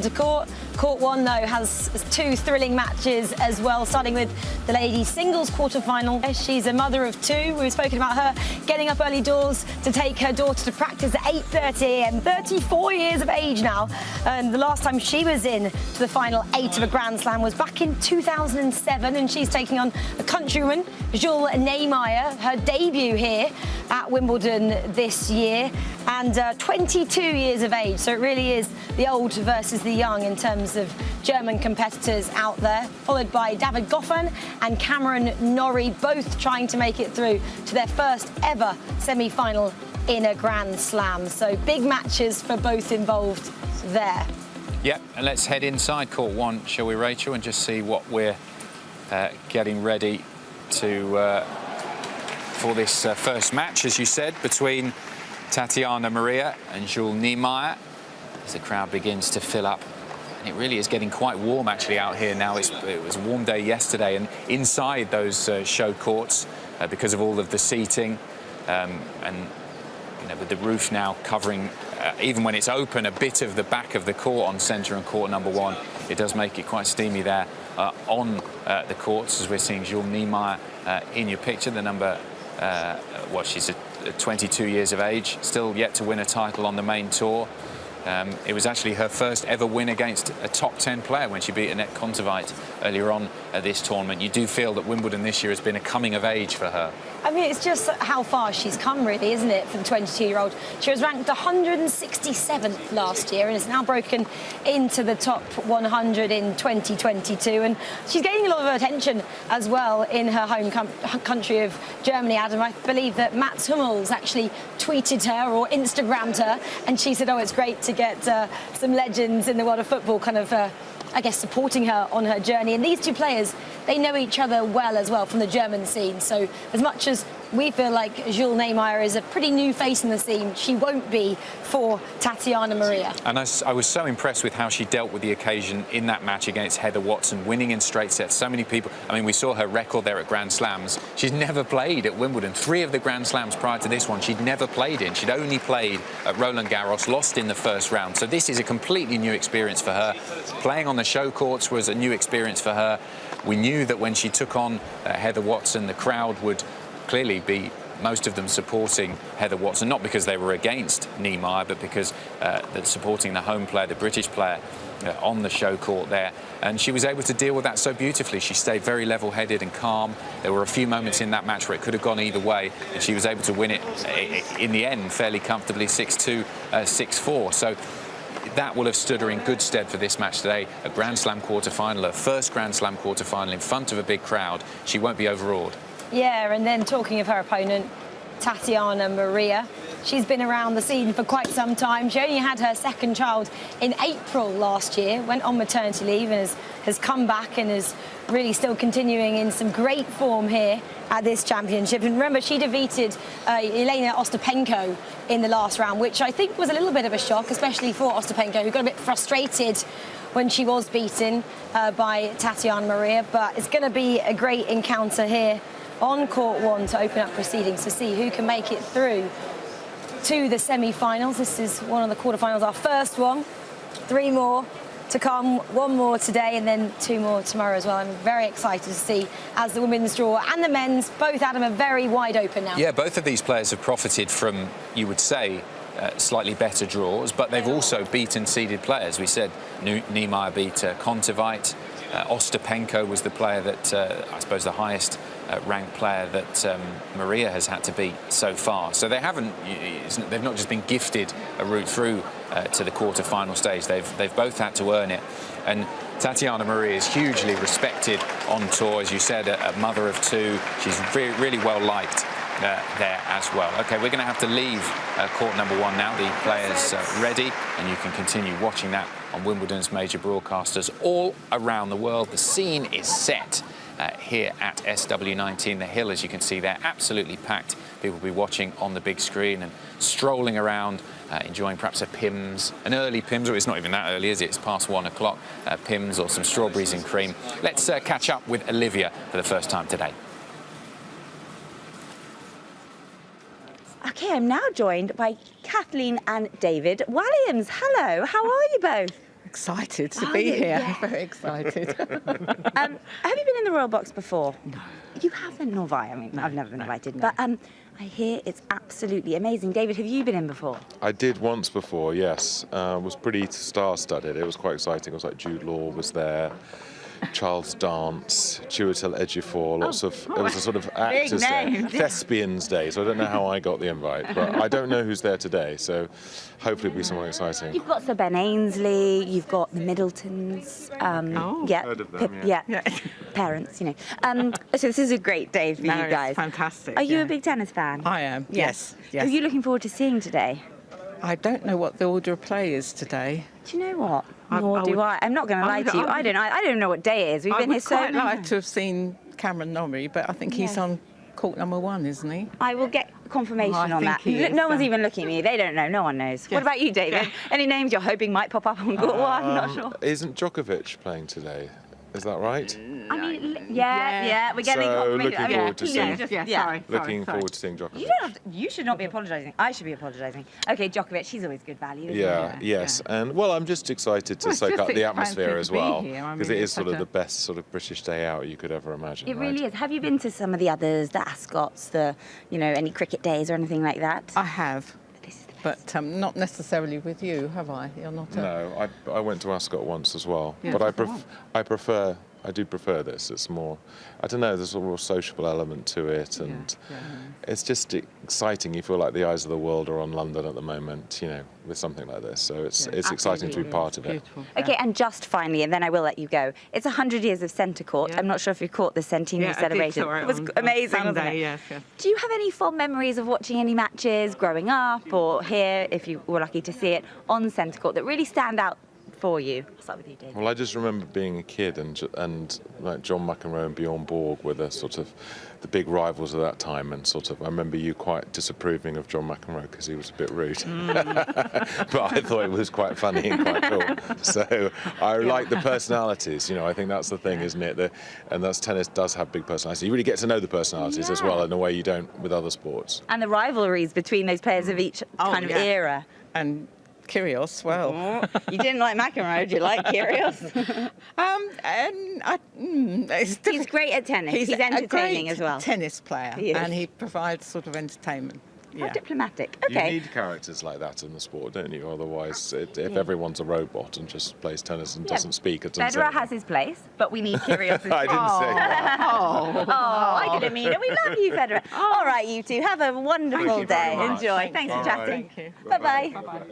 To court. Court 1, though, has two thrilling matches as well, starting with the ladies' singles quarter-final. She's a mother of two. We've spoken about her getting up early doors to take her daughter to practice at 8:30 a.m. 34 years of age now. And the last time she was in to the final 8 of a Grand Slam was back in 2007, and she's taking on a countrywoman, Jules Niemeyer, her debut here at Wimbledon this year, and 22 years of age. So it really is the old versus the young in terms of German competitors out there, followed by David Goffin and Cameron Norrie, both trying to make it through to their first ever semi-final in a Grand Slam. So big matches for both involved there. Yep, and let's head inside Court 1, shall we, Rachel, and just see what we're getting ready to for this first match, as you said, between Tatiana Maria and Jules Niemeyer, as the crowd begins to fill up. And it really is getting quite warm actually out here now. It was a warm day yesterday, and inside those show courts, because of all of the seating, and you know, with the roof now covering, even when it's open, a bit of the back of the court on centre and court number 1, it does make it quite steamy there on the courts, as we're seeing Jules Niemeyer in your picture, the number, well, she's 22 years of age, still yet to win a title on the main tour. It was actually her first ever win against a top 10 player when she beat Annette Kontaveit earlier on at this tournament. You do feel that Wimbledon this year has been a coming of age for her. I mean, it's just how far she's come, really, isn't it, for the 22-year-old? She was ranked 167th last year and has now broken into the top 100 in 2022. And she's gaining a lot of attention as well in her home country of Germany, Adam. I believe that Mats Hummels actually tweeted her or Instagrammed her, and she said, oh, it's great to get some legends in the world of football kind of I guess, supporting her on her journey. And these two players, they know each other well as well from the German scene. So as much as we feel like Jules Niemeyer is a pretty new face in the scene, she won't be for Tatiana Maria. And I was so impressed with how she dealt with the occasion in that match against Heather Watson, winning in straight sets. So many people, I mean, we saw her record there at Grand Slams. She's never played at Wimbledon. 3 of the Grand Slams prior to this one, she'd never played in. She'd only played at Roland Garros, lost in the first round. So this is a completely new experience for her. Playing on the show courts was a new experience for her. We knew that when she took on Heather Watson, the crowd would clearly be, most of them supporting Heather Watson, not because they were against Niemeyer, but because they're supporting the home player, the British player, on the show court there. And she was able to deal with that so beautifully. She stayed very level-headed and calm. There were a few moments in that match where it could have gone either way, and she was able to win it in the end fairly comfortably, 6-2, 6-4. So that will have stood her in good stead for this match today. A Grand Slam quarter-final, her first Grand Slam quarter-final in front of a big crowd. She won't be overawed. Yeah, and then talking of her opponent, Tatiana Maria, she's been around the scene for quite some time. She only had her second child in April last year, went on maternity leave and has come back and is really still continuing in some great form here at this championship. And remember, she defeated Elena Ostapenko in the last round, which I think was a little bit of a shock, especially for Ostapenko, who got a bit frustrated when she was beaten by Tatiana Maria. But it's going to be a great encounter here on Court 1 to open up proceedings to see who can make it through to the semi-finals. This is one of the quarter-finals, our first one. 3 more to come, 1 more today and then 2 more tomorrow as well. I'm very excited to see as the women's draw and the men's, both, Adam, are very wide open now. Yeah, both of these players have profited from, you would say, slightly better draws, but they've also beaten seeded players. We said Niemeyer beat Kontaveit. Ostapenko was the player that, I suppose, the highest ranked player that Maria has had to beat so far. So they haven't, they've not just been gifted a route through to the quarter-final stage. They've both had to earn it. And Tatiana Maria is hugely respected on tour, as you said, a mother of 2. She's really well liked there as well. Okay, we're going to have to leave court number 1 now. The players ready, and you can continue watching that on Wimbledon's major broadcasters all around the world. The scene is set here at SW19. The Hill, as you can see there, absolutely packed. People will be watching on the big screen and strolling around, enjoying perhaps a Pimm's, an early Pimm's, or it's not even that early, is it? It's past 1 o'clock. Pimm's or some strawberries and cream. Let's catch up with Olivia for the first time today. Okay, I'm now joined by Kathleen and David Williams. Hello, how are you both? excited to be here. Yeah. Very excited. Have you been in the Royal Box before? No. You haven't, nor have I. I mean, No, I've never been no, invited. no. But I hear it's absolutely amazing. David, have you been in before? I did once before, yes. It was pretty star-studded. It was quite exciting. It was like Jude Law was there, Charles Dance, Chiwetel Ejiofor, lots of. It was a sort of actors' day, names. thespians day. So I don't know how I got the invite, but I don't know who's there today. So hopefully it'll be someone exciting. You've got Sir Ben Ainsley, you've got the Middletons. Yeah, Heard of them, yeah. Parents, you know. So this is a great day for No, you it's guys. fantastic, Are you yeah. a big tennis fan? I am. Yes. Who are you looking forward to seeing today? I don't know what the order of play is today. Do you know what? I Nor do would- I. I'm not going to lie to you. I don't know what day it is. We've I been here would so quite many like times. to have seen Cameron Norrie, but I think he's Yes. on court number 1, isn't he? I will get confirmation I on think that. he is, No one's even looking at me. They don't know. No one knows. What Yes. about you, David? Any names you're hoping might pop up on court one? Not sure. Isn't Djokovic playing today? Is that right? I mean, yeah, we're getting So, confirmation. looking forward to seeing- Sorry. Forward to seeing Djokovic. You don't have to, you should not be apologising. I should be apologising. Okay, Djokovic, he's always good value, isn't Yeah, he? yes, and well, I'm just excited to Well, it's soak just up the exciting atmosphere to as be well, here. I because mean, it it's is sort such of a- the best sort of British day out you could ever imagine. It right? really is. Have you been to some of the others, the Ascots, any cricket days or anything like that? I have, This is the best. but not necessarily with you, have I? You're not a... No, I went to Ascot once as well, Yeah, but just I do prefer this. It's more, I don't know, there's a real sociable element to it, and it's just exciting. You feel like the eyes of the world are on London at the moment, with something like this. So it's exciting to be part of it. Beautiful. Okay, and just finally, and then I will let you go. It's 100 years of centre court. Yeah. I'm not sure if you caught the centenary celebration. It was amazing, wasn't Sunday, it? yes. Do you have any fond memories of watching any matches growing up or here, if you were lucky to see it, on centre court that really stand out for you? I'll start with you, David. Well, I just remember being a kid and like John McEnroe and Bjorn Borg were the sort of the big rivals of that time, and sort of I remember you quite disapproving of John McEnroe because he was a bit rude, but I thought it was quite funny and quite cool. So I like the personalities. I think that's the thing, isn't it? And that's tennis does have big personalities. You really get to know the personalities as well in a way you don't with other sports. And the rivalries between those players of each kind of era. And Kyrgios, well. You didn't like McEnroe, do you like Kyrgios? He's great at tennis. He's entertaining a great as well. tennis player, He is. and he provides sort of entertainment. How diplomatic. You Okay. need characters like that in the sport, don't you? Otherwise, if everyone's a robot and just plays tennis and doesn't speak, it doesn't say Federer anything. has his place, but we need Kyrgios. I didn't say that. Oh, I didn't mean it. We love you, Federer. All right, you two. Have a wonderful you very day. much. Enjoy. Thanks for All chatting. Thank you. Bye-bye.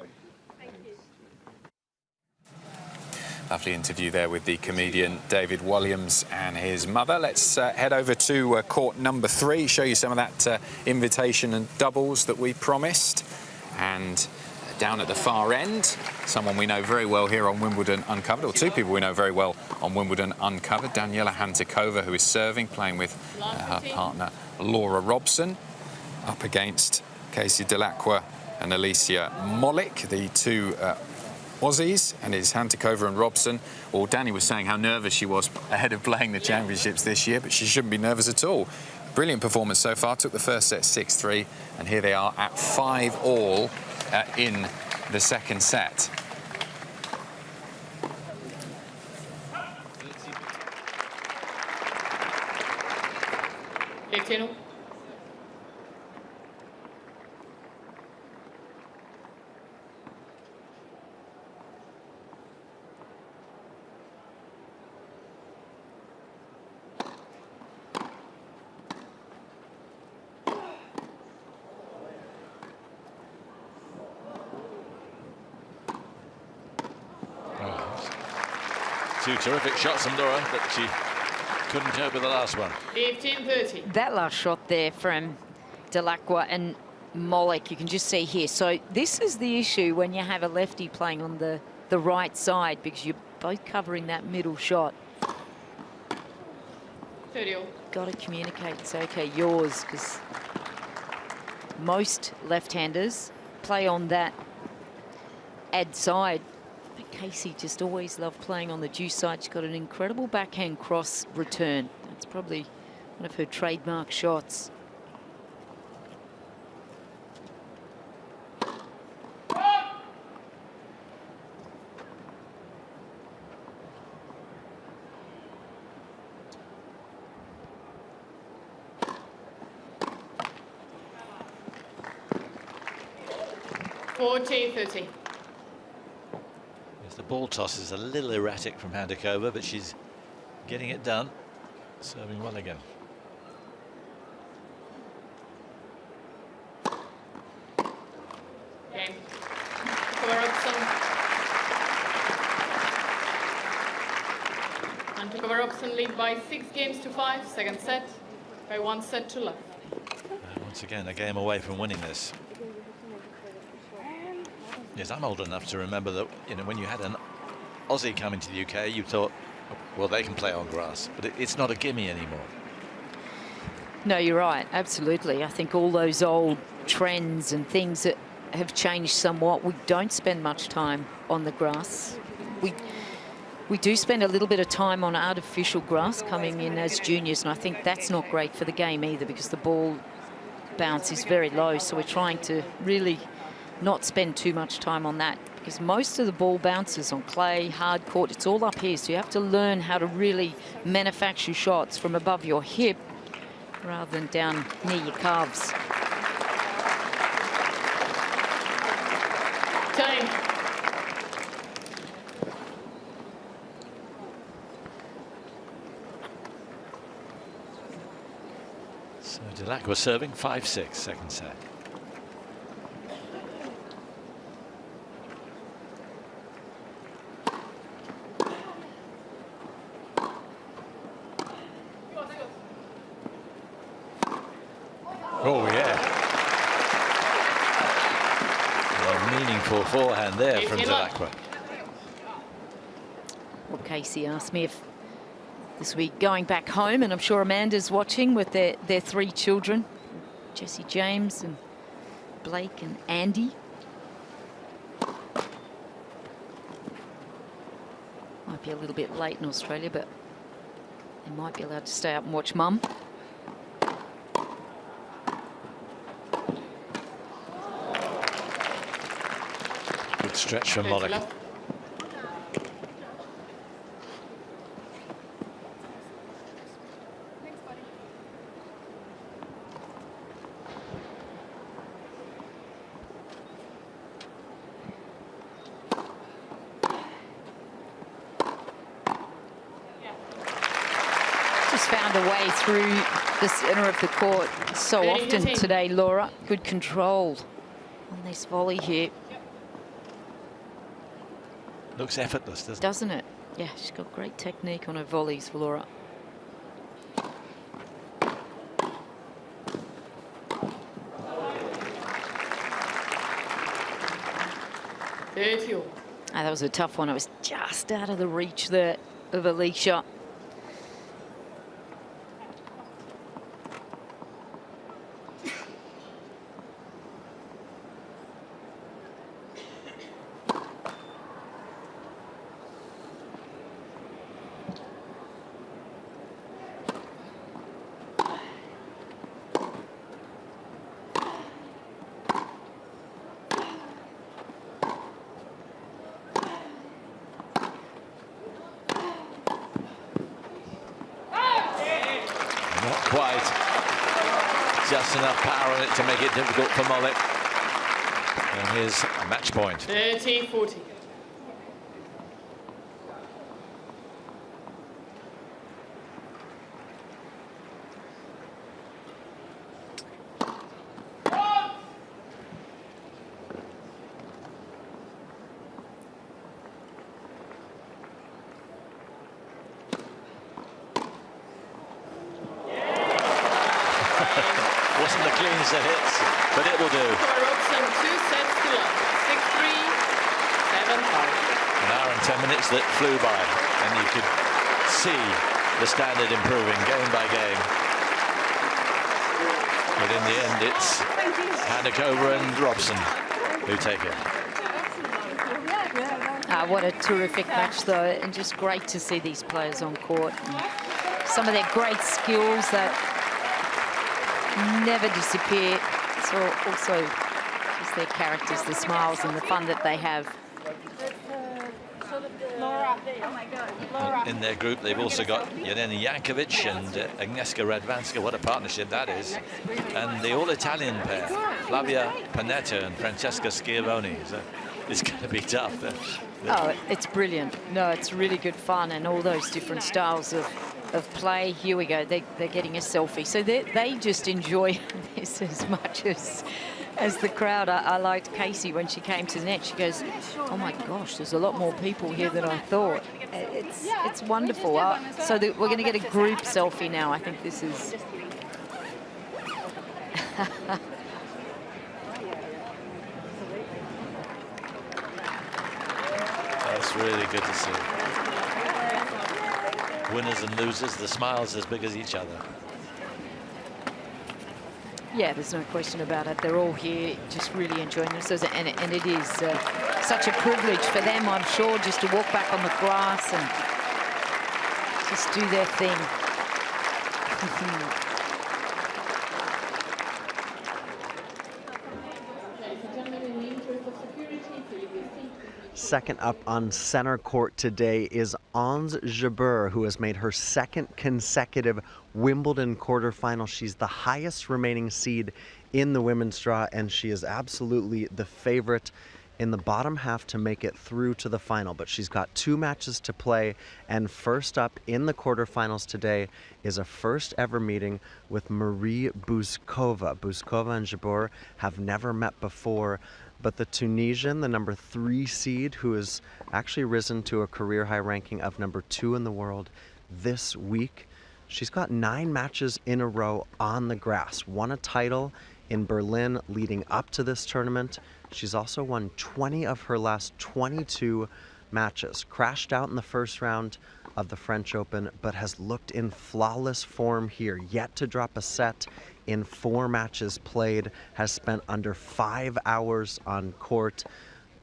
Lovely interview there with the comedian David Williams and his mother. Let's head over to court number 3, show you some of that invitation and doubles that we promised. And down at the far end, someone we know very well here on Wimbledon Uncovered, or two people we know very well on Wimbledon Uncovered, Daniela Hantuchova, who is serving, playing with her partner Laura Robson, up against Casey Delacroix and Alicia Molik, the two Aussies, and it's Hantuchova and Robson. Well, Danny was saying how nervous she was ahead of playing the championships this year, but she shouldn't be nervous at all. Brilliant performance so far. Took the first set 6-3, and here they are at 5-all in the second set. Two terrific shots from Laura, but she couldn't cope with the last one. 15-30. That last shot there from Delacroix and Molik, you can just see here. So this is the issue when you have a lefty playing on the right side, because you're both covering that middle shot. 30-all. Got to communicate and say, okay, yours, because most left-handers play on that ad side. But Casey just always loved playing on the deuce side. She's got an incredible backhand cross return. That's probably one of her trademark shots. 40-30. The ball toss is a little erratic from Handicova, but she's getting it done. Serving well again. Game. Cover-Robson. And to Cover-Robson lead by 6-5. Second set by 1 set to love. Once again, a game away from winning this. Yes, I'm old enough to remember that, you know, when you had an Aussie coming to the UK, you thought, well, they can play on grass, but it's not a gimme anymore. No, you're right, absolutely. I think all those old trends and things that have changed somewhat. We don't spend much time on the grass. We do spend a little bit of time on artificial grass coming in as juniors, and I think that's not great for the game either, because the ball bounce is very low, so we're trying to really not spend too much time on that, because most of the ball bounces on clay, hard court, it's all up here, so you have to learn how to really manufacture shots from above your hip rather than down near your calves. Time. So Delacroix serving 5-6, second set. Oh, yeah. A meaningful forehand there from Delacroix. Well, Casey asked me if this week going back home, and I'm sure Amanda's watching with their 3 children, Jessie James and Blake and Andy. Might be a little bit late in Australia, but they might be allowed to stay up and watch Mum. Good stretch from Monaco. Just found a way through the centre of the court so often today, Laura. Good control on this volley here. Looks effortless, doesn't it? Doesn't it? Yeah, she's got great technique on her volleys, Laura. That was a tough one. It was just out of the reach there of Alicia. Just enough power in it to make it difficult for Mollet. And here's a match point. 30-40. Wasn't the cleanest of hits, but it will do. Robson, 2 sets to love. 6-3, 7-5. An hour and 10 minutes that flew by, and you could see the standard improving game by game. But in the end, it's Handicova and Robson who take it. What a terrific match, though, and just great to see these players on court. And some of their great skills that never disappear. So also just their characters, the smiles and the fun that they have. In their group, they've also got Jelena Jankovic and Agnieszka Radwanska. What a partnership that is. And the all-Italian pair. Flavia Panetta and Francesca Schiavone. So it's going to be tough. Oh, it's brilliant. No, it's really good fun, and all those different styles of play. Here we go. They're getting a selfie. So they just enjoy this as much as the crowd. I liked Casey when she came to the net. She goes, oh my gosh, there's a lot more people here than I thought. It's wonderful. So we're going to get a group selfie now. I think this is... That's really good to see. Winners and losers, the smiles as big as each other. Yeah, there's no question about it. They're all here just really enjoying themselves. And it is such a privilege for them, I'm sure, just to walk back on the grass and just do their thing. Second up on center court today is Ons Jabeur, who has made her second consecutive Wimbledon quarterfinal. She's the highest remaining seed in the women's draw, and she is absolutely the favorite in the bottom half to make it through to the final. But she's got 2 matches to play, and first up in the quarterfinals today is a first ever meeting with Marie Bouzkova. Bouzkova and Jabeur have never met before, but the Tunisian, the number 3 seed, who has actually risen to a career high ranking of number 2 in the world this week, she's got 9 matches in a row on the grass, won a title in Berlin leading up to this tournament. She's also won 20 of her last 22 matches, crashed out in the first round of the French Open, but has looked in flawless form here, yet to drop a set in 4 matches played, has spent under 5 hours on court.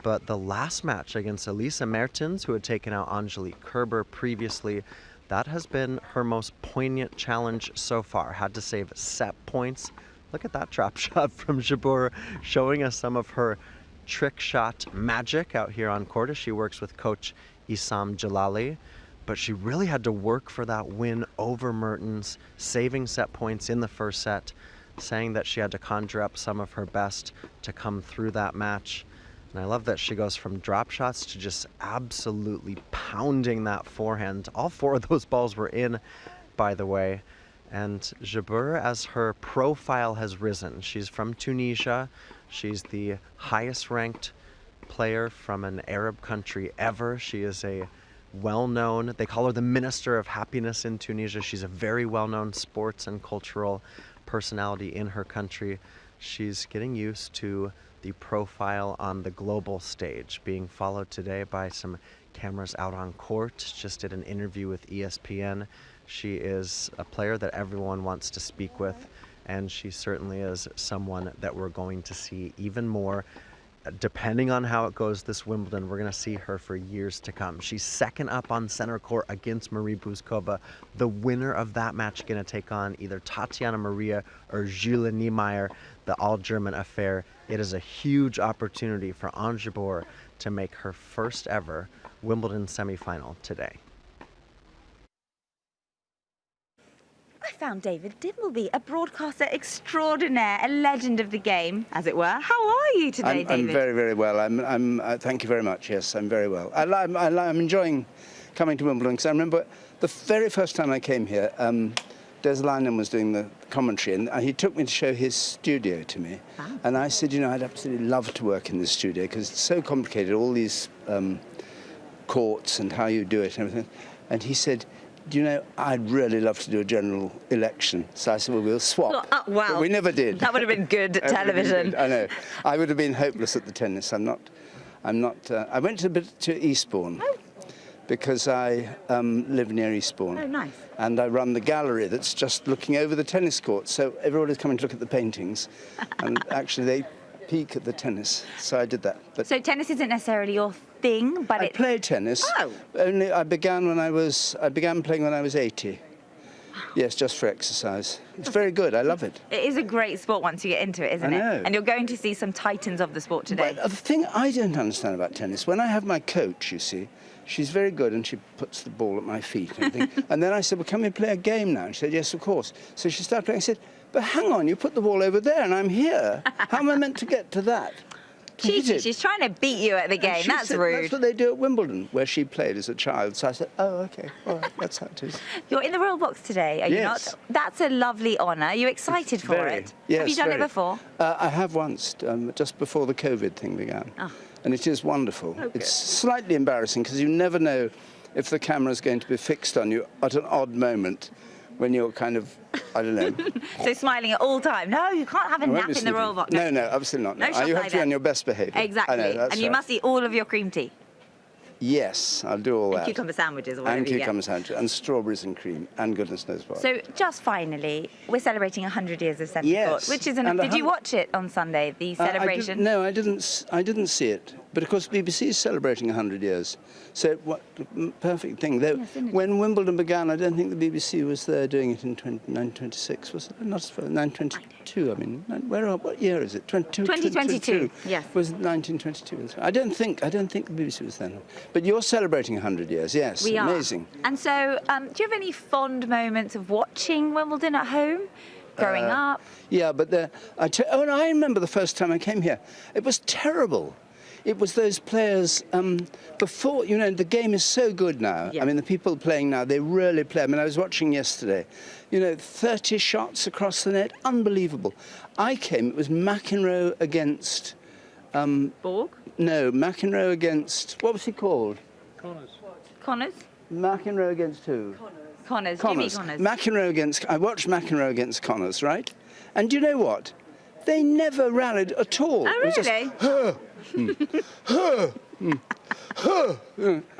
But the last match against Elisa Mertens, who had taken out Angelique Kerber previously, that has been her most poignant challenge so far. Had to save set points. Look at that drop shot from Jabeur, showing us some of her trick shot magic out here on court as she works with coach Issam Jalali. But she really had to work for that win over Mertens, saving set points in the first set, saying that she had to conjure up some of her best to come through that match. And I love that she goes from drop shots to just absolutely pounding that forehand. All 4 of those balls were in, by the way. And Jabeur, as her profile has risen, she's from Tunisia. She's the highest ranked player from an Arab country ever. She is a well-known, they call her the Minister of Happiness in Tunisia. She's a very well-known sports and cultural personality in her country. She's getting used to the profile on the global stage, being followed today by some cameras out on court. Just did an interview with ESPN. She is a player that everyone wants to speak with, and she certainly is someone that we're going to see even more. Depending on how it goes this Wimbledon, we're going to see her for years to come. She's second up on center court against Marie Bouzkova. The winner of that match going to take on either Tatiana Maria or Jule Niemeyer, the all-German affair. It is a huge opportunity for Ons Jabeur to make her first ever Wimbledon semifinal today. I found David Dimmelby, a broadcaster extraordinaire, a legend of the game, as it were. How are you today, David? I'm very, very well. Thank you very much. Yes, I'm very well. I'm enjoying coming to Wimbledon because I remember the very first time I came here, Des Lynam was doing the commentary, and he took me to show his studio to me. Wow. And I said, you know, I'd absolutely love to work in this studio because it's so complicated, all these courts and how you do it and everything. And he said, do you know, I'd really love to do a general election. So I said, well, we'll swap. Oh, wow. But we never did. That would have been good television. I know. I would have been hopeless at the tennis. I went to Eastbourne because I live near Eastbourne. Oh, nice. And I run the gallery that's just looking over the tennis court. So everybody's coming to look at the paintings. And actually, they peek at the tennis. So I did that. But so tennis isn't necessarily your thing, but I played tennis. Oh. Only I began playing when I was 80. Yes, just for exercise. It's very good. I love it. It is a great sport once you get into it, isn't I it? know. And you're going to see some titans of the sport today. But the thing I don't understand about tennis, when I have my coach, you see, she's very good, and she puts the ball at my feet. And, and then I said, well, can we play a game now? And she said, yes, of course. So she started playing. I said, but hang on, you put the ball over there, and I'm here. How am I meant to get to that? Cheeky, she's trying to beat you at the game. That's rude. That's what they do at Wimbledon, where she played as a child. So I said, oh, OK, all right, that's how it is. You're in the Royal Box today, are you not? That's a lovely honour. Are you excited for it? Yes, have you done it before? I have once, just before the COVID thing began. Oh. And it is wonderful. Okay. It's slightly embarrassing because you never know if the camera's going to be fixed on you at an odd moment when you're kind of, I don't know. So smiling at all time. No, you can't have a nap in the Royal Box. No, absolutely not. No, you have to be on your best behaviour. Exactly. I know, that's and you must eat all of your cream tea. Yes, I'll do all that. And cucumber sandwiches or whatever and you get. cucumber sandwiches, and strawberries and cream, and goodness knows what. So just finally, we're celebrating 100 years of centre court, which is did you watch it on Sunday, the celebration? No, I didn't see it. But of course, BBC is celebrating 100 years. So what perfect thing. Though, when Wimbledon began, I don't think the BBC was there doing it in 1926, was it? Not 1922. I mean, what year is it? 2022. Yes. Was 1922? I don't think the BBC was then. But you're celebrating 100 years. Yes. We are. Amazing. And so, do you have any fond moments of watching Wimbledon at home? Growing up? Yeah, but and I remember the first time I came here. It was terrible. It was those players before, the game is so good now. Yeah. I mean, the people playing now, they really play. I mean, I was watching yesterday, 30 shots across the net, unbelievable. I came, it was McEnroe against... Borg? No, McEnroe against, what was he called? Connors? McEnroe against who? Connors. Jimmy Connors. I watched McEnroe against Connors, right? And do you know what? They never rallied at all. Oh, really?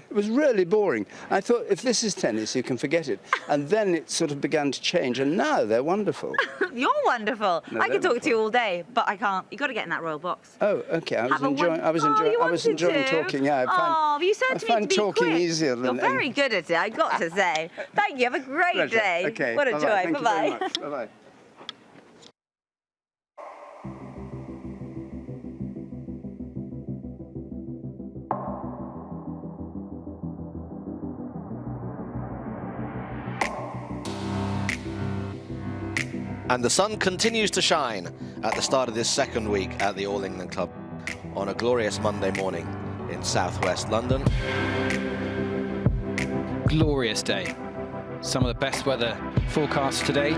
It was really boring. I thought, if this is tennis, you can forget it. And then it sort of began to change, and now they're wonderful. You're wonderful. I could talk to you all day, but I can't. You've got to get in that Royal Box. Oh, OK. I was enjoying talking. Yeah, you said to me to be quick. I find talking easier than... You're very good at it, I've got to say. Thank you. Have a great Pleasure. day. Okay. What a joy. Bye-bye. Bye-bye. And the sun continues to shine at the start of this second week at the All England Club on a glorious Monday morning in southwest London. Glorious day. Some of the best weather forecasts today.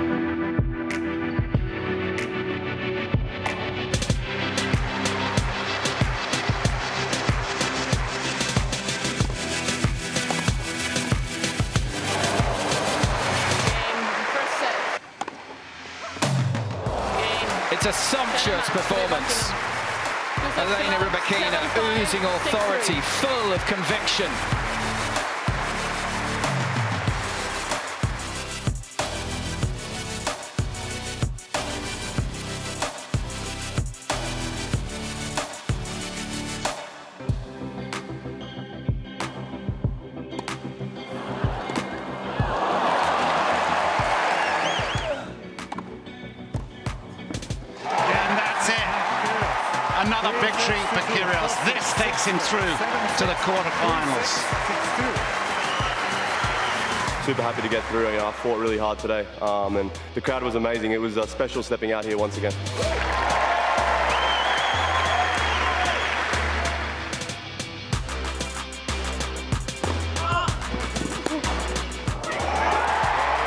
It's a sumptuous performance. Elena Rybakina oozing authority, full of conviction. Another victory for Kyrgios. This takes him through to the quarterfinals. Super happy to get through. I fought really hard today, and the crowd was amazing. It was special stepping out here once again.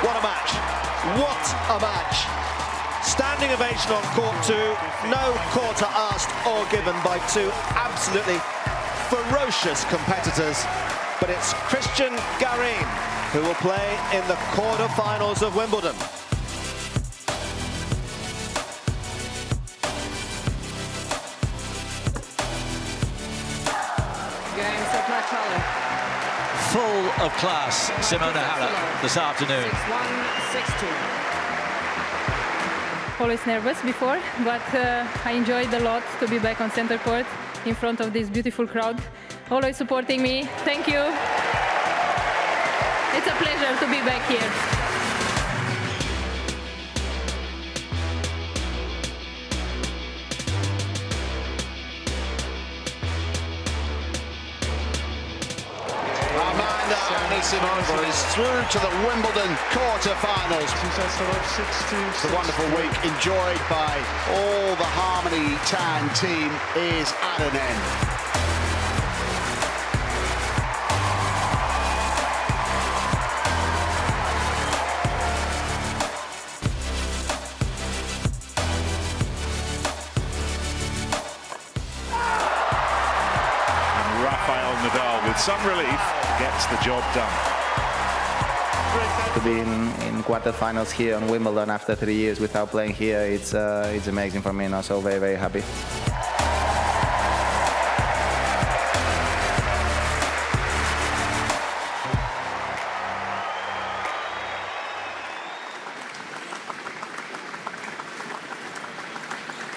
What a match! What a match! Standing ovation on court two, no quarter asked or given by two absolutely ferocious competitors. But it's Christian Garin who will play in the quarter-finals of Wimbledon. Game, set, match, Halep. Full of class, Simona Halep this afternoon. 6-1, 6-2. Always nervous before, but I enjoyed a lot to be back on center court in front of this beautiful crowd, always supporting me. Thank you. It's a pleasure to be back here. Anisimova is through to the Wimbledon quarter-finals. It's a wonderful week enjoyed by all the Harmony Tan team is at an end. With some relief, gets the job done. To be in quarterfinals here on Wimbledon after 3 years without playing here, it's amazing for me now, so very, very happy.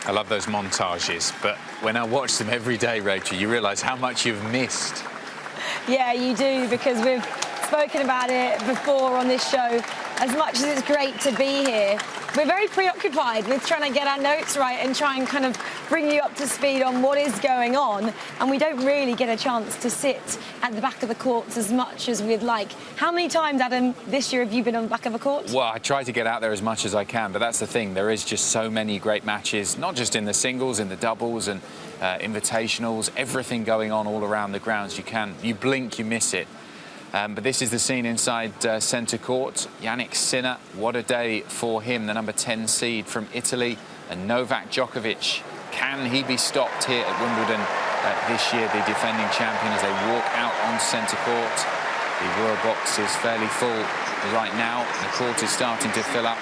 I love those montages, but when I watch them every day, Rachel, you realise how much you've missed. Yeah, you do, because we've spoken about it before on this show. As much as it's great to be here, we're very preoccupied with trying to get our notes right and try and kind of bring you up to speed on what is going on. And we don't really get a chance to sit at the back of the courts as much as we'd like. How many times, Adam, this year have you been on the back of a court? Well, I try to get out there as much as I can, but that's the thing. There is just so many great matches, not just in the singles, in the doubles and invitationals, everything going on all around the grounds. You blink, you miss it. But this is the scene inside centre court. Jannik Sinner, what a day for him, the number 10 seed from Italy. And Novak Djokovic, can he be stopped here at Wimbledon this year, the defending champion, as they walk out on centre court? The Royal Box is fairly full right now. The court is starting to fill up.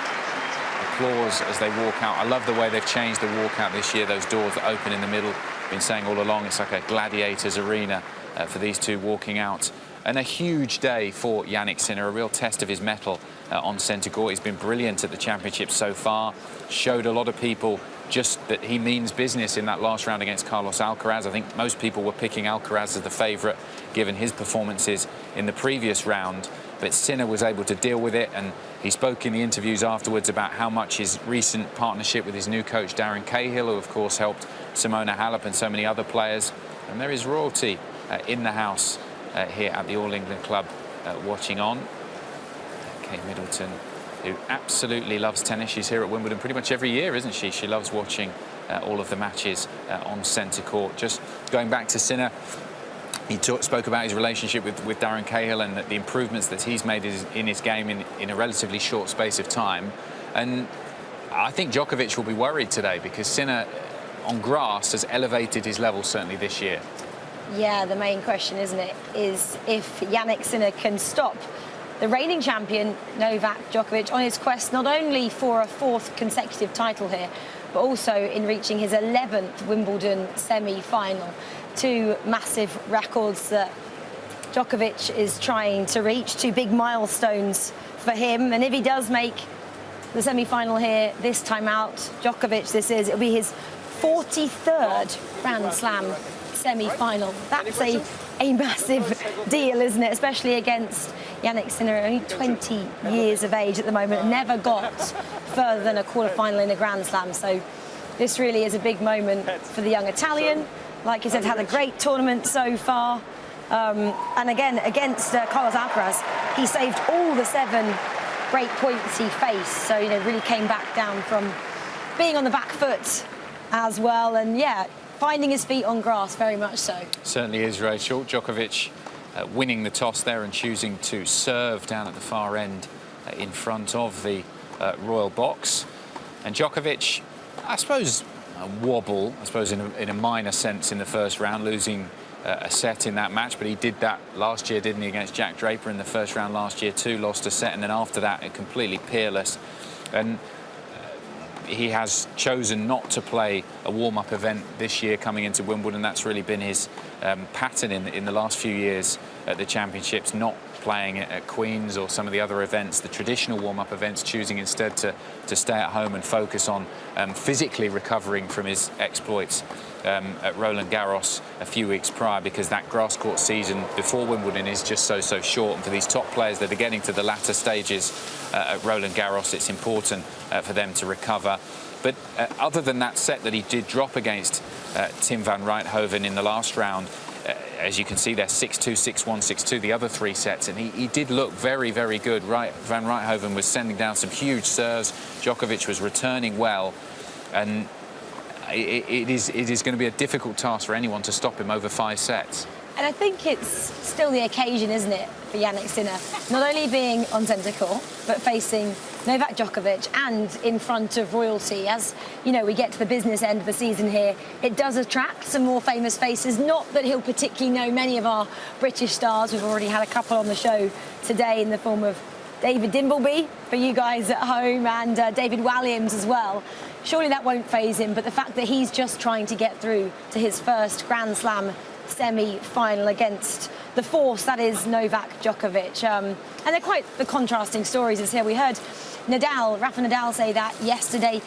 Applause as they walk out. I love the way they've changed the walkout this year, those doors that open in the middle. Been saying all along, it's like a gladiators arena for these two walking out. And a huge day for Jannik Sinner, a real test of his mettle on centre court. He's been brilliant at the championship so far. Showed a lot of people just that he means business in that last round against Carlos Alcaraz. I think most people were picking Alcaraz as the favourite, given his performances in the previous round. But Sinner was able to deal with it, and he spoke in the interviews afterwards about how much his recent partnership with his new coach, Darren Cahill, who of course helped Simona Halep and so many other players. And there is royalty in the house here at the All England Club watching on. Kate Middleton, who absolutely loves tennis. She's here at Wimbledon pretty much every year, isn't she? She loves watching all of the matches on centre court. Just going back to Sinner, he spoke about his relationship with Darren Cahill and the improvements that he's made in his game in a relatively short space of time. And I think Djokovic will be worried today, because Sinner on grass has elevated his level certainly this year. Yeah, the main question, isn't it, is if Jannik Sinner can stop the reigning champion, Novak Djokovic, on his quest not only for a 4th consecutive title here, but also in reaching his 11th Wimbledon semi-final. 2 massive records that Djokovic is trying to reach, 2 big milestones for him. And if he does make the semi-final here this time out, Djokovic, it'll be his 43rd Grand Slam semi-final. That's a massive deal, isn't it? Especially against Jannik Sinner, only 20 years of age at the moment, never got further than a quarter-final in a Grand Slam. So this really is a big moment for the young Italian. Like you said, had a great tournament so far. And again, against Carlos Alcaraz, he saved all the 7 great points he faced. So, really came back down from being on the back foot as well. And yeah, finding his feet on grass, very much so. Certainly is, Rachel. Djokovic winning the toss there and choosing to serve down at the far end in front of the Royal Box. And Djokovic, I suppose, wobble, in a minor sense in the first round, losing a set in that match. But he did that last year, didn't he, against Jack Draper in the first round last year too, lost a set. And then after that, completely peerless. And he has chosen not to play a warm-up event this year coming into Wimbledon. That's really been his pattern in the last few years at the championships, not playing at Queen's or some of the other events, the traditional warm-up events, choosing instead to stay at home and focus on physically recovering from his exploits at Roland Garros a few weeks prior, because that grass court season before Wimbledon is just so short. And for these top players that are getting to the latter stages at Roland Garros, it's important for them to recover. But other than that set that he did drop against Tim van Rijthoven in the last round, as you can see there, 6-2, 6-1, 6-2, the other 3 sets, and he did look very, very good. Van Rijthoven was sending down some huge serves. Djokovic was returning well, and it is going to be a difficult task for anyone to stop him over 5 sets. And I think it's still the occasion, isn't it, for Jannik Sinner, not only being on centre court, but facing Novak Djokovic and in front of royalty. As, you know, we get to the business end of the season here, it does attract some more famous faces. Not that he'll particularly know many of our British stars. We've already had a couple on the show today in the form of David Dimmelby for you guys at home, and David Walliams as well. Surely that won't faze him, but the fact that he's just trying to get through to his first Grand Slam semi-final against the force that is Novak Djokovic. And they're quite the contrasting stories as here. We heard Rafa Nadal say that yesterday.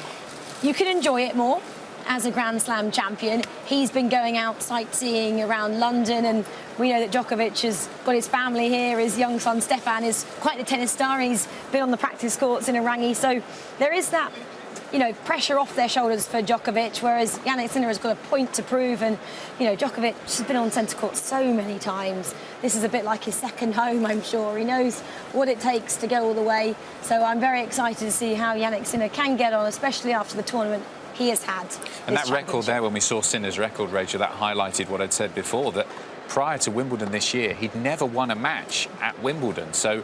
You can enjoy it more as a Grand Slam champion. He's been going out sightseeing around London, and we know that Djokovic has got his family here. His young son Stefan is quite the tennis star. He's been on the practice courts in Irangi. So there is that, you know, pressure off their shoulders for Djokovic, whereas Jannik Sinner has got a point to prove. And, you know, Djokovic has been on centre court so many times. This is a bit like his second home, I'm sure. He knows what it takes to go all the way. So I'm very excited to see how Jannik Sinner can get on, especially after the tournament he has had. And that record there, when we saw Sinner's record, Rachel, that highlighted what I'd said before, that prior to Wimbledon this year, he'd never won a match at Wimbledon. So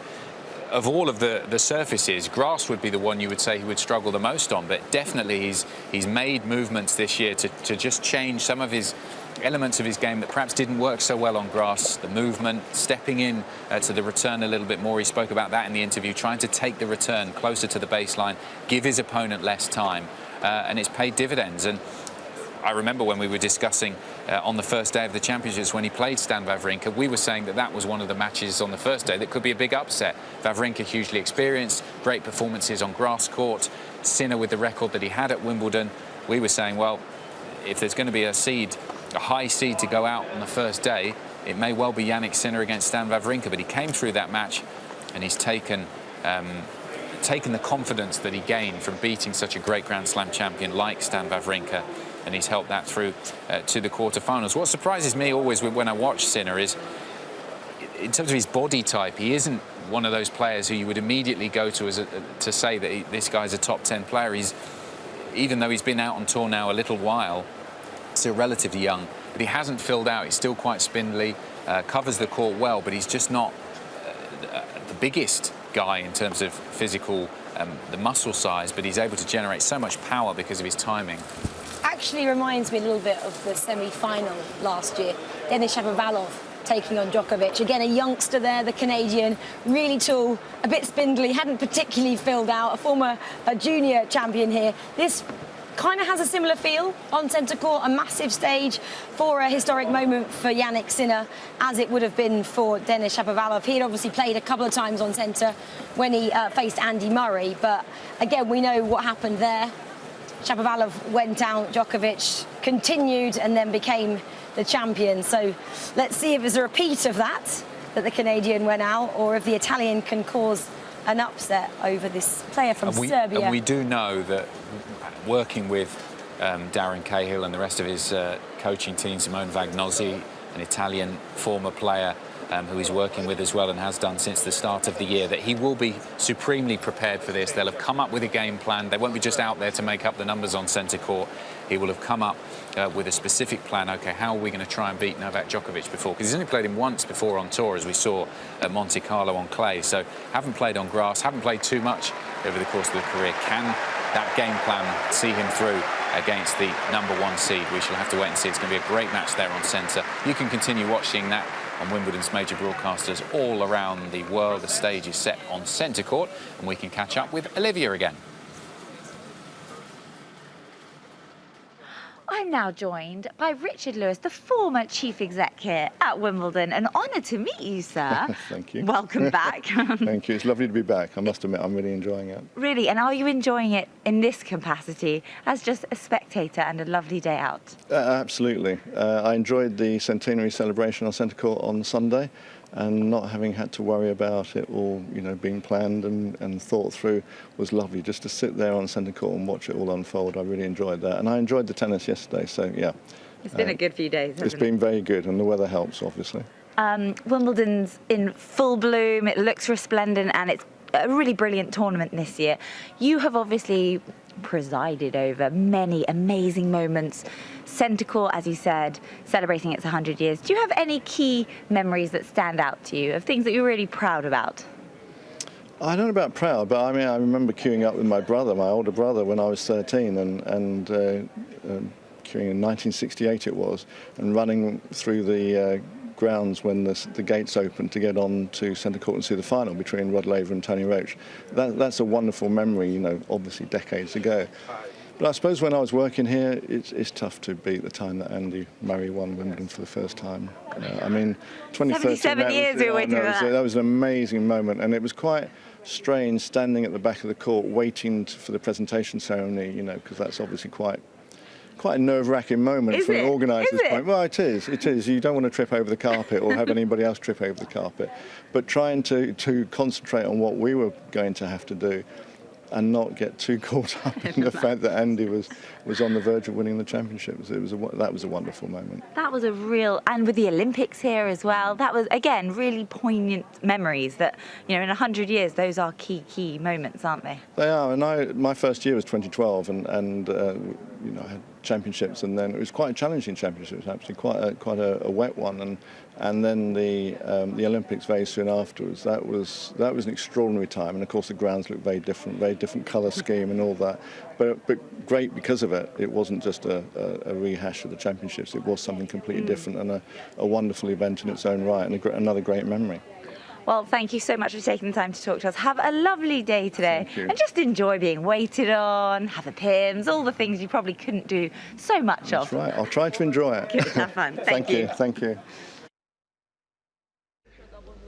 of all of the surfaces, grass would be the one you would say he would struggle the most on, but definitely he's made movements this year to just change some of his elements of his game that perhaps didn't work so well on grass. The movement, stepping in to the return a little bit more. He spoke about that in the interview, trying to take the return closer to the baseline, give his opponent less time, and it's paid dividends. And I remember when we were discussing on the first day of the championships when he played Stan Wawrinka, we were saying that was one of the matches on the first day that could be a big upset. Wawrinka hugely experienced, great performances on grass court, Sinner with the record that he had at Wimbledon. We were saying, well, if there's going to be a high seed to go out on the first day, it may well be Jannik Sinner against Stan Wawrinka, but he came through that match and he's taken the confidence that he gained from beating such a great Grand Slam champion like Stan Wawrinka, and he's helped that through to the quarterfinals. What surprises me always when I watch Sinner is, in terms of his body type, he isn't one of those players who you would immediately go to to say that this guy's a top 10 player. Even though he's been out on tour now a little while, still relatively young, but he hasn't filled out. He's still quite spindly, covers the court well, but he's just not the biggest guy in terms of physical, the muscle size, but he's able to generate so much power because of his timing. Actually reminds me a little bit of the semi-final last year. Denis Shapovalov taking on Djokovic. Again, a youngster there, the Canadian, really tall, a bit spindly, hadn't particularly filled out, a former junior champion here. This kind of has a similar feel on centre court, a massive stage for a historic moment for Jannik Sinner, as it would have been for Denis Shapovalov. He had obviously played a couple of times on centre when he faced Andy Murray, but again, we know what happened there. Shapovalov went out, Djokovic continued and then became the champion. So let's see if there's a repeat of that the Canadian went out, or if the Italian can cause an upset over this player from Serbia. And we do know that working with Darren Cahill and the rest of his coaching team, Simone Vagnozzi, an Italian former player who he's working with as well and has done since the start of the year, that he will be supremely prepared for this. They'll have come up with a game plan. They won't be just out there to make up the numbers on centre court. He will have come up with a specific plan. OK, how are we going to try and beat Novak Djokovic before? Because he's only played him once before on tour, as we saw at Monte Carlo on clay. So haven't played on grass, haven't played too much over the course of the career. Can that game plan see him through against the #1 seed? We shall have to wait and see. It's going to be a great match there on centre. You can continue watching that on Wimbledon's major broadcasters all around the world. The stage is set on centre court, and we can catch up with Olivia again. I'm now joined by Richard Lewis, the former chief exec here at Wimbledon. An honour to meet you, sir. Thank you. Welcome back. Thank you. It's lovely to be back. I must admit, I'm really enjoying it. Really? And are you enjoying it in this capacity as just a spectator and a lovely day out? Absolutely. I enjoyed the centenary celebration on centre court on Sunday, and not having had to worry about it all, being planned and thought through was lovely. Just to sit there on centre court and watch it all unfold, I really enjoyed that. And I enjoyed the tennis yesterday, so yeah, It's been a good few days, hasn't It's been very good, and the weather helps, obviously. Wimbledon's in full bloom, it looks resplendent, and it's a really brilliant tournament this year. You have obviously presided over many amazing moments. Centre Court, as you said, celebrating its 100 years. Do you have any key memories that stand out to you of things that you're really proud about? I don't know about proud, but I mean, I remember queuing up with my brother, my older brother, when I was 13, and queuing in 1968 it was, and running through the grounds when the gates opened to get on to Centre Court and see the final between Rod Laver and Tony Roche. That's a wonderful memory, you know, obviously decades ago. But I suppose when I was working here, it's tough to beat the time that Andy Murray won Wimbledon for the first time. I mean, 2013. 77 years we were waiting for that. That was an amazing moment, and it was quite strange standing at the back of the court waiting for the presentation ceremony, you know, because that's obviously quite a nerve-wracking moment from an organiser's point. Well, it is. It is. You don't want to trip over the carpet or have anybody else trip over the carpet, but trying to concentrate on what we were going to have to do and not get too caught up in the fact that Andy was on the verge of winning the championship. That was a wonderful moment. That was a real, and with the Olympics here as well, that was, again, really poignant memories that, you know, in 100 years, those are key moments, aren't they? They are, and my first year was 2012, and you know, I had championships, and then it was quite a challenging championship, actually, quite a wet one, and then the Olympics very soon afterwards. That was an extraordinary time, and of course the grounds looked very different colour scheme and all that, but great because of it. It wasn't just a rehash of the championships. It was something completely different and a wonderful event in its own right, and another great memory. Well, thank you so much for taking the time to talk to us. Have a lovely day today. And just enjoy being waited on, have a Pimm's, all the things you probably couldn't do so much of. That's right. I'll try to enjoy it. Good, have fun. Thank you. Thank you.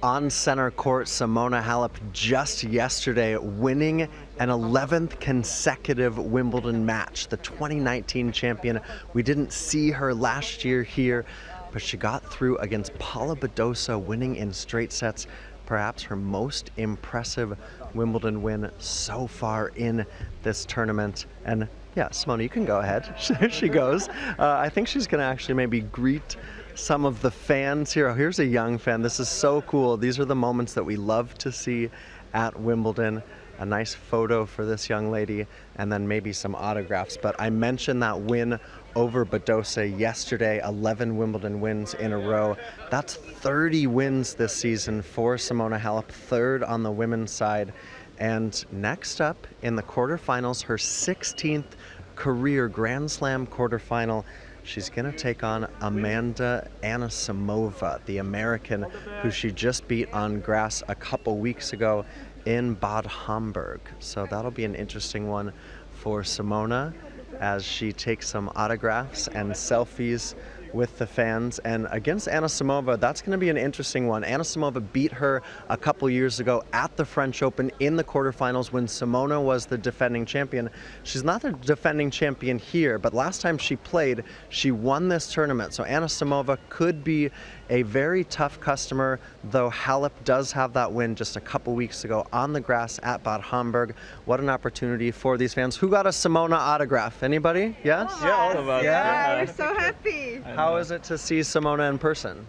On center court, Simona Halep just yesterday winning an 11th consecutive Wimbledon match. The 2019 champion. We didn't see her last year here, but she got through against Paula Badosa, winning in straight sets. Perhaps her most impressive Wimbledon win so far in this tournament. And yeah, Simona, you can go ahead. There she goes. I think she's going to actually maybe greet some of the fans here. Oh, here's a young fan. This is so cool. These are the moments that we love to see at Wimbledon. A nice photo for this young lady, and then maybe some autographs. But I mentioned that win over Badosa yesterday, 11 Wimbledon wins in a row. That's 30 wins this season for Simona Halep, third on the women's side. And next up in the quarterfinals, her 16th career Grand Slam quarterfinal, she's going to take on Amanda Anisimova, the American who she just beat on grass a couple weeks ago in Bad Homburg. So that'll be an interesting one for Simona as she takes some autographs and selfies with the fans. And against Anisimova, that's going to be an interesting one. Anisimova beat her a couple years ago at the French Open in the quarterfinals when Simona was the defending champion. She's not the defending champion here, but last time she played, she won this tournament. So Anisimova could be a very tough customer, though Halep does have that win just a couple weeks ago on the grass at Bad Homburg. What an opportunity for these fans. Who got a Simona autograph? Anybody? Yes? Yeah, all of us. Yeah, we're so happy. How is it to see Simona in person?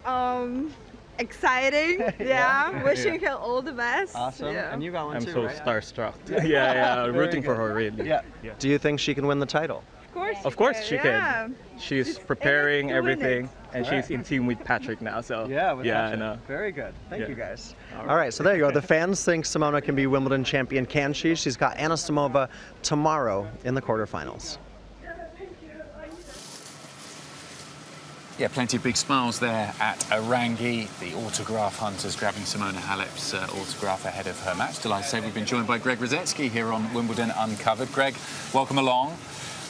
Exciting. Yeah. Wishing her all the best. Awesome. Yeah. And you got one I'm too, so right? starstruck. yeah, rooting for her really. Yeah. Do you think she can win the title? Of course she can. Yeah. She's preparing to win everything, it. and she's in team with Patrick now. So I know. Very good. Thank Yeah. you guys. All right, so there you go. The fans think Simona can be Wimbledon champion. Can she? She's got Anisimova tomorrow in the quarterfinals. Yeah, plenty of big smiles there at Arangi. The autograph hunters grabbing Simona Halep's autograph ahead of her match. Delighted to say we've been joined by Greg Rusedski here on Wimbledon Uncovered. Greg, welcome along.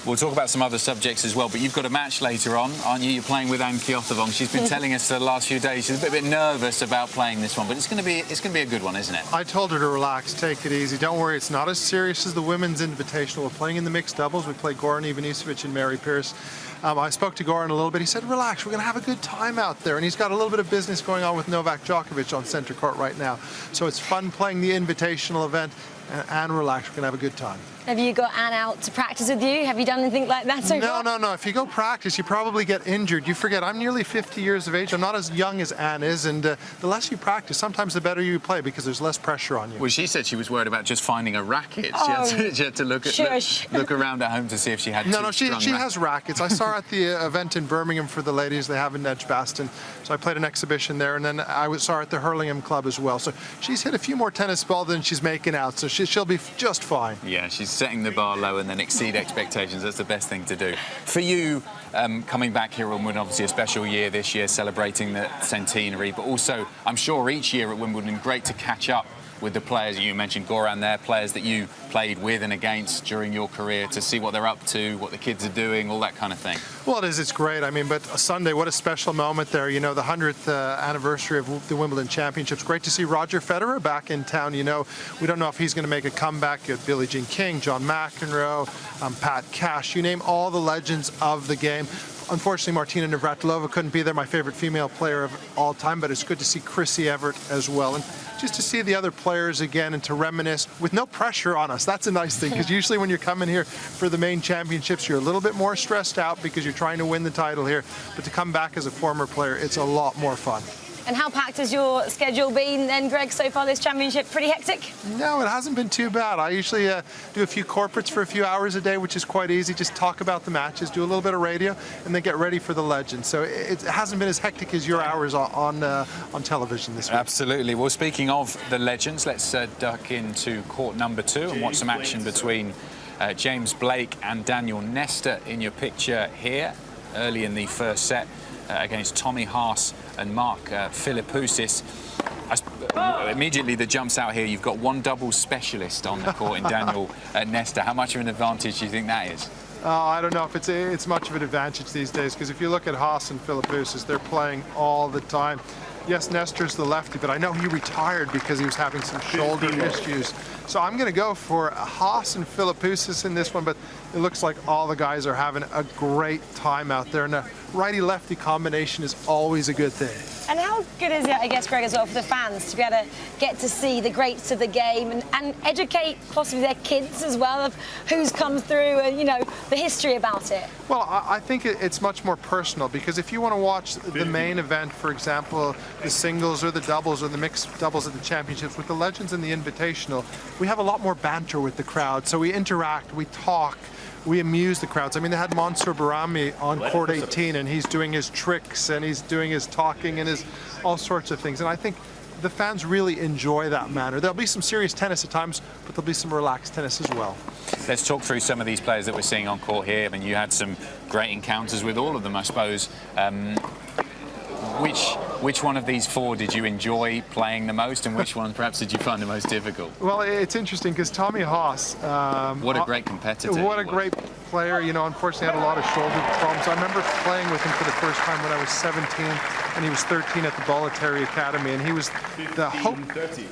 We'll talk about some other subjects as well, but you've got a match later on, aren't you? You're playing with Anne Kjotevong. She's been telling us the last few days she's a bit nervous about playing this one, but it's going to be a good one, isn't it? I told her to relax, take it easy. Don't worry, it's not as serious as the women's invitational. We're playing in the mixed doubles. We play Garin Ivanisevic and Mary Pierce. I spoke to Garin a little bit. He said, relax, we're going to have a good time out there. And he's got a little bit of business going on with Novak Djokovic on center court right now. So it's fun playing the invitational event. and relax. We're going to have a good time. Have you got Anne out to practice with you? Have you done anything like that so far? No. If you go practice, you probably get injured. You forget, I'm nearly 50 years of age. I'm not as young as Anne is, and the less you practice, sometimes the better you play because there's less pressure on you. Well, she said she was worried about just finding a racket. She had to look around at home to see if she had She has rackets. I saw her at the event in Birmingham for the ladies. They have in Edgbaston. So I played an exhibition there, and then I saw her at the Hurlingham Club as well. So she's hit a few more tennis balls than she's making out, so she'll be just fine. Yeah, she's setting the bar low and then exceed expectations. That's the best thing to do. For you, coming back here at Wimbledon, obviously a special year this year, celebrating the centenary, but also, I'm sure each year at Wimbledon, great to catch up with the players. You mentioned Garin there, players that you played with and against during your career, to see what they're up to, what the kids are doing, all that kind of thing. Well, it is. It's great. I mean, but Sunday, what a special moment there. You know, the 100th anniversary of the Wimbledon Championships. Great to see Roger Federer back in town. You know, we don't know if he's going to make a comeback. You had Billie Jean King, John McEnroe, Pat Cash. You name all the legends of the game. Unfortunately, Martina Navratilova couldn't be there, my favorite female player of all time, but it's good to see Chrissy Evert as well. And just to see the other players again and to reminisce with no pressure on us. That's a nice thing, because usually when you're coming here for the main championships, you're a little bit more stressed out because you're trying to win the title here. But to come back as a former player, it's a lot more fun. And how packed has your schedule been then, Greg, so far this championship? Pretty hectic? No, it hasn't been too bad. I usually do a few corporates for a few hours a day, which is quite easy. Just talk about the matches, do a little bit of radio, and then get ready for the Legends. So it hasn't been as hectic as your hours on television this week. Absolutely. Well, speaking of the Legends, let's duck into court number 2 and watch some action between James Blake and Daniel Nestor in your picture here, early in the first set. Against Tommy Haas and Mark Philippoussis. Immediately that jumps out here, you've got one doubles specialist on the court in Daniel Nestor. How much of an advantage do you think that is? I don't know if it's much of an advantage these days, because if you look at Haas and Philippoussis, they're playing all the time. Yes, Nestor's the lefty, but I know he retired because he was having some shoulder issues. So I'm going to go for Haas and Philippoussis in this one, but it looks like all the guys are having a great time out there, and a righty-lefty combination is always a good thing. And how good is it, I guess, Greg, as well for the fans to be able to get to see the greats of the game and educate possibly their kids as well of who's come through and, you know, the history about it? Well, I think it's much more personal, because if you want to watch the main event, for example, the singles or the doubles or the mixed doubles at the championships, with the Legends and the Invitational, we have a lot more banter with the crowd. So we interact, we talk, we amuse the crowds. I mean, they had Mansour Barami on court 18, and he's doing his tricks and he's doing his talking and his all sorts of things. And I think the fans really enjoy that manner. There'll be some serious tennis at times, but there'll be some relaxed tennis as well. Let's talk through some of these players that we're seeing on court here. I mean, you had some great encounters with all of them, I suppose. Which one of these 4 did you enjoy playing the most, and which one perhaps did you find the most difficult? Well, it's interesting because Tommy Haas... what a great competitor. What a great player. You know, unfortunately had a lot of shoulder problems. I remember playing with him for the first time when I was 17, and he was 13 at the Bollettieri Academy, and he was the hope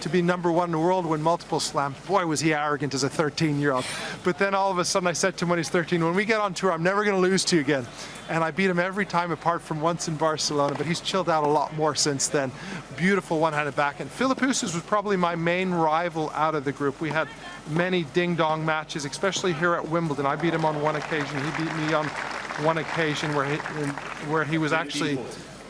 to be #1 in the world, win multiple slams. Boy, was he arrogant as a 13-year-old. But then all of a sudden I said to him when he's 13, when we get on tour, I'm never going to lose to you again. And I beat him every time apart from once in Barcelona, but he's chilled out a lot more since then. Beautiful one-handed backhand. Philippoussis was probably my main rival out of the group. We had many ding-dong matches, especially here at Wimbledon. I beat him on one occasion. He beat me on one occasion where he was actually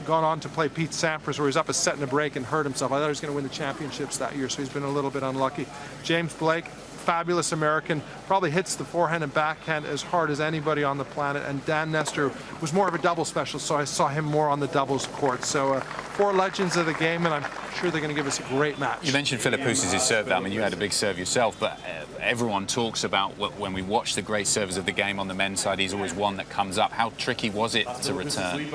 gone on to play Pete Sampras, where he was up a set and a break and hurt himself. I thought he was going to win the championships that year, so he's been a little bit unlucky. James Blake, fabulous American, probably hits the forehand and backhand as hard as anybody on the planet. And Dan Nestor was more of a double specialist, so I saw him more on the doubles court. So 4 legends of the game, and I'm sure they're going to give us a great match. You mentioned Philippoussis' serve. I mean, you had a big serve yourself, but everyone talks about when we watch the great servers of the game on the men's side, he's always one that comes up. How tricky was it to return?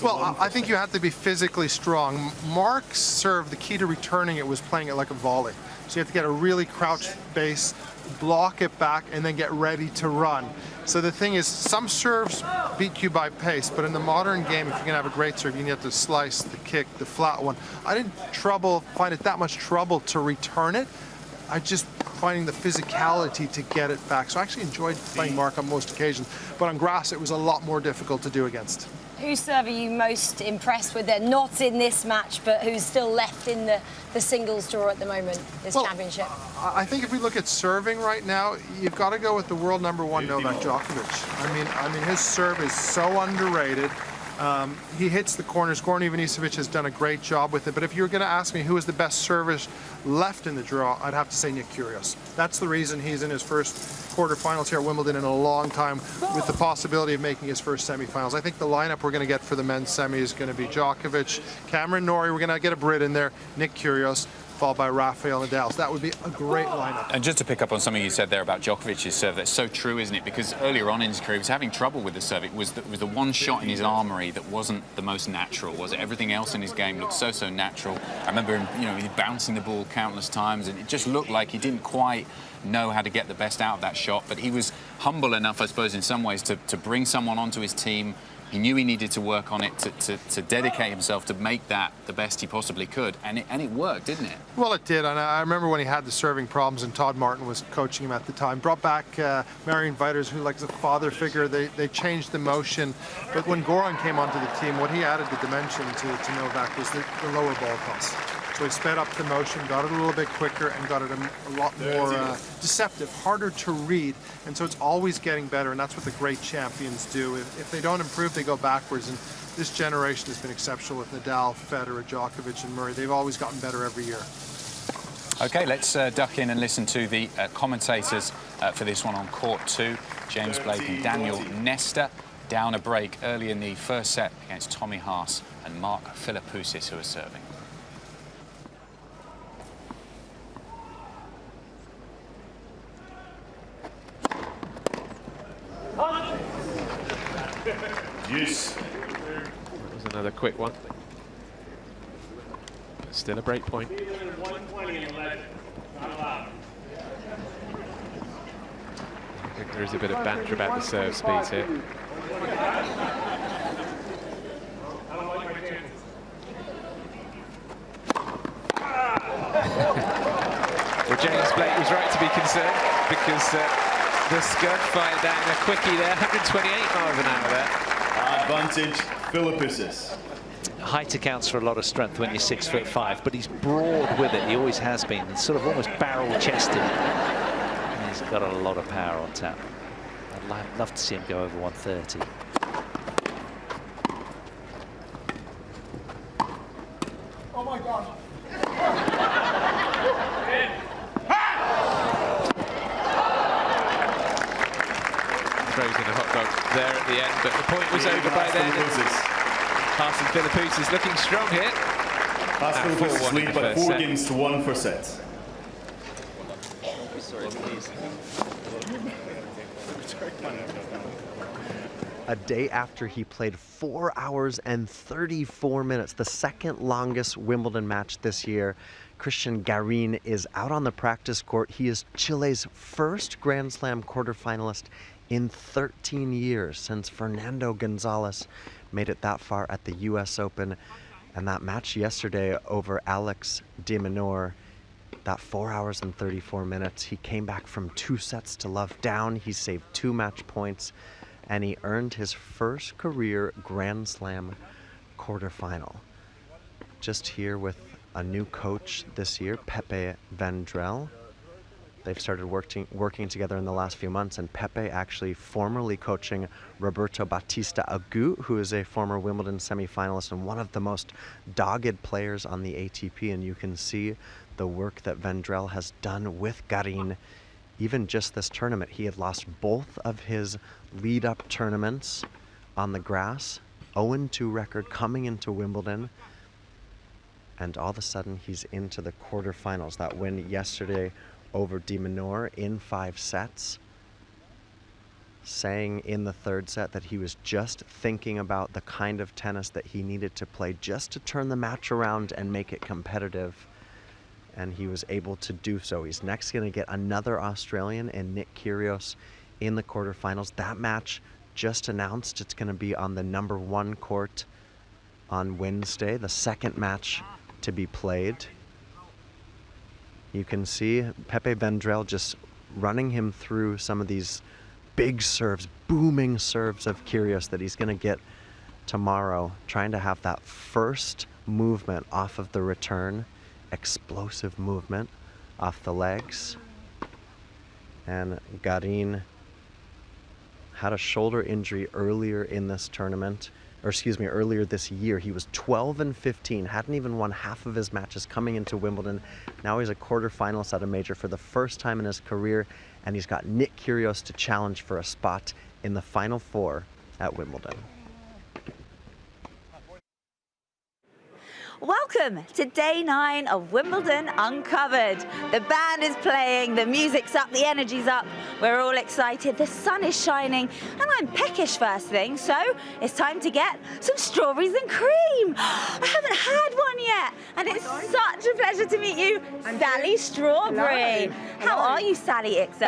Well, I think you have to be physically strong. Mark's serve, the key to returning it was playing it like a volley. So you have to get a really crouched base, block it back, and then get ready to run. So the thing is, some serves beat you by pace, but in the modern game, if you're going to have a great serve, you have to slice, the kick, the flat one. I didn't find it that much trouble to return it. I just finding the physicality to get it back. So I actually enjoyed playing Mark on most occasions, but on grass, it was a lot more difficult to do against. Whose serve are you most impressed with? They're not in this match, but who's still left in the singles draw at the moment, this championship? I think if we look at serving right now, you've got to go with the world #1 Novak Djokovic. I mean, his serve is so underrated. He hits the corners. Goran Ivanisevic has done a great job with it. But if you're going to ask me who is the best server left in the draw, I'd have to say Nick Kyrgios. That's the reason he's in his first quarterfinals here at Wimbledon in a long time, with the possibility of making his first semifinals. I think the lineup we're going to get for the men's semi is going to be Djokovic, Cameron Norrie. We're going to get a Brit in there, Nick Kyrgios, followed by Rafael Nadal. So that would be a great lineup. And just to pick up on something you said there about Djokovic's serve, that's so true, isn't it? Because earlier on in his career, he was having trouble with the serve. It was the one shot in his armory that wasn't the most natural, was it? Everything else in his game looked so natural. I remember him, you know, he bouncing the ball countless times, and it just looked like he didn't quite know how to get the best out of that shot. But he was humble enough, I suppose, in some ways, to bring someone onto his team. He knew he needed to work on it to dedicate himself to make that the best he possibly could, and it worked, didn't it? Well, it did, and I remember when he had the serving problems, and Todd Martin was coaching him at the time. Brought back Marion Viters, who like a father figure. They changed the motion, but when Goran came onto the team, what he added the dimension to Novak was the lower ball toss. So he sped up the motion, got it a little bit quicker, and got it a lot more deceptive, harder to read. And so it's always getting better, and that's what the great champions do. If they don't improve, they go backwards. And this generation has been exceptional with Nadal, Federer, Djokovic, and Murray. They've always gotten better every year. OK, let's duck in and listen to the commentators for this one on court 2. James Blake and Daniel Nestor down a break early in the first set against Tommy Haas and Mark Philippoussis, who are serving. Yes. That was another quick one. But still a break point. I think there is a bit of banter about the serve speed here. Well, James Blake was right to be concerned, because the Scud fired down a quickie there, 128 miles an hour there. Advantage, Philippoussis. Height accounts for a lot of strength when you're 6'5", but he's broad with it. He always has been. He's sort of almost barrel-chested. And he's got a lot of power on tap. I'd love to see him go over 130. Oh my God. Throws in a hot dog there at the end, but the point was over by then. Haas and Philippoussis looking strong here. Haas Philippoussis lead by 4 games to 1 for sets. A day after he played 4 hours and 34 minutes, the second longest Wimbledon match this year, Cristian Garin is out on the practice court. He is Chile's first Grand Slam quarterfinalist in 13 years, since Fernando Gonzalez made it that far at the US Open. And that match yesterday over Alex de Minaur, that 4 hours and 34 minutes, he came back from 2 sets to love down. He saved 2 match points, and he earned his first career Grand Slam quarterfinal. Just here with a new coach this year, Pepe Vendrell. They've started working together in the last few months, and Pepe actually formerly coaching Roberto Bautista Agut, who is a former Wimbledon semifinalist and one of the most dogged players on the ATP. And you can see the work that Vendrell has done with Garin. Even just this tournament, he had lost both of his lead-up tournaments on the grass, 0-2 record coming into Wimbledon, and all of a sudden he's into the quarterfinals. That win yesterday over de Minaur in 5 sets, saying in the 3rd set that he was just thinking about the kind of tennis that he needed to play just to turn the match around and make it competitive. And he was able to do so. He's next going to get another Australian in Nick Kyrgios in the quarterfinals. That match just announced. It's going to be on the #1 court on Wednesday, the second match to be played. You can see Pepe Vendrell just running him through some of these big serves, booming serves of Kyrgios that he's going to get tomorrow, trying to have that first movement off of the return, explosive movement off the legs. And Garin had a shoulder injury earlier in this tournament, or excuse me, earlier this year. He was 12-15, hadn't even won half of his matches coming into Wimbledon. Now he's a quarterfinalist at a major for the first time in his career, and he's got Nick Kyrgios to challenge for a spot in the Final Four at Wimbledon. Welcome to day 9 of Wimbledon Uncovered. The band is playing, the music's up, the energy's up. We're all excited, the sun is shining, and I'm peckish first thing, so it's time to get some strawberries and cream. I haven't had one yet, and it's such a pleasure to meet you, Sally Strawberry. How are you, Sally Ixa?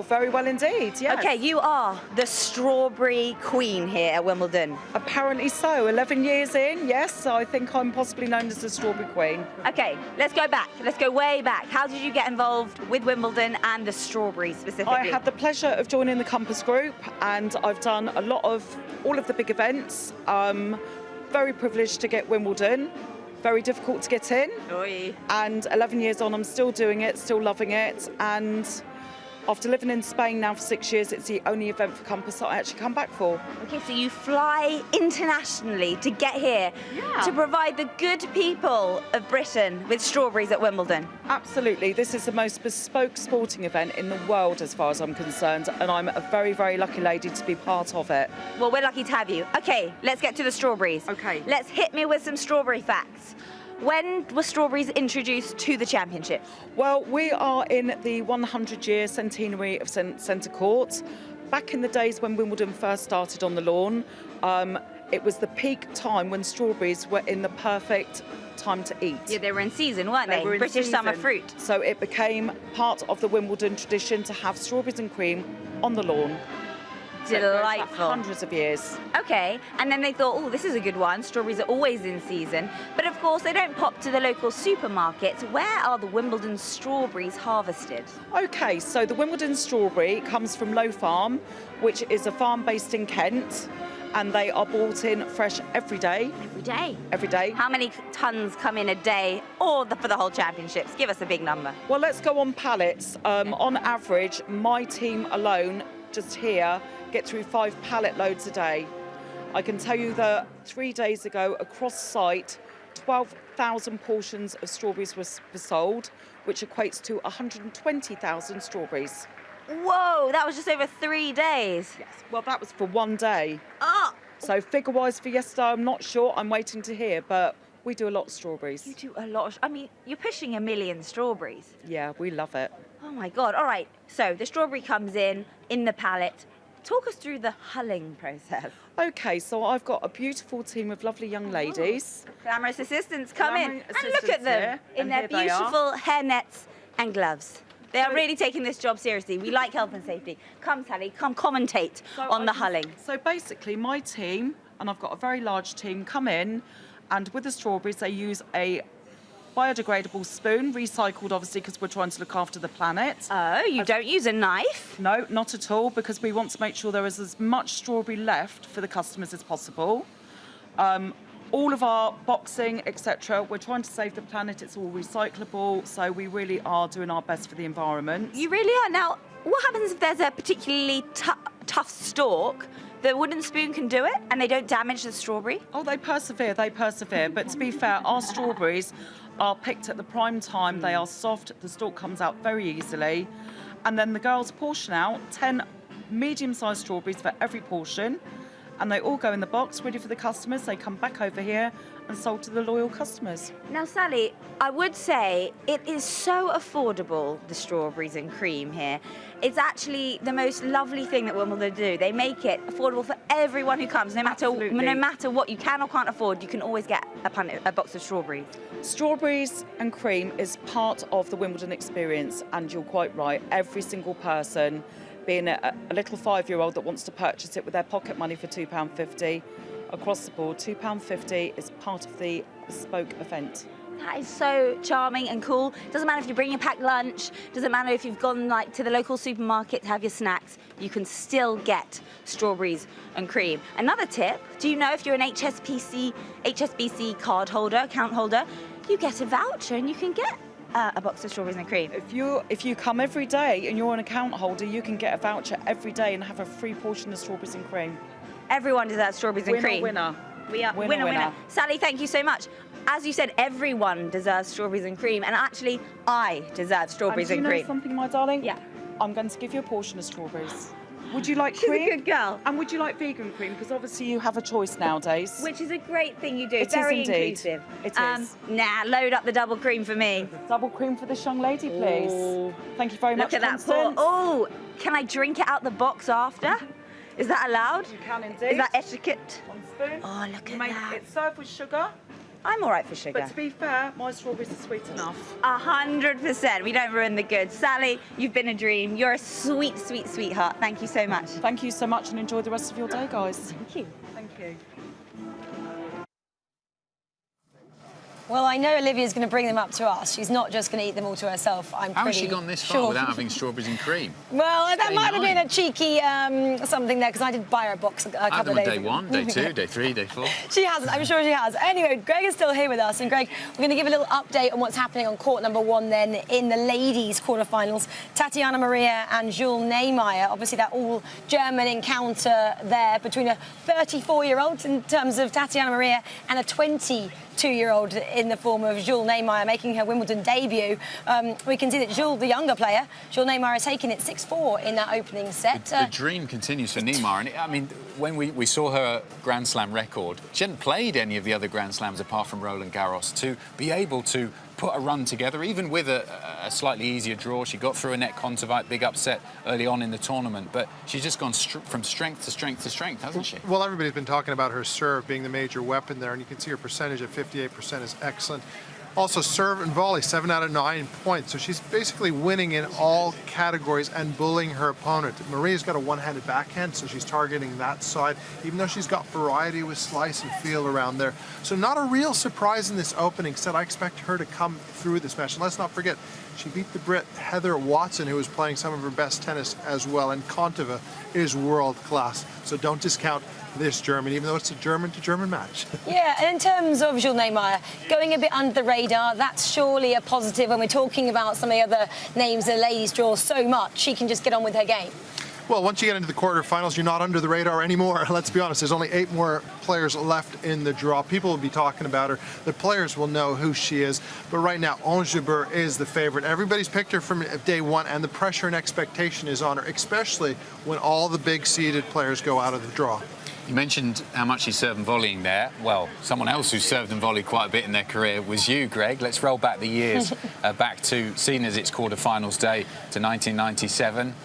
Very well indeed, yes. Okay, you are the strawberry queen here at Wimbledon. Apparently so, 11 years in, yes, I think I'm possibly known as the Strawberry Queen. Okay, let's go back. Let's go way back. How did you get involved with Wimbledon and the strawberries specifically? I had the pleasure of joining the Compass Group, and I've done all of the big events. Very privileged to get Wimbledon. Very difficult to get in. Oy. And 11 years on, I'm still doing it, still loving it. And after living in Spain now for 6 years, it's the only event for Compass that I actually come back for. Okay, so you fly internationally to get here to provide the good people of Britain with strawberries at Wimbledon. Absolutely. This is the most bespoke sporting event in the world as far as I'm concerned, and I'm a very, very lucky lady to be part of it. Well, we're lucky to have you. Okay, let's get to the strawberries. Okay. Let's hit me with some strawberry facts. When were strawberries introduced to the championship? Well, we are in the 100-year centenary of Centre Court. Back in the days when Wimbledon first started on the lawn, it was the peak time when strawberries were in the perfect time to eat. Yeah, they were in season, weren't they? Were in British season. summer fruit. So it became part of the Wimbledon tradition to have strawberries and cream on the lawn. So it goes back Delightful. hundreds of years. Okay, and then they thought, oh, this is a good one. Strawberries are always in season. But of course, they don't pop to the local supermarkets. Where are the Wimbledon strawberries harvested? Okay, so the Wimbledon strawberry comes from Low Farm, which is a farm based in Kent, and they are brought in fresh every day. Every day? Every day. How many tons come in a day or for the whole championships? Give us a big number. Well, let's go on pallets. On average, my team alone, just here, get through 5 pallet loads a day. I can tell you that 3 days ago, across site, 12,000 portions of strawberries were sold, which equates to 120,000 strawberries. Whoa, that was just over 3 days. Yes, well, that was for 1 day. Oh! So figure-wise for yesterday, I'm not sure. I'm waiting to hear, but we do a lot of strawberries. You do a lot. I mean, you're pushing 1 million strawberries. Yeah, we love it. Oh my God. All right. So the strawberry comes in the pallet. Talk us through the hulling process. Okay, so I've got a beautiful team of lovely young ladies. Glamorous assistants come in Glamorous and look at assistants them here, in and their here they are. beautiful hairnets and gloves. They are really taking this job seriously. We like health and safety. Come, Sally, come commentate on the hulling. So basically, my team, and I've got a very large team, come in, and with the strawberries, they use a biodegradable spoon, recycled obviously because we're trying to look after the planet. Oh, you don't use a knife? No, not at all, because we want to make sure there is as much strawberry left for the customers as possible. All of our boxing, etc., we're trying to save the planet. It's all recyclable, so we really are doing our best for the environment. You really are. Now, what happens if there's a particularly tough stalk? The wooden spoon can do it, and they don't damage the strawberry? Oh, they persevere, But to be fair, our strawberries are picked at the prime time. They are soft, the stalk comes out very easily. And then the girls portion out 10 medium-sized strawberries for every portion. And they all go in the box, ready for the customers. They come back over here and sold to the loyal customers. Now, Sally, I would say it is so affordable, the strawberries and cream here. It's actually the most lovely thing that Wimbledon do. They make it affordable for everyone who comes, no matter what you can or can't afford. You can always get a box of strawberries. Strawberries and cream is part of the Wimbledon experience, and you're quite right. Every single person, being a little 5-year-old that wants to purchase it with their pocket money for £2.50, across the board, £2.50 is part of the bespoke event. That is so charming and cool. Doesn't matter if you bring your packed lunch, doesn't matter if you've gone like to the local supermarket to have your snacks, you can still get strawberries and cream. Another tip, do you know if you're an HSBC card holder, account holder, you get a voucher and you can get a box of strawberries and cream. If you come every day and you're an account holder, you can get a voucher every day and have a free portion of strawberries and cream. Everyone deserves strawberries and cream. Winner. We are winner. Sally, thank you so much. As you said, everyone deserves strawberries and cream, and actually, I deserve strawberries and cream. Do you know something, my darling? Yeah. I'm going to give you a portion of strawberries. Would you like She's cream? a good girl. And would you like vegan cream? Because obviously you have a choice nowadays. Which is a great thing you do. It Very is indeed. inclusive. It is. Nah, load up the double cream for me. Double cream for this young lady, please. Ooh. Thank you very much, Look at that pour. Oh, can I drink it out the box after? Is that allowed? You can indeed. Is that etiquette? 1 spoon. Oh, look at that. It's served with sugar. I'm all right for sugar. But to be fair, my strawberries are sweet enough. 100%. We don't ruin the goods. Sally, you've been a dream. You're a sweet, sweet, sweetheart. Thank you so much. Thank you so much and enjoy the rest of your day, guys. Thank you. Thank you. Well, I know Olivia's going to bring them up to us. She's not just going to eat them all to herself. I'm How has pretty she gone this far sure. without having strawberries and cream? Well, that Day might have 9. been a cheeky something there, because I did buy her a box a couple of days day ago. 1, day 2, day 3, day 4. She hasn't, I'm sure she has. Anyway, Greg is still here with us, and Greg, we're going to give a little update on what's happening on court number 1 then in the ladies' quarterfinals. Tatiana Maria and Jules Niemeyer, obviously that all-German encounter there between a 34-year-old in terms of Tatiana Maria and a 22-year-old in the form of Jules Niemeyer making her Wimbledon debut. We can see that Jules, the younger player, Jules Niemeyer, has taken it 6-4 in that opening set. The dream continues for Niemeyer. And I mean, when we saw her Grand Slam record, she hadn't played any of the other Grand Slams apart from Roland Garros. To be able to put a run together, even with a slightly easier draw, she got through a net Kontaveit, big upset early on in the tournament, but she's just gone from strength to strength to strength, hasn't she? Well, everybody's been talking about her serve being the major weapon there, and you can see her percentage at 58% is excellent. Also, serve and volley, 7 out of 9 points. So she's basically winning in all categories and bullying her opponent. Maria's got a one-handed backhand, so she's targeting that side, even though she's got variety with slice and feel around there. So not a real surprise in this opening set. I expect her to come through this match. And let's not forget, she beat the Brit Heather Watson, who was playing some of her best tennis as well. And Kontaveit is world class. So don't discount this German, even though it's a German-to-German match. Yeah, and in terms of Jules Niemeyer, going a bit under the radar, that's surely a positive when we're talking about some of the other names the ladies draw so much. She can just get on with her game. Well, once you get into the quarterfinals, you're not under the radar anymore. Let's be honest, there's only 8 more players left in the draw. People will be talking about her. The players will know who she is. But right now, Ons Jabeur is the favorite. Everybody's picked her from day 1, and the pressure and expectation is on her, especially when all the big seeded players go out of the draw. You mentioned how much she's served and volleying there. Well, someone else who's served and volleyed quite a bit in their career was you, Greg. Let's roll back the years, back to seen as its quarterfinals day to 1997.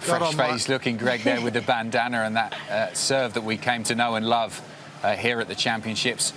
Fresh-faced looking Greg there with the bandana and that serve that we came to know and love here at the Championships.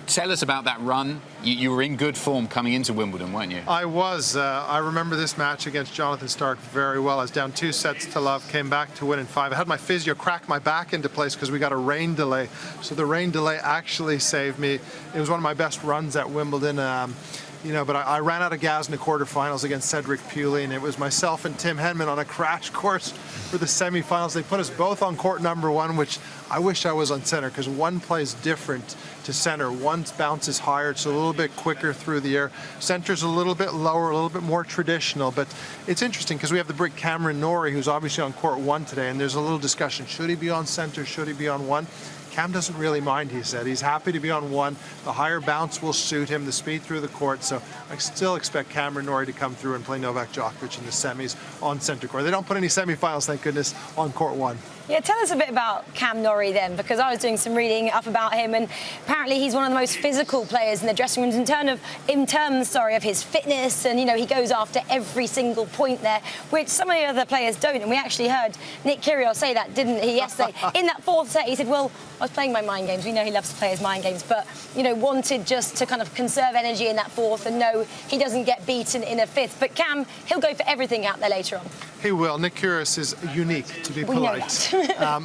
Tell us about that run. You were in good form coming into Wimbledon, weren't you? I was. I remember this match against Jonathan Stark very well. I was down 2 sets to love, came back to win in 5. I had my physio crack my back into place because we got a rain delay. So the rain delay actually saved me. It was one of my best runs at Wimbledon. You know, but I ran out of gas in the quarterfinals against Cedric Puley, and it was myself and Tim Henman on a crash course for the semifinals. They put us both on court number 1, which I wish I was on center, because one plays different to center. One bounces higher, it's a little bit quicker through the air. Center's a little bit lower, a little bit more traditional, but it's interesting because we have the Brit Cameron Norrie, who's obviously on court 1 today, and there's a little discussion. Should he be on center? Should he be on 1? Cam doesn't really mind, he said. He's happy to be on 1. The higher bounce will suit him, the speed through the court. So I still expect Cameron Norrie to come through and play Novak Djokovic in the semis on center court. They don't put any semifinals, thank goodness, on court 1. Yeah, tell us a bit about Cam Norrie then, because I was doing some reading up about him, and apparently he's one of the most physical players in the dressing rooms in terms of his fitness, and, you know, he goes after every single point there, which some of the other players don't. And we actually heard Nick Kyrgios say that, didn't he, yesterday? In that 4th set, he said, well, I was playing my mind games. We know he loves to play his mind games, but, you know, wanted just to kind of conserve energy in that 4th and know he doesn't get beaten in a 5th. But Cam, he'll go for everything out there later on. He will. Nick Kyrgios is unique, to be polite.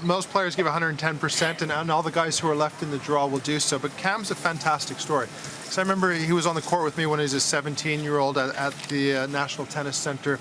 Most players give 110%, and all the guys who are left in the draw will do so. But Cam's a fantastic story. So I remember he was on the court with me when he was a 17-year-old at the National Tennis Center.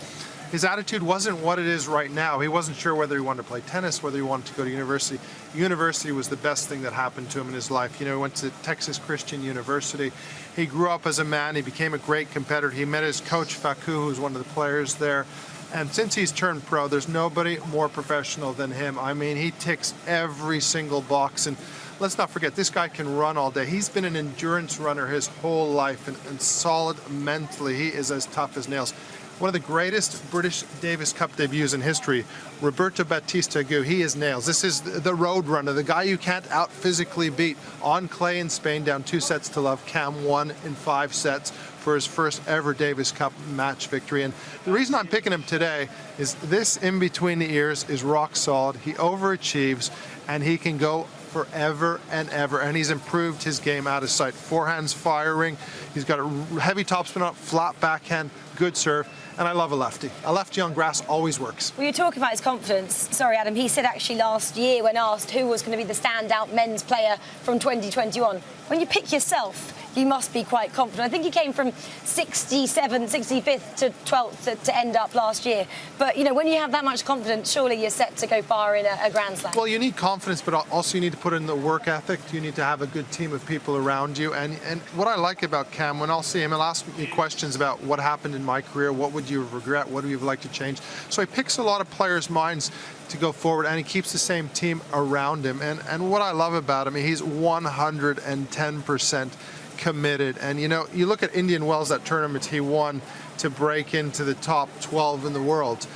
His attitude wasn't what it is right now. He wasn't sure whether he wanted to play tennis, whether he wanted to go to university. University was the best thing that happened to him in his life. You know, he went to Texas Christian University. He grew up as a man. He became a great competitor. He met his coach, Facu, who's one of the players there. And since he's turned pro, there's nobody more professional than him. I mean, he ticks every single box. And let's not forget, this guy can run all day. He's been an endurance runner his whole life and solid mentally. He is as tough as nails. One of the greatest British Davis Cup debuts in history, Roberto Bautista Agut. He is nails. This is the road runner, the guy you can't out physically beat. On clay in Spain, down 2-0. Cam won in 5 sets for his first ever Davis Cup match victory. And the reason I'm picking him today is this in between the ears is rock solid. He overachieves, and he can go forever and ever, and he's improved his game out of sight. Forehand's firing. He's got a heavy topspin up, flat backhand, good serve. And I love a lefty. A lefty on grass always works. Well, you talk about his confidence. Sorry, Adam. He said actually last year when asked who was going to be the standout men's player from 2021, when you pick yourself, you must be quite confident. I think he came from 67th, 65th to 12th to end up last year. But, you know, when you have that much confidence, surely you're set to go far in a Grand Slam. Well, you need confidence, but also you need to put in the work ethic. You need to have a good team of people around you. And what I like about Cam, when I'll see him, he'll ask me questions about what happened in my career, what would you regret, what do you like to change. So he picks a lot of players' minds to go forward, and he keeps the same team around him. And what I love about him, he's 110% committed. And you know, you look at Indian Wells, that tournament he won to break into the top 12 in the world.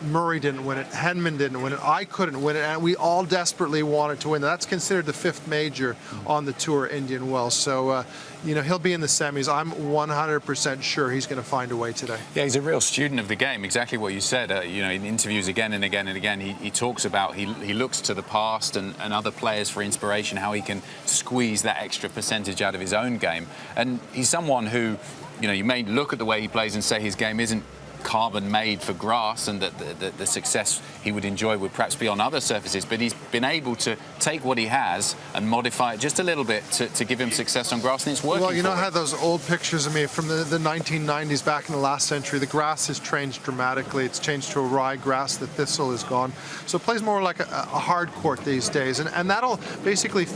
Murray didn't win it, Henman didn't win it, I couldn't win it, and we all desperately wanted to win. That's considered the 5th major on the tour, Indian Wells. So, you know, he'll be in the semis. I'm 100% sure he's going to find a way today. Yeah, he's a real student of the game, exactly what you said. You know, in interviews again and again and again, he talks about, he looks to the past and other players for inspiration, how he can squeeze that extra percentage out of his own game. And he's someone who, you know, you may look at the way he plays and say his game isn't carbon made for grass, and that the success he would enjoy would perhaps be on other surfaces, but he's been able to take what he has and modify it just a little bit to give him success on grass, and it's working. Well, you know, I had those old pictures of me from the 1990s, back in the last century. The grass has changed dramatically. It's changed to a rye grass. The thistle is gone, so it plays more like a hard court these days, and that'll basically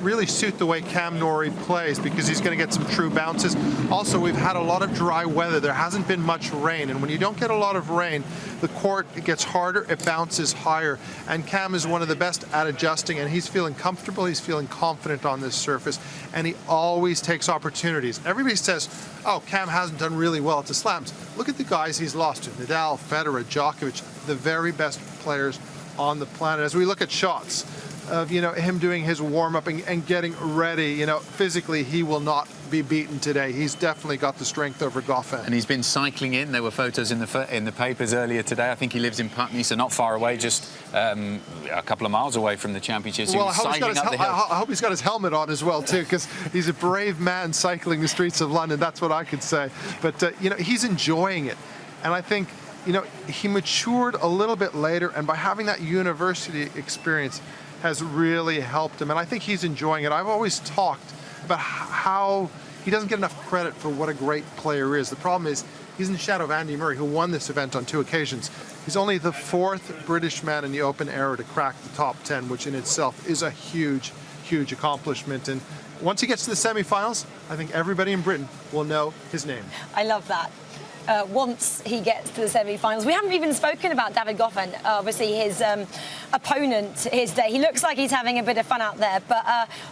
really suit the way Cam Norrie plays, because he's going to get some true bounces. Also, we've had a lot of dry weather. There hasn't been much rain, and when you don't get a lot of rain, the court gets harder, it bounces higher, and Cam is one of the best at adjusting, and he's feeling comfortable, he's feeling confident on this surface, and he always takes opportunities. Everybody says, oh, Cam hasn't done really well at the slams. Look at the guys he's lost to: Nadal, Federer, Djokovic, the very best players on the planet. As we look at shots of, you know, him doing his warm-up and getting ready, you know, physically he will not be beaten today. He's definitely got the strength over Goffin. And he's been cycling in. There were photos in the papers earlier today. I think he lives in Putney, so not far away, just a couple of miles away from the championships. Well, I hope he's got his helmet on as well too, because he's a brave man cycling the streets of London. That's what I could say. But you know, he's enjoying it, and I think, you know, he matured a little bit later, and by having that university experience has really helped him, and I think he's enjoying it. I've always talked about how he doesn't get enough credit for what a great player is. The problem is he's in the shadow of Andy Murray, who won this event on 2 occasions. He's only the 4th British man in the open era to crack the top 10, which in itself is a huge, huge accomplishment. And once he gets to the semifinals, I think everybody in Britain will know his name. I love that. Once he gets to the semi-finals. We haven't even spoken about David Goffin, obviously his opponent his day. He looks like he's having a bit of fun out there, but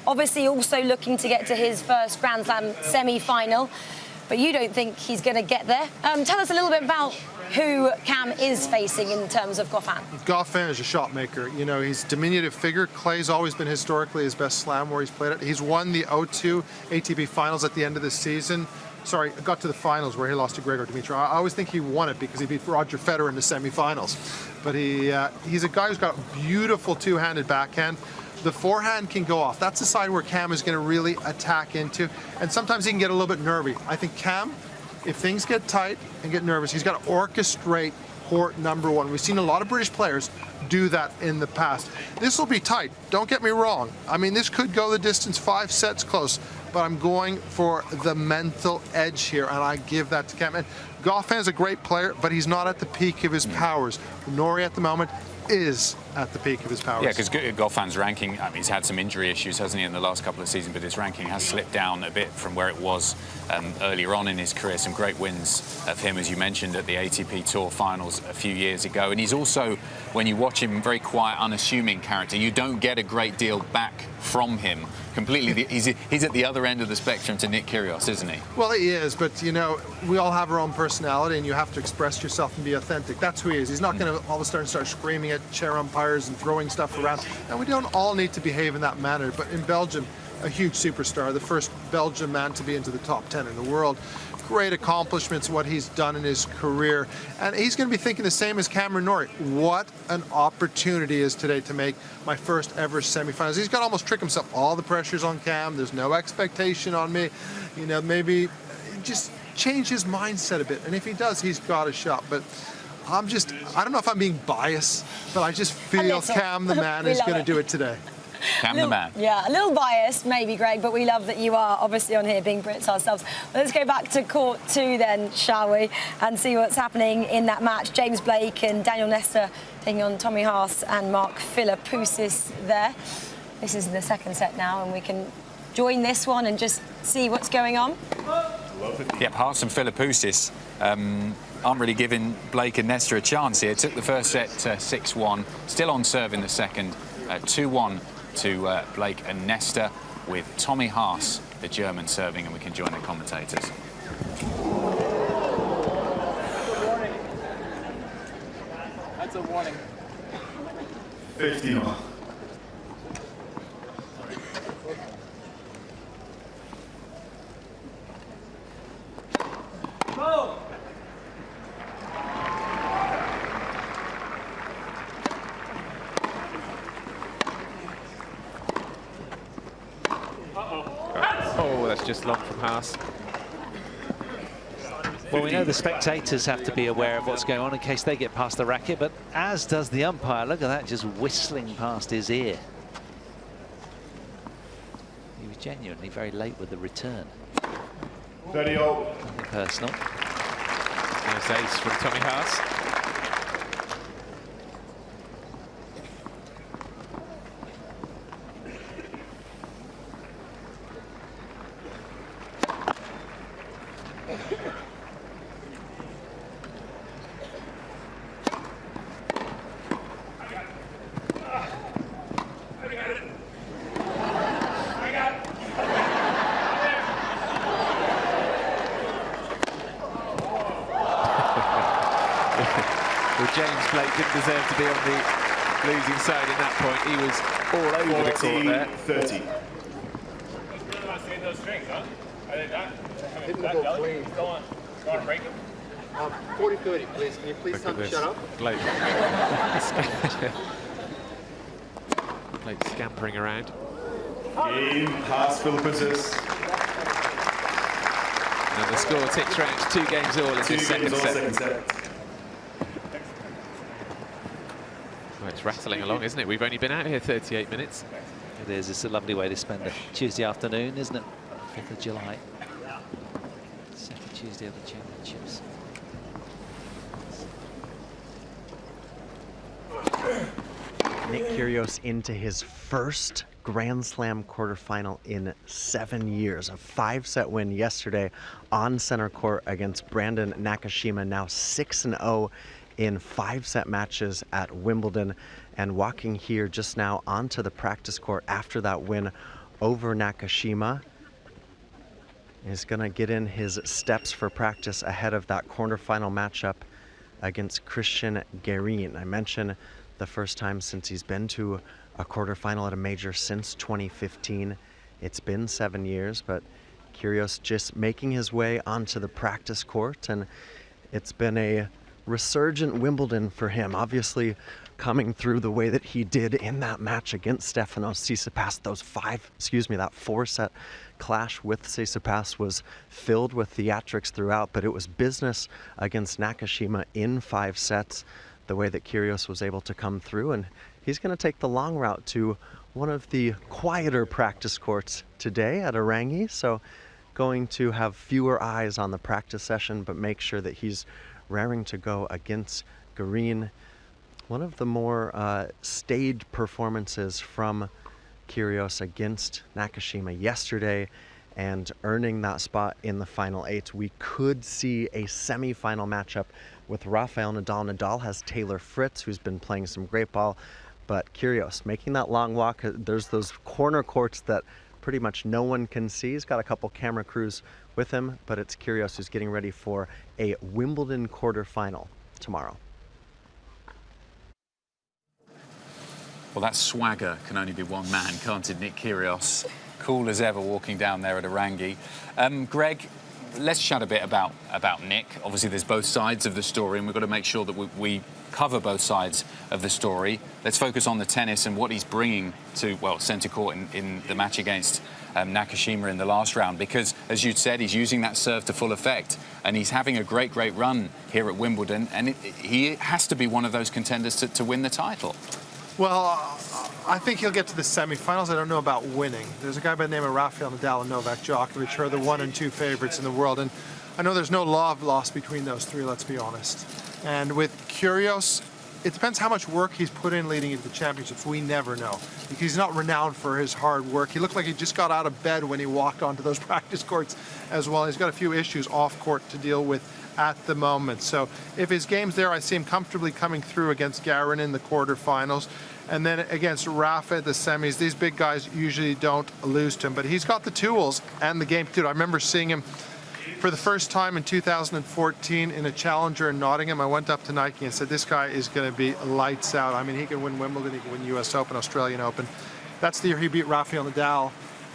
obviously also looking to get to his first Grand Slam semi-final. But you don't think he's going to get there. Tell us a little bit about who Cam is facing in terms of Goffin. Goffin is a shot maker. You know, he's a diminutive figure. Clay's always been historically his best slam where he's played it. He's won the O2 ATP finals at the end of the season. Sorry, got to the finals where he lost to Gregor Dimitrov. I always think he won it because he beat Roger Federer in the semifinals. But he's a guy who's got a beautiful two-handed backhand. The forehand can go off. That's the side where Cam is going to really attack into. And sometimes he can get a little bit nervy. I think Cam, if things get tight and get nervous, he's got to orchestrate court #1. We've seen a lot of British players do that in the past. This will be tight, don't get me wrong. I mean, this could go the distance, 5 sets close, but I'm going for the mental edge here, and I give that to Cam. And Goffin's a great player, but he's not at the peak of his powers. Norrie at the moment is at the peak of his powers. Yeah, because Goffin's ranking, I mean, he's had some injury issues, hasn't he, in the last couple of seasons, but his ranking has slipped down a bit from where it was earlier on in his career. Some great wins of him, as you mentioned, at the ATP Tour finals a few years ago. And he's also, when you watch him, very quiet, unassuming character. You don't get a great deal back from him completely. He's at the other end of the spectrum to Nick Kyrgios, isn't he? Well, he is, but, you know, we all have our own personality, and you have to express yourself and be authentic. That's who he is. He's not going to all of a sudden start screaming at chair umpires and throwing stuff around. And we don't all need to behave in that manner. But in Belgium, a huge superstar, the first Belgian man to be into the top 10 in the world. Great accomplishments, what he's done in his career. And he's going to be thinking the same as Cameron Norrie. What an opportunity is today to make my first ever semifinals. He's got to almost trick himself. All the pressure's on Cam. There's no expectation on me. You know, maybe just change his mindset a bit. And if he does, he's got a shot. But I don't know if I'm being biased, but I just feel Cam the man is going to do it today. Cam the man. Yeah, a little biased, maybe, Greg, but we love that you are obviously on here being Brits ourselves. Well, let's go back to court 2 then, shall we, and see what's happening in that match. James Blake and Daniel Nestor taking on Tommy Haas and Mark Philippoussis there. This is the second set now, and we can join this one and just see what's going on. Yep, Haas and Philippoussis aren't really giving Blake and Nestor a chance here. Took the first set 6-1, still on serve in the second, 2-1 to Blake and Nestor, with Tommy Haas, the German, serving, and we can join the commentators. That's a warning. 15 all. Go! Oh, that's just long from Haas. Well, we know the spectators have to be aware of what's going on in case they get past the racket, but as does the umpire. Look at that, just whistling past his ear. He was genuinely very late with the return. 30 all. Nothing personal. Nice ace from Tommy Haas. James Blake didn't deserve to be on the losing side in that point. He was all over the court there. 30. Go on, break him. 40-30, please. Can you please tell me to shut up? Blake. Blake scampering around. Game, Haas, Philippoussis. And the score ticks round to 2 games all in the second set. Well, it's rattling along, isn't it? We've only been out here 38 minutes. It is. It's a lovely way to spend a Tuesday afternoon, isn't it? 5th of July. Second Tuesday of the Championships. Nick Kyrgios into his first Grand Slam quarterfinal in 7 years. A 5-set win yesterday on center court against Brandon Nakashima, now 6-0 in 5-set matches at Wimbledon, and walking here just now onto the practice court after that win over Nakashima. He's going to get in his steps for practice ahead of that quarterfinal matchup against Christian Garin. I mentioned the first time since he's been to a quarterfinal at a major since 2015. It's been 7 years, but Kyrgios just making his way onto the practice court, and it's been a resurgent Wimbledon for him. Obviously coming through the way that he did in that match against Stefanos Tsitsipas. That 4-set clash with Tsitsipas was filled with theatrics throughout, but it was business against Nakashima in 5 sets, the way that Kyrgios was able to come through. And he's going to take the long route to one of the quieter practice courts today at Arangi, so going to have fewer eyes on the practice session, but make sure that he's raring to go against Garin. One of the more staged performances from Kyrgios against Nakashima yesterday, and earning that spot in the final 8. We could see a semi-final matchup with Rafael Nadal. Nadal has Taylor Fritz, who's been playing some great ball, but Kyrgios making that long walk. There's those corner courts that pretty much no one can see. He's got a couple camera crews with him, but it's Kyrgios who's getting ready for a Wimbledon quarterfinal tomorrow. Well, that swagger can only be one man, can't it? Nick Kyrgios, cool as ever, walking down there at Arangi. Greg, let's chat a bit about Nick. Obviously, there's both sides of the story, and we've got to make sure that we cover both sides of the story. Let's focus on the tennis and what he's bringing to, well, centre court in the match against Nakashima in the last round, because, as you'd said, he's using that serve to full effect, and he's having a great run here at Wimbledon, and he has to be one of those contenders to win the title. Well, I think he'll get to the semifinals. I don't know about winning. There's a guy by the name of Rafael Nadal and Novak Djokovic, who are the 1 and 2 favorites in the world, and I know there's no love lost between those three, let's be honest. And with Kyrgios, it depends how much work he's put in leading into the championships. We never know, because he's not renowned for his hard work. He looked like he just got out of bed when he walked onto those practice courts as well. He's got a few issues off court to deal with at the moment. So if his game's there, I see him comfortably coming through against Garin in the quarterfinals. And then against Rafa at the semis, these big guys usually don't lose to him. But he's got the tools and the game to do it. I remember seeing him for the first time in 2014 in a challenger in Nottingham. I went up to Nike and said, this guy is going to be lights out. I mean, he can win Wimbledon, he can win US Open, Australian Open. That's the year he beat Rafael Nadal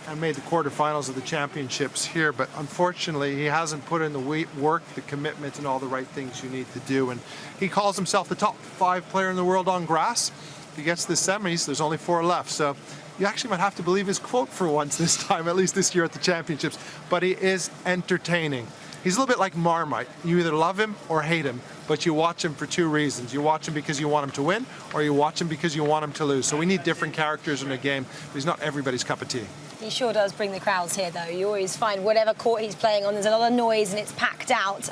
and made the quarterfinals of the championships here. But unfortunately, he hasn't put in the work, the commitment, and all the right things you need to do. And he calls himself the top 5 player in the world on grass. If he gets to the semis, there's only 4 left. So you actually might have to believe his quote for once this time, at least this year at the championships. But he is entertaining. He's a little bit like Marmite. You either love him or hate him, but you watch him for 2 reasons. You watch him because you want him to win, or you watch him because you want him to lose. So we need different characters in a game, but he's not everybody's cup of tea. He sure does bring the crowds here, though. You always find whatever court he's playing on, there's a lot of noise and it's packed out.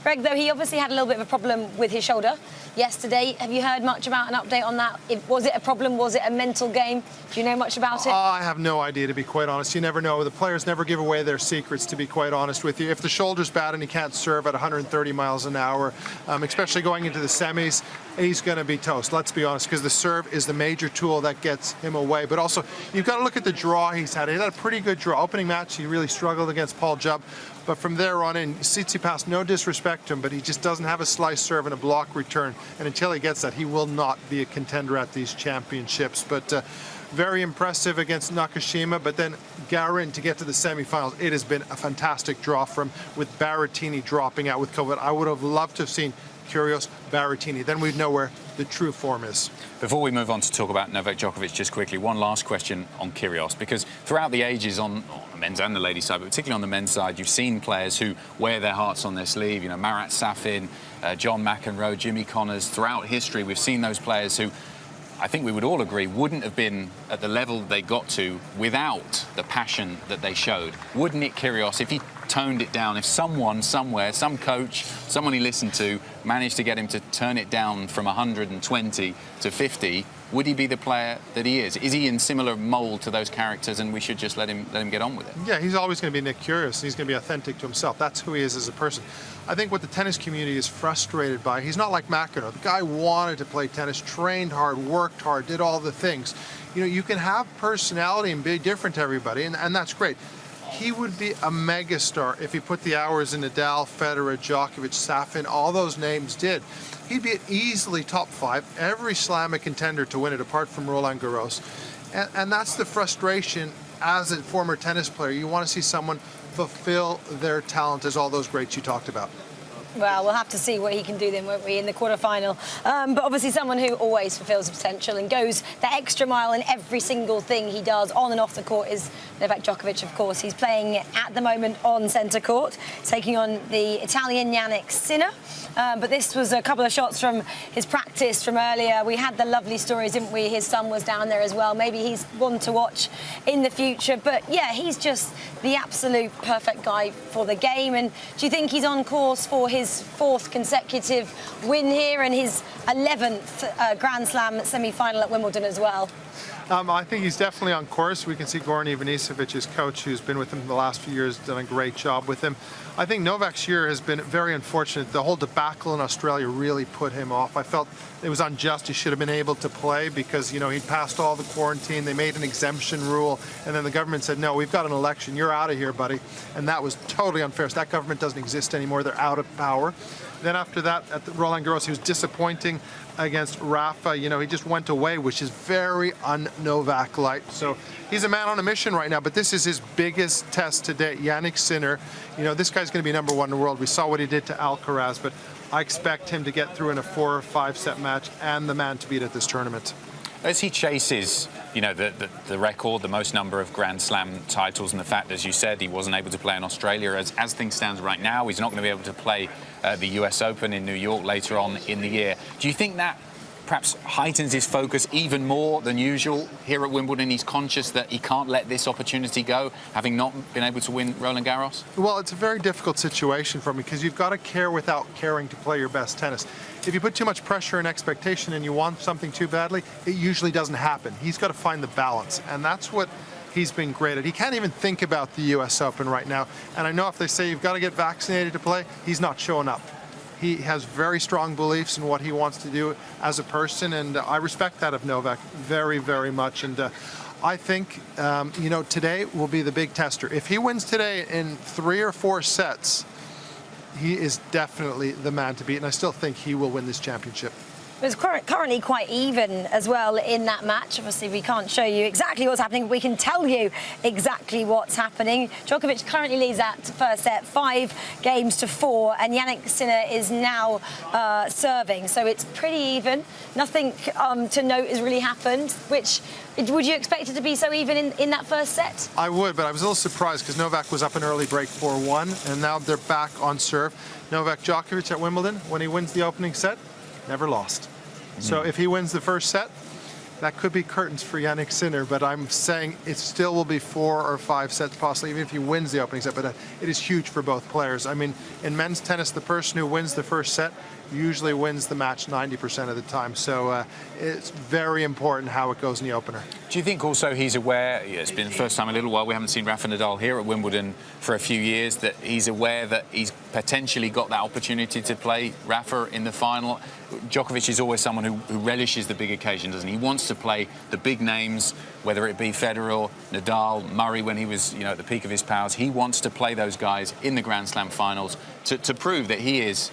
Greg, though, he obviously had a little bit of a problem with his shoulder yesterday. Have you heard much about an update on that? Was it a problem? Was it a mental game? Do you know much about it? I have no idea, to be quite honest. You never know. The players never give away their secrets, to be quite honest with you. If the shoulder's bad and he can't serve at 130 miles an hour, especially going into the semis, he's going to be toast, let's be honest, because the serve is the major tool that gets him away. But also, you've got to look at the draw he's had. He had a pretty good draw. Opening match, he really struggled against Paul Jubb. But from there on in, Tsitsipas, no disrespect to him, but he just doesn't have a slice serve and a block return. And until he gets that, he will not be a contender at these championships. But very impressive against Nakashima. But then Garin to get to the semifinals, it has been a fantastic draw from, with Berrettini dropping out with COVID. I would have loved to have seen Kyrgios, Berrettini. Then we'd know where the true form is. Before we move on to talk about Novak Djokovic, just quickly, one last question on Kyrgios, because throughout the ages on the men's and the ladies' side, but particularly on the men's side, you've seen players who wear their hearts on their sleeve. You know, Marat Safin, John McEnroe, Jimmy Connors. Throughout history, we've seen those players who, I think we would all agree, wouldn't have been at the level they got to without the passion that they showed. Would Nick Kyrgios, if he toned it down, if someone somewhere, some coach, someone he listened to, managed to get him to turn it down from 120 to 50, would he be the player that he is? Is he in similar mould to those characters, and we should just let him get on with it? Yeah, he's always going to be Nick Kyrgios. He's going to be authentic to himself. That's who he is as a person. I think what the tennis community is frustrated by, he's not like McEnroe. The guy wanted to play tennis, trained hard, worked hard, did all the things. You know, you can have personality and be different to everybody, and that's great. He would be a megastar if he put the hours in. Nadal, Federer, Djokovic, Safin, all those names did. He'd be easily top 5, every slam a contender to win it, apart from Roland Garros. And that's the frustration as a former tennis player. You want to see someone fulfill their talent as all those greats you talked about. Well, we'll have to see what he can do then, won't we, in the quarterfinal. But obviously someone who always fulfills the potential and goes the extra mile in every single thing he does on and off the court is Novak Djokovic, of course. He's playing at the moment on centre court, taking on the Italian Yannick Sinner. But this was a couple of shots from his practice from earlier. We had the lovely stories, didn't we? His son was down there as well. Maybe he's one to watch in the future. But yeah, he's just the absolute perfect guy for the game. And do you think he's on course for his 4th consecutive win here and his 11th Grand Slam semi-final at Wimbledon as well? I think he's definitely on course. We can see Garin Ivanisevic's coach, who's been with him the last few years, done a great job with him. I think Novak's year has been very unfortunate. The whole debacle in Australia really put him off. I felt it was unjust. He should have been able to play because, you know, he'd passed all the quarantine. They made an exemption rule, and then the government said, no, we've got an election. You're out of here, buddy. And that was totally unfair. So that government doesn't exist anymore. They're out of power. Then after that, at the Roland Garros, he was disappointing against Rafa. You know, he just went away, which is very un-Novak-like. So he's a man on a mission right now, but this is his biggest test to date. Yannick Sinner, you know, this guy's going to be #1 in the world. We saw what he did to Alcaraz, but I expect him to get through in a 4 or 5 set match and the man to beat at this tournament. As he chases, you know, the record, the most number of Grand Slam titles, and the fact, as you said, he wasn't able to play in Australia. As things stand right now, he's not going to be able to play the US Open in New York later on in the year. Do you think that perhaps heightens his focus even more than usual here at Wimbledon? He's conscious that he can't let this opportunity go, having not been able to win Roland Garros? Well, it's a very difficult situation for me because you've got to care without caring to play your best tennis. If you put too much pressure and expectation and you want something too badly, it usually doesn't happen. He's got to find the balance, and that's what he's been great at. He can't even think about the US Open right now, and I know if they say you've got to get vaccinated to play, he's not showing up. He has very strong beliefs in what he wants to do as a person, and I respect that of Novak very, very much. And I think, you know, today will be the big tester. If he wins today in 3 or 4 sets, he is definitely the man to beat, and I still think he will win this championship. It's currently quite even as well in that match. Obviously, we can't show you exactly what's happening. We can tell you exactly what's happening. Djokovic currently leads that first set 5-4, and Yannick Sinner is now serving. So it's pretty even. Nothing to note has really happened. Which would you expect it to be so even in that first set? I would, but I was a little surprised because Novak was up an early break 4-1, and now they're back on serve. Novak Djokovic at Wimbledon, when he wins the opening set, never lost. So if he wins the first set, that could be curtains for Yannick Sinner, but I'm saying it still will be 4 or 5 sets possibly, even if he wins the opening set, but it is huge for both players. I mean, in men's tennis, the person who wins the first set usually wins the match 90% of the time, so it's very important how it goes in the opener. Do you think also he's aware, it's been the first time in a little while, we haven't seen Rafa Nadal here at Wimbledon for a few years, that he's aware that he's potentially got that opportunity to play Rafa in the final? Djokovic is always someone who relishes the big occasion, doesn't he? He wants to play the big names, whether it be Federer, Nadal, Murray when he was, you know, at the peak of his powers. He wants to play those guys in the Grand Slam finals to prove that he is,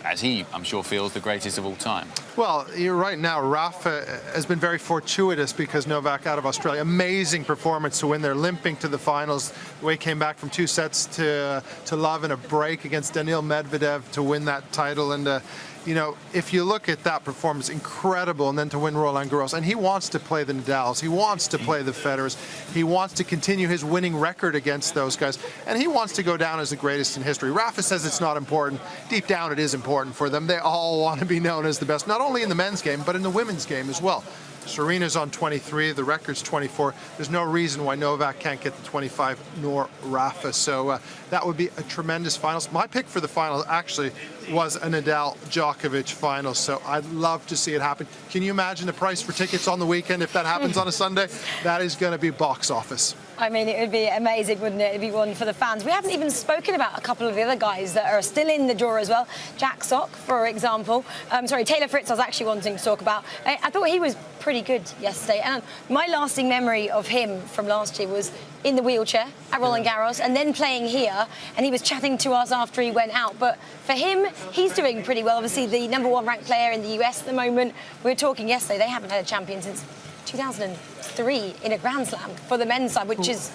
as he, I'm sure, feels, the greatest of all time. Well, you're right now, Rafa has been very fortuitous because Novak out of Australia. Amazing performance to win there, limping to the finals. The way he came back from 2 sets to love in a break against Daniil Medvedev to win that title. And, you know, if you look at that performance, incredible, and then to win Roland Garros. And he wants to play the Nadals. He wants to play the Federers. He wants to continue his winning record against those guys. And he wants to go down as the greatest in history. Rafa says it's not important. Deep down, it is important for them. They all want to be known as the best, not only in the men's game, but in the women's game as well. Serena's on 23, the record's 24. There's no reason why Novak can't get to 25, nor Rafa. So that would be a tremendous finals. My pick for the final actually was a Nadal-Djokovic final, so I'd love to see it happen. Can you imagine the price for tickets on the weekend if that happens on a Sunday? That is going to be box office. I mean, it would be amazing, wouldn't it? It'd be one for the fans. We haven't even spoken about a couple of the other guys that are still in the draw as well. Jack Sock, for example. Taylor Fritz I was actually wanting to talk about. I thought he was pretty good yesterday. And my lasting memory of him from last year was in the wheelchair at Roland Garros and then playing here. And he was chatting to us after he went out. But for him, he's doing pretty well. Obviously, the #1 ranked player in the US at the moment. We were talking yesterday, they haven't had a champion since 2003 in a Grand Slam for the men's side, which is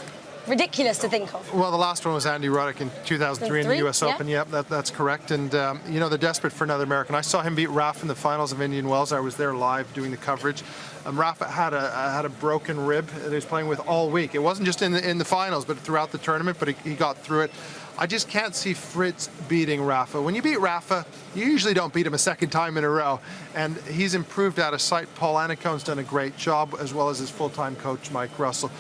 ridiculous to think of. Well, the last one was Andy Roddick in 2003 in the U.S. yeah. Open. Yep, that's correct. And, you know, they're desperate for another American. I saw him beat Rafa in the finals of Indian Wells. I was there live doing the coverage. Rafa had a broken rib that he was playing with all week. It wasn't just in the finals, but throughout the tournament, but he got through it. I just can't see Fritz beating Rafa. When you beat Rafa, you usually don't beat him a second time in a row. And he's improved out of sight. Paul Anicone's done a great job, as well as his full-time coach, Mike Russell.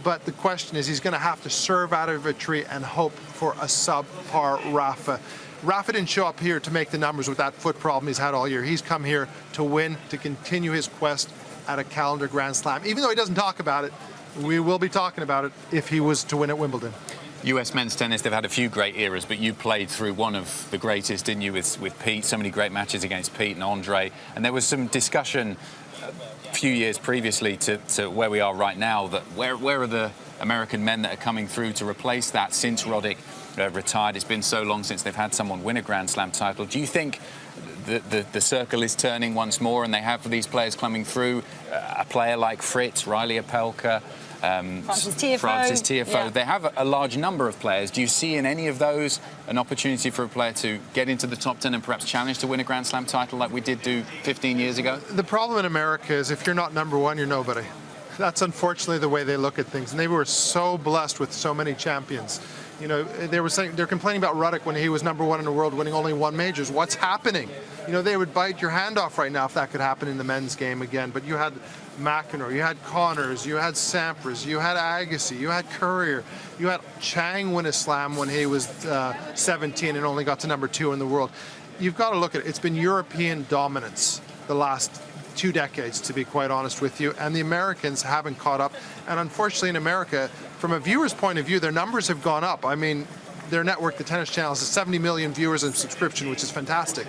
But the question is, he's going to have to serve out of a tree and hope for a subpar Rafa. Rafa didn't show up here to make the numbers with that foot problem he's had all year. He's come here to win, to continue his quest at a calendar Grand Slam. Even though he doesn't talk about it, we will be talking about it if he was to win at Wimbledon. US men's tennis, they've had a few great eras, but you played through one of the greatest, didn't you, with Pete? So many great matches against Pete and Andre. And there was some discussion a few years previously to where we are right now, that where are the American men that are coming through to replace that since Roddick retired? It's been so long since they've had someone win a Grand Slam title. Do you think the circle is turning once more and they have these players coming through? A player like Fritz, Riley Opelka, Francis Tiafoe. Yeah. They have a large number of players. Do you see in any of those an opportunity for a player to get into the top 10 and perhaps challenge to win a Grand Slam title like we did do 15 years ago? The problem in America is if you're not number one, you're nobody. That's unfortunately the way they look at things. And they were so blessed with so many champions. You know, they're complaining about Roddick when he was number one in the world, winning only one majors. What's happening? You know, they would bite your hand off right now if that could happen in the men's game again. But you had McEnroe, you had Connors, you had Sampras, you had Agassi, you had Courier, you had Chang win a slam when he was 17 and only got to number 2 in the world. You've got to look at it. It's been European dominance the last 2 decades, to be quite honest with you, and the Americans haven't caught up. And unfortunately in America, from a viewer's point of view, their numbers have gone up. I mean, their network, the Tennis Channel, has 70 million viewers in subscription, which is fantastic.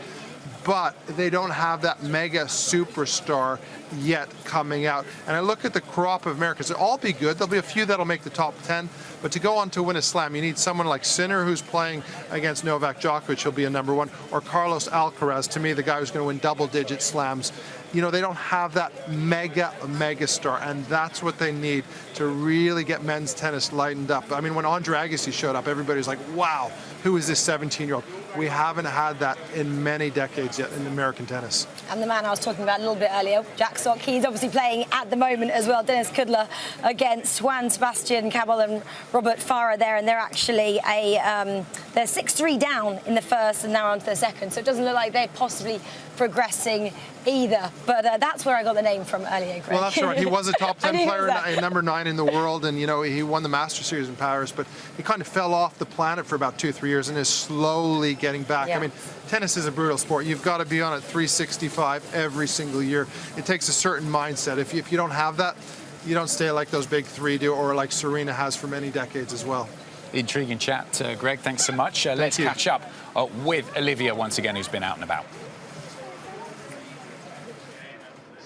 But they don't have that mega superstar yet coming out. And I look at the crop of Americans. They'll all be good. There'll be a few that'll make the top 10. But to go on to win a slam, you need someone like Sinner, who's playing against Novak Djokovic, he'll be a number 1, or Carlos Alcaraz, to me, the guy who's going to win double-digit slams. You know, they don't have that mega star, and that's what they need to really get men's tennis lightened up. I mean, when Andre Agassi showed up, everybody was like, wow, who is this 17-year-old? We haven't had that in many decades yet in American tennis. And the man I was talking about a little bit earlier, Jack Sock, he's obviously playing at the moment as well. Dennis Kudla against Juan Sebastian Cabal and Robert Farah there, and they're actually they're 6-3 down in the first and now on to the second. So it doesn't look like they're possibly progressing either. But that's where I got the name from earlier, Greg. Well, that's right. He was a top 10 player, number 9 in the world, and, you know, he won the Masters Series in Paris, but he kind of fell off the planet for about 2-3 years and is slowly getting back. Yeah. I mean, tennis is a brutal sport. You've got to be on it 365 every single year. It takes a certain mindset. If you don't have that, you don't stay like those big three do, or like Serena has for many decades as well. Intriguing chat, Greg. Thanks so much. Let's catch up with Olivia once again, who's been out and about.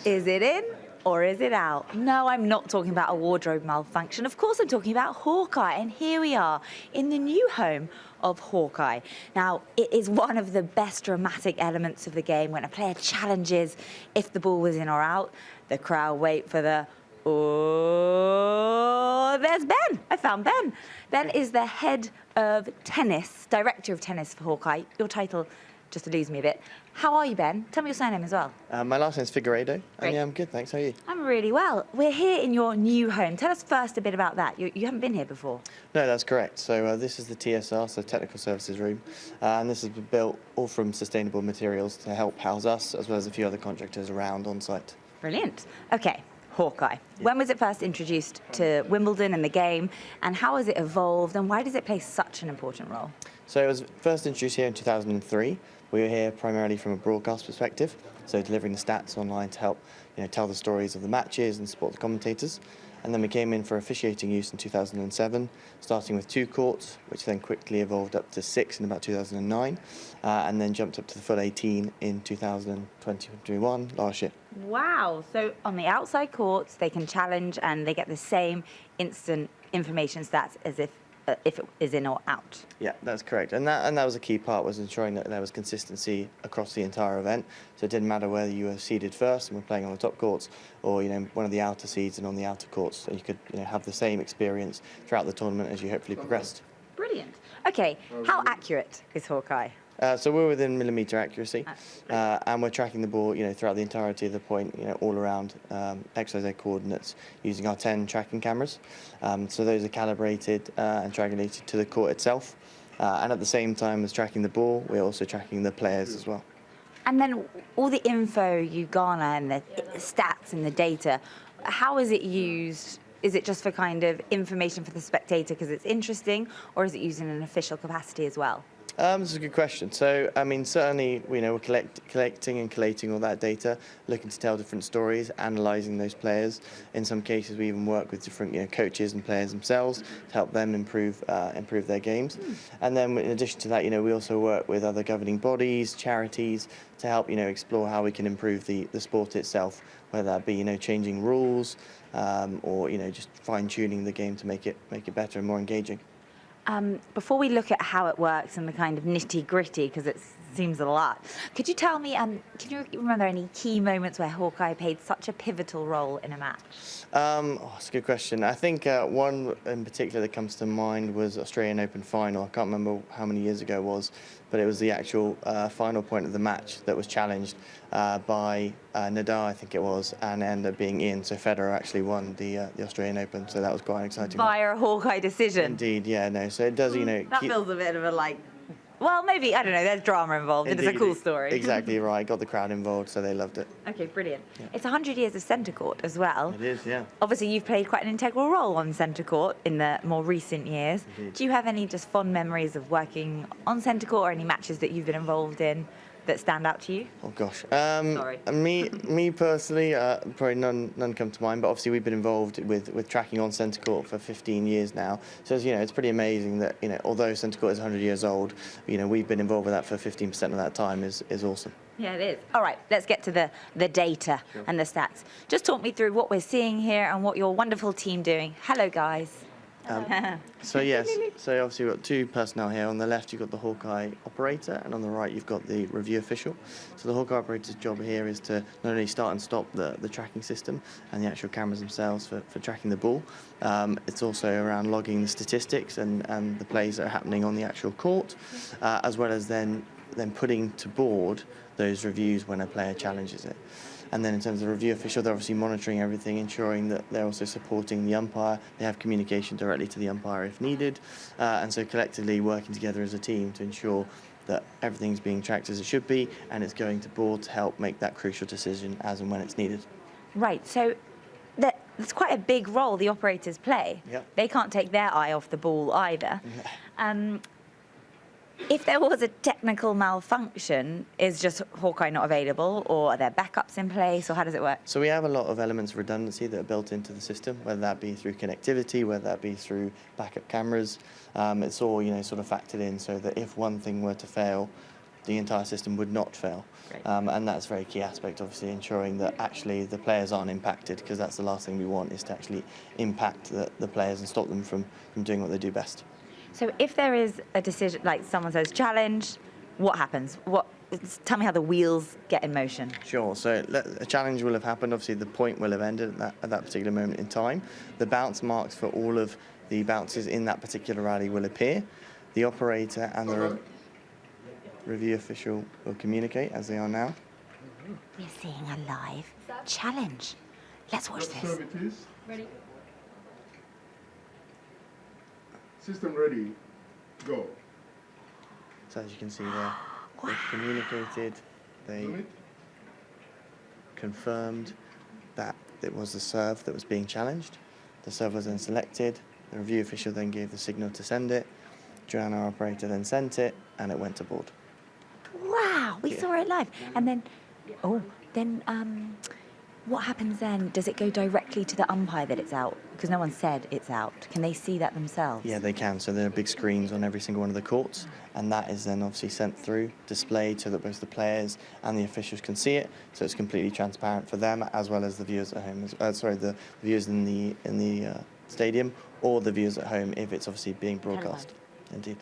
Is it in or is it out? No, I'm not talking about a wardrobe malfunction. Of course, I'm talking about Hawkeye. And here we are in the new home of Hawkeye. Now, it is one of the best dramatic elements of the game when a player challenges if the ball was in or out. The crowd wait for the, oh, there's Ben. I found Ben. Ben is the head of tennis, director of tennis for Hawkeye. Your title just eludes me a bit. How are you, Ben? Tell me your surname as well. My last name's Figueiredo. Great. And yeah, I'm good, thanks. How are you? I'm really well. We're here in your new home. Tell us first a bit about that. You haven't been here before. No, that's correct. So this is the TSR, so Technical Services Room. And this has been built all from sustainable materials to help house us, as well as a few other contractors around on site. Brilliant. Okay, Hawkeye. When was it first introduced to Wimbledon and the game? And how has it evolved? And why does it play such an important role? So it was first introduced here in 2003. We were here primarily from a broadcast perspective, so delivering the stats online to help tell the stories of the matches and support the commentators. And then we came in for officiating use in 2007, starting with 2 courts, which then quickly evolved up to 6 in about 2009, and then jumped up to the full 18 in 2021, last year. Wow. So on the outside courts, they can challenge and they get the same instant information stats as if if it is in or out. Yeah, that's correct. And that was a key part, was ensuring that there was consistency across the entire event. So it didn't matter whether you were seeded first and were playing on the top courts, or one of the outer seeds and on the outer courts. So you could have the same experience throughout the tournament as you hopefully progressed. Brilliant. Okay, how accurate is Hawkeye? So we're within millimetre accuracy, and we're tracking the ball, throughout the entirety of the point, all around XYZ coordinates using our 10 tracking cameras. So those are calibrated and triangulated to the court itself, and at the same time as tracking the ball, we're also tracking the players as well. And then all the info you garner and the stats and the data, how is it used? Is it just for kind of information for the spectator because it's interesting, or is it used in an official capacity as well? This is a good question. So, I mean, certainly, we're collecting and collating all that data, looking to tell different stories, analysing those players. In some cases, we even work with different coaches and players themselves to help them improve their games. And then, in addition to that, we also work with other governing bodies, charities, to help explore how we can improve the sport itself, whether that be changing rules or just fine-tuning the game to make it better and more engaging. Before we look at how it works and the kind of nitty-gritty, because it seems a lot, could you tell me, can you remember any key moments where Hawkeye played such a pivotal role in a match? That's a good question. I think one in particular that comes to mind was Australian Open final. I can't remember how many years ago it was, but it was the actual final point of the match that was challenged by Nadal, I think it was, and ended up being in. So Federer actually won the Australian Open, so that was quite exciting. Via a Hawkeye decision? Indeed, yeah, no. So it does, that feels a bit of a well, maybe, I don't know, there's drama involved. Indeed, it's a cool story. Exactly right. Got the crowd involved, so they loved it. Okay, brilliant. Yeah. It's 100 years of centre court as well. It is, yeah. Obviously, you've played quite an integral role on centre court in the more recent years. Indeed. Do you have any just fond memories of working on centre court, or any matches that you've been involved in that stand out to you? Oh gosh, Sorry. me personally, probably none come to mind. But obviously, we've been involved with tracking on centre court for 15 years now. So it's pretty amazing that although centre court is 100 years old, we've been involved with that for 15% of that time is awesome. Yeah, it is. All right, let's get to the data and the stats. Just talk me through what we're seeing here and what your wonderful team doing. Hello, guys. So yes, so obviously we've got two personnel here. On the left you've got the Hawkeye operator, and on the right you've got the review official. So the Hawkeye operator's job here is to not only start and stop the tracking system and the actual cameras themselves for tracking the ball. It's also around logging the statistics and the plays that are happening on the actual court, as well as then putting to board those reviews when a player challenges it. And then in terms of the review official, they're obviously monitoring everything, ensuring that they're also supporting the umpire. They have communication directly to the umpire if needed. And so collectively working together as a team to ensure that everything's being tracked as it should be, and it's going to board to help make that crucial decision as and when it's needed. Right, so that's quite a big role the operators play. Yep. They can't take their eye off the ball either. If there was a technical malfunction, is just Hawkeye not available, or are there backups in place, or how does it work? So we have a lot of elements of redundancy that are built into the system, whether that be through connectivity, whether that be through backup cameras. It's all sort of factored in so that if one thing were to fail, the entire system would not fail. And that's a very key aspect, obviously, ensuring that actually the players aren't impacted, because that's the last thing we want, is to actually impact the players and stop them from doing what they do best. So if there is a decision, like someone says challenge, what happens? Tell me how the wheels get in motion. Sure. So a challenge will have happened. Obviously, the point will have ended at that particular moment in time. The bounce marks for all of the bounces in that particular rally will appear. The operator and the review official will communicate, as they are now. We're seeing a live challenge. Let's watch this. Ready? System ready, go. So as you can see there, they communicated, they confirmed that it was the serve that was being challenged. The serve was then selected, the review official then gave the signal to send it, Joanna, our operator, then sent it, and it went to board. Wow, we saw it live. And then, what happens then? Does it go directly to the umpire that it's out? Because no one said it's out. Can they see that themselves? Yeah, they can. So there are big screens on every single one of the courts, and that is then obviously sent through, displayed so that both the players and the officials can see it. So it's completely transparent for them as well as the viewers at home. The viewers in the stadium or the viewers at home if it's obviously being broadcast. Indeed.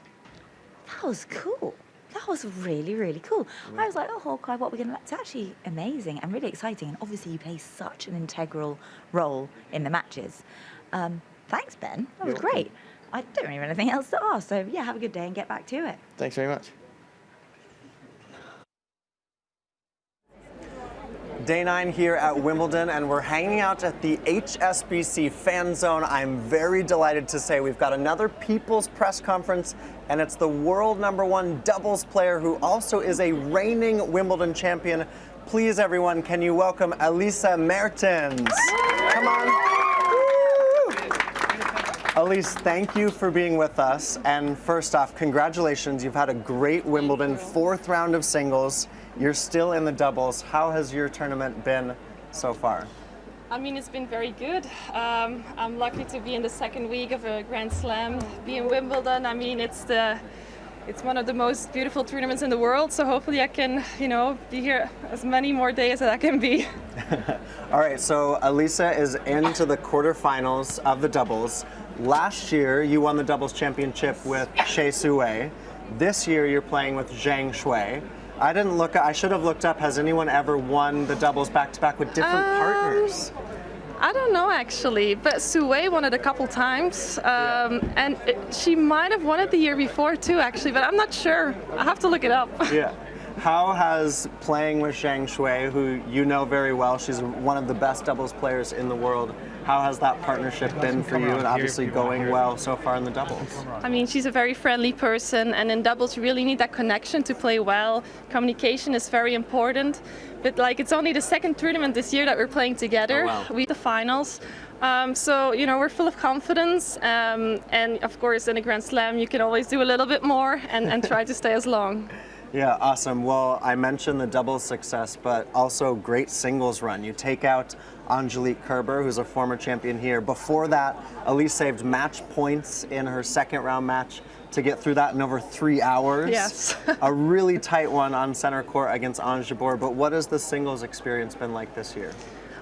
That was cool. That was really, really cool. I was like, oh, Hawkeye, what we're going to... It's actually amazing and really exciting. And obviously you play such an integral role in the matches. Thanks, Ben. That was great. I don't really have anything else to ask. So, yeah, have a good day and get back to it. Thanks very much. Day 9 here at Wimbledon, and we're hanging out at the HSBC Fan Zone. I'm very delighted to say we've got another People's Press Conference, and it's the world #1 doubles player who also is a reigning Wimbledon champion. Please, everyone, can you welcome Elise Mertens? Come on. Elise, thank you for being with us. And first off, congratulations. You've had a great Wimbledon, 4th round of singles. You're still in the doubles. How has your tournament been so far? I mean, it's been very good. I'm lucky to be in the 2nd week of a Grand Slam, be in Wimbledon. I mean, it's one of the most beautiful tournaments in the world. So hopefully I can, be here as many more days as I can be. All right, so Elise is into the quarterfinals of the doubles. Last year, you won the doubles championship with Shea Sue. This year, you're playing with Zhang Shui. I should have looked up, has anyone ever won the doubles back-to-back with different partners? I don't know, actually, but Sue won it a couple times, and she might have won it the year before, too, actually, but I'm not sure. I have to look it up. Yeah. How has playing with Zhang Shui, who you know very well, she's one of the best doubles players in the world, how has that partnership been for you, and obviously going well so far in the doubles? I mean, she's a very friendly person, and in doubles you really need that connection to play well. Communication is very important, but it's only the 2nd tournament this year that we're playing together. Oh, wow. We the finals. So, we're full of confidence, and of course in a Grand Slam you can always do a little bit more and try to stay as long. Yeah, awesome. Well, I mentioned the doubles success, but also great singles run. You take out Angelique Kerber, who's a former champion here. Before that, Elise saved match points in her 2nd round match to get through that in over 3 hours. Yes. A really tight one on center court against Ons Jabeur. But what has the singles experience been like this year?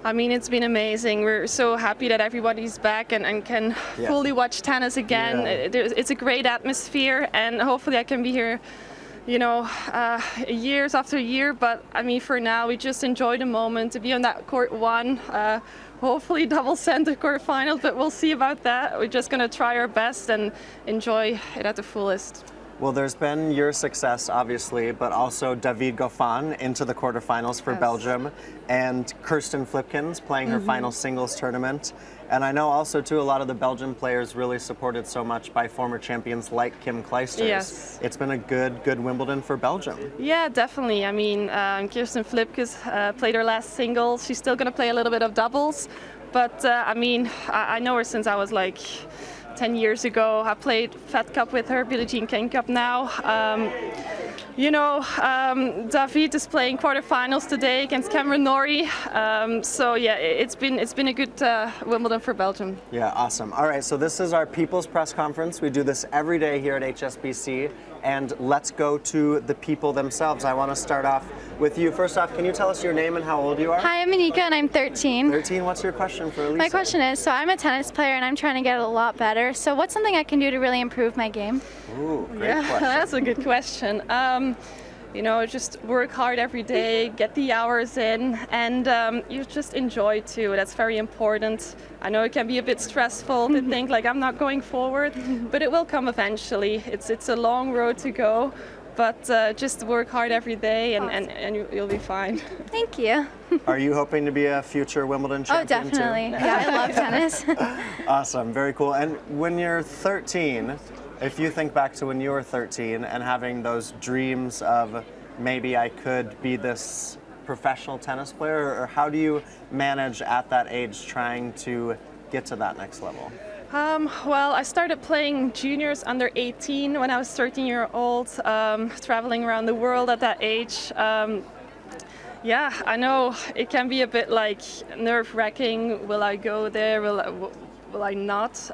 I mean, it's been amazing. We're so happy that everybody's back and can fully watch tennis again. Yeah. It's a great atmosphere, and hopefully I can be here years after year, but I mean, for now, we just enjoy the moment to be on that court 1. Hopefully double center court finals, but we'll see about that. We're just going to try our best and enjoy it at the fullest. Well, there's been your success, obviously, but also David Goffin into the quarterfinals for Belgium, and Kirsten Flipkens playing her final singles tournament. And I know also, too, a lot of the Belgian players really supported so much by former champions like Kim Clijsters. Yes. It's been a good Wimbledon for Belgium. Yeah, definitely. I mean, Kirsten Flipkens played her last singles. She's still going to play a little bit of doubles. But, I mean, I know her since I was 10 years ago. I played Fed Cup with her, Billie Jean King Cup now. David is playing quarterfinals today against Cameron Norrie. So yeah, it's been a good Wimbledon for Belgium. Yeah, awesome. All right, so this is our People's Press Conference. We do this every day here at HSBC, and let's go to the people themselves. I want to start off with you. First off, can you tell us your name and how old you are? Hi, I'm Anika and I'm 13. 13, what's your question for Elise? My question is, so I'm a tennis player and I'm trying to get a lot better. So what's something I can do to really improve my game? Ooh, great question. That's a good question. Just work hard every day, get the hours in, and you just enjoy too. That's very important. I know it can be a bit stressful to think I'm not going forward, but it will come eventually. It's a long road to go, but just work hard every day and you'll be fine. Thank you. Are you hoping to be a future Wimbledon champion? Oh, definitely. Too? Yeah, I love tennis. Awesome, very cool. And when you're 13, if you think back to when you were 13 and having those dreams of maybe I could be this professional tennis player, or how do you manage at that age trying to get to that next level? Well, I started playing juniors under 18 when I was 13 years old, traveling around the world at that age. Yeah, I know it can be a bit nerve-wracking. Will I go there? Will I not?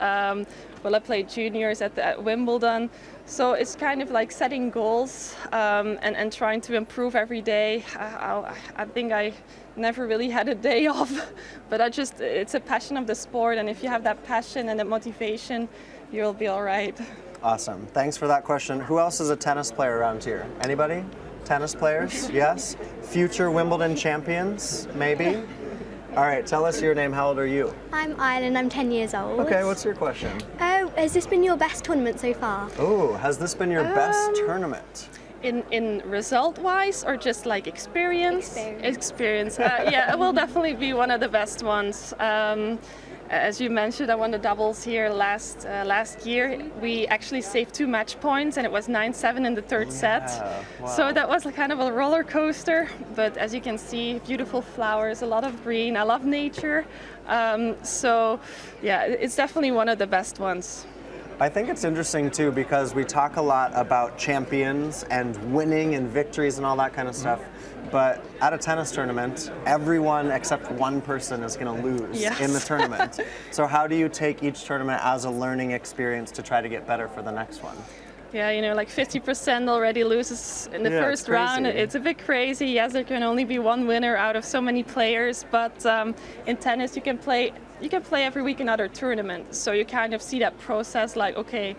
Will I play juniors at Wimbledon? So it's kind of like setting goals and trying to improve every day. I think I never really had a day off, but it's a passion of the sport, and if you have that passion and that motivation, you'll be all right. Awesome. Thanks for that question. Who else is a tennis player around here? Anybody? Tennis players? Yes? Future Wimbledon champions? Maybe? All right, tell us your name. How old are you? I'm Ireland, I'm 10 years old. Okay, what's your question? Oh, has this been your best tournament so far? Oh, has this been your best tournament? In result-wise, or just like experience? Experience. Yeah, it will definitely be one of the best ones. As you mentioned, I won the doubles here last year. We actually saved 2 match points, and it was 9-7 in the third set. Wow. So that was kind of a roller coaster. But as you can see, beautiful flowers, a lot of green. I love nature. So yeah, it's definitely one of the best ones. I think it's interesting too because we talk a lot about champions and winning and victories and all that kind of stuff. But at a tennis tournament, everyone except one person is going to lose in the tournament. So how do you take each tournament as a learning experience to try to get better for the next one? Yeah, you know, like 50% already loses in the first round. It's a bit crazy. Yes, there can only be one winner out of so many players, but in tennis you can play every week another tournament. So you kind of see that process like, okay,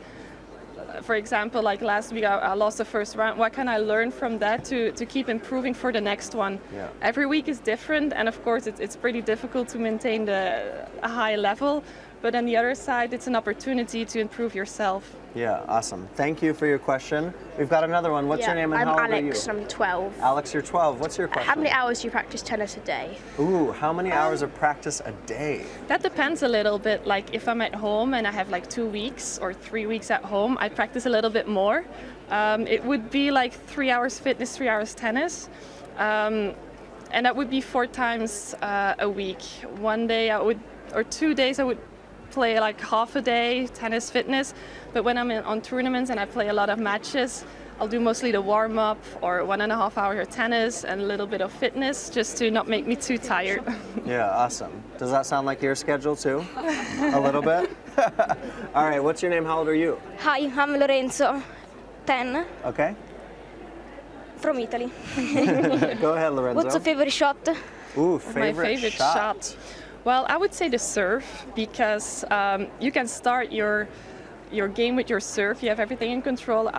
for example, like last week I lost the first round. What can I learn from that to keep improving for the next one? Yeah. Every week is different, and of course it's pretty difficult to maintain a high level. But on the other side, it's an opportunity to improve yourself. Yeah, awesome. Thank you for your question. We've got another one. What's your name and how old are you? I'm Alex, and I'm 12. Alex, you're 12. What's your question? How many hours do you practice tennis a day? Ooh, how many hours of practice a day? That depends a little bit. Like if I'm at home and I have like 2 weeks or 3 weeks at home, I practice a little bit more. It would be like 3 hours fitness, 3 hours tennis. And that would be 4 times a week. 1 day or 2 days I would play like half a day tennis fitness, but when I'm on tournaments and I play a lot of matches, I'll do mostly the warm-up or 1.5 hours of tennis and a little bit of fitness just to not make me too tired. Yeah, awesome. Does that sound like your schedule too? A little bit? All right, what's your name? How old are you? Hi, I'm Lorenzo, 10, Okay. from Italy. Go ahead, Lorenzo. What's your favorite shot? Ooh, My favorite shot. Well, I would say the serve, because you can start your game with your serve. You have everything in control.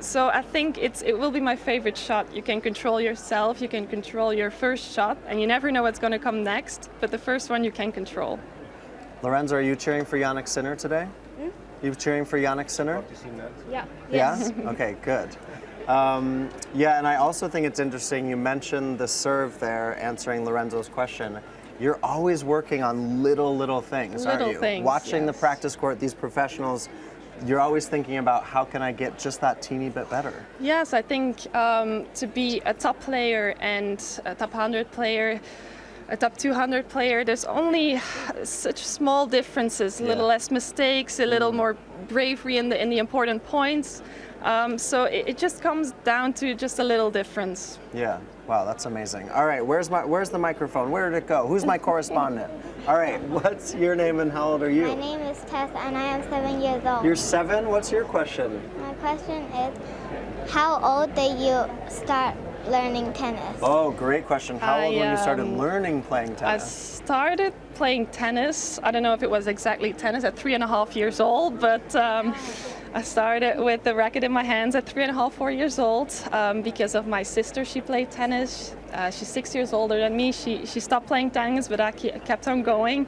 So I think it will be my favorite shot. You can control yourself, you can control your first shot, and you never know what's going to come next, but the first one you can control. Lorenzo, are you cheering for Jannik Sinner today? You cheering for Jannik Sinner? Yeah. Yes? Okay, good. Yeah, and I also think it's interesting, you mentioned the serve there, answering Lorenzo's question. You're always working on little things, aren't you? Little things, Watching the yes. practice court, these professionals, you're always thinking about how can I get just that teeny bit better? Yes, I think to be a top player and a top 100 player, a top 200 player, there's only such small differences, a little less mistakes, a little more bravery in the important points. So it just comes down to just a little difference. Yeah. Wow, that's amazing. All right, where's the microphone? Where did it go? Who's my correspondent? All right, what's your name and how old are you? My name is Tess and I am 7 years old. You're 7? What's your question? My question is, how old did you start learning tennis? Oh, great question. How old when you started learning playing I tennis? started playing tennis. I don't know if it was exactly tennis at 3.5 years old, but I started with the racket in my hands at 3.5, 4 years old because of my sister. She played tennis. She's 6 years older than me. She stopped playing tennis, but I kept on going.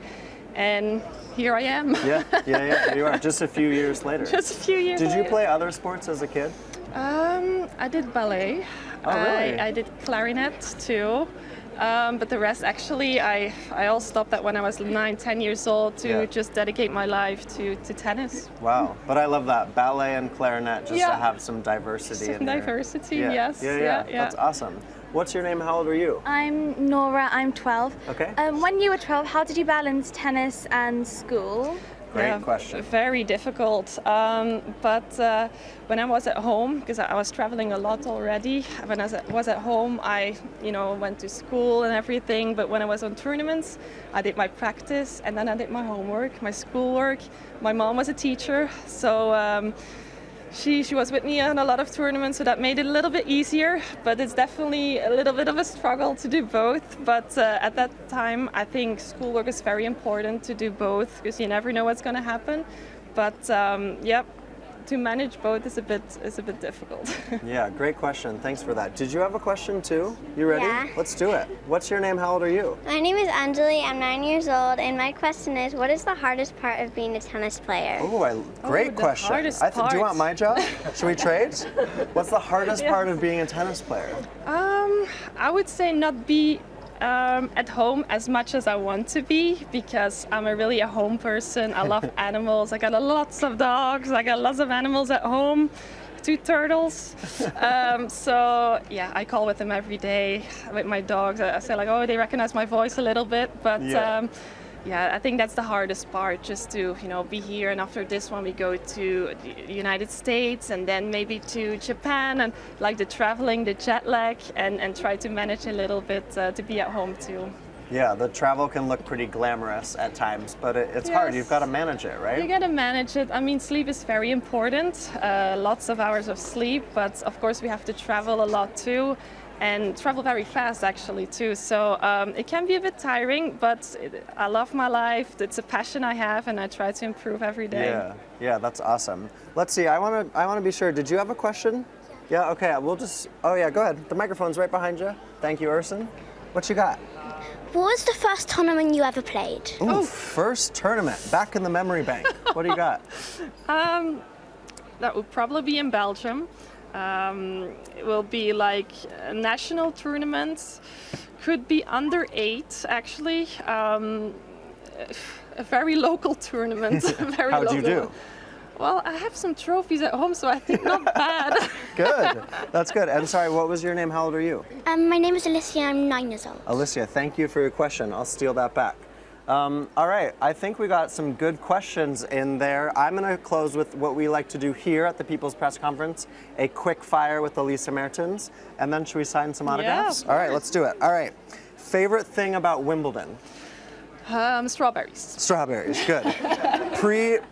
And here I am. Yeah, you are. Just a few years later. Just a few years Did you later. play other sports as a kid? I did ballet. Oh, really? I did clarinet too. But the rest, actually, I all stopped that when I was 9, 10 years old to just dedicate my life to tennis. Wow, but I love that. Ballet and clarinet, just to have some diversity in there. Diversity, Yeah. yes. Yeah. That's awesome. What's your name? How old are you? I'm Nora, I'm 12. Okay. When you were 12, how did you balance tennis and school? Great question. Very difficult. But when I was at home, because I was traveling a lot already, when I was at home, I went to school and everything. But when I was on tournaments, I did my practice and then I did my homework, my schoolwork. My mom was a teacher, so she was with me on a lot of tournaments, so that made it a little bit easier, but it's definitely a little bit of a struggle to do both. But at that time, I think schoolwork is very important to do both, because you never know what's going to happen. But yep, to manage both is a bit difficult. Yeah, great question. Thanks for that. Did you have a question too? You ready? Yeah. Let's do it. What's your name? How old are you? My name is Anjali. I'm 9 years old, and my question is, what is the hardest part of being a tennis player? Oh, great question. Do you want my job? Should we trade? What's the hardest part of being a tennis player? I would say not be at home as much as I want to be, because I'm really a home person. I love animals. I got lots of dogs. I got lots of animals at home. 2 turtles. So yeah, I call with them every day with my dogs. I say like, oh, they recognize my voice a little bit, but yeah, I think that's the hardest part, just to be here. And after this one, we go to the United States and then maybe to Japan, and like the traveling, the jet lag, and try to manage a little bit to be at home too. Yeah, the travel can look pretty glamorous at times, but it's hard. You've got to manage it, right? You got to manage it. I mean, sleep is very important. Lots of hours of sleep, but of course we have to travel a lot too. And travel very fast actually too, so it can be a bit tiring, but I love my life. It's a passion I have, and I try to improve every day. Yeah, that's awesome. Let's see. I want to be sure. Did you have a question? Yeah. Okay. We'll just. Oh yeah. Go ahead. The microphone's right behind you. Thank you, Urson. What you got? What was the first tournament you ever played? Ooh, first tournament. Back in the memory bank. What do you got? That would probably be in Belgium. It will be like a national tournament, could be under 8 actually, a very local tournament. How'd you do? Well, I have some trophies at home, so I think not bad. Good, that's good. And sorry, what was your name? How old are you? My name is Alicia, I'm 9 years old. Alicia, thank you for your question. I'll steal that back. All right, I think we got some good questions in there. I'm going to close with what we like to do here at the People's Press Conference, a quick fire with Elise Mertens, and then should we sign some autographs? Yeah, all right, let's do it. All right, favorite thing about Wimbledon? Strawberries. Strawberries, good.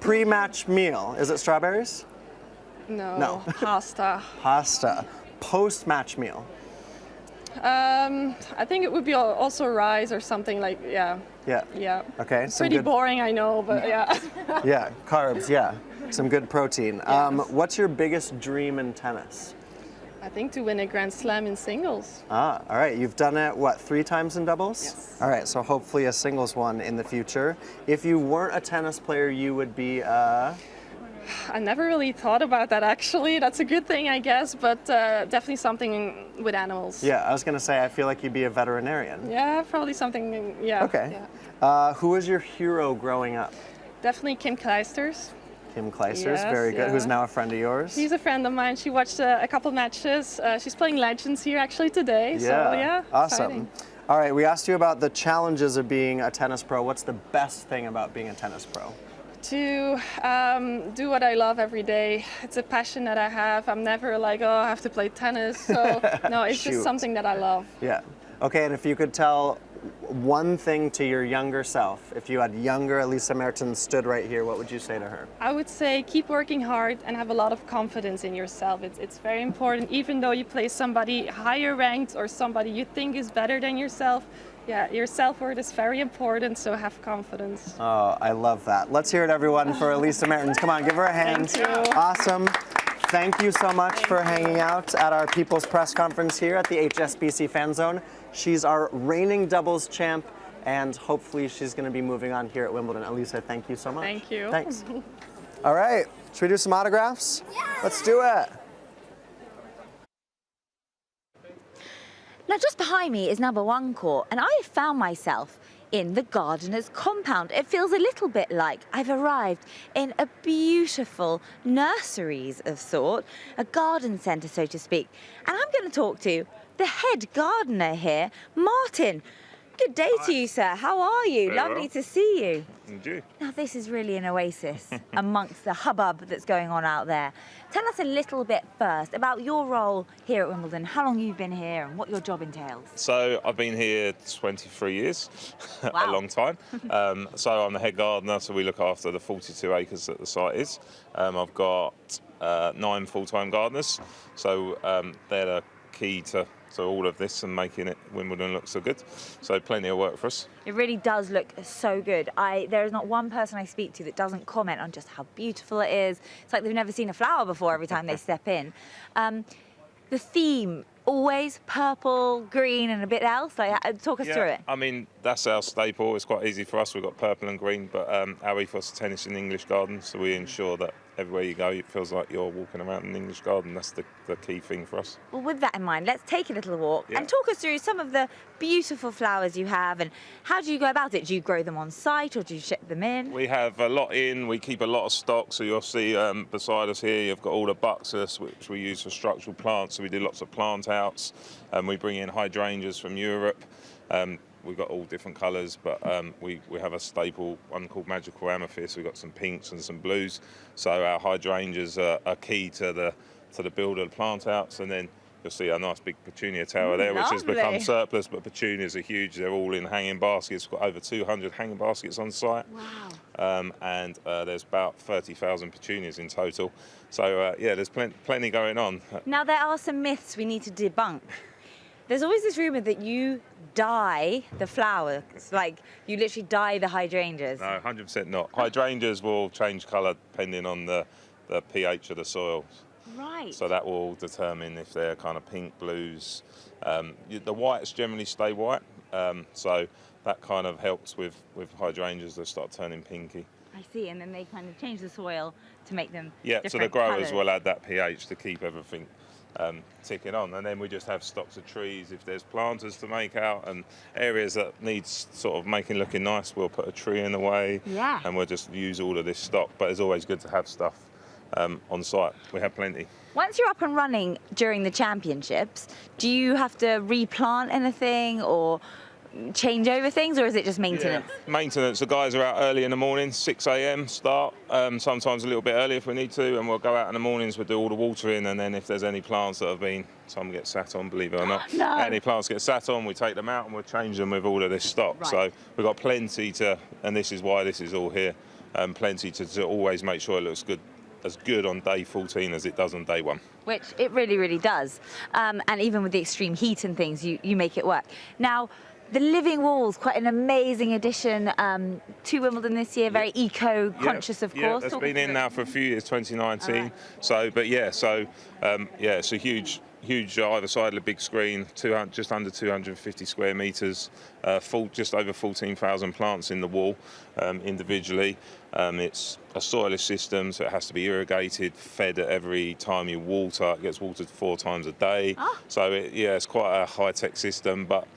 Pre-match meal, is it strawberries? No. Pasta. Pasta. Post-match meal? I think it would be also rice or something like, yeah. Okay. Pretty boring, I know, but yeah. Yeah, carbs, yeah. Some good protein. What's your biggest dream in tennis? I think to win a Grand Slam in singles. All right. You've done it, what, 3 times in doubles? Yes. All right, so hopefully a singles one in the future. If you weren't a tennis player, you would be I never really thought about that, actually. That's a good thing, I guess, but definitely something with animals. Yeah, I was going to say, I feel like you'd be a veterinarian. Yeah, probably something, yeah. Okay. Yeah. Who was your hero growing up? Definitely Kim Kleisters. Kim Kleisters, Yes, very good. yeah. Who's now a friend of yours? She's a friend of mine. She watched a couple matches. She's playing Legends here actually today. So yeah, awesome. exciting. All right, we asked you about the challenges of being a tennis pro. What's the best thing about being a tennis pro? To do what I love every day. It's a passion that I have. I'm never like, oh, I have to play tennis. So no, it's just something that I love. Yeah. Okay, and if you could tell one thing to your younger self, if you had younger Elise Mertens stood right here, what would you say to her? I would say keep working hard and have a lot of confidence in yourself. It's very important, even though you play somebody higher ranked or somebody you think is better than yourself. Yeah, your self-worth is very important, so have confidence. Oh, I love that. Let's hear it, everyone, for Elise Mertens. Come on, give her a hand. Thank you. Awesome. Thank you so much for hanging out at our People's Press Conference here at the HSBC Fan Zone. She's our reigning doubles champ, and hopefully she's going to be moving on here at Wimbledon. Elise, thank you so much. Thank you. Thanks. All right, should we do some autographs? Yeah. Let's do it. Now, just behind me is number 1 court, and I have found myself in the gardener's compound. It feels a little bit like I've arrived in a beautiful nurseries of sort, a garden centre, so to speak. And I'm going to talk to the head gardener here, Martin. Good day to you, sir. How are you? Very Lovely well. to see you. And you? Now, this is really an oasis amongst the hubbub that's going on out there. Tell us a little bit first about your role here at Wimbledon, how long you've been here and what your job entails. So I've been here 23 years, Wow. a long time. So I'm the head gardener, so we look after the 42 acres that the site is. I've got 9 full-time gardeners. So they're the key to all of this and making it Wimbledon look so good. So plenty of work for us. It really does look so good. There is not one person I speak to that doesn't comment on just how beautiful it is. It's like they've never seen a flower before every time they step in. The theme, always purple, green and a bit else. Like, talk us through it. I mean, that's our staple. It's quite easy for us. We've got purple and green, but our ethos is tennis in English garden, so we ensure that everywhere you go, it feels like you're walking around an English garden. That's the key thing for us. Well, with that in mind, let's take a little walk and talk us through some of the beautiful flowers you have and how do you go about it? Do you grow them on site or do you ship them in? We have a lot in. We keep a lot of stock, so you'll see beside us here, you've got all the buxus, which we use for structural plants, so we do lots of plant outs. We bring in hydrangeas from Europe. We've got all different colours, but we have a staple one called Magical Amethyst. We've got some pinks and some blues. So our hydrangeas are key to the build of the plant outs. And then you'll see a nice big petunia tower there, which has become surplus, but petunias are huge. They're all in hanging baskets. We've got over 200 hanging baskets on site. Wow. And there's about 30,000 petunias in total. So yeah, there's plenty going on. Now, there are some myths we need to debunk. There's always this rumour that you dye the flowers, like you literally dye the hydrangeas. No, 100% not. Hydrangeas will change colour depending on the pH of the soils. Right. So that will determine if they're kind of pink, blues. The whites generally stay white, so that kind of helps with hydrangeas that start turning pinky. I see, and then they kind of change the soil to make them so the growers will add that pH to keep everything ticking on, and then we just have stocks of trees. If there's planters to make out and areas that needs sort of looking nice, we'll put a tree in the way, and we'll just use all of this stock. But it's always good to have stuff on site. We have plenty. Once you're up and running during the championships, do you have to replant anything or change over things, or is it just maintenance? Yeah. Maintenance. The guys are out early in the morning, 6 a.m. start, sometimes a little bit earlier if we need to, and we'll go out in the mornings, we'll do all the watering, and then if there's any plants that have been, some get sat on, believe it or not, any plants get sat on, we take them out and we'll change them with all of this stock. Right. So we've got plenty to, and this is why this is all here, plenty to always make sure it looks good, as good on day 14 as it does on day 1. Which it really, really does. And even with the extreme heat and things, you make it work. Now, the living walls, quite an amazing addition to Wimbledon this year, very eco-conscious, of course. Yeah, it's been in now for a few years, 2019. Right. So, but yeah, so it's a huge either side of the big screen, just under 250 square metres, just over 14,000 plants in the wall individually. It's a soilless system, so it has to be irrigated, fed at every time you water. It gets watered 4 times a day. Oh. So it's quite a high-tech system, but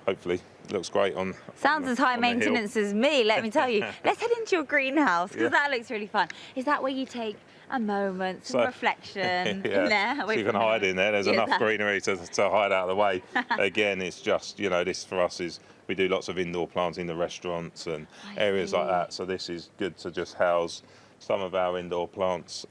hopefully looks great on. Sounds as high maintenance as me, let me tell you. Let's head into your greenhouse, because that looks really fun. Is that where you take a moment, some reflection in there? So you can hide in there. There's enough greenery to hide out of the way. Again, it's just, this for us is, we do lots of indoor plants in the restaurants and areas like that. So this is good to just house some of our indoor plants.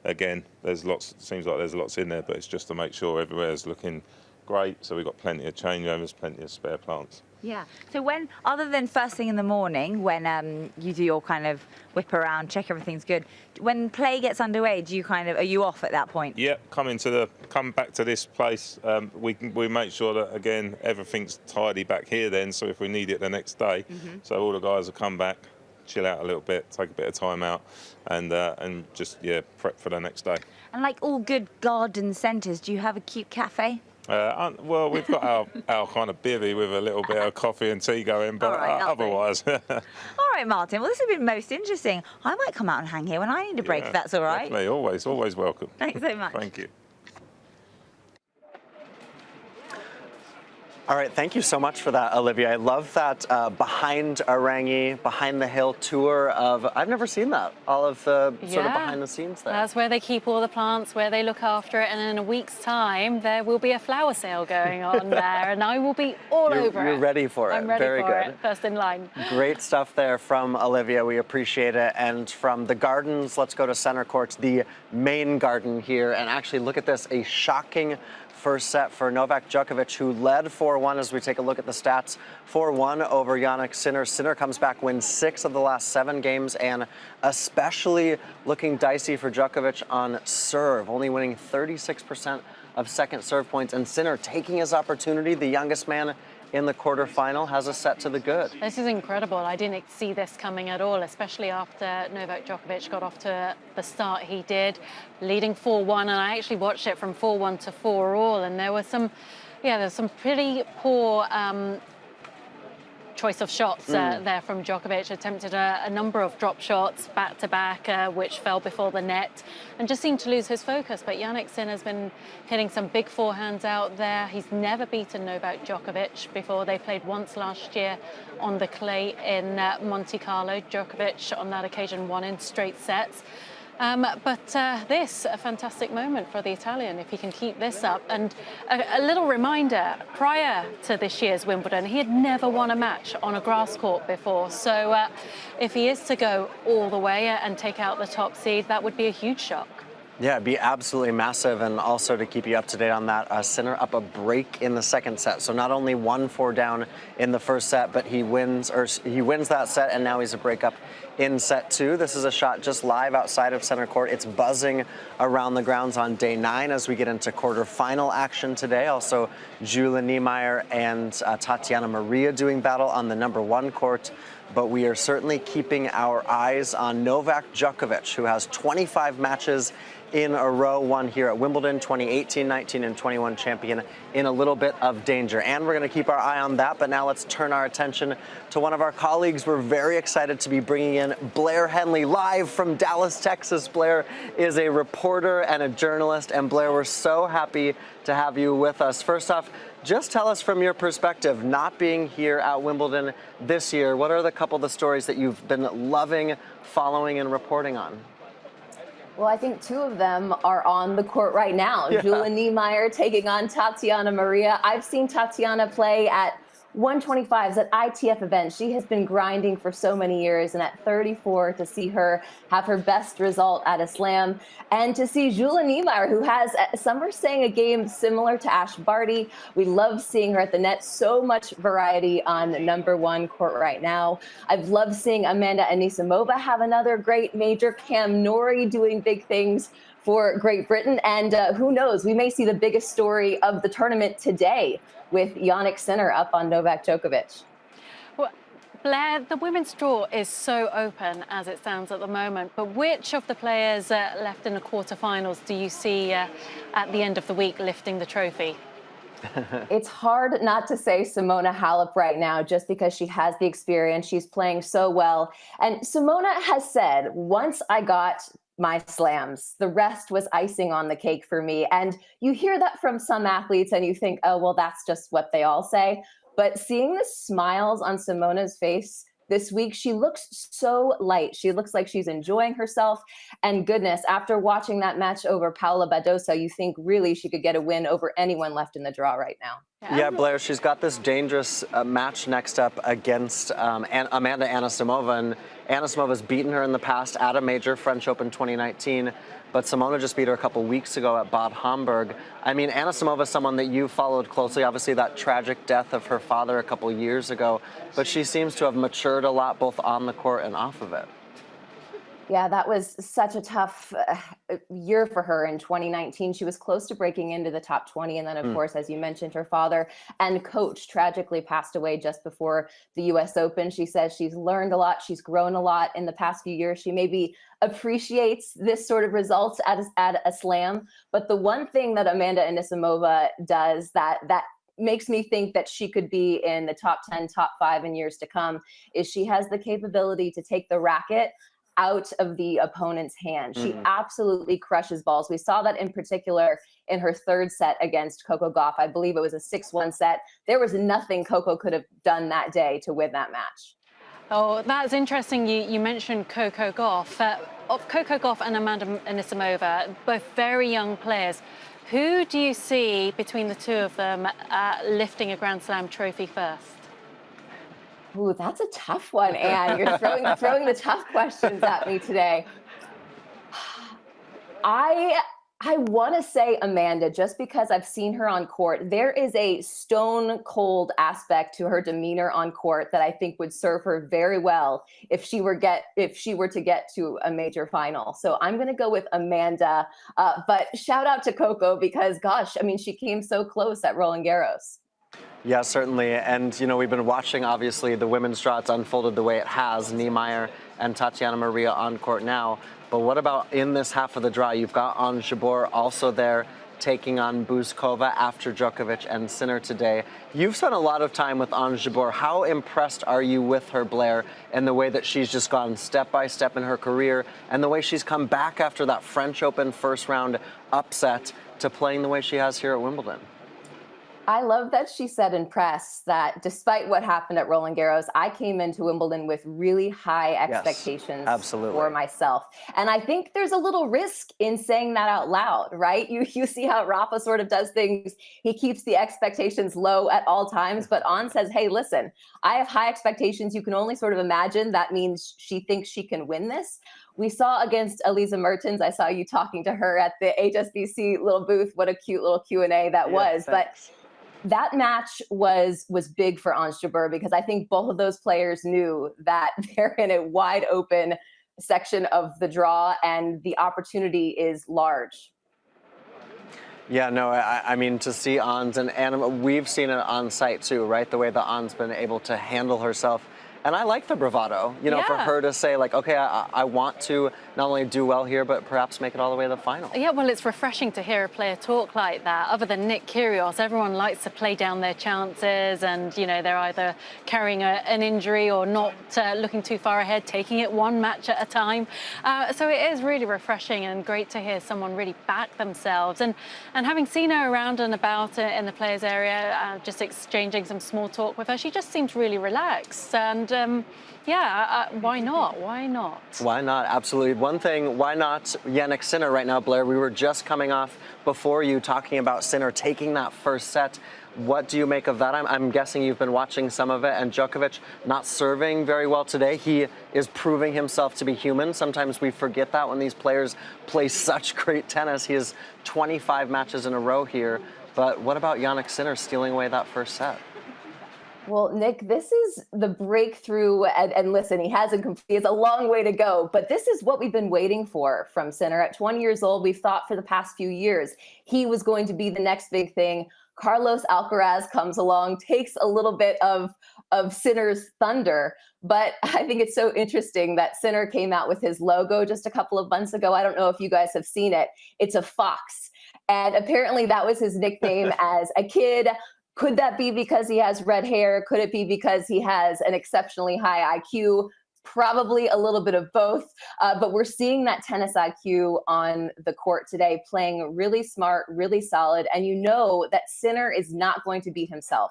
Again, seems like there's lots in there, but it's just to make sure everywhere's looking great. So we've got plenty of changeovers, plenty of spare plants. Yeah. So when, other than first thing in the morning, when you do your kind of whip around, check everything's good, when play gets underway, are you off at that point? Yeah, come back to this place. We make sure that, again, everything's tidy back here then, so if we need it the next day, so all the guys will come back, chill out a little bit, take a bit of time out, and just prep for the next day. And like all good garden centres, do you have a cute cafe? Well, we've got our kind of bivvy with a little bit of coffee and tea going, but otherwise. All right, Martin. Well, this has been most interesting. I might come out and hang here when I need a break, if that's all right. Definitely, always welcome. Thanks so much. Thank you. All right, thank you so much for that, Olivia. I love that behind Arangi, behind the hill tour of, I've never seen that, all of the sort of behind the scenes there. That's where they keep all the plants, where they look after it, and in a week's time, there will be a flower sale going on there, and I will be all over it. You're ready for it. I'm ready Very for good. it, first in line. Great stuff there from Olivia. We appreciate it. And from the gardens, let's go to center court, the main garden here, and actually look at this, a shocking first set for Novak Djokovic, who led 4-1 as we take a look at the stats. 4-1 over Jannik Sinner. Sinner comes back, wins 6 of the last 7 games, and especially looking dicey for Djokovic on serve, only winning 36% of second serve points, and Sinner taking his opportunity. The youngest man in the quarterfinal has a set to the good. This is incredible. I didn't see this coming at all, especially after Novak Djokovic got off to the start he did, leading 4-1, and I actually watched it from 4-1 to 4-all, and there was some pretty poor choice of shots there from Djokovic. Attempted a number of drop shots back to back, which fell before the net, and just seemed to lose his focus. But Jannik Sinner's been hitting some big forehands out there. He's never beaten Novak Djokovic before. They played once last year on the clay in Monte Carlo. Djokovic on that occasion won in straight sets. But this, a fantastic moment for the Italian, if he can keep this up. And a little reminder, prior to this year's Wimbledon, he had never won a match on a grass court before. So if he is to go all the way and take out the top seed, that would be a huge shock. Yeah, it'd be absolutely massive. And also to keep you up to date on that, Sinner up a break in the second set. So not only 1-4 down in the first set, but he wins that set, and now he's a break up in set 2. This is a shot just live outside of center court. It's buzzing around the grounds on day 9 as we get into quarterfinal action today. Also, Julia Niemeyer and Tatiana Maria doing battle on the number 1 court. But we are certainly keeping our eyes on Novak Djokovic, who has 25 matches in a row, won here at Wimbledon, 2018, 19, and 21 champion, in a little bit of danger. And we're going to keep our eye on that. But now let's turn our attention to one of our colleagues. We're very excited to be bringing in Blair Henley live from Dallas, Texas. Blair is a reporter and a journalist. And Blair, we're so happy to have you with us. First off, just tell us from your perspective, not being here at Wimbledon this year, what are the couple of the stories that you've been loving, following, and reporting on? Well, I think 2 of them are on the court right now. Yeah. Julia Niemeyer taking on Tatiana Maria. I've seen Tatiana play at 125s at ITF events. She has been grinding for so many years, and at 34, to see her have her best result at a slam, and to see Julia Niemeyer, who has, some are saying, a game similar to Ash Barty. We love seeing her at the net. So much variety on the number 1 court right now. I've loved seeing Amanda Anisimova have another great major. Cam Norrie doing big things for Great Britain, and who knows, we may see the biggest story of the tournament today with Jannik Sinner up on Novak Djokovic. Well, Blair, the women's draw is so open as it stands at the moment, but which of the players left in the quarterfinals do you see at the end of the week lifting the trophy? It's hard not to say Simona Halep right now, just because she has the experience. She's playing so well. And Simona has said, once I got my slams, the rest was icing on the cake for me. And you hear that from some athletes and you think, oh, well, that's just what they all say. But seeing the smiles on Simona's face this week, she looks so light. She looks like she's enjoying herself. And goodness, after watching that match over Paula Badosa, you think really she could get a win over anyone left in the draw right now. Yeah, Blair, she's got this dangerous match next up against Amanda Anisimova. And Anisimova's beaten her in the past at a major, French Open 2019. But Simona just beat her a couple weeks ago at Bad Homburg. I mean, Anisimova is someone that you followed closely. Obviously, that tragic death of her father a couple years ago. But she seems to have matured a lot, both on the court and off of it. Yeah, that was such a tough year for her in 2019. She was close to breaking into the top 20. And then, of course, as you mentioned, her father and coach tragically passed away just before the U.S. Open. She says she's learned a lot. She's grown a lot in the past few years. She maybe appreciates this sort of results at a slam. But the one thing that Amanda Anisimova does that makes me think that she could be in the top 10, top 5 in years to come is she has the capability to take the racket out of the opponent's hand. She absolutely crushes balls. We saw that in particular in her third set against Coco Gauff. I believe it was a 6-1 set. There was nothing Coco could have done that day to win that match. Oh, that's interesting. You mentioned Coco Gauff. Of Coco Gauff and Amanda Anisimova, both very young players. Who do you see between the 2 of them lifting a Grand Slam trophy first? Ooh, that's a tough one, Anne. You're throwing the tough questions at me today. I I want to say Amanda, just because I've seen her on court. There is a stone cold aspect to her demeanor on court that I think would serve her very well if she were to get to a major final. So I'm going to go with Amanda. But shout out to Coco because, gosh, I mean, she came so close at Roland Garros. Yeah, certainly. And, you know, we've been watching, obviously, the women's draw. It's unfolded the way it has. Niemeyer and Tatiana Maria on court now. But what about in this half of the draw? You've got Ons Jabeur also there taking on Buzkova after Djokovic and Sinner today. You've spent a lot of time with Ons Jabeur. How impressed are you with her, Blair, and the way that she's just gone step by step in her career and the way she's come back after that French Open first round upset to playing the way she has here at Wimbledon? I love that she said in press that despite what happened at Roland Garros, I came into Wimbledon with really high expectations for myself. And I think there's a little risk in saying that out loud, right? You see how Rafa sort of does things. He keeps the expectations low at all times, but On says, hey, listen, I have high expectations. You can only sort of imagine that means she thinks she can win this. We saw against Elisa Mertens, I saw you talking to her at the HSBC little booth. What a cute little Q&A that was. Thanks. But that match was big for Ons Jabeur because I think both of those players knew that they're in a wide open section of the draw and the opportunity is large. Yeah, no, I mean, to see Ons, and we've seen it on site too, right? The way that Ons been able to handle herself. And I like the bravado, you know, for her to say, like, okay, I want to not only do well here, but perhaps make it all the way to the final. Yeah, well, it's refreshing to hear a player talk like that. Other than Nick Kyrgios, everyone likes to play down their chances and, you know, they're either carrying an injury or not looking too far ahead, taking it one match at a time. So it is really refreshing and great to hear someone really back themselves. And having seen her around and about in the players' area, just exchanging some small talk with her, she just seems really relaxed. And why not? Why not? Why not? Absolutely. One thing, why not Jannik Sinner right now, Blair? We were just coming off before you talking about Sinner taking that first set. What do you make of that? I'm guessing you've been watching some of it, and Djokovic not serving very well today. He is proving himself to be human. Sometimes we forget that when these players play such great tennis. He has 25 matches in a row here. But what about Jannik Sinner stealing away that first set? Well, Nick, this is the breakthrough, and listen, he has a long way to go, but this is what we've been waiting for from Sinner. At 20 years old, we've thought for the past few years he was going to be the next big thing. Carlos Alcaraz comes along, takes a little bit of Sinner's thunder, but I think it's so interesting that Sinner came out with his logo just a couple of months ago. I don't know if you guys have seen it. It's a fox, and apparently that was his nickname as a kid. Could that be because he has red hair? Could it be because he has an exceptionally high IQ? Probably a little bit of both. But we're seeing that tennis IQ on the court today, playing really smart, really solid. And you know that Sinner is not going to beat himself.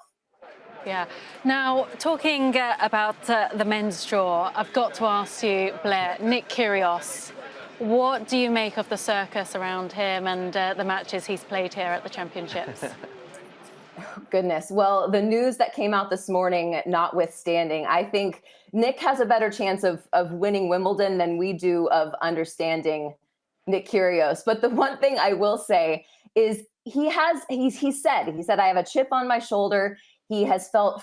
Yeah. Now, talking about the men's draw, I've got to ask you, Blair, Nick Kyrgios, what do you make of the circus around him and the matches he's played here at the championships? Goodness. Well, the news that came out this morning notwithstanding, I think Nick has a better chance of winning Wimbledon than we do of understanding Nick Kyrgios. But the one thing I will say is he said, I have a chip on my shoulder. He has felt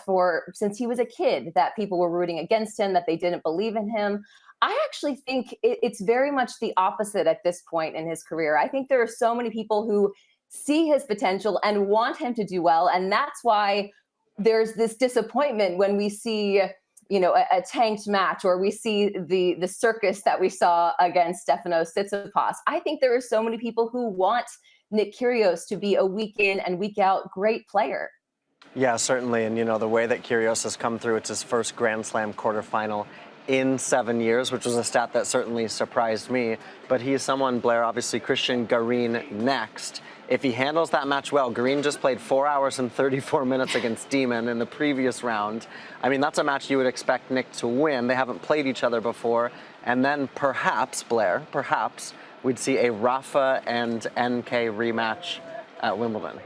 since he was a kid that people were rooting against him, that they didn't believe in him. I actually think it's very much the opposite at this point in his career. I think there are so many people who see his potential and want him to do well. And that's why there's this disappointment when we see, you know, a tanked match, or we see the circus that we saw against Stefanos Tsitsipas. I think there are so many people who want Nick Kyrgios to be a week in and week out great player. Yeah, certainly. And, you know, the way that Kyrgios has come through, it's his first Grand Slam quarterfinal in 7 years, which was a stat that certainly surprised me. But he is someone, Blair, obviously Christian Garin next. If he handles that match well, Garin just played 4 hours and 34 minutes against Demon in the previous round. I mean, that's a match you would expect Nick to win. They haven't played each other before. And then perhaps, Blair, perhaps we'd see a Rafa and NK rematch at Wimbledon.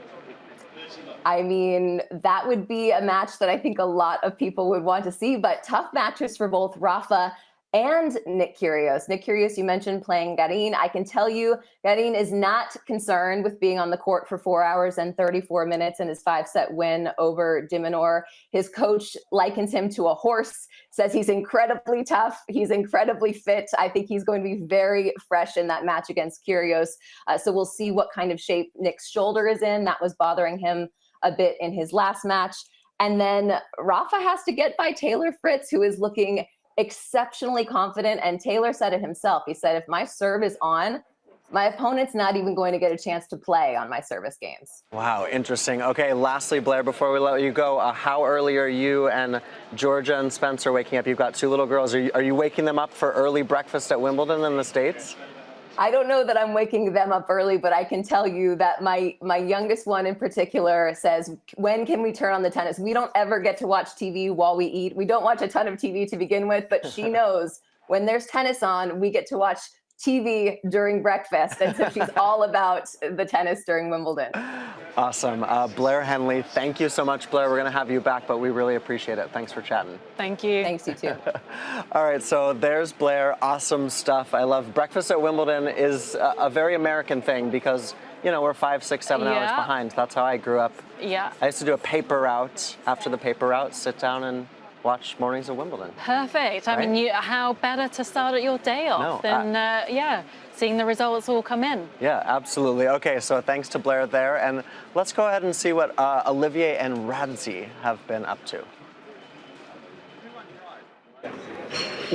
I mean, that would be a match that I think a lot of people would want to see, but tough matches for both Rafa and Nick Kyrgios. Nick Kyrgios, you mentioned playing Garin. I can tell you, Garin is not concerned with being on the court for 4 hours and 34 minutes in his 5-set win over Dimmelby. His coach likens him to a horse, says he's incredibly tough, he's incredibly fit. I think he's going to be very fresh in that match against Kyrgios. So we'll see what kind of shape Nick's shoulder is in. That was bothering him a bit in his last match. And then Rafa has to get by Taylor Fritz, who is looking exceptionally confident. And Taylor said it himself. He said, if my serve is on, my opponent's not even going to get a chance to play on my service games. Wow, interesting. Okay, lastly, Blair, before we let you go, how early are you and Georgia and Spencer waking up? You've got 2 little girls. Are you waking them up for early breakfast at Wimbledon in the States? I don't know that I'm waking them up early, but I can tell you that my youngest one in particular says, when can we turn on the tennis? We don't ever get to watch TV while we eat. We don't watch a ton of TV to begin with, but she knows when there's tennis on, we get to watch TV during breakfast. And so she's all about the tennis during Wimbledon. Awesome. Blair Henley, thank you so much, Blair. We're going to have you back, but we really appreciate it. Thanks for chatting. Thank you. Thanks, you too. All right, so there's Blair. Awesome stuff. I love breakfast at Wimbledon is a very American thing because, you know, we're 5, 6, 7 hours behind. That's how I grew up. Yeah. I used to do a paper route. After the paper route, sit down and watch mornings of Wimbledon. Perfect. I mean, how better to start your day off than, seeing the results all come in. Yeah, absolutely. Okay, so thanks to Blair there. And let's go ahead and see what Olivier and Radzi have been up to.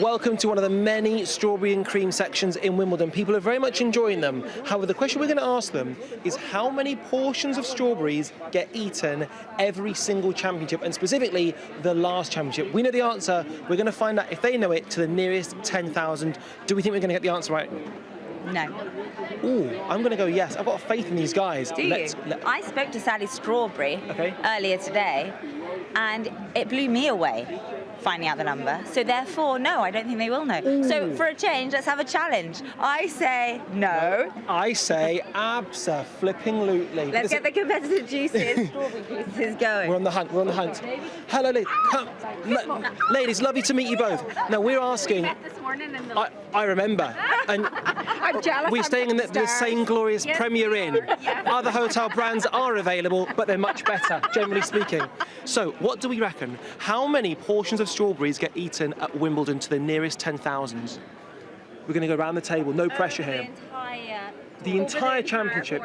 Welcome to one of the many strawberry and cream sections in Wimbledon. People are very much enjoying them. However, the question we're going to ask them is how many portions of strawberries get eaten every single championship, and specifically the last championship. We know the answer. We're going to find out if they know it to the nearest 10,000. Do we think we're going to get the answer right? No. Ooh, I'm going to go yes. I've got faith in these guys. Do you? I spoke to Sally Strawberry earlier today, and it blew me away finding out the number. So therefore, no, I don't think they will know. Ooh. So for a change, let's have a challenge. I say no. I say abso-flipping-lutely. Let's get the competitive juices, strawberry juices going. We're on the hunt, we're on the hunt. Hello, ladies. Come. Ladies, lovely to meet you both. Now, we're asking... I remember. And I'm jealous. we're staying in the same glorious Premier Inn. Other hotel brands are available, but they're much better, generally speaking. So, what do we reckon? How many portions of strawberries get eaten at Wimbledon to the nearest 10,000? We're going to go around the table, no pressure here. The entire championship.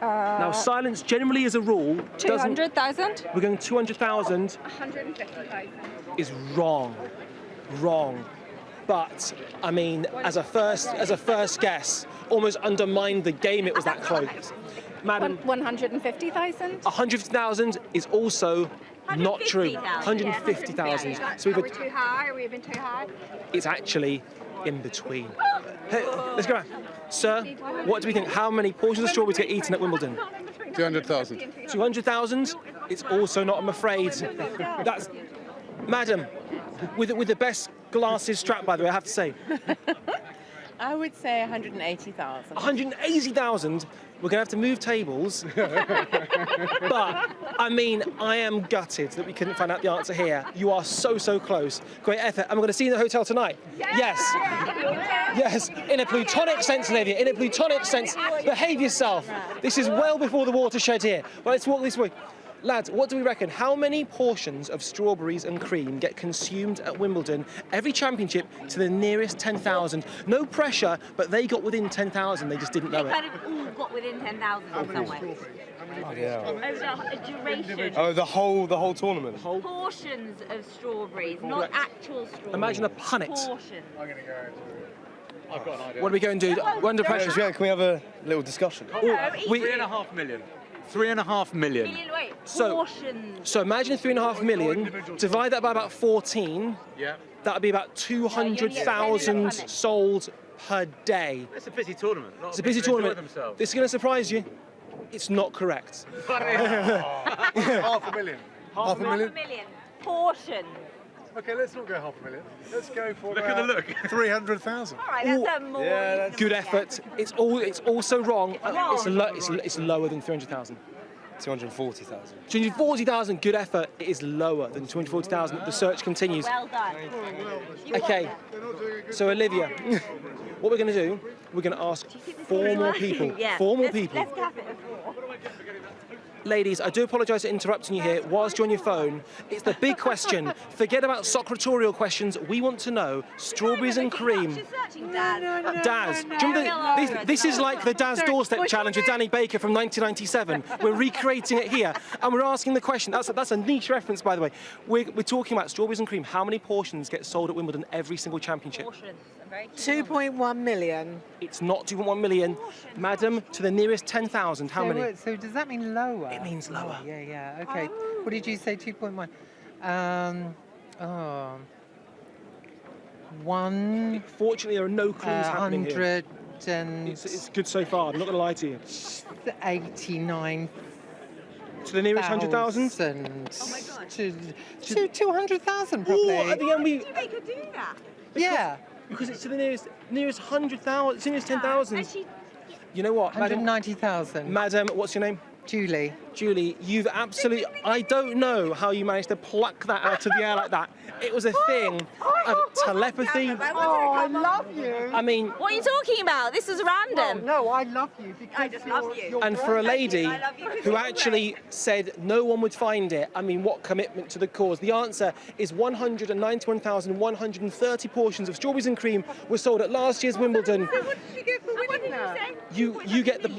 Now, silence generally as a rule 200,000? We're going 200,000. 150,000. Is wrong. Wrong. But, I mean, as a first guess, almost undermined the game it was that close. Madam, 150,000? 150,000 is also not true. 150,000. So Are we too high? Are we even too high? It's actually in between. Hey, let's go around. Sir, what do we think? How many portions of strawberries get eaten at Wimbledon? 200,000. 200,000? It's also not, I'm afraid. That's... Madam, with the best glasses strapped, by the way, I have to say. I would say 180,000. 180,000? We're going to have to move tables. But, I mean, I am gutted that we couldn't find out the answer here. You are so, so close. Great effort. And we're going to see you in the hotel tonight. Yes. Yes. In a plutonic sense, Olivia. In a plutonic sense. Behave yourself. This is well before the watershed here. Well, let's walk this way. Lads, what do we reckon? How many portions of strawberries and cream get consumed at Wimbledon every championship to the nearest 10,000? No pressure, but they got within 10,000. They just didn't know it. They kind of all got within 10,000 in some way. Over a duration. Oh, the whole tournament. Portions of strawberries, not actual strawberries. Imagine a punnet. Portion. I'm going to go. I've got an idea. What are we going to do? We're under pressure. Yeah, can we have a little discussion? We 3.5 million. 3.5 million. So imagine 3.5 million, divide that by about 14, that would be about 200,000 sold per day. It's a busy tournament. It's a busy tournament. This is going to surprise you. It's not correct. Half a million. Half a million portions. Okay, let's not go 500,000. Let's go for Look at the look. 300,000. All right, that's a more. Good effort. It's also wrong. It's lower than 300,000. 240,000. 240,000, good effort. It is lower than 240,000. The search continues. Well done. Okay, so Olivia, what we're going to do, we're going to ask 4 more people. Yeah. 4 more people. Let's cap it at 4. Ladies, I do apologise for interrupting you here whilst you're on your phone. It's the big question. Forget about Socratorial questions. We want to know strawberries and cream. Daz, do you remember this is like the Daz Doorstep Challenge with Danny Baker from 1997. We're recreating it here, and we're asking the question. That's a niche reference, by the way. We're talking about strawberries and cream. How many portions get sold at Wimbledon every single championship? 2.1 million. It's not 2.1 million. Madam, to the nearest 10,000, how many? So does that mean lower? It means lower. Oh, yeah, okay. What did you say, 2.1? One. Fortunately, there are no clues happening here. 100 and... It's good so far, I'm not going to lie to you. 89. To the nearest 100,000? Oh my God. To 200,000 probably. Ooh, at the end we... They could do that. Yeah. Because it's to the nearest 100,000, it's the nearest 10,000. You know what, madam? 190,000. Madam, what's your name? Julie. Julie, you've absolutely... I don't know how you managed to pluck that out of the air like that. It was a thing of telepathy. Oh, I love you. I mean... What are you talking about? This is random. No, I love you because I just love you. And for a lady who actually said no one would find it, I mean, what commitment to the cause. The answer is 191,130 portions of strawberries and cream were sold at last year's Wimbledon. So what did you get for winning that? You get the...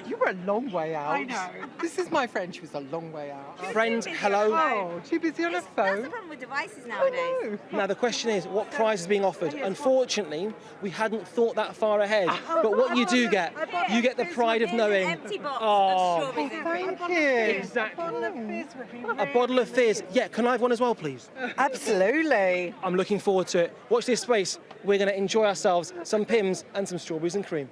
You were a long way out. I know. This is my friend. She was a long way out. Friend, hello. Oh, too busy on her phone. That's the problem with devices nowadays. Now the question is, what prize is being offered? Unfortunately, we hadn't thought that far ahead. But what you do get, you get the pride of knowing. Empty box Oh, of strawberries. Thank you. Exactly. A bottle of fizz would be A bottle of fizz. Yeah, can I have one as well, please? Absolutely. I'm looking forward to it. Watch this space. We're going to enjoy ourselves, some Pims and some strawberries and cream.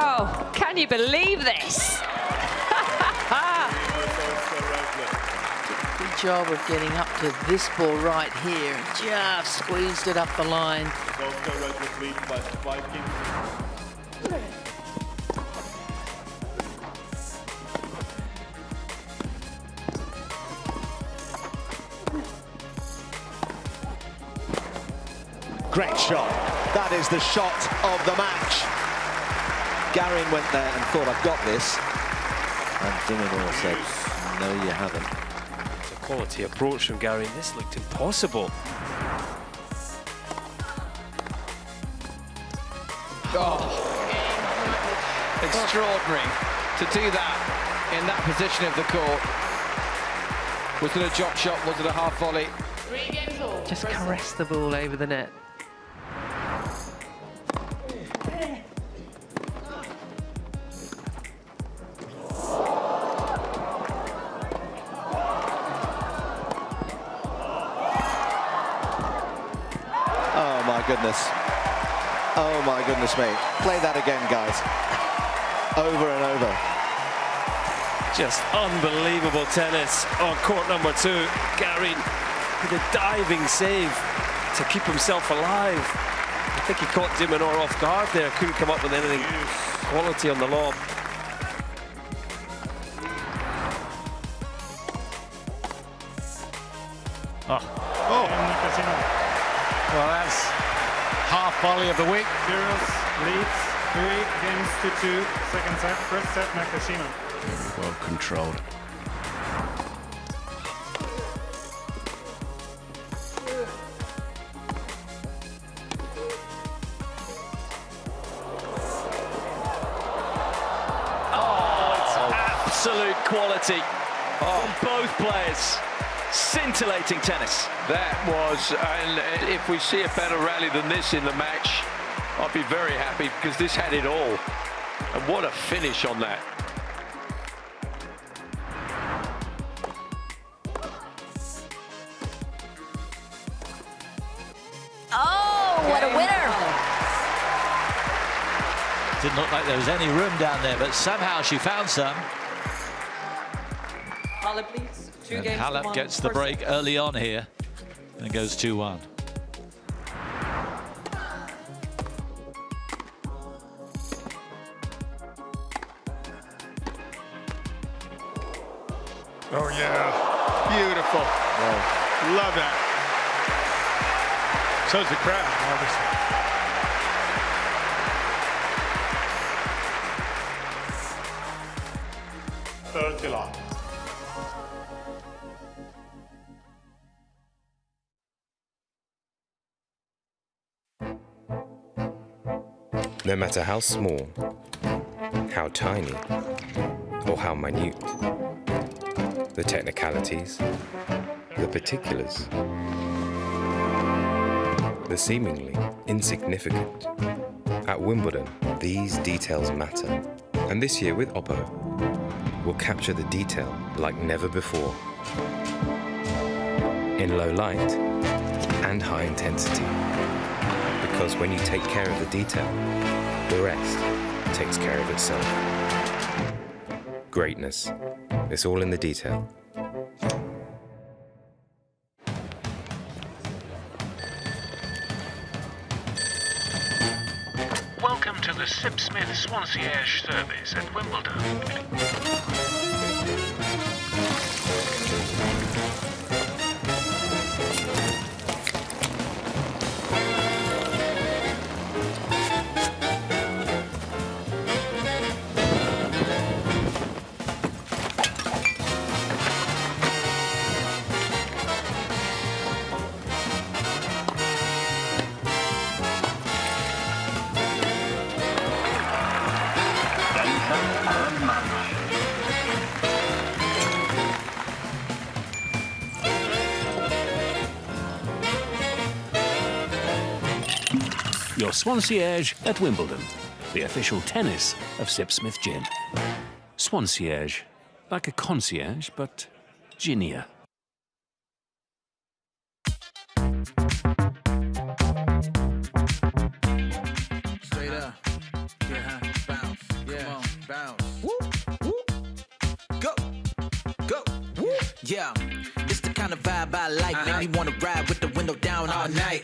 Oh, can you believe this? Good job of getting up to this ball right here and just squeezed it up the line. Great shot. That is the shot of the match. Garin went there and thought, I've got this. And Dimmelby said, no, you haven't. It's a quality approach from Garin. This looked impossible. Oh, extraordinary to do that in that position of the court. Was it a drop shot? Was it a half volley? Just caress the ball over the net. Goodness. Oh my goodness me. Play that again, guys. Over and over. Just unbelievable tennis on court number 2. Garin with a diving save to keep himself alive. I think he caught Niemeyer off guard there. Couldn't come up with anything quality on the lob. Oh. Well, that's half volley of the week. Heroes leads 3 games to 2. Second set, first set, Nakashima. Very well controlled. Oh, it's absolute quality from both players. Scintillating tennis. That was, and if we see a better rally than this in the match, I'll be very happy because this had it all. And what a finish on that. Oh, what a winner! Didn't look like there was any room down there, but somehow she found some. Halep leads 2 And games to Halep 1 gets the first break set. early on here and goes 2-1. Oh, yeah. Beautiful. Love that. So's the crowd, obviously. 30 long. No matter how small, how tiny, or how minute, the technicalities, the particulars, the seemingly insignificant. At Wimbledon, these details matter. And this year with Oppo, we'll capture the detail like never before. In low light and high intensity. Because when you take care of the detail, the rest takes care of itself. Greatness. It's all in the detail. Welcome to the Sip-Smith Swansea-Ash service at Wimbledon. Your Swansea-Ash at Wimbledon, the official tennis of Sip-Smith Gin. Swansea-Ash, like a concierge, but ginier. Straight up. Yeah, bounce. Yeah, come on, bounce. Whoop, whoop. Go, go. Whoop. Yeah, it's the kind of vibe I like. Make me wanna ride with the window down all night.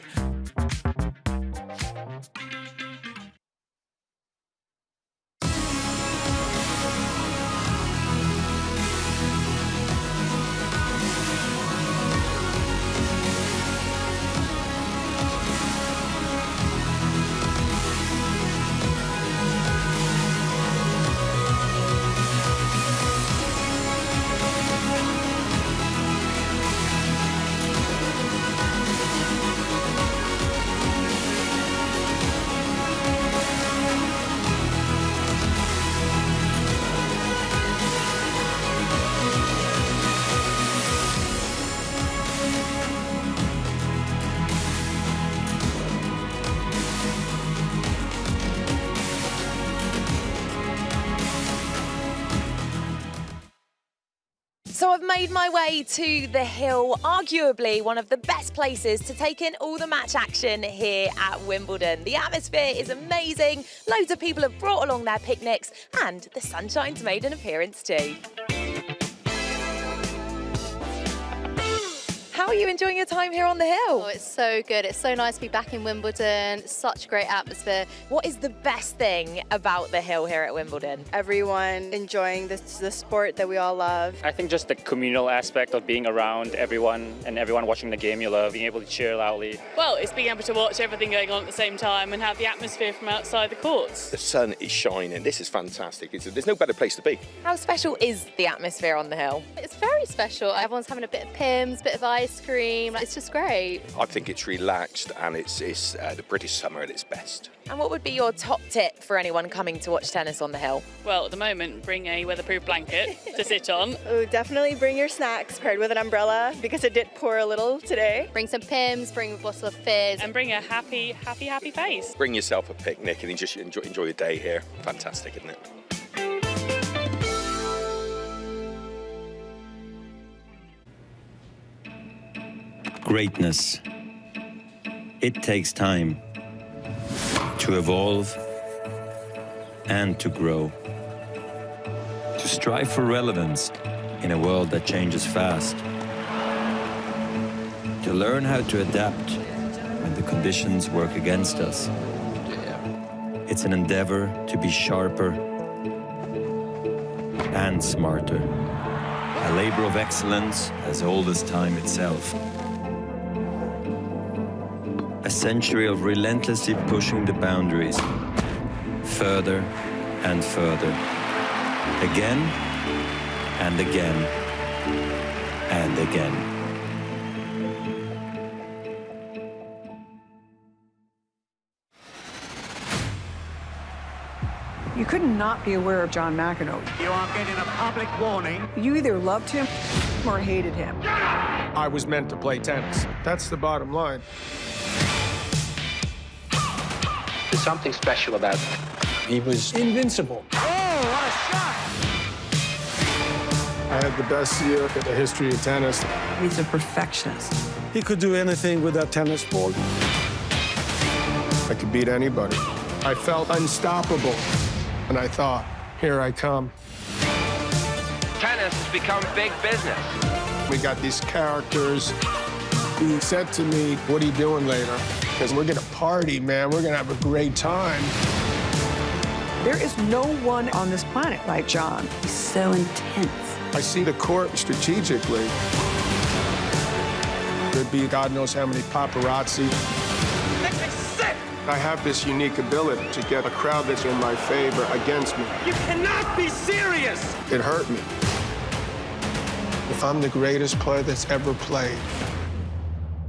So I've made my way to the Hill, arguably one of the best places to take in all the match action here at Wimbledon. The atmosphere is amazing, loads of people have brought along their picnics, and the sunshine's made an appearance too. How are you enjoying your time here on the Hill? Oh, it's so good. It's so nice to be back in Wimbledon. Such a great atmosphere. What is the best thing about the Hill here at Wimbledon? Everyone enjoying the sport that we all love. I think just the communal aspect of being around everyone and everyone watching the game you love, being able to cheer loudly. Well, it's being able to watch everything going on at the same time and have the atmosphere from outside the courts. The sun is shining. This is fantastic. There's no better place to be. How special is the atmosphere on the Hill? It's very special. Everyone's having a bit of Pimm's, bit of ice cream. It's just great. I think it's relaxed and it's the British summer at its best. And what would be your top tip for anyone coming to watch tennis on the Hill? Well, at the moment, bring a weatherproof blanket to sit on. Oh, definitely bring your snacks paired with an umbrella because it did pour a little today. Bring some Pimm's, bring a bottle of fizz. And bring a happy face. Bring yourself a picnic and just enjoy your day here. Fantastic, isn't it? Greatness. It takes time to evolve and to grow. To strive for relevance, in a world that changes fast. To learn how to adapt when the conditions work against us. It's an endeavor to be sharper and smarter. A labor of excellence as old as time itself. A century of relentlessly pushing the boundaries, further and further. Again and again and again. You could not be aware of John McEnroe. You are getting a public warning. You either loved him or hated him. I was meant to play tennis. That's the bottom line. There's something special about him. He was invincible. Oh, what a shot! I had the best year in the history of tennis. He's a perfectionist. He could do anything with that tennis ball. I could beat anybody. I felt unstoppable. And I thought, here I come. Tennis has become big business. We got these characters. He said to me, what are you doing later? Because we're gonna party, man. We're gonna have a great time. There is no one on this planet like John. He's so intense. I see the court strategically. There'd be God knows how many paparazzi. I have this unique ability to get a crowd that's in my favor against me. You cannot be serious! It hurt me. If I'm the greatest player that's ever played,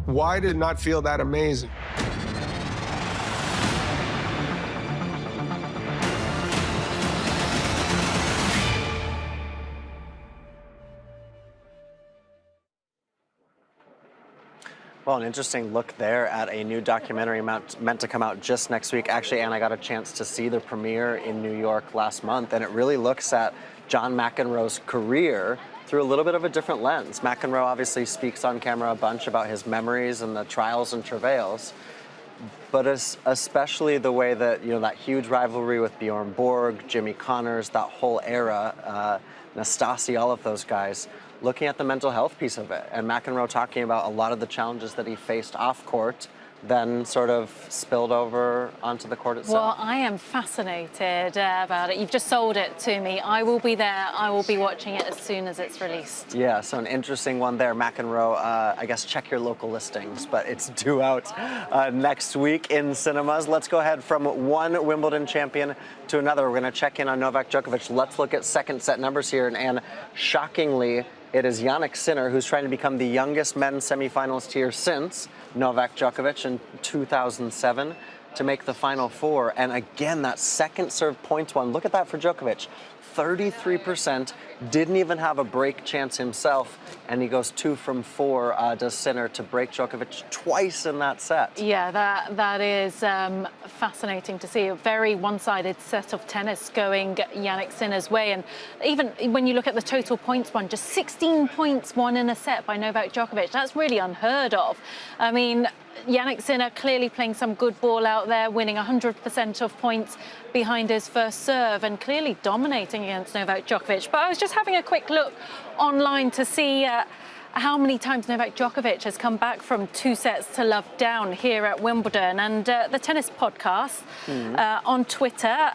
why did it not feel that amazing? Well, an interesting look there at a new documentary meant to come out just next week. Actually, Anne, I got a chance to see the premiere in New York last month, and it really looks at John McEnroe's career through a little bit of a different lens. McEnroe obviously speaks on camera a bunch about his memories and the trials and travails, but especially the way that, you know, that huge rivalry with Bjorn Borg, Jimmy Connors, that whole era, Nastasi, all of those guys, looking at the mental health piece of it, and McEnroe talking about a lot of the challenges that he faced off court, then sort of spilled over onto the court itself. Well, I am fascinated about it. You've just sold it to me. I will be there. I will be watching it as soon as it's released. Yeah, so an interesting one there. McEnroe, I guess check your local listings, but it's due out next week in cinemas. Let's go ahead from one Wimbledon champion to another. We're going to check in on Novak Djokovic. Let's look at second set numbers here, and shockingly, it is Jannik Sinner who's trying to become the youngest men's semifinalist here since Novak Djokovic in 2007 to make the Final Four. And again, that second serve points one. Look at that for Djokovic. 33%, didn't even have a break chance himself, and he goes 2 from 4, does Sinner, to break Djokovic twice in that set. Yeah, that is fascinating to see. A very one-sided set of tennis going Jannik Sinner's way, and even when you look at the total points won, just 16 points won in a set by Novak Djokovic. That's really unheard of. I mean, Jannik Sinner clearly playing some good ball out there, winning 100% of points behind his first serve and clearly dominating against Novak Djokovic. But I was just having a quick look online to see how many times Novak Djokovic has come back from 2 sets to love down here at Wimbledon. And the Tennis Podcast on Twitter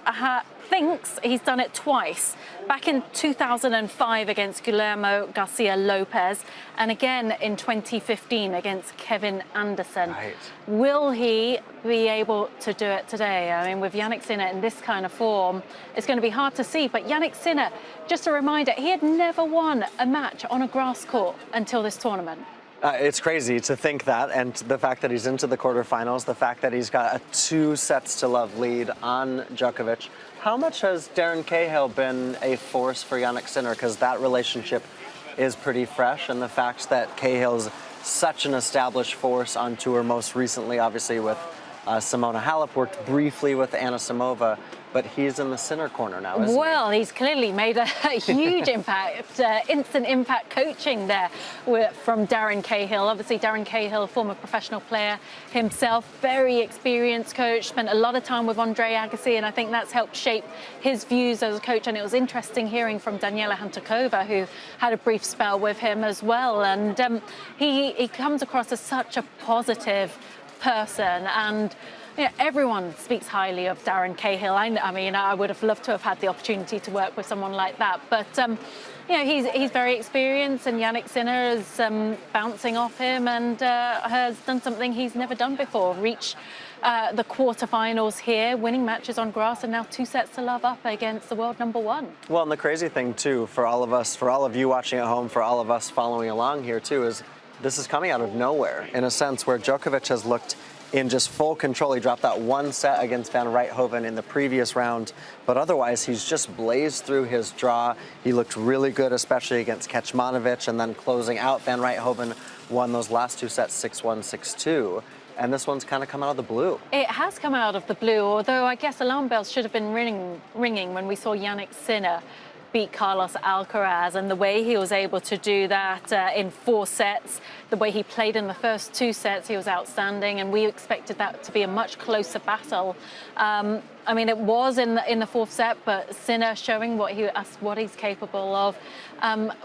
thinks he's done it twice. Back in 2005 against Guillermo Garcia Lopez, and again in 2015 against Kevin Anderson. Right. Will he be able to do it today? I mean, with Jannik Sinner in this kind of form, it's going to be hard to see. But Jannik Sinner, just a reminder, he had never won a match on a grass court until this tournament. It's crazy to think that, and the fact that he's into the quarterfinals, the fact that he's got a 2 sets to love lead on Djokovic. How much has Darren Cahill been a force for Jannik Sinner? Because that relationship is pretty fresh, and the fact that Cahill's such an established force on tour, most recently obviously with Simona Halep worked briefly with Anisimova, but he's in the Sinner corner now, isn't he? Well, he's clearly made a huge impact, instant impact coaching there from Darren Cahill. Obviously, Darren Cahill, former professional player himself, very experienced coach, spent a lot of time with Andre Agassi, and I think that's helped shape his views as a coach. And it was interesting hearing from Daniela Hantakova, who had a brief spell with him as well. And he comes across as such a positive person, and you know, everyone speaks highly of Darren Cahill. I mean, I would have loved to have had the opportunity to work with someone like that. But, you know, he's very experienced, and Jannik Sinner is bouncing off him and has done something he's never done before, reach the quarterfinals here, winning matches on grass, and now 2 sets to love up against the world #1. Well, and the crazy thing, too, for all of us, for all of you watching at home, for all of us following along here, too, is this is coming out of nowhere, in a sense, where Djokovic has looked in just full control. He dropped that 1 set against Van Rijthoven in the previous round, but otherwise he's just blazed through his draw. He looked really good, especially against Kecmanovic, and then closing out, Van Rijthoven won those last 2 sets 6-1, 6-2. And this one's kind of come out of the blue. It has come out of the blue, although I guess alarm bells should have been ringing when we saw Jannik Sinner beat Carlos Alcaraz, and the way he was able to do that in 4 sets, the way he played in the first 2 sets, he was outstanding, and we expected that to be a much closer battle. I mean, it was in the 4th set, but Sinner showing what he's capable of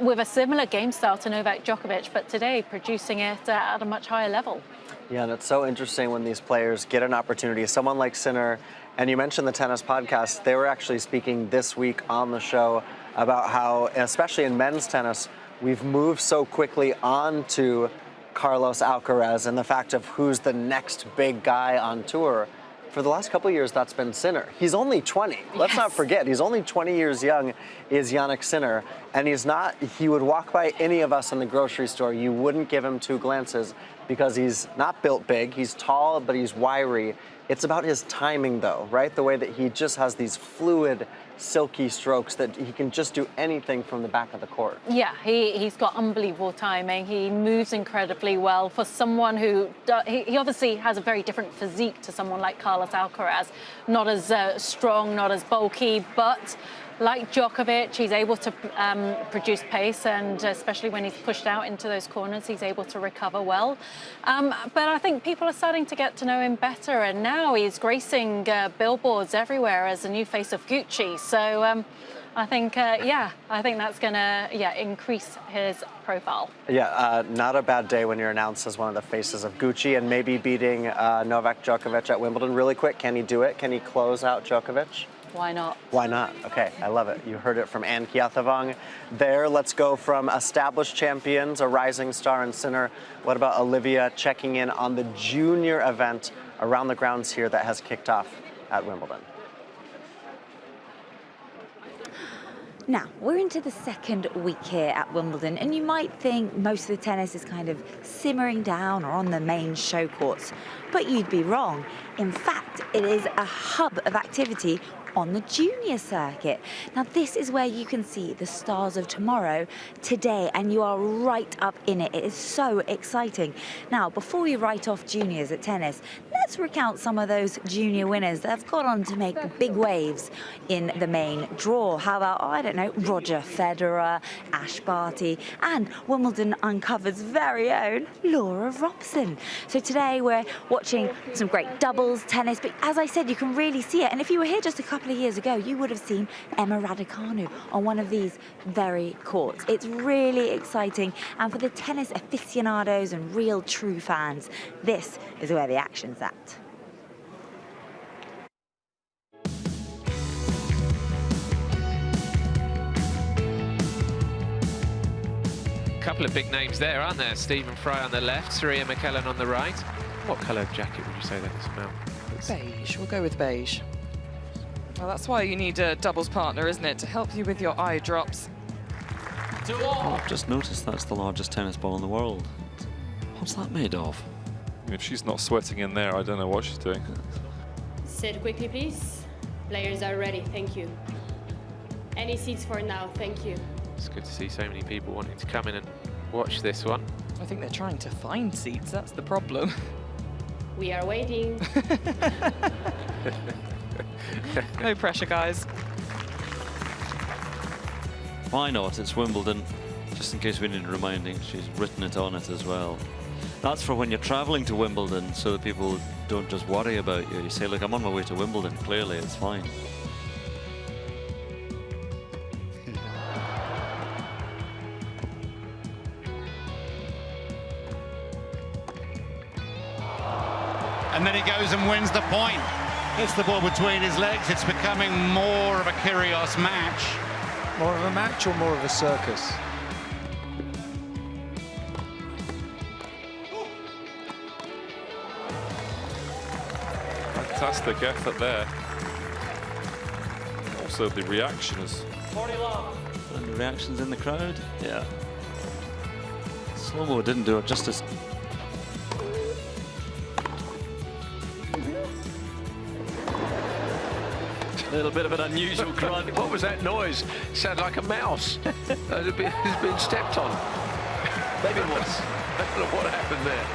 with a similar game style to Novak Djokovic, but today producing it at a much higher level. Yeah, and it's so interesting when these players get an opportunity. Someone like Sinner, and you mentioned the tennis podcast, they were actually speaking this week on the show about how, especially in men's tennis, we've moved so quickly on to Carlos Alcaraz and the fact of who's the next big guy on tour. For the last couple of years, that's been Sinner. He's only 20. Let's not forget, he's only 20 years young, is Jannik Sinner. And he would walk by any of us in the grocery store. You wouldn't give him 2 glances because he's not built big. He's tall, but he's wiry. It's about his timing, though, right? The way that he just has these fluid, silky strokes that he can just do anything from the back of the court. Yeah, he's got unbelievable timing. He moves incredibly well for someone who he obviously has a very different physique to someone like Carlos Alcaraz. Not as strong, not as bulky, but like Djokovic, he's able to produce pace, and especially when he's pushed out into those corners, he's able to recover well. But I think people are starting to get to know him better, and now he's gracing billboards everywhere as a new face of Gucci. So I think that's going to increase his profile. Yeah, not a bad day when you're announced as one of the faces of Gucci, and maybe beating Novak Djokovic at Wimbledon. Really quick, can he do it? Can he close out Djokovic? Why not? Why not? Okay, I love it. You heard it from Anne Kiathavong there. Let's go from established champions, a rising star in Sinner. What about Olivia checking in on the junior event around the grounds here that has kicked off at Wimbledon? Now, we're into the 2nd week here at Wimbledon, and you might think most of the tennis is kind of simmering down or on the main show courts, but you'd be wrong. In fact, it is a hub of activity on the junior circuit. Now, this is where you can see the stars of tomorrow today, and you are right up in it. It is so exciting. Now, before we write off juniors at tennis, let's recount some of those junior winners that have gone on to make big waves in the main draw. How about, I don't know, Roger Federer, Ash Barty, and Wimbledon Uncovered's very own Laura Robson. So today we're watching some great doubles tennis, but as I said, you can really see it. And if you were here just a couple of years ago, you would have seen Emma Raducanu on one of these very courts. It's really exciting, and for the tennis aficionados and real true fans, this is where the action's at. Couple of big names there, aren't there? Stephen Fry on the left, Serena McKellen on the right. What colour jacket would you say that is, Mel? Beige. We'll go with beige. Well, that's why you need a doubles partner, isn't it? To help you with your eye drops. Oh, I've just noticed that's the largest tennis ball in the world. What's that made of? If she's not sweating in there, I don't know what she's doing. Sit quickly, please. Players are ready, thank you. Any seats for now, thank you. It's good to see so many people wanting to come in and watch this one. I think they're trying to find seats, that's the problem. We are waiting. No pressure, guys. Why not? It's Wimbledon. Just in case we need reminding, she's written it on it as well. That's for when you're traveling to Wimbledon, so that people don't just worry about you. You say, look, I'm on my way to Wimbledon. Clearly, it's fine. And then he goes and wins the point. Hits the ball between his legs. It's becoming more of a Kyrgios match. More of a match or more of a circus? Fantastic effort there. Also, the reaction is... And the reactions in the crowd, yeah. Slow-mo didn't do it justice. A little bit of an unusual grunt. What was that noise? Sounded like a mouse. It's been stepped on. Maybe it was. I don't know what happened there.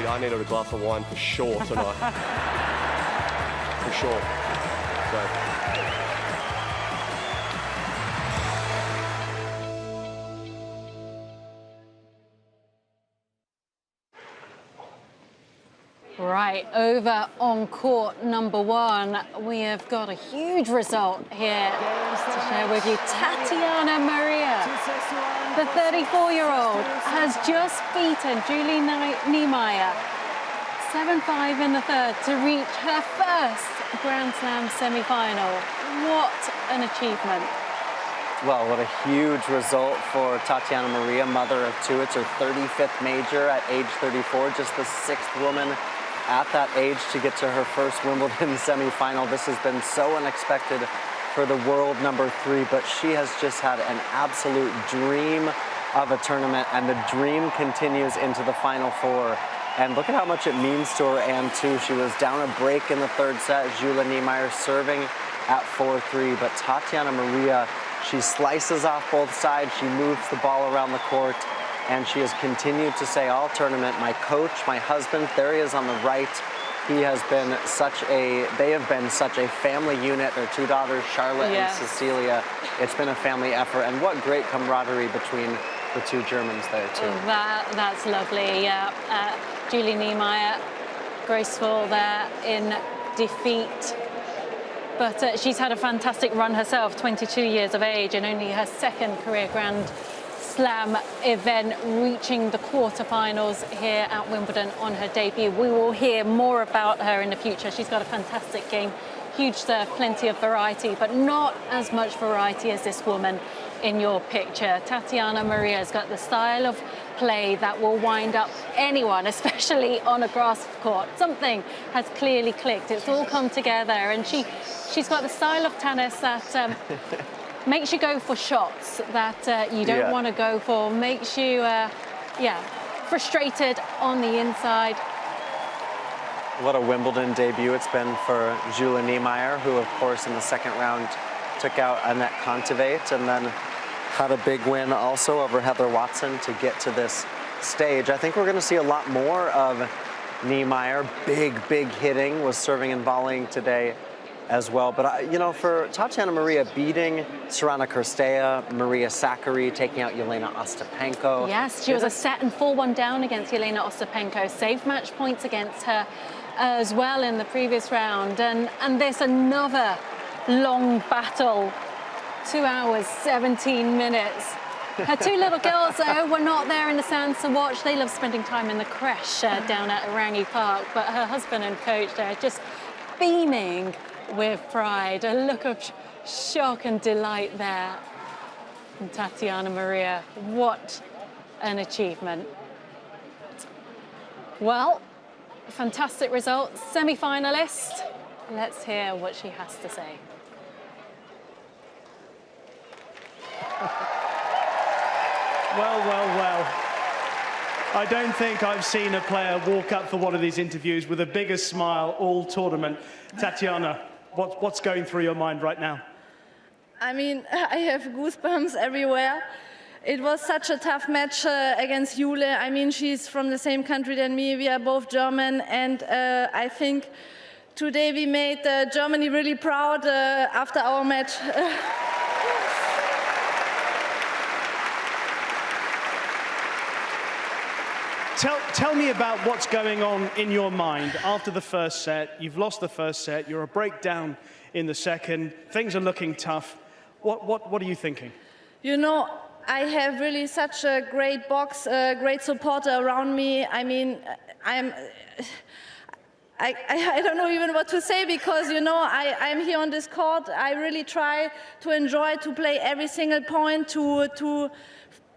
Yeah, I needed a glass of wine for sure tonight. For sure. So. Right, over on court number one, we have got a huge result here to share with you. Tatiana Maria, the 34-year-old, has just beaten Julie Niemeyer 7-5 in the third to reach her first Grand Slam semi-final. What an achievement. Well, what a huge result for Tatiana Maria, mother of two. It's her 35th major at age 34, just the sixth woman at that age to get to her first Wimbledon semi-final. This has been so unexpected for the world number 3, but she has just had an absolute dream of a tournament, and the dream continues into the Final Four. And look at how much it means to her, and too. She was down a break in the third set. Julie Niemeyer serving at 4-3, but Tatiana Maria, she slices off both sides. She moves the ball around the court. And she has continued to say all tournament, my coach, my husband, there he is on the right. He has been they have been such a family unit. Their two daughters, Charlotte and Cecilia. It's been a family effort, and what great camaraderie between the two Germans there too. That's lovely, yeah. Julie Niemeyer, graceful there in defeat. But she's had a fantastic run herself, 22 years of age, and only her second career Grand Slam event, reaching the quarterfinals here at Wimbledon on her debut. We will hear more about her in the future. She's got a fantastic game, huge serve, plenty of variety, but not as much variety as this woman in your picture. Tatiana Maria's got the style of play that will wind up anyone, especially on a grass court. Something has clearly clicked. It's all come together, and she's got the style of tennis that makes you go for shots that you don't want to go for, makes you, frustrated on the inside. What a Wimbledon debut it's been for Julie Niemeyer, who, of course, in the second round took out Annette Kontaveit, and then had a big win also over Heather Watson to get to this stage. I think we're going to see a lot more of Niemeyer. Big hitting, was serving and volleying today as well. But, you know, for Tatiana Maria beating Sorana Cirstea, Maria Sakkari, taking out Jelena Ostapenko. Yes, she was a set and 4-1 down against Jelena Ostapenko, saved match points against her as well in the previous round. And there's another long battle, 2 hours, 17 minutes. Her two little girls, though, were not there in the stands to watch. They love spending time in the creche down at Orangi Park. But her husband and coach there just beaming with pride, a look of shock and delight there. And Tatiana Maria, what an achievement. Well, fantastic results, semi-finalist. Let's hear what she has to say. Well. I don't think I've seen a player walk up for one of these interviews with a bigger smile all tournament. Tatiana, what's going through your mind right now? I mean, I have goosebumps everywhere. it was such a tough match against Jule. I mean, she's from the same country than me. We are both German, and I think today we made Germany really proud after our match. Tell me about what's going on in your mind after the first set. You've lost the first set. You're a breakdown in the second. Things are looking tough. What are you thinking? You know, I have really such a great box, a great supporter around me. I mean, I don't know even what to say because, you know, I'm here on this court. I really try to enjoy, to play every single point,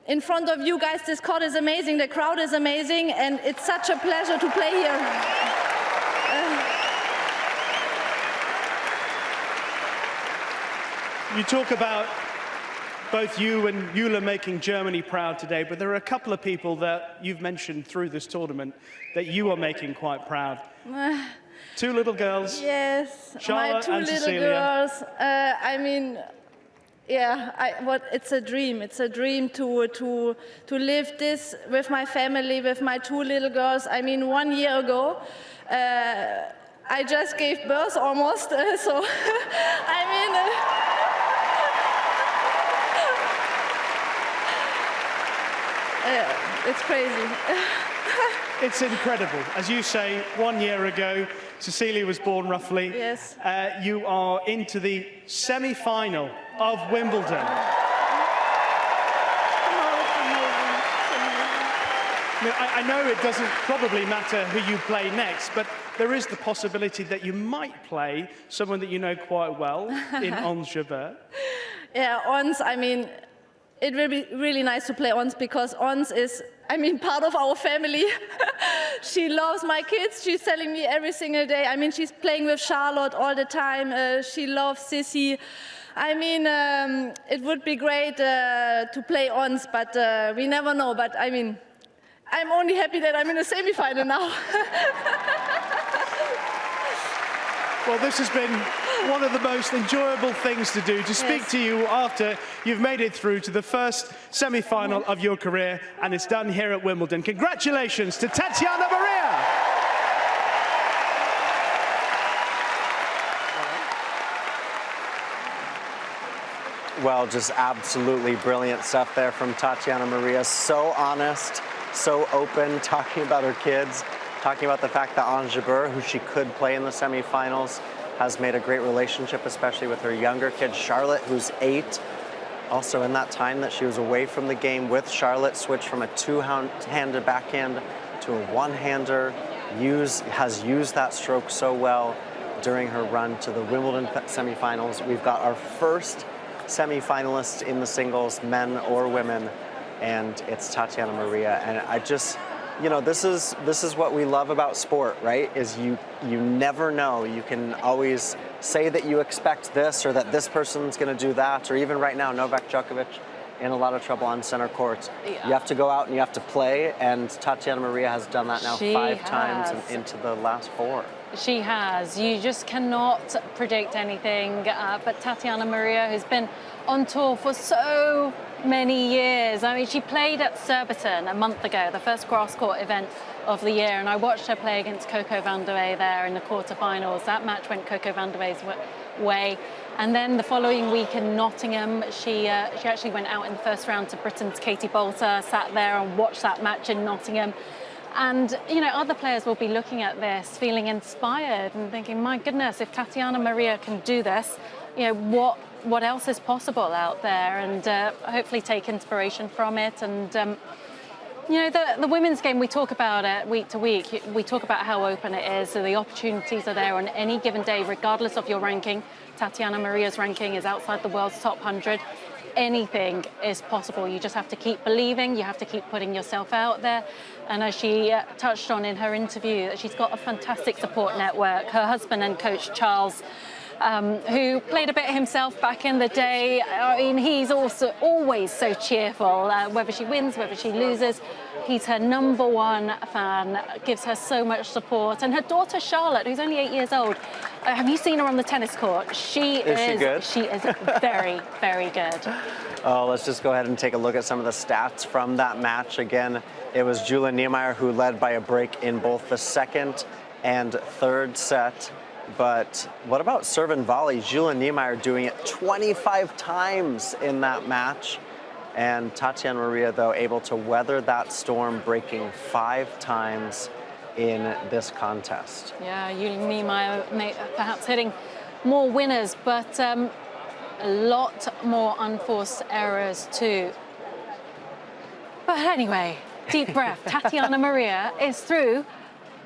in front of you guys. This court is amazing, the crowd is amazing, and it's such a pleasure to play here. You talk about both you and Jule making Germany proud today, but there are a couple of people that you've mentioned through this tournament that you are making quite proud. Two little girls. Yes, Charlotte my two and little Cecilia. girls. I mean, yeah, it's a dream. It's a dream to live this with my family, with my two little girls. I mean, 1 year ago, I just gave birth almost. So, I mean, it's crazy. It's incredible. As you say, 1 year ago, Cecilia was born roughly. Yes. You are into the semi-final of Wimbledon. I know it doesn't probably matter who you play next, but there is the possibility that you might play someone that you know quite well in Ons Jabeur. Yeah, Ons, I mean, it will be really nice to play Ons because Ons is, I mean, part of our family. She loves my kids. She's telling me every single day. I mean, she's playing with Charlotte all the time. She loves Sissy. I mean, it would be great to play Ons, but we never know. But I mean, I'm only happy that I'm in the semi-final now. Well, this has been one of the most enjoyable things to do, to speak to you after you've made it through to the first semi-final of your career, and it's done here at Wimbledon. Congratulations to Tatiana Maria! Well, just absolutely brilliant stuff there from Tatiana Maria. So honest, so open, talking about her kids, talking about the fact that Ons Jabeur, who she could play in the semifinals, has made a great relationship, especially with her younger kid, Charlotte, who's 8. Also, in that time that she was away from the game with Charlotte, switched from a two-handed backhand to a one-hander, has used that stroke so well during her run to the Wimbledon semifinals. We've got our first semifinalist in the singles, men or women, and it's Tatiana Maria. And I just, you know, this is what we love about sport, right? Is you never know. You can always say that you expect this or that this person's going to do that, or even right now, Novak Djokovic in a lot of trouble on center court. Yeah. You have to go out and you have to play, and Tatiana Maria has done that now 5 times and into the last 4. She has. You just cannot predict anything. But Tatiana Maria has been on tour for so many years. I mean, she played at Surbiton a month ago, the first grass court event of the year, and I watched her play against Coco van der Wey there in the quarterfinals. That match went Coco van der Wey's way. And then the following week in Nottingham, she actually went out in the first round to Britain's Katie Boulter, sat there and watched that match in Nottingham. And, you know, other players will be looking at this, feeling inspired and thinking, my goodness, if Tatiana Maria can do this, you know, what else is possible out there? And hopefully take inspiration from it. And, you know, the women's game, we talk about it week to week. We talk about how open it is. So the opportunities are there on any given day, regardless of your ranking. Tatiana Maria's ranking is outside the world's top 100. Anything is possible. You just have to keep believing. You have to keep putting yourself out there. And as she touched on in her interview, that she's got a fantastic support network. Her husband and coach, Charles, who played a bit himself back in the day. I mean, he's also always so cheerful, whether she wins, whether she loses. He's her #1 fan, gives her so much support. And her daughter, Charlotte, who's only 8 years old, have you seen her on the tennis court? Is she good? She is very, very good. Oh, let's just go ahead and take a look at some of the stats from that match. Again, it was Julia Niemeyer who led by a break in both the second and third set. But what about serve and volley? Julia Niemeyer doing it 25 times in that match. And Tatiana Maria, though, able to weather that storm, breaking 5 times in this contest. Yeah, Julia Niemeyer perhaps hitting more winners, but a lot more unforced errors too. But anyway, deep breath. Tatiana Maria is through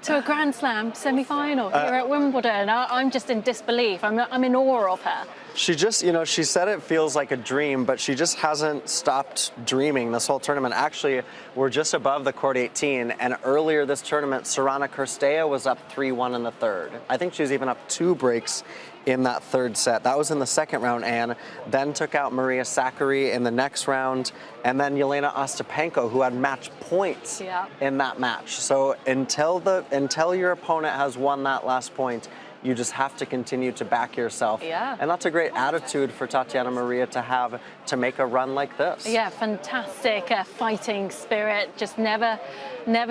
to a Grand Slam semi-final here at Wimbledon. I'm just in disbelief. I'm in awe of her. She just, you know, she said it feels like a dream, but she just hasn't stopped dreaming this whole tournament. Actually, we're just above the court 18, and earlier this tournament, Sorana Cirstea was up 3-1 in the third. I think she was even up 2 breaks in that third set. That was in the second round, and then took out Maria Sakkari in the next round, and then Yelena Ostapenko, who had match points in that match. So until your opponent has won that last point, you just have to continue to back yourself. Yeah. And that's a great attitude for Tatiana Maria to have to make a run like this. Yeah, fantastic fighting spirit. Just never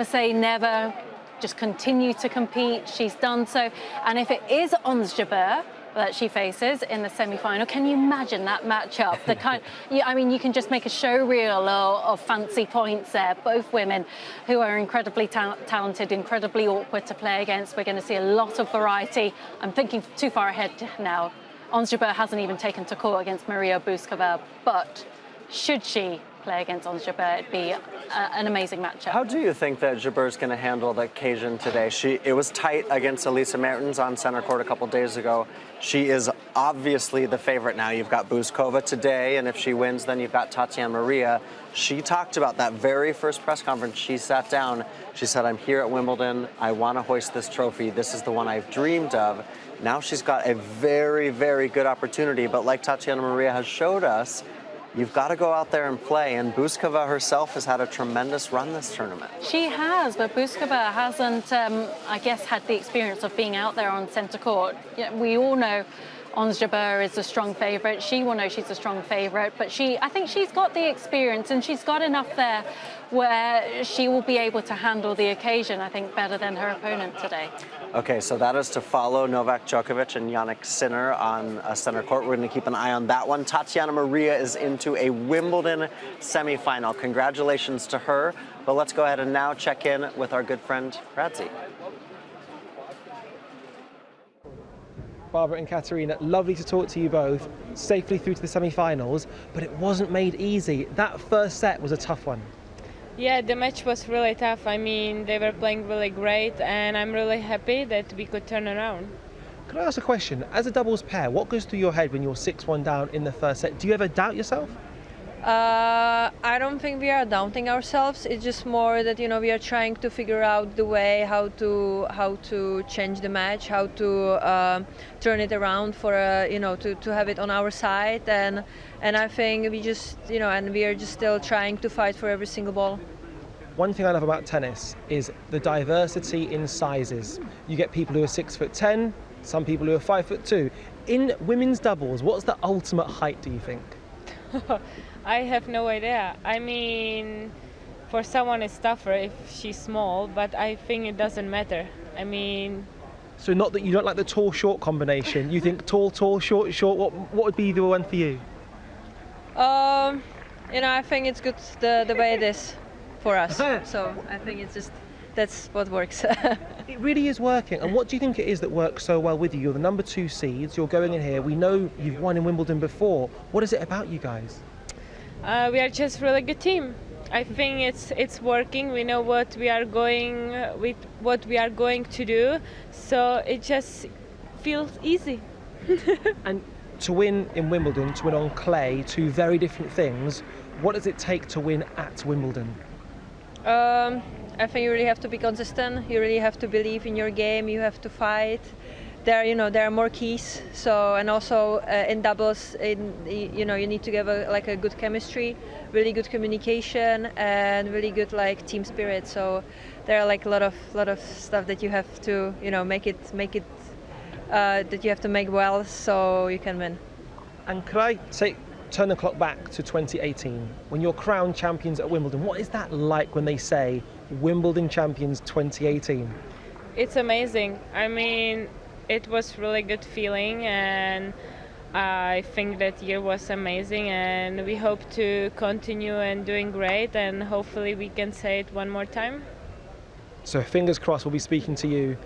say never. Just continue to compete. She's done so. And if it is Ons Jabeur that she faces in the semi-final, can you imagine that matchup? The kind, I mean, you can just make a show reel of fancy points there. Both women who are incredibly talented, incredibly awkward to play against. We're going to see a lot of variety. I'm thinking too far ahead now. Ons Jabeur hasn't even taken to court against Maria Bouzkova, but should she play against Ons Jabeur, it'd be an amazing matchup. How do you think that Jabeur's going to handle the occasion today? It was tight against Elisa Mertens on center court a couple days ago. She is obviously the favorite now. You've got Bouzkova today, and if she wins, then you've got Tatiana Maria. She talked about that very first press conference. She sat down. She said, I'm here at Wimbledon. I want to hoist this trophy. This is the one I've dreamed of. Now she's got a very, very good opportunity. But like Tatiana Maria has showed us, you've got to go out there and play, and Bouzkova herself has had a tremendous run this tournament. She has, but Bouzkova hasn't, I guess, had the experience of being out there on centre court. Yeah, we all know Ons Jabeur is a strong favourite. She will know she's a strong favourite, but I think she's got the experience, and she's got enough there where she will be able to handle the occasion, I think, better than her opponent today. Okay, so that is to follow Novak Djokovic and Jannik Sinner on center court. We're going to keep an eye on that one. Tatiana Maria is into a Wimbledon semi-final. Congratulations to her. But let's go ahead and now check in with our good friend Radzi. Barbara and Katerina, lovely to talk to you both. Safely through to the semi-finals, but it wasn't made easy. That first set was a tough one. Yeah, the match was really tough. I mean, they were playing really great, and I'm really happy that we could turn around. Can I ask a question? As a doubles pair, what goes through your head when you're 6-1 down in the first set? Do you ever doubt yourself? I don't think we are doubting ourselves. It's just more that, you know, we are trying to figure out the way how to change the match, how to turn it around for you know, to have it on our side, and I think we just, you know, and we are just still trying to fight for every single ball. One thing I love about tennis is the diversity in sizes. You get people who are 6'10", some people who are 5'2". In women's doubles, what's the ultimate height, do you think? I have no idea. I mean, for someone it's tougher if she's small, but I think it doesn't matter. I mean... So not that you don't like the tall-short combination. You think tall, tall, short, short. What would be the one for you? You know, I think it's good the way it is for us. So I think it's just, that's what works. It really is working. And what do you think it is that works so well with you? You're the number 2 seeds. You're going in here. We know you've won in Wimbledon before. What is it about you guys? We are just a really good team. I think it's working. We know what we are going to do, so it just feels easy. And to win in Wimbledon, to win on clay, 2 very different things. What does it take to win at Wimbledon? I think you really have to be consistent. You really have to believe in your game. You have to fight. There are more keys. So, and also in doubles, you need to have a good chemistry, really good communication, and really good team spirit. So there are a lot of stuff that you have to make it that you have to make well so you can win. And could I take turn the clock back to 2018, when you're crowned champions at Wimbledon. What is that like when they say Wimbledon champions 2018? It's amazing. I mean, it was really good feeling, and I think that year was amazing, and we hope to continue and doing great, and hopefully we can say it one more time. So fingers crossed, we'll be speaking to you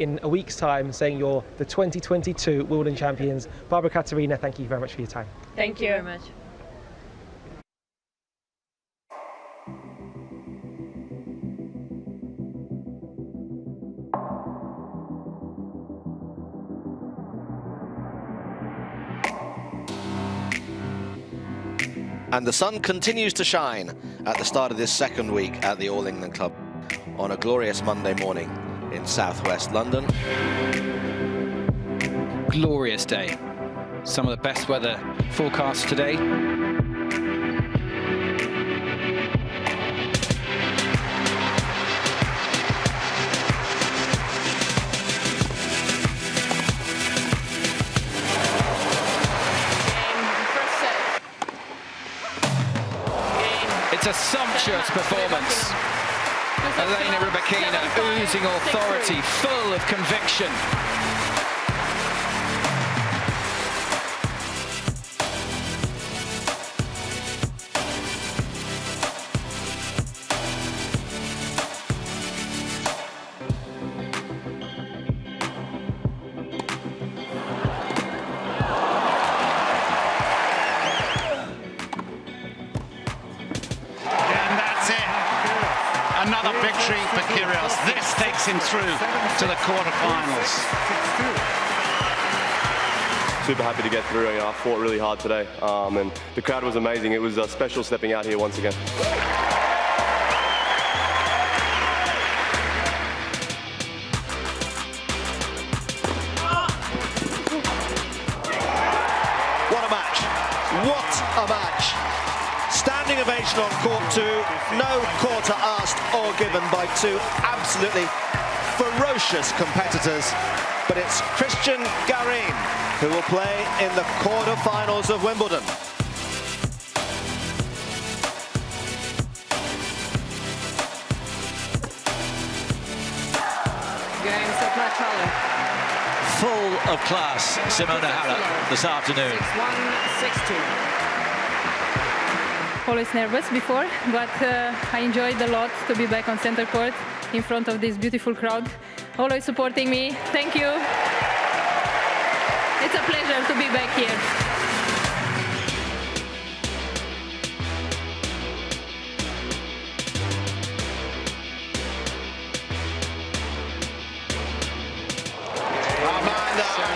in a week's time saying you're the 2022 Wimbledon champions. Barbara Katarina, thank you very much for your time. Thank you very much. And the sun continues to shine at the start of this second week at the All England Club on a glorious Monday morning in southwest London. Glorious day. Some of the best weather forecasts today. It's a sumptuous performance. Elena Rybakina oozing authority, full of conviction. Another victory for Kyrgios. This takes him through to the quarterfinals. Super happy to get through. I fought really hard today, and the crowd was amazing. It was special stepping out here once again. What a match. What a match. Standing ovation on court two, no quarter asked or given by two absolutely ferocious competitors. But it's Christian Garin who will play in the quarter-finals of Wimbledon. Game, set, match, Halep. Full of class, Simona Halep this afternoon. 6-1, 6-2. Always nervous before, but I enjoyed a lot to be back on center court in front of this beautiful crowd, always supporting me. Thank you. It's a pleasure to be back here.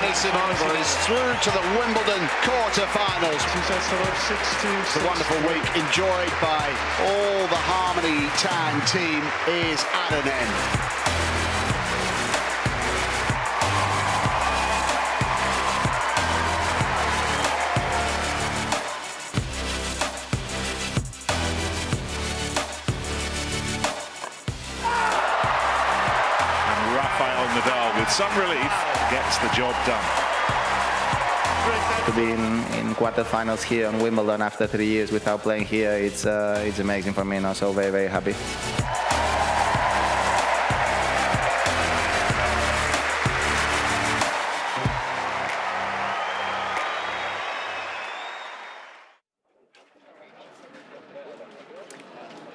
Anisimova is through to the Wimbledon quarter-finals. It's a wonderful week enjoyed by all the Harmony Tan team is at an end. With some relief, gets the job done. To be in quarterfinals here on Wimbledon after 3 years without playing here, it's amazing for me now, so very, very happy.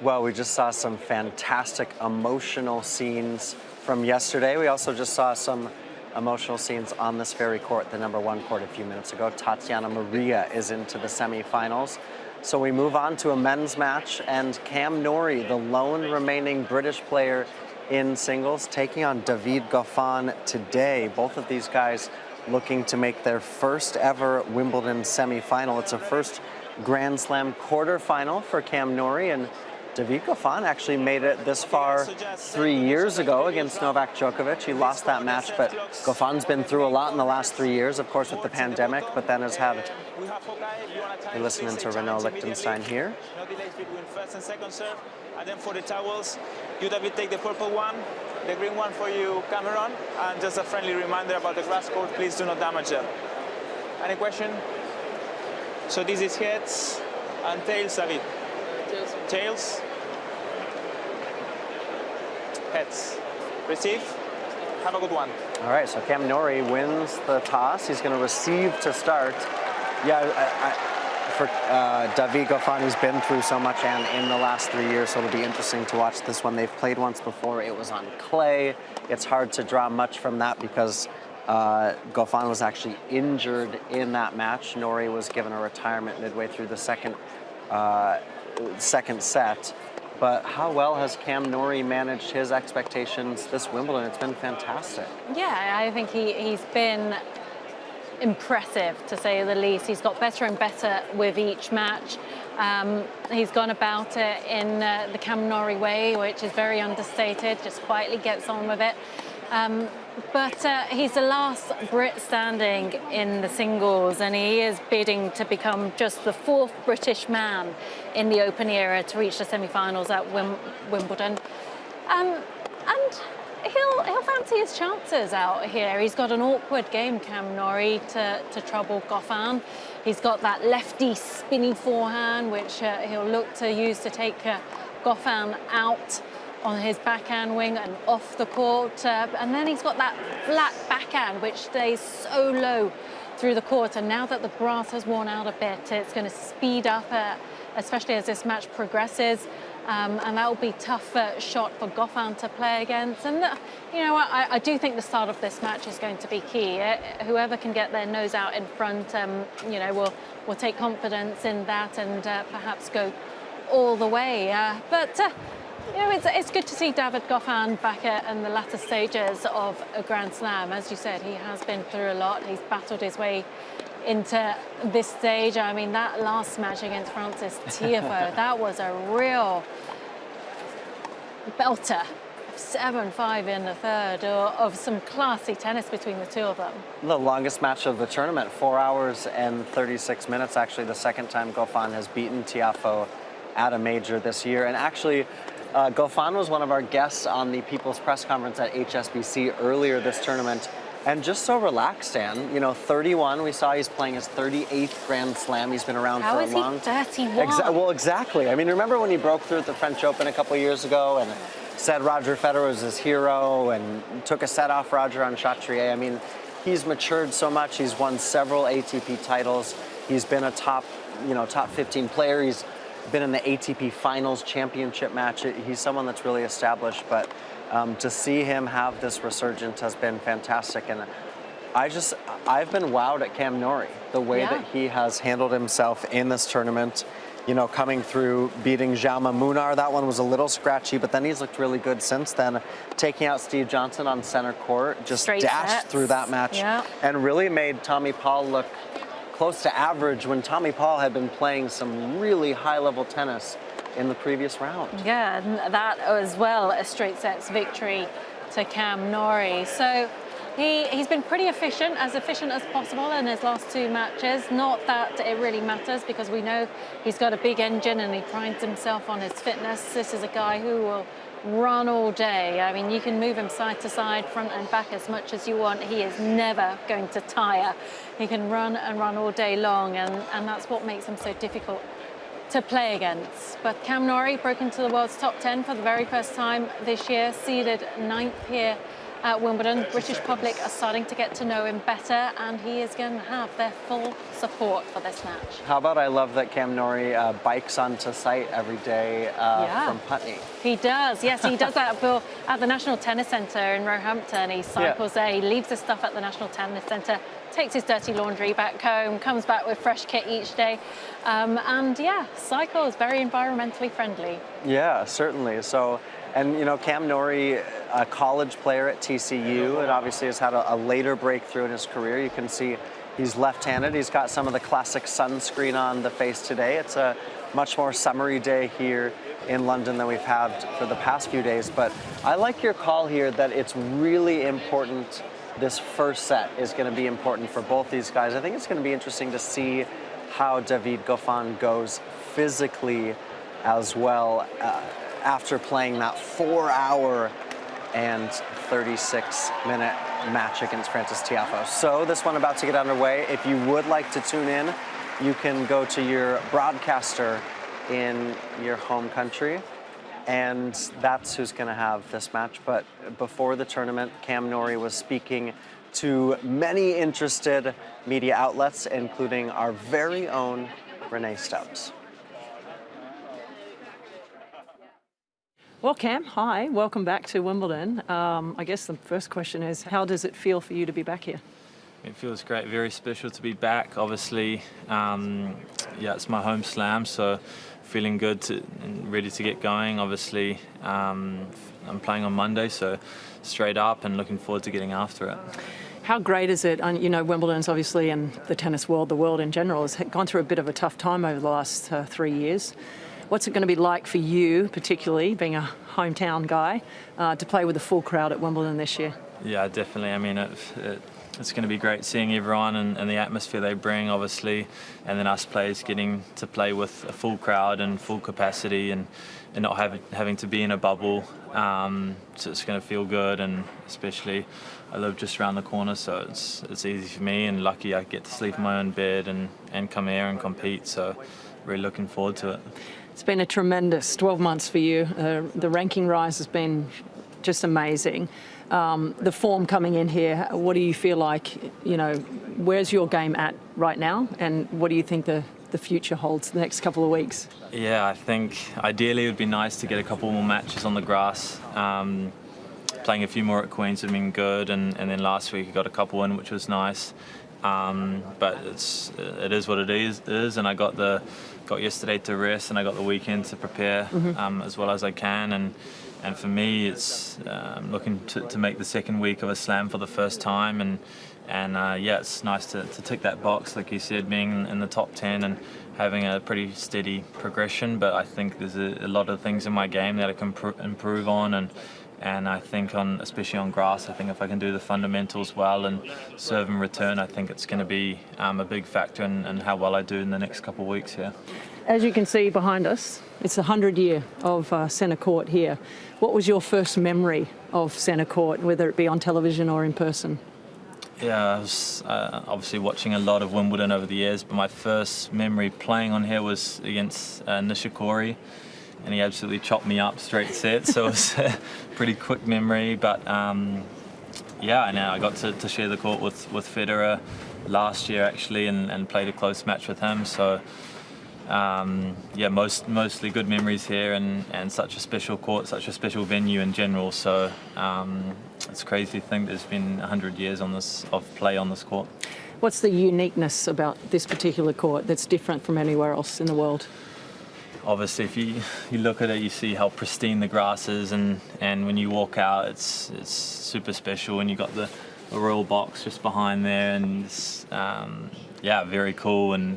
Well, we just saw some fantastic emotional scenes from yesterday. We also just saw some emotional scenes on this very court, the #1 court a few minutes ago. Tatiana Maria is into the semifinals. So we move on to a men's match, and Cam Norrie, the lone remaining British player in singles, taking on David Goffin today. Both of these guys looking to make their first ever Wimbledon semifinal. It's a first Grand Slam quarterfinal for Cam Norrie, and David Goffin actually made it this far 3 years ago against Novak Djokovic. He lost that match, but Goffin's been through a lot in the last 3 years, of course, with the pandemic, but then has had... We're listening to Renaud Lichtenstein here. No delays between first and second serve. And then for the towels, you David take the purple one, the green one for you, Cameron. And just a friendly reminder about the grass court, please do not damage them. Any question? So this is heads and tails, David. Tails. Heads. Receive. Have a good one. All right, so Cam Norrie wins the toss. He's going to receive to start. Yeah, for David Goffin, he's been through so much and in the last 3 years, so it'll be interesting to watch this one. They've played once before. It was on clay. It's hard to draw much from that because Goffin was actually injured in that match. Norrie was given a retirement midway through the second set. But how well has Cam Norrie managed his expectations this Wimbledon? It's been fantastic. Yeah, I think he's been impressive, to say the least. He's got better and better with each match. He's gone about it in the Cam Norrie way, which is very understated, just quietly gets on with it. But he's the last Brit standing in the singles, and he is bidding to become just the 4th British man in the Open era to reach the semi-finals at Wimbledon. And he'll fancy his chances out here. He's got an awkward game, Cam Norrie, to trouble Goffin. He's got that lefty spinny forehand, which he'll look to use to take Goffin out on his backhand wing and off the court. And then he's got that flat backhand, which stays so low through the court. And now that the grass has worn out a bit, it's going to speed up, especially as this match progresses. And that will be a tough shot for Goffin to play against. And, you know, I do think the start of this match is going to be key. Whoever can get their nose out in front, you know, will take confidence in that and perhaps go all the way. You know, it's good to see David Goffin back in the latter stages of a Grand Slam. As you said, he has been through a lot. He's battled his way into this stage. I mean, that last match against Francis Tiafoe, that was a real belter. 7-5 in the third, of some classy tennis between the two of them. The longest match of the tournament, 4 hours and 36 minutes. Actually, the second time Goffin has beaten Tiafoe at a major this year. And actually, Goffin was one of our guests on the People's Press Conference at HSBC earlier this tournament. And just so relaxed, Dan. You know, 31, we saw he's playing his 38th Grand Slam. He's been around for a long time. How is he 31? Well, exactly. I mean, remember when he broke through at the French Open a couple years ago and said Roger Federer was his hero and took a set off Roger on Chatrier? I mean, he's matured so much. He's won several ATP titles. He's been a top 15 player. He's been in the ATP Finals Championship match. He's someone that's really established, but to see him have this resurgence has been fantastic. And I've been wowed at Cam Norrie, the way that he has handled himself in this tournament. You know, coming through, beating Jaume Munar. That one was a little scratchy, but then he's looked really good since then. Taking out Steve Johnson on center court, just dashed through that match and really made Tommy Paul look close to average when Tommy Paul had been playing some really high-level tennis in the previous round. Yeah, and that as well, a straight sets victory to Cam Norrie. So he's been pretty efficient as possible in his last 2 matches. Not that it really matters because we know he's got a big engine and he prides himself on his fitness. This is a guy who will run all day. I mean, you can move him side to side, front and back as much as you want. He is never going to tire. He can run and run all day long, and that's what makes him so difficult to play against. But Cam Norrie broke into the world's top 10 for the very first time this year, seeded 9th here at Wimbledon. British public are starting to get to know him better, and he is going to have their full support for this match. How about I love that Cam Norrie bikes onto site every day from Putney. He does, yes, he does that at the National Tennis Centre in Roehampton. He cycles there, he leaves his stuff at the National Tennis Centre, takes his dirty laundry back home, comes back with fresh kit each day, and yeah, cycles, very environmentally friendly. Yeah, certainly. So, and you know, Cam Norrie, a college player at TCU, and obviously has had a later breakthrough in his career. You can see he's left-handed. He's got some of the classic sunscreen on the face today. It's a much more summery day here in London than we've had for the past few days. But I like your call here that it's really important. This first set is going to be important for both these guys. I think it's going to be interesting to see how David Goffin goes physically as well after playing that 4-hour and 36-minute match against Francis Tiafoe. So this one about to get underway. If you would like to tune in you can go to your broadcaster in your home country, and that's who's going to have this match. But before the tournament, Cam Norrie was speaking to many interested media outlets, including our very own Renee Stubbs. Well, Cam, hi, welcome back to Wimbledon. I guess the first question is, how does it feel for you to be back here? It feels great, very special to be back. Obviously, it's my home slam, so feeling good and ready to get going. Obviously, I'm playing on Monday, so straight up and looking forward to getting after it. How great is it? You know, Wimbledon's obviously, and the tennis world, the world in general, has gone through a bit of a tough time over the last 3 years. What's it going to be like for you, particularly being a hometown guy, to play with a full crowd at Wimbledon this year? Yeah, definitely. I mean, it's going to be great seeing everyone and the atmosphere they bring, obviously, and then us players getting to play with a full crowd and full capacity and not having to be in a bubble. So it's going to feel good, and especially I live just around the corner, so it's easy for me, and lucky I get to sleep in my own bed and come here and compete, so really looking forward to it. It's been a tremendous 12 months for you. The ranking rise has been just amazing. The form coming in here, what do you feel like, you know, where's your game at right now, and what do you think the future holds the next couple of weeks? Yeah, I think ideally it would be nice to get a couple more matches on the grass. Playing a few more at Queen's would have been good, and then last week I got a couple in, which was nice. But it is what it is, and I got yesterday to rest, and I got the weekend to prepare as well as I can, and for me it's looking to make the second week of a slam for the first time, and it's nice to tick that box, like you said, being in the top 10 and having a pretty steady progression. But I think there's a lot of things in my game that I can improve on, and I think especially on grass, I think if I can do the fundamentals well and serve and return, I think it's going to be a big factor in how well I do in the next couple of weeks here. As you can see behind us, it's the 100th year of centre court here. What was your first memory of centre court, whether it be on television or in person? Yeah, I was obviously watching a lot of Wimbledon over the years, but my first memory playing on here was against Nishikori, and he absolutely chopped me up straight set, so it was a pretty quick memory. But and I got to share the court with Federer last year actually, and played a close match with him. So mostly good memories here, and such a special court, such a special venue in general. So it's crazy to think there's been 100 years of play on this court. What's the uniqueness about this particular court that's different from anywhere else in the world? Obviously, if you look at it, you see how pristine the grass is, and when you walk out, it's super special. And you got the royal box just behind there, and it's, very cool, and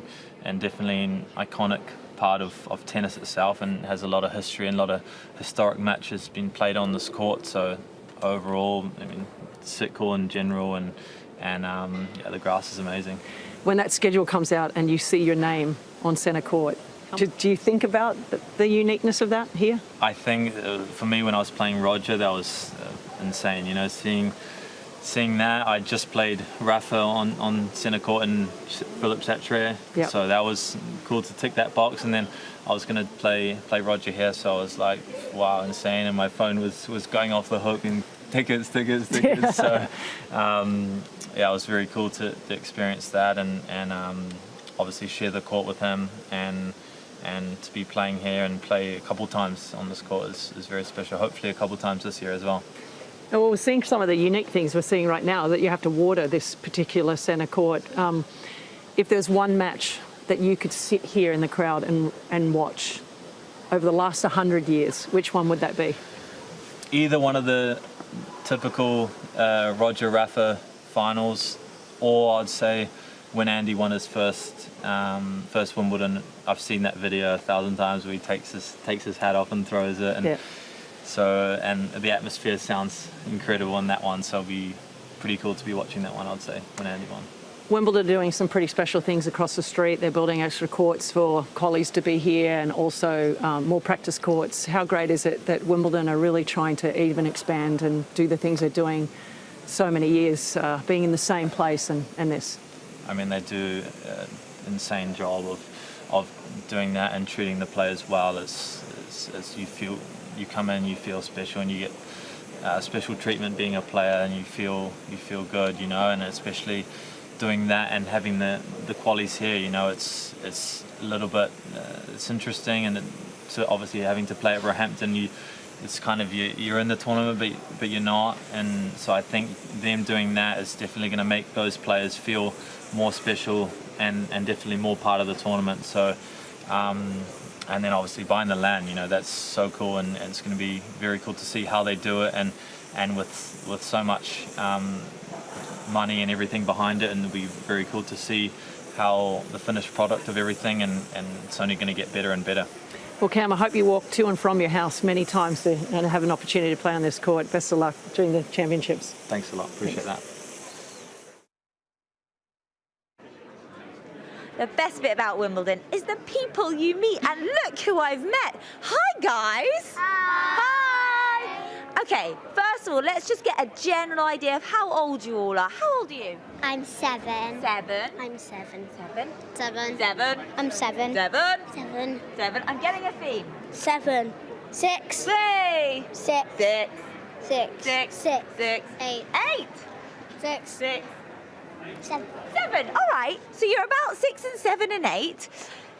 definitely an iconic part of tennis itself, and has a lot of history and a lot of historic matches been played on this court. So overall, I mean, it's cool in general, and the grass is amazing. When that schedule comes out and you see your name on centre court, do you think about the uniqueness of that here? I think for me, when I was playing Roger, that was insane. You know, seeing that. I just played Rafa on centre court and Philippe Chatrier, so that was cool to tick that box. And then I was going to play Roger here, so I was like, wow, insane. And my phone was going off the hook and tickets. Yeah. So it was very cool to experience that, and obviously share the court with him, and to be playing here and play a couple times on this court is very special. Hopefully a couple times this year as well. And we're seeing some of the unique things we're seeing right now, that you have to water this particular centre court. If there's one match that you could sit here in the crowd and watch over the last 100 years, which one would that be? Either one of the typical Roger Rafa finals, or I'd say when Andy won his first Wimbledon. I've seen that video 1,000 times where he takes his hat off and throws it, and so, and the atmosphere sounds incredible in that one, so it'll be pretty cool to be watching that one, I'd say, when Andy won. Wimbledon are doing some pretty special things across the street. They're building extra courts for collies to be here, and also more practice courts. How great is it that Wimbledon are really trying to even expand and do the things they're doing so many years, being in the same place and this? I mean, they do insane job of doing that and treating the players well. As you come in, you feel special, and you get special treatment being a player, and you feel good, and especially doing that and having the qualities here, it's a little bit it's interesting, and so obviously having to play at Roehampton, it's kind of you're in the tournament but you're not, and so I think them doing that is definitely going to make those players feel more special and definitely more part of the tournament. So and then obviously buying the land, that's so cool, and it's going to be very cool to see how they do it, and with so much money and everything behind it, and it'll be very cool to see how the finished product of everything, and it's only going to get better and better. Well, Cam, I hope you walk to and from your house many times and have an opportunity to play on this court. Best of luck during the championships. Thanks a lot. Appreciate that. The best bit about Wimbledon is the people you meet, and look who I've met. Hi, guys. Hi. Okay, first of all, let's just get a general idea of how old you all are. How old are you? I'm 7. 7. I'm 7. 7. 7. 7. I'm 7. 7. 7. 7. I'm getting a theme. 7. 6. 3. 6. 6. 6. 6. 6. 6. 8. 8. 6. 6. 7. 7. All right. So you're about 6 and 7 and 8.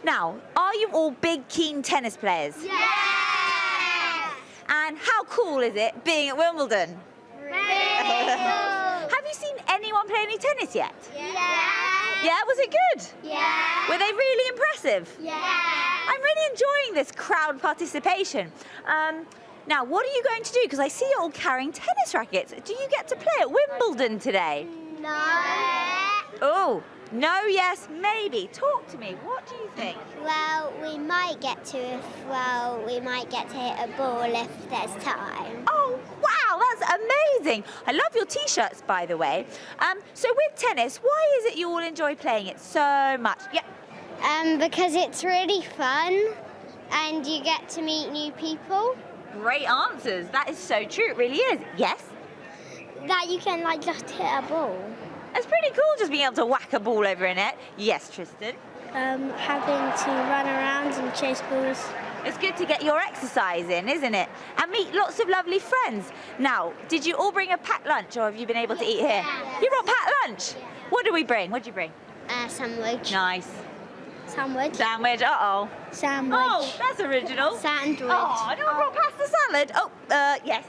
Now, are you all big, keen tennis players? Yeah. And how cool is it being at Wimbledon? Really Have you seen anyone play any tennis yet? Yeah. Yeah, was it good? Yeah. Were they really impressive? Yeah. I'm really enjoying this crowd participation. Now, what are you going to do? Because I see you're all carrying tennis rackets. Do you get to play at Wimbledon today? No. Oh, no, yes, maybe. Talk to me. What do you think? Well, we might get to hit a ball if there's time. Oh, wow, that's amazing. I love your T-shirts, by the way. So with tennis, why is it you all enjoy playing it so much? Yeah. Because it's really fun and you get to meet new people. Great answers. That is so true. It really is. Yes? That you can just hit a ball. It's pretty cool just being able to whack a ball over a net. Yes, Tristan? Having to run around and chase balls. It's good to get your exercise in, isn't it? And meet lots of lovely friends. Now, did you all bring a packed lunch, or have you been able to eat here? Yeah. You brought packed lunch? Yeah. What did we bring? What did you bring? Sandwich. Nice. Sandwich. Sandwich, uh-oh. Sandwich. Oh, that's original. Sandwich. Oh, no one brought pasta salad. Oh, yes.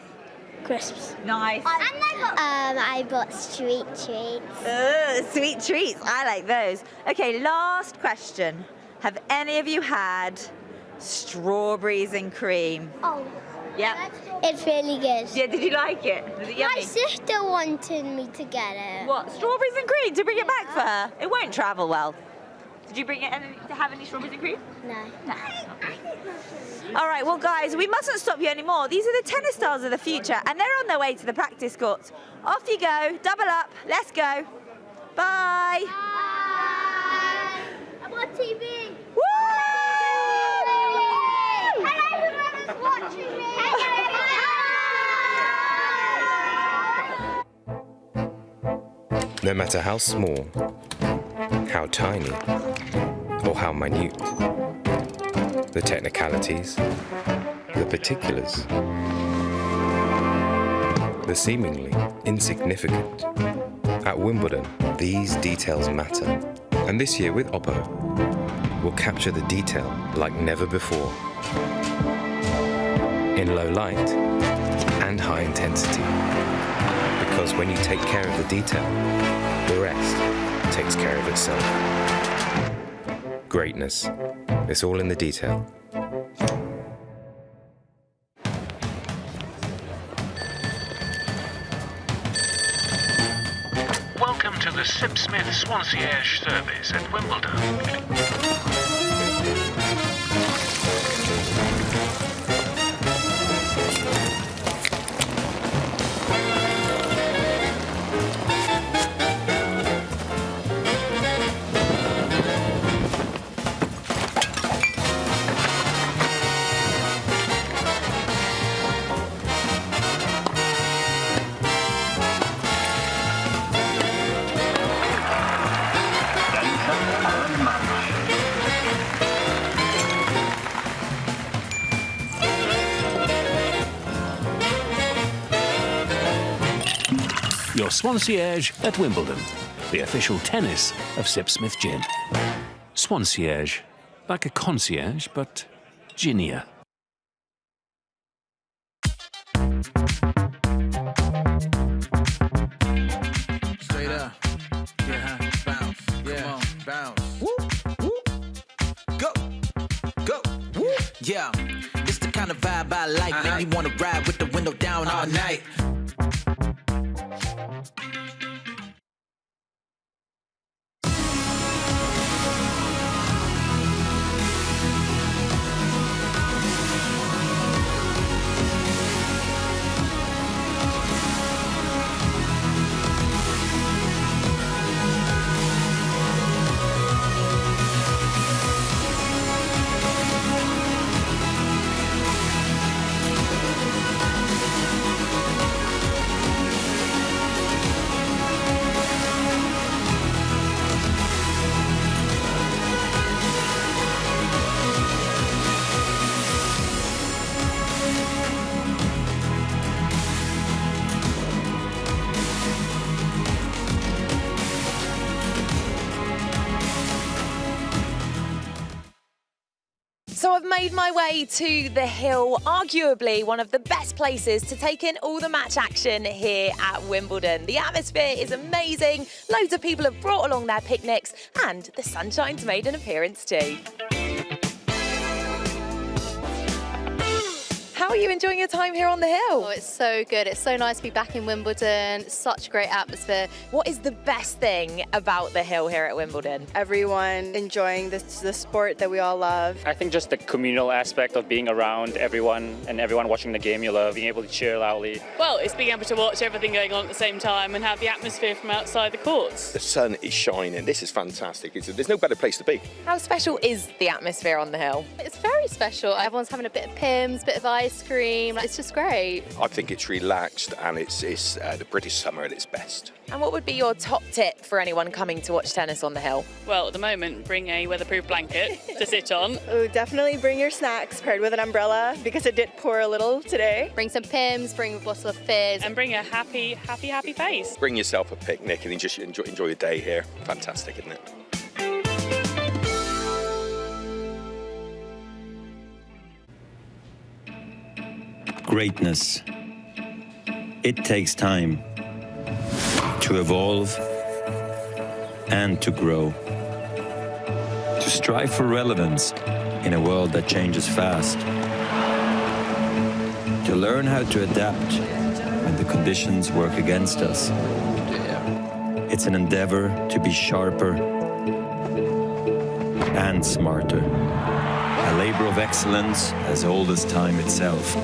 Crisps. Nice. I bought sweet treats. Sweet treats. I like those. Okay, last question. Have any of you had strawberries and cream? Oh. Yeah. It's really good. Yeah, did you like it? Was it yummy? My sister wanted me to get it. What, strawberries and cream to bring it back for her? It won't travel well. Did you bring it to have any strawberries and cream? No. All right, well, guys, we mustn't stop you anymore. These are the tennis stars of the future, and they're on their way to the practice courts. Off you go, double up, let's go. Bye. Bye. I'm on TV. Woo! Hello, whoever's watching me. No matter how small, how tiny, or how minute, the technicalities, the particulars, the seemingly insignificant. At Wimbledon, these details matter. And this year with Oppo, we'll capture the detail like never before. In low light and high intensity. Because when you take care of the detail, the rest takes care of itself. Greatness. It's all in the detail. Welcome to the Sip Smith Concierge service at Wimbledon. your Swansierge at Wimbledon, the official tennis of Sipsmith Gin. Swansierge, like a concierge, but ginier. Straight up. Yeah, bounce. Yeah, come on, bounce. Woo, woo. Go, go. Woo. Yeah, it's the kind of vibe I like. Make me wanna ride with the window down all night. So I've made my way to the Hill, arguably one of the best places to take in all the match action here at Wimbledon. The atmosphere is amazing, loads of people have brought along their picnics, and the sunshine's made an appearance too. How are you enjoying your time here on the Hill? Oh, it's so good. It's so nice to be back in Wimbledon. Such a great atmosphere. What is the best thing about the Hill here at Wimbledon? Everyone enjoying the sport that we all love. I think just the communal aspect of being around everyone and everyone watching the game you love, being able to cheer loudly. Well, it's being able to watch everything going on at the same time and have the atmosphere from outside the courts. The sun is shining. This is fantastic. There's no better place to be. How special is the atmosphere on the Hill? It's very special. Everyone's having a bit of Pimm's, bit of ice cream. It's just great. I think it's relaxed and it's the British summer at its best. And what would be your top tip for anyone coming to watch tennis on the Hill? Well, at the moment, bring a weatherproof blanket to sit on. Oh, definitely bring your snacks paired with an umbrella because it did pour a little today. Bring some Pimm's, bring a bottle of fizz. And bring a happy face. Bring yourself a picnic and just enjoy your day here. Fantastic, isn't it? Greatness. It takes time to evolve and to grow. To strive for relevance in a world that changes fast. To learn how to adapt when the conditions work against us. It's an endeavor to be sharper and smarter. A labor of excellence as old as time itself.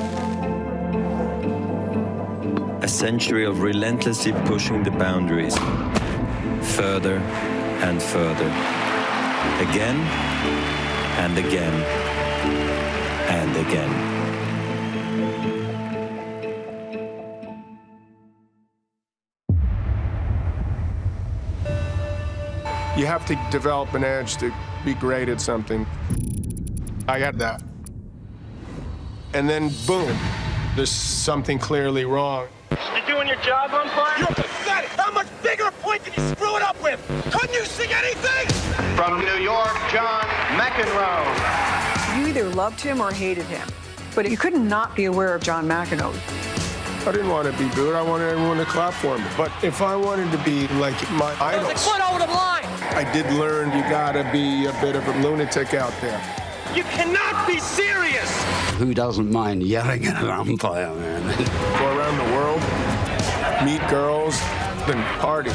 A century of relentlessly pushing the boundaries further and further, again and again and again. You have to develop an edge to be great at something. I got that. And then, boom, there's something clearly wrong. You're doing your job, umpire? You're pathetic! How much bigger a point did you screw it up with? Couldn't you see anything? From New York, John McEnroe. You either loved him or hated him, but you couldn't not be aware of John McEnroe. I didn't want to be booed. I wanted everyone to clap for me. But if I wanted to be like my idols, There's a foot over the line! I did learn you gotta be a bit of a lunatic out there. You cannot be serious! Who doesn't mind yelling at an umpire, man? Go around the world, meet girls, and party.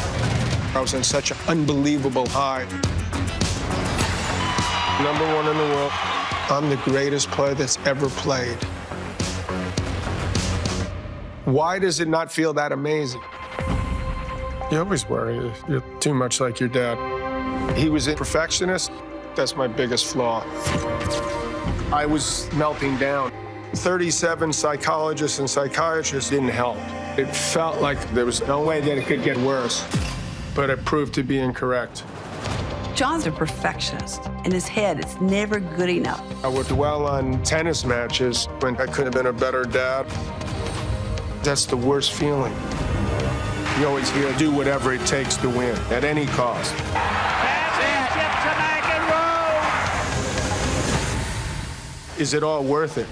I was in such an unbelievable high. #1 in the world. I'm the greatest player that's ever played. Why does it not feel that amazing? You always worry you're too much like your dad. He was a perfectionist. That's my biggest flaw. I was melting down. 37 psychologists and psychiatrists didn't help. It felt like there was no way that it could get worse, but it proved to be incorrect. John's a perfectionist. In his head, it's never good enough. I would dwell on tennis matches when I could have been a better dad. That's the worst feeling. You always hear, do whatever it takes to win, at any cost. Championship to McEnroe! Is it all worth it?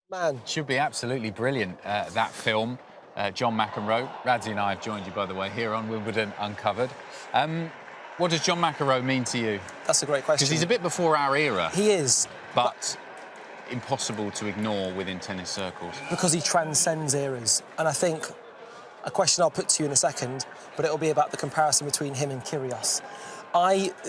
Man. Should be absolutely brilliant, that film. John McEnroe. Radzi and I have joined you, by the way, here on Wimbledon Uncovered. What does John McEnroe mean to you? That's a great question. Because he's a bit before our era. He is. But impossible to ignore within tennis circles. Because he transcends eras. And I think a question I'll put to you in a second, but it'll be about the comparison between him and Kyrgios.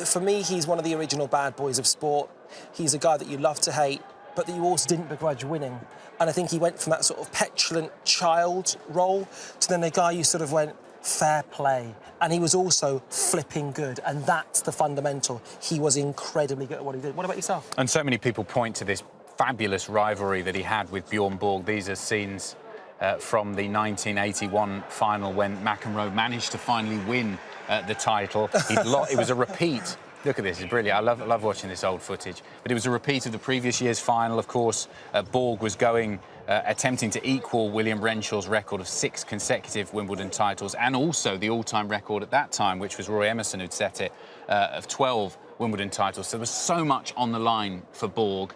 For me, he's one of the original bad boys of sport. He's a guy that you love to hate, but that you also didn't begrudge winning. And I think he went from that sort of petulant child role to then a guy you sort of went, fair play. And he was also flipping good, and that's the fundamental. He was incredibly good at what he did. What about yourself? And so many people point to this fabulous rivalry that he had with Bjorn Borg. These are scenes from the 1981 final when McEnroe managed to finally win the title. It was a repeat. Look at this, it's brilliant. I love watching this old footage. But it was a repeat of the previous year's final. Of course, Borg was attempting to equal William Renshaw's record of 6 consecutive Wimbledon titles, and also the all-time record at that time, which was Roy Emerson who'd set it, of 12 Wimbledon titles. So there was so much on the line for Borg.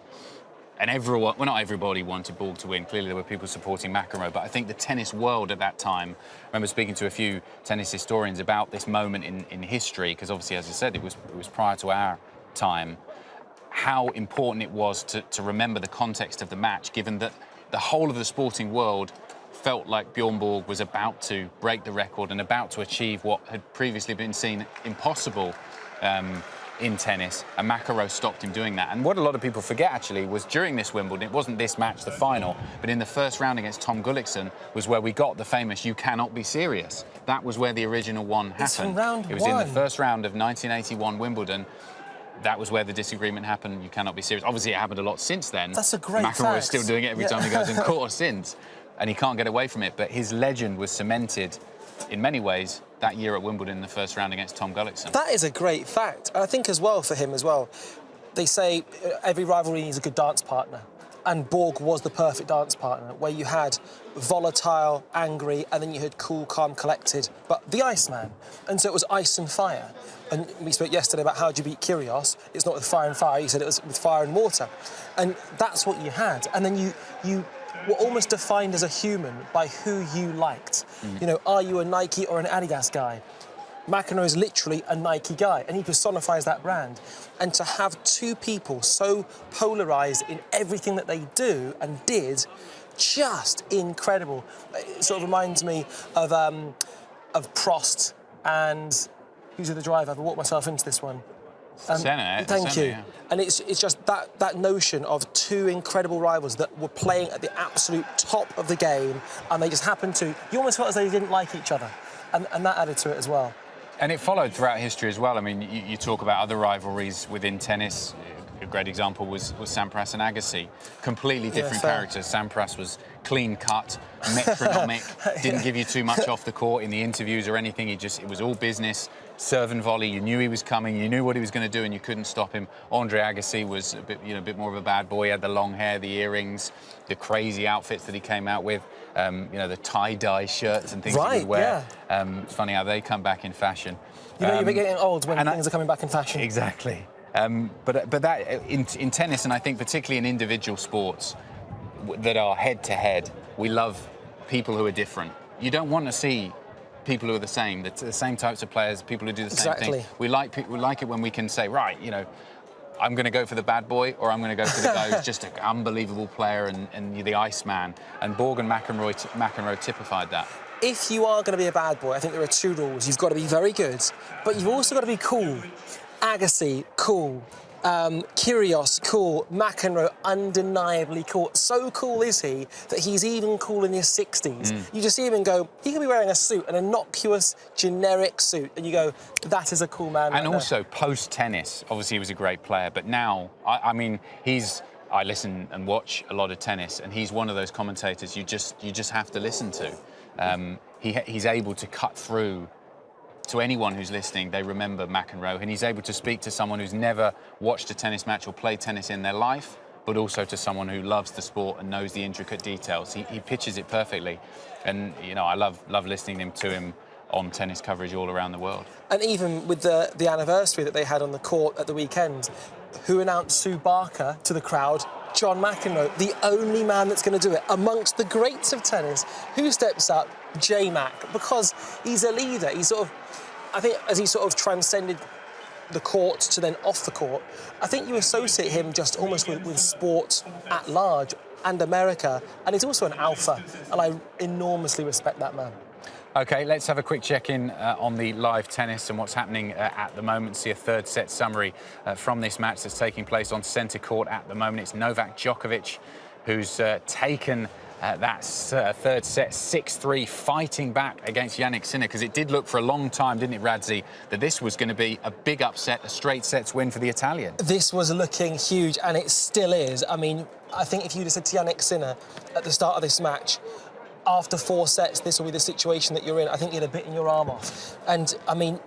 And everyone, well, not everybody wanted Borg to win. Clearly, there were people supporting McEnroe. But I think the tennis world at that time, I remember speaking to a few tennis historians about this moment in history, because obviously, as I said, it was prior to our time, how important it was to remember the context of the match, given that the whole of the sporting world felt like Bjorn Borg was about to break the record and about to achieve what had previously been seen impossible in tennis, and McEnroe stopped him doing that. And what a lot of people forget, actually, was during this Wimbledon, it wasn't this match, the final, but in the first round against Tom Gullikson was where we got the famous "You cannot be serious." That was where the original one happened. It's from round It was in the first round of 1981 Wimbledon. That was where the disagreement happened. You cannot be serious. Obviously, it happened a lot since then. That's a great McEnroe is fact. still doing it every time he goes in court since, and he can't get away from it. But his legend was cemented, in many ways, that year at Wimbledon in the first round against Tom Gullikson. That is a great fact. And I think as well, for him as well, they say every rivalry needs a good dance partner. And Borg was the perfect dance partner, where you had volatile, angry, and then you had cool, calm, collected, but the Iceman. And so it was ice and fire. And we spoke yesterday about how do you beat Kyrgios. It's not with fire and fire, you said it was with fire and water. And that's what you had. And then you were almost defined as a human by who you liked. You know, are you a Nike or an Adidas guy? McEnroe is literally a Nike guy, and he personifies that brand. And to have two people so polarised in everything that they do and did, just incredible. It sort of reminds me of Prost and who's the driver? I've walked myself into this one. Senna, thank you. Yeah. And it's just that notion of two incredible rivals that were playing at the absolute top of the game, and they just happened to. You almost felt as though they didn't like each other, and that added to it as well. And it followed throughout history as well. I mean, you talk about other rivalries within tennis. A great example was Sampras and Agassi. Completely different characters. Sampras was clean-cut, metronomic, didn't give you too much off the court in the interviews or anything. It was all business, serve and volley. You knew he was coming, you knew what he was going to do, and you couldn't stop him. Andre Agassi was a bit more of a bad boy. He had the long hair, the earrings, the crazy outfits that he came out with. The tie-dye shirts and things he would wear. Yeah. It's funny how they come back in fashion. You know, you're getting old when things are coming back in fashion. Exactly. But that in tennis, and I think particularly in individual sports that are head-to-head, we love people who are different. You don't want to see people who are the same types of players, people who do the same thing. We like it when we can say, right, I'm going to go for the bad boy, or I'm going to go for the guy who's just an unbelievable player and the Iceman. And Borg and McEnroe typified that. If you are going to be a bad boy, I think there are two rules. You've got to be very good, but you've also got to be cool. Agassi, cool. Kyrgios, cool. McEnroe, undeniably cool. So cool is he that he's even cool in his 60s. You just see him and go, he can be wearing a suit, an innocuous, generic suit, and you go, that is a cool man. And also, post-tennis, obviously he was a great player, but now, I mean, I listen and watch a lot of tennis, and he's one of those commentators you just have to listen to. He's able to cut through to anyone who's listening, they remember McEnroe, and he's able to speak to someone who's never watched a tennis match or played tennis in their life, but also to someone who loves the sport and knows the intricate details. He pitches it perfectly, and you know, I love listening to him on tennis coverage all around the world. And even with the anniversary that they had on the court at the weekend, who announced Sue Barker to the crowd? John McEnroe, the only man that's going to do it. Amongst the greats of tennis, who steps up? J-Mac, because he's a leader. He's sort of, I think, as he sort of transcended the court to then off the court, I think you associate him just almost with sport at large and America, and he's also an alpha, and I enormously respect that man. OK, let's have a quick check-in on the live tennis and what's happening at the moment. See a third set summary from this match that's taking place on centre court at the moment. It's Novak Djokovic who's taken that third set 6-3, fighting back against Jannik Sinner, because it did look for a long time, didn't it, Radzi, that this was going to be a big upset, a straight sets win for the Italian. This was looking huge, and it still is. I mean, I think if you'd have said to Jannik Sinner at the start of this match, after 4 sets, this will be the situation that you're in, I think you'd have bitten your arm off. And, I mean,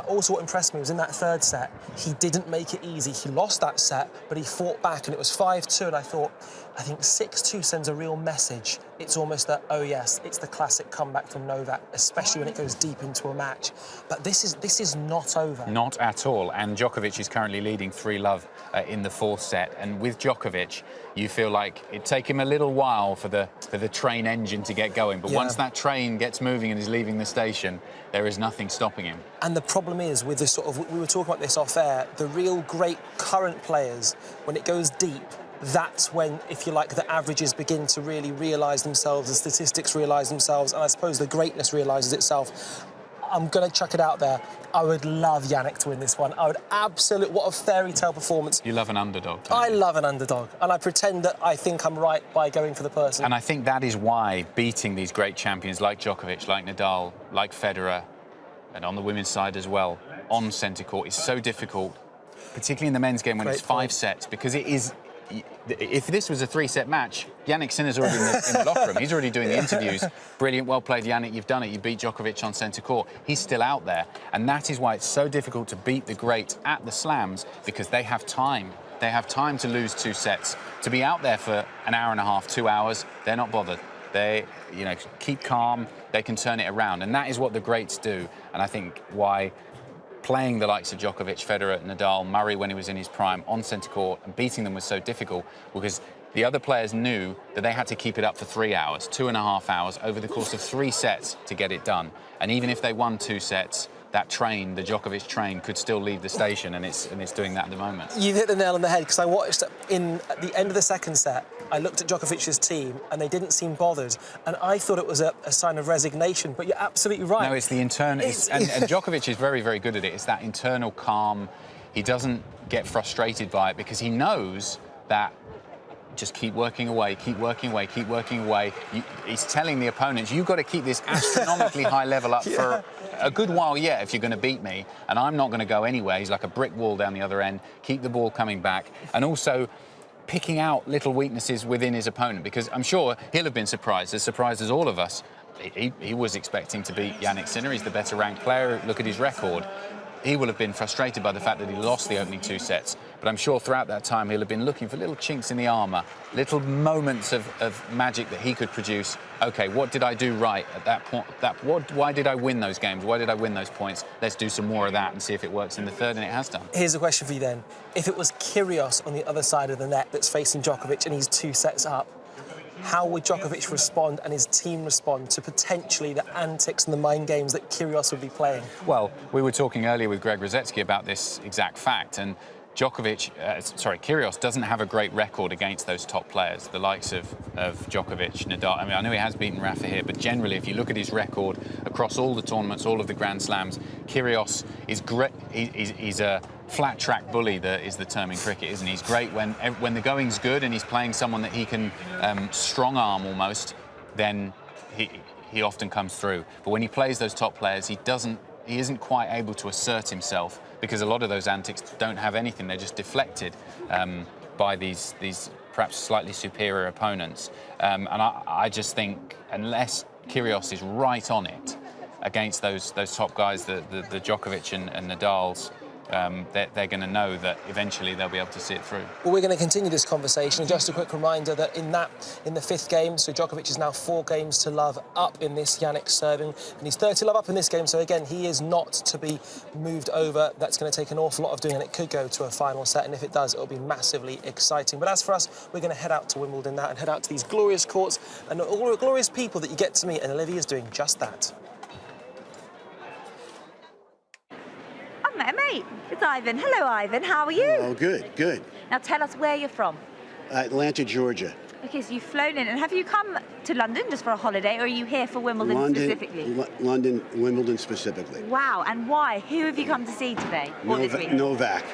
also what impressed me was in that third set, he didn't make it easy. He lost that set, but he fought back, and it was 5-2, and I think 6-2 sends a real message. It's almost that, oh, yes, it's the classic comeback from Novak, especially when it goes deep into a match. But this is not over. Not at all. And Djokovic is currently leading 3-love in the 4th set. And with Djokovic, you feel like it'd take him a little while for the train engine to get going. But once that train gets moving and is leaving the station, there is nothing stopping him. And the problem is with this sort of, we were talking about this off air, the real great current players, when it goes deep, that's when, if you like, the averages begin to really realise themselves, the statistics realise themselves, and I suppose the greatness realises itself. I'm going to chuck it out there. I would love Jannik to win this one. I would absolutely... What a fairy tale performance. You love an underdog. I love an underdog, and I pretend that I think I'm right by going for the person. And I think that is why beating these great champions like Djokovic, like Nadal, like Federer, and on the women's side as well, on centre court, is so difficult, particularly in the men's game when it's 5 sets, because it is... If this was a 3-set match, Jannik Sinner's already in the locker room. He's already doing the interviews. Brilliant, well played, Jannik, you've done it. You beat Djokovic on centre court. He's still out there. And that is why it's so difficult to beat the great at the slams, because they have time. They have time to lose 2 sets. To be out there for an hour and a half, 2 hours, they're not bothered. They, you know, keep calm. They can turn it around. And that is what the greats do. And I think why playing the likes of Djokovic, Federer, Nadal, Murray when he was in his prime on centre court and beating them was so difficult, because the other players knew that they had to keep it up for 3 hours, 2.5 hours, over the course of 3 sets to get it done. And even if they won 2 sets, that train, the Djokovic train, could still leave the station, and it's doing that at the moment. You've hit the nail on the head, because I watched at the end of the second set, I looked at Djokovic's team, and they didn't seem bothered, and I thought it was a sign of resignation, but you're absolutely right. No, it's the internal... and Djokovic is very, very good at it. It's that internal calm. He doesn't get frustrated by it, because he knows that just keep working away, keep working away, keep working away. He's telling the opponents, you've got to keep this astronomically high level up for a good while yet if you're going to beat me, and I'm not going to go anywhere. He's like a brick wall down the other end. Keep the ball coming back. And also picking out little weaknesses within his opponent, because I'm sure he'll have been surprised as all of us. He was expecting to beat Jannik Sinner. He's the better ranked player. Look at his record. He will have been frustrated by the fact that he lost the opening 2 sets. But I'm sure throughout that time he'll have been looking for little chinks in the armour, little moments of magic that he could produce. OK, what did I do right at that point? Why did I win those games? Why did I win those points? Let's do some more of that and see if it works in the third, and it has done. Here's a question for you then. If it was Kyrgios on the other side of the net that's facing Djokovic and he's 2 sets up, how would Djokovic respond and his team respond to potentially the antics and the mind games that Kyrgios would be playing? Well, we were talking earlier with Greg Rusedski about this exact fact, and Kyrgios doesn't have a great record against those top players, the likes of Djokovic, Nadal. I mean, I know he has beaten Rafa here, but generally, if you look at his record across all the tournaments, all of the Grand Slams, Kyrgios is great. He's a flat track bully, is the term in cricket, isn't he? He's great when the going's good and he's playing someone that he can strong arm almost, then he often comes through. But when he plays those top players, he isn't quite able to assert himself, because a lot of those antics don't have anything. They're just deflected by these perhaps slightly superior opponents. And I just think unless Kyrgios is right on it, against those top guys, the Djokovic and Nadals, they're going to know that eventually they'll be able to see it through. Well, we're going to continue this conversation. Just a quick reminder that in the 5th game, so Djokovic is now 4 games to love up in this, Jannik serving, and he's 30 love up in this game. So again, he is not to be moved over. That's going to take an awful lot of doing, and it could go to a final set. And if it does, it'll be massively exciting. But as for us, we're going to head out to Wimbledon now and head out to these glorious courts and all the glorious people that you get to meet. And Olivia's doing just that. Met a mate. It's Ivan. Hello, Ivan. How are you? Oh, good, good. Now tell us where you're from. Atlanta, Georgia. Okay, so you've flown in, and have you come to London just for a holiday, or are you here for Wimbledon specifically? London, Wimbledon specifically. Wow, and why? Who have you come to see today or this week? Novak.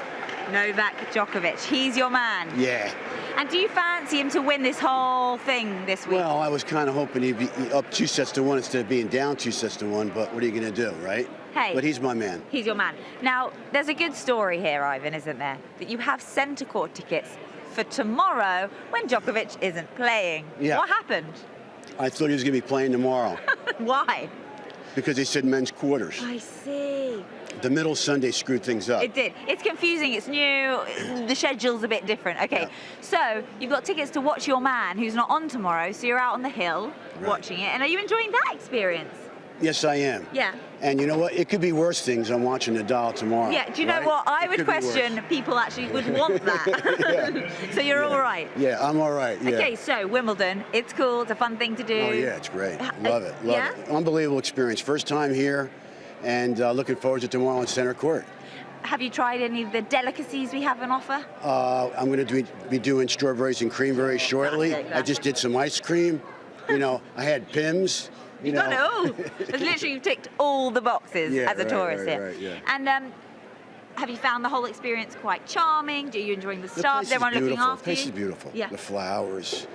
Novak Djokovic. He's your man. Yeah. And do you fancy him to win this whole thing this week? Well, I was kind of hoping he'd be up 2-1 instead of being down 2-1, but what are you going to do, right? Hey. But he's my man. He's your man. Now, there's a good story here, Ivan, isn't there? That you have centre court tickets for tomorrow when Djokovic isn't playing. Yeah. What happened? I thought he was going to be playing tomorrow. Why? Because they said men's quarters. I see. The middle Sunday screwed things up. It did. It's confusing. It's new. The schedule's a bit different. Okay, Yeah. So you've got tickets to watch your man who's not on tomorrow, so you're out on the hill watching it. And are you enjoying that experience? Yes, I am. Yeah. And you know what? It could be worse things. I'm watching Nadal tomorrow. Yeah, do you know right? what? I It would could be worse. question people actually would want that. So you're all right? Yeah, I'm all right. Yeah. Okay, so Wimbledon, it's cool, it's a fun thing to do. Oh, yeah, it's great. Love it. Love yeah? it. Unbelievable experience. First time here, and looking forward to tomorrow on center court. Have you tried any of the delicacies we have on offer? I'm going to be doing strawberries and cream very shortly. Classic. I just did some ice cream. You know, I had Pimm's. You know. Done it all. It's literally, you've ticked all the boxes Yeah, as a tourist here. Right, yeah. And have you found the whole experience quite charming? Are you enjoying the staff? Is everyone looking after The place you? is beautiful. Yeah. The flowers,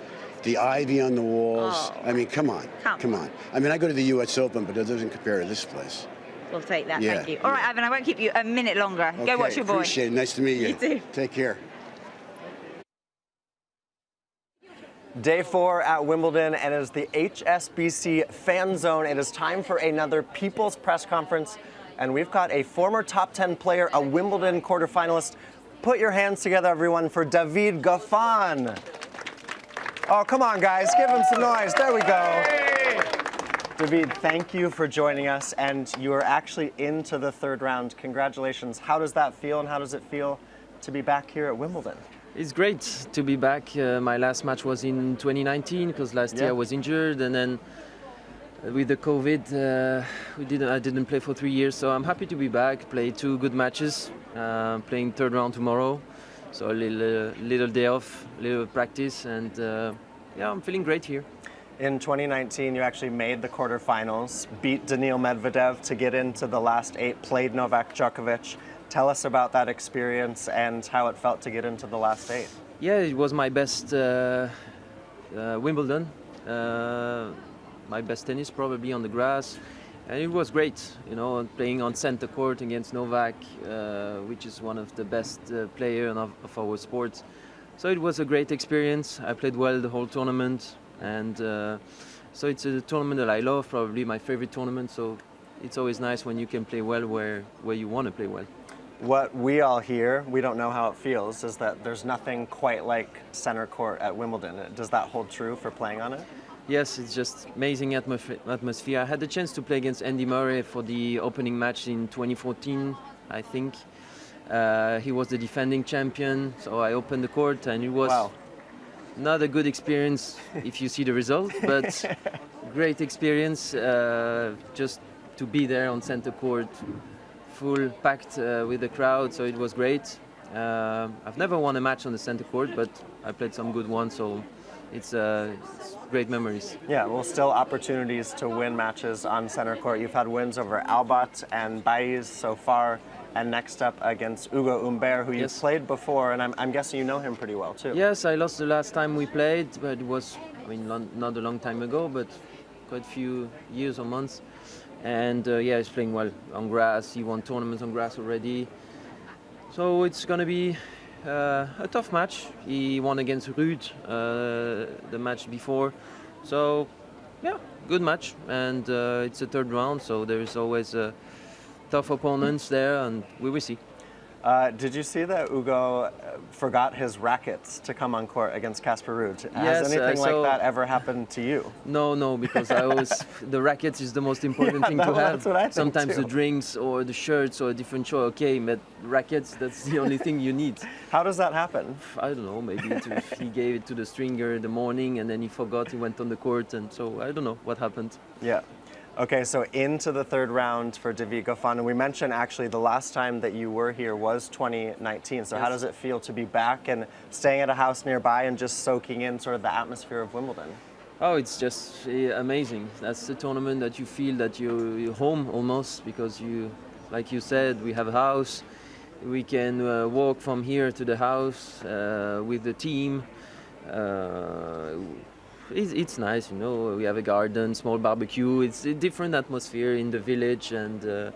the ivy on the walls. Oh. I mean, come on. Come on. I mean, I go to the U.S. Open, but it doesn't compare to this place. We'll take that, Yeah, thank you. All right, Ivan, I won't keep you a minute longer. Okay, Go watch your boy. Appreciate it. Nice to meet you. You too. Take care. Day 4 at Wimbledon, and it is the HSBC Fan Zone. It is time for another People's Press Conference, and we've got a former top 10 player, a Wimbledon quarterfinalist. Put your hands together, everyone, for David Goffin. Oh, come on, guys, give him some noise. There we go. David, thank you for joining us, and you are actually into the 3rd round. Congratulations. How does that feel, and how does it feel to be back here at Wimbledon? It's great to be back. My last match was in 2019 because last year I was injured, and then with the COVID, I didn't play for 3 years. So I'm happy to be back. Play 2 good matches. Playing 3rd round tomorrow, so a little day off, a little practice, and yeah, I'm feeling great here. In 2019, you actually made the quarterfinals, beat Daniil Medvedev to get into the last 8, played Novak Djokovic. Tell us about that experience and how it felt to get into the last 8. Yeah, it was my best Wimbledon, my best tennis probably on the grass, and it was great, you know, playing on center court against Novak, which is one of the best players of our sport. So it was a great experience. I played well the whole tournament, and so it's a tournament that I love, probably my favorite tournament, so it's always nice when you can play well where you want to play well. What we all hear, we don't know how it feels, is that there's nothing quite like center court at Wimbledon. Does that hold true for playing on it? Yes, it's just amazing atmosphere. I had the chance to play against Andy Murray for the opening match in 2014, I think. He was the defending champion, so I opened the court, and it was not a good experience if you see the result, but great experience just to be there on center court, full packed with the crowd, so it was great. I've never won a match on the center court, but I played some good ones, so it's great memories. Yeah, well, still opportunities to win matches on center court. You've had wins over Albat and Baez so far, and next up against Hugo Humbert, who you've played before, and I'm guessing you know him pretty well too. Yes, I lost the last time we played, but it was, I mean, not a long time ago, but quite a few years or months. And yeah, he's playing well on grass. He won tournaments on grass already. So it's going to be a tough match. He won against Ruud the match before. So Yeah, good match, and it's a third round, so there's always tough opponents there, and we will see. Did you see that Ugo forgot his rackets to come on court against Casper Ruud? Yes, Has anything like that ever happened to you? No, because I always the rackets is the most important thing to have. That's what I think Sometimes too. the drinks or the shirts or a different show, okay, but rackets, that's the only thing you need. How does that happen? I don't know, maybe he gave it to the stringer in the morning and then he forgot, he went on the court, and so I don't know what happened. Yeah. Okay, so into the third round for David Goffin. And we mentioned actually the last time that you were here was 2019. So Yes. how does it feel to be back and staying at a house nearby and just soaking in sort of the atmosphere of Wimbledon? Oh, it's just amazing. That's the tournament that you feel that you're home almost, because you, like you said, we have a house. We can walk from here to the house with the team. It's nice, you know. We have a garden, small barbecue. It's a different atmosphere in the village, and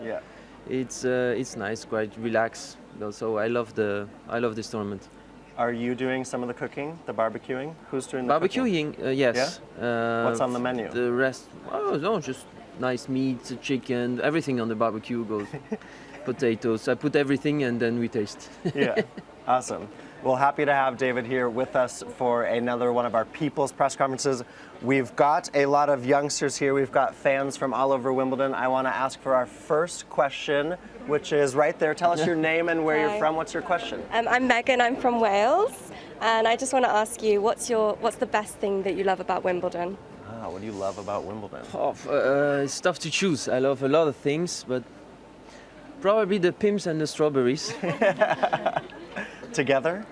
it's nice, quite relaxed. So I love this tournament. Are you doing some of the cooking, the barbecuing? Who's doing the Barbecuing? cooking? Yes. Yeah? What's on the menu? The rest, oh no, just nice meat, chicken, everything on the barbecue goes. Potatoes. I put everything and then we taste. Yeah, awesome. Well, happy to have David here with us for another one of our People's Press Conferences. We've got a lot of youngsters here. We've got fans from all over Wimbledon. I want to ask for our first question, which is right there. Tell us your name and where you're from. What's your question? I'm Megan, I'm from Wales, and I just want to ask you, what's the best thing that you love about Wimbledon? What do you love about Wimbledon? It's tough to choose. I love a lot of things, but probably the pims and the strawberries. Together?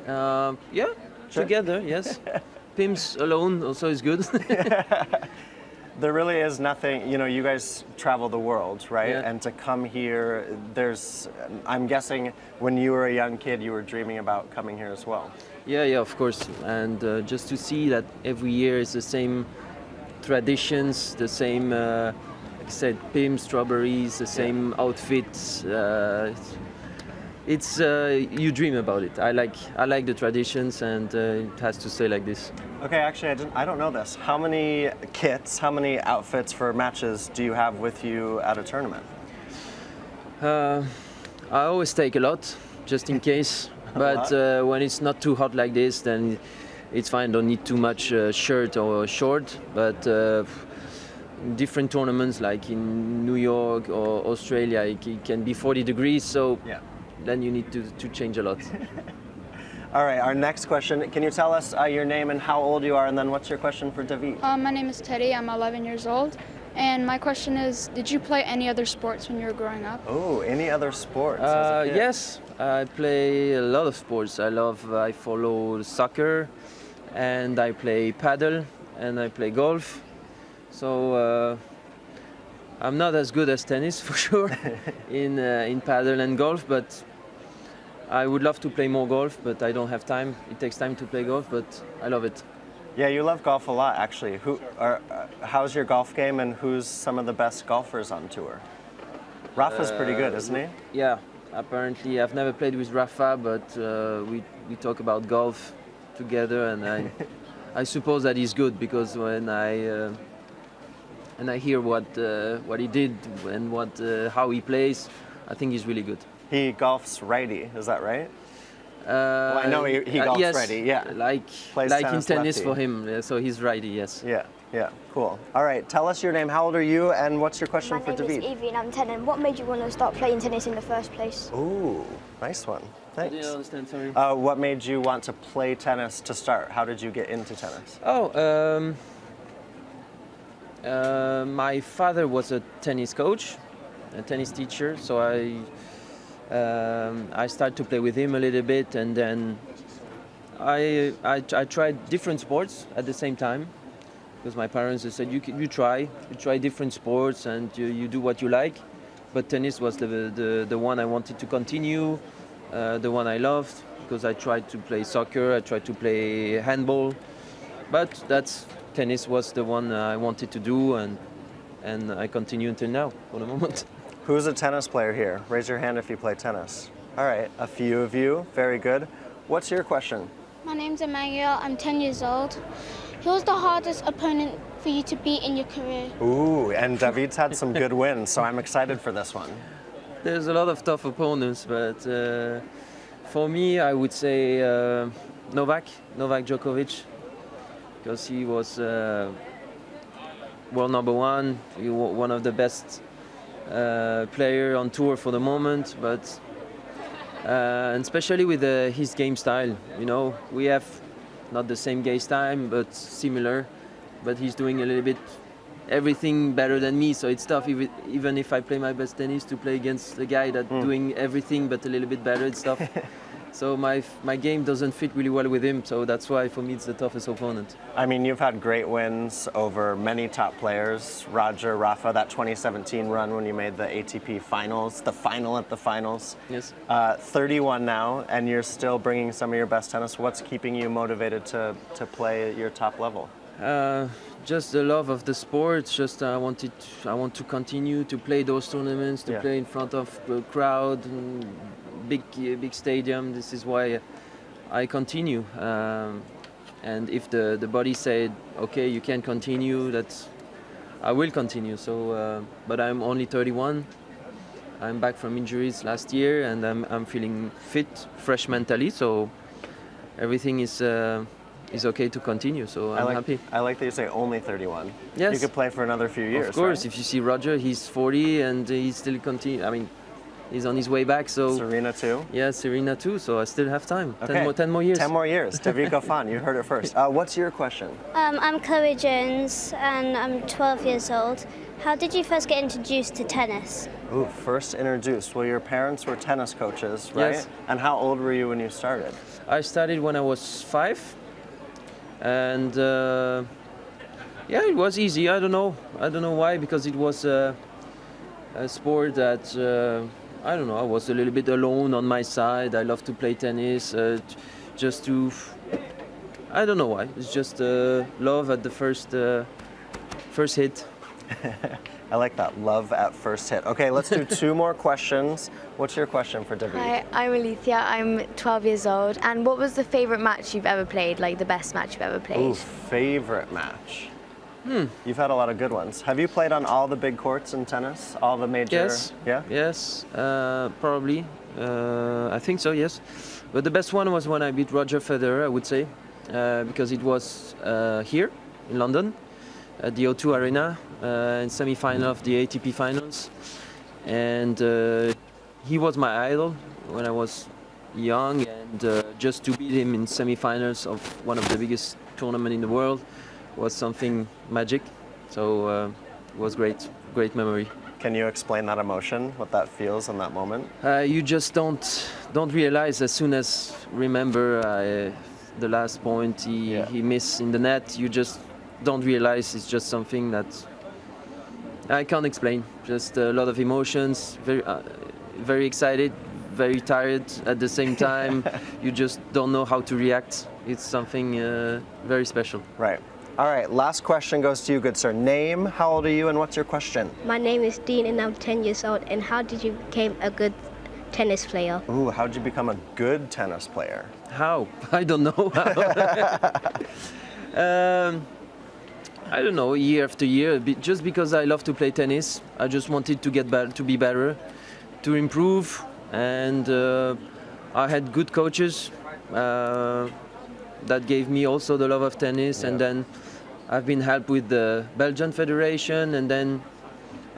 Yeah, sure. Together, yes. Pims alone also is good. There really is nothing, you know, you guys travel the world, right? Yeah. And to come here, I'm guessing when you were a young kid, you were dreaming about coming here as well. Yeah, of course. And just to see that every year is the same traditions, the same, like I said, pims, strawberries, the same outfits. It's you dream about it. I like the traditions, and it has to stay like this. Okay, actually, I don't know this. How many kits, how many outfits for matches do you have with you at a tournament? I always take a lot, just in case. But when it's not too hot like this, then it's fine. Don't need too much shirt or short. But different tournaments, like in New York or Australia, it can be 40 degrees. So. Yeah. Then you need to change a lot. All right, our next question. Can you tell us your name and how old you are, and then what's your question for David? My name is Teddy. I'm 11 years old. And my question is, did you play any other sports when you were growing up? Oh, any other sports? Yes, I play a lot of sports. I follow soccer, and I play paddle, and I play golf. So I'm not as good as tennis, for sure, in paddle and golf, but I would love to play more golf, but I don't have time. It takes time to play golf, but I love it. Yeah, you love golf a lot, actually. How's your golf game, and who's some of the best golfers on tour? Rafa's pretty good, isn't he? Yeah, apparently. I've never played with Rafa, but we talk about golf together, and I suppose that he's good, because when I hear what he did and how he plays, I think he's really good. He golfs righty, is that right? Well, I know he golfs yes, righty, yeah. Like in tennis for him, so he's righty, yes. Yeah, cool. All right, tell us your name, how old are you, and what's your question for David? My name is Evie and I'm 10, and what made you want to start playing tennis in the first place? Ooh, nice one. Thanks. I didn't understand, sorry. What made you want to play tennis to start? How did you get into tennis? My father was a tennis coach, a tennis teacher, so I started to play with him a little bit, and then I tried different sports at the same time, because my parents said you try different sports and you do what you like, but tennis was the one I wanted to continue, the one I loved, because I tried to play soccer, I tried to play handball, but tennis was the one I wanted to do, and I continue until now, for the moment. Who's a tennis player here? Raise your hand if you play tennis. All right, a few of you, very good. What's your question? My name's Emmanuel, I'm 10 years old. Who was the hardest opponent for you to beat in your career? Ooh, and David's had some good wins, so I'm excited for this one. There's a lot of tough opponents, but for me, I would say Novak Djokovic, because he was world number one, one of the best player on tour for the moment, but and especially with his game style. You know, we have not the same game style, but similar, but he's doing a little bit everything better than me, so it's tough even if I play my best tennis to play against a guy that's doing everything but a little bit better. It's tough. So my game doesn't fit really well with him, so that's why for me it's the toughest opponent. I mean, you've had great wins over many top players. Roger, Rafa, that 2017 run when you made the ATP finals, the final at the finals. Yes. 31 now, and you're still bringing some of your best tennis. What's keeping you motivated to play at your top level? Just the love of the sport. Just I want to continue to play those tournaments, to play in front of a crowd, big stadium. This is why I continue. And if the body said, okay, you can continue, I will continue. So, but I'm only 31. I'm back from injuries last year, and I'm feeling fit, fresh mentally. So everything is okay to continue, so I'm happy. I like that you say only 31. Yes. You could play for another few years. Of course, right? if you see Roger, he's 40 and he's still continue. I mean, he's on his way back. So Serena too. Yeah, Serena too. So I still have time. Okay. 10 more years. 10 more years. David Goffin, you heard it first. What's your question? I'm Chloe Jones and I'm 12 years old. How did you first get introduced to tennis? Ooh, first introduced. Well, your parents were tennis coaches, right? Yes. And how old were you when you started? I started when I was 5. And yeah, it was easy. I don't know why, because it was a sport that I don't know. I was a little bit alone on my side. I love to play tennis, I don't know why. It's just love at the first hit. I like that, love at first hit. Okay, let's do 2 more questions. What's your question for David? Hi, I'm Alethea. I'm 12 years old. And what was the favorite match you've ever played? Like the best match you've ever played? Ooh, favorite match. You've had a lot of good ones. Have you played on all the big courts in tennis? All the major? Yes. Yeah? Yes, probably. I think so, yes. But the best one was when I beat Roger Federer, I would say, because it was here in London at the O2 Arena in semi-final of the ATP finals. And he was my idol when I was young, and just to beat him in semi-finals of one of the biggest tournaments in the world was something magic. So it was great memory. Can you explain that emotion, what that feels in that moment? You just don't realize as soon as remember the last point he missed in the net. You just don't realize. It's just something that I can't explain. Just a lot of emotions, very excited, very tired at the same time. You just don't know how to react. It's something very special. Right. All right, last question goes to you, good sir. Name, how old are you, and what's your question? My name is Dean and I'm 10 years old. And how did you become a good tennis player? Ooh, how did you become a good tennis player? How? I don't know. I don't know, year after year, just because I love to play tennis. I just wanted to get better, to be better, to improve, and I had good coaches that gave me also the love of tennis, and then I've been helped with the Belgian Federation, and then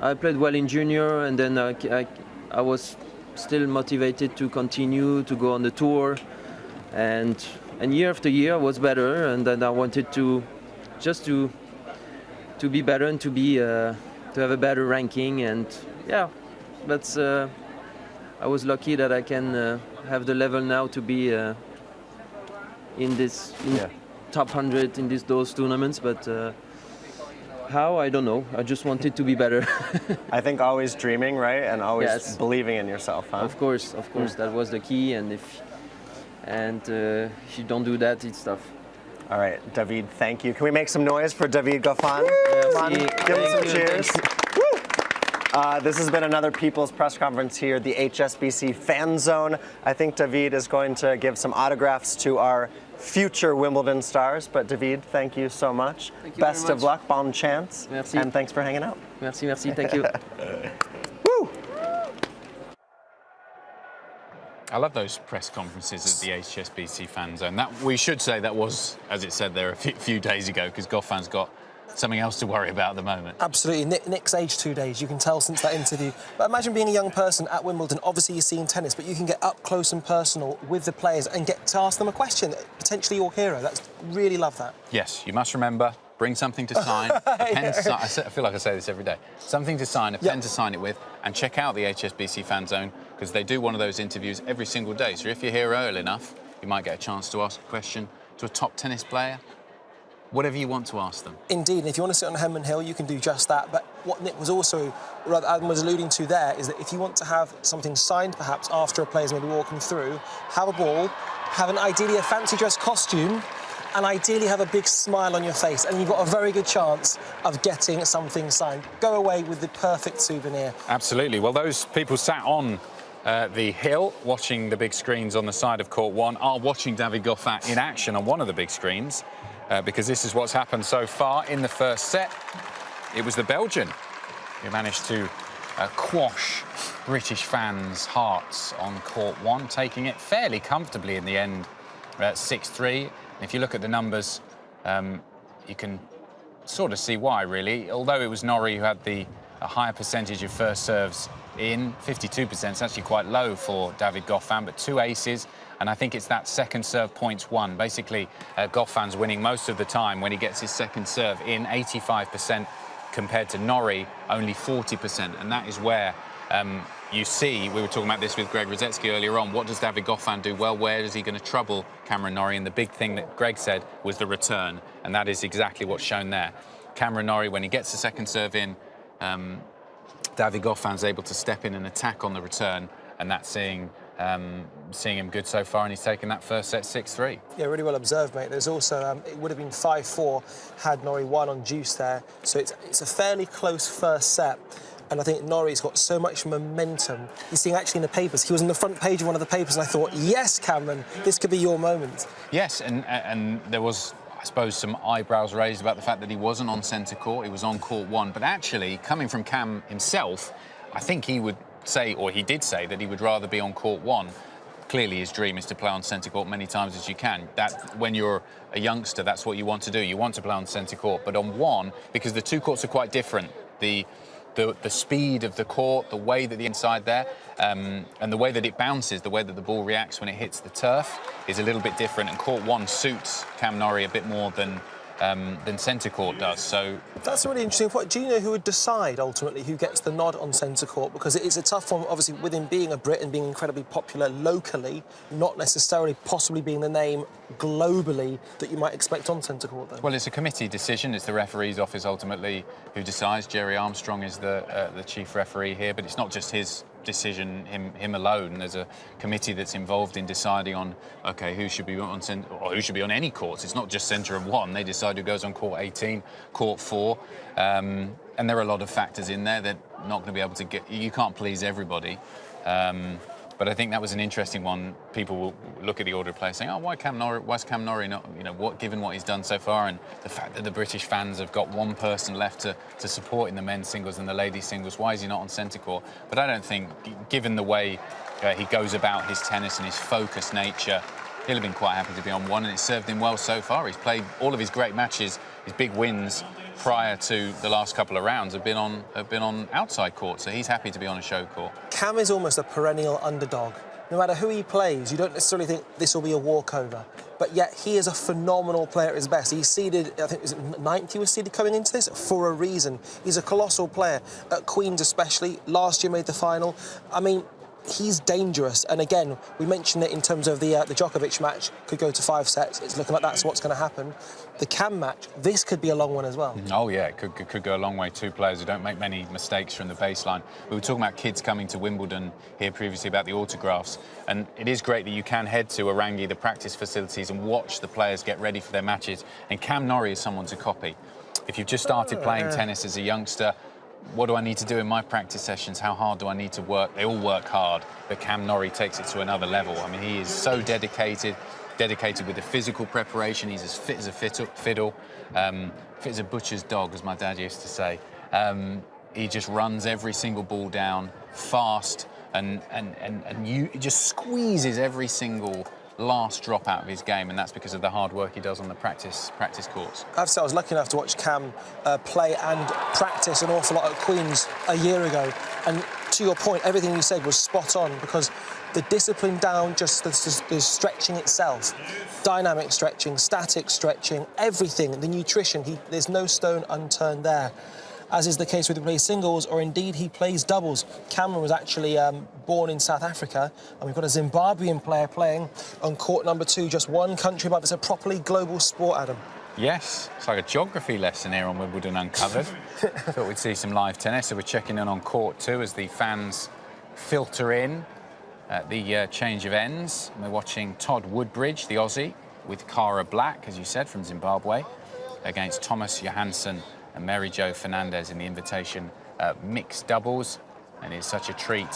I played well in junior, and then I was still motivated to continue to go on the tour, and year after year I was better, and then I wanted to be better and to have a better ranking, and yeah, that's I was lucky that I can have the level now to be in top 100 in those tournaments, but how, I don't know. I just wanted to be better. I think always dreaming, right, and always believing in yourself, huh? Of course, that was the key, and if you don't do that, it's tough. All right, David, thank you. Can we make some noise for David Goffin? Merci. Come on, give him some cheers. Woo! This has been another People's Press Conference here at the HSBC Fan Zone. I think David is going to give some autographs to our future Wimbledon stars. But David, thank you so much. Best of luck, bon chance. Merci. And thanks for hanging out. Merci, merci, thank you. Woo! I love those press conferences at the HSBC Fan Zone. That, we should say that was, as it said there, a few days ago, because golf fans got something else to worry about at the moment. Absolutely. Nick's aged 2 days, you can tell since that interview. But imagine being a young person at Wimbledon. Obviously, you're seeing tennis, but you can get up close and personal with the players and get to ask them a question, potentially your hero. That's really love that. Yes, you must remember, bring something to sign, a pen to sign. I feel like I say this every day. Something to sign, a pen to sign it with, and check out the HSBC Fan Zone, because they do one of those interviews every single day. So if you're here early enough, you might get a chance to ask a question to a top tennis player. Whatever you want to ask them. Indeed, and if you want to sit on Hemman Hill, you can do just that. But what Nick was also, rather Adam was alluding to there, is that if you want to have something signed, perhaps after a player's maybe walking through, have a ball, have ideally a fancy dress costume, and ideally have a big smile on your face, and you've got a very good chance of getting something signed. Go away with the perfect souvenir. Absolutely. Well, those people sat on the hill, watching the big screens on the side of Court 1, are watching David Goffin in action on one of the big screens. Because this is what's happened so far in the first set. It was the Belgian who managed to quash British fans' hearts on Court 1, taking it fairly comfortably in the end, 6-3. And if you look at the numbers, you can sort of see why, really. Although it was Norrie who had a higher percentage of first serves in, 52%, it's actually quite low for David Goffin, but 2 aces. And I think it's that second serve points won. Basically, Goffin's winning most of the time when he gets his second serve in, 85% compared to Norrie, only 40%. And that is where you see, we were talking about this with Greg Rusedski earlier on, what does David Goffin do well? Where is he going to trouble Cameron Norrie? And the big thing that Greg said was the return. And that is exactly what's shown there. Cameron Norrie, when he gets the second serve in, David Goffin's able to step in and attack on the return. And that's seeing him good so far, and he's taken that first set 6-3. Yeah, really well observed, mate. There's also, it would have been 5-4 had Norrie won on deuce there. So it's a fairly close first set. And I think Norrie's got so much momentum. You're seeing actually in the papers, he was on the front page of one of the papers, and I thought, yes, Cameron, this could be your moment. Yes, and there was, I suppose, some eyebrows raised about the fact that he wasn't on centre court, he was on Court 1. But actually, coming from Cam himself, I think he would say, or he did say, that he would rather be on Court 1. Clearly his dream is to play on centre court many times as you can. That, when you're a youngster, that's what you want to do. You want to play on centre court, but on 1, because the 2 courts are quite different. The speed of the court, the way that the inside there, and the way that it bounces, the way that the ball reacts when it hits the turf is a little bit different. And Court 1 suits Cam Norrie a bit more than centre court does. So that's a really interesting point. Do you know who would decide ultimately who gets the nod on centre court? Because it's a tough one, obviously, with him being a Brit and being incredibly popular locally, not necessarily possibly being the name globally that you might expect on centre court, though. Well, it's a committee decision. It's the referee's office ultimately who decides. Jerry Armstrong is the chief referee here, but it's not just his decision, him alone. There's a committee that's involved in deciding on, OK, who should be on centre, or who should be on any courts. It's not just centre of 1. They decide who goes on Court 18, Court 4. And there are a lot of factors in there that not going to be able to get... You can't please everybody. But I think that was an interesting one. People will look at the order of play saying, oh, why's Cam Norrie not, given what he's done so far, and the fact that the British fans have got 1 person left to support in the men's singles and the ladies' singles, why is he not on centre court? But I don't think, given the way he goes about his tennis and his focused nature, he'll have been quite happy to be on 1, and it's served him well so far. He's played all of his great matches, his big wins prior to the last couple of rounds have been on outside court, so he's happy to be on a show court. Cam is almost a perennial underdog. No matter who he plays, you don't necessarily think this will be a walkover, but yet he is a phenomenal player at his best. He's seeded, I think, was it 9th he was seeded coming into this, for a reason. He's a colossal player, at Queen's especially. Last year made the final. I mean, he's dangerous, and again, we mentioned it in terms of the Djokovic match, could go to 5 sets. It's looking like that's what's going to happen. The Cam match, this could be a long one as well. Oh yeah, it could go a long way. 2 players who don't make many mistakes from the baseline. We were talking about kids coming to Wimbledon here previously about the autographs, and it is great that you can head to Orangi, the practice facilities, and watch the players get ready for their matches. And Cam Norrie is someone to copy. If you've just started playing tennis as a youngster, what do I need to do in my practice sessions? How hard do I need to work? They all work hard, but Cam Norrie takes it to another level. I mean, he is so dedicated with the physical preparation. He's as fit as a fiddle, fit as a butcher's dog, as my dad used to say. He just runs every single ball down fast, and he just squeezes every single last drop out of his game, and that's because of the hard work he does on the practice courts. I have to say, I was lucky enough to watch Cam play and practice an awful lot at Queen's a year ago, and to your point, everything you said was spot on, because the discipline down, just the stretching itself, dynamic stretching, static stretching, everything, the nutrition, there's no stone unturned there. As is the case with plays singles, or indeed he plays doubles. Cameron was actually born in South Africa, and we've got a Zimbabwean player playing on court number 2, just one country above. It's a properly global sport, Adam. Yes, it's like a geography lesson here on Wimbledon Uncovered. Thought we'd see some live tennis, so we're checking in on court 2 as the fans filter in at the change of ends. And we're watching Todd Woodbridge, the Aussie, with Cara Black, as you said, from Zimbabwe, against Thomas Johansson and Mary Jo Fernandez in the invitation mixed doubles. And it's such a treat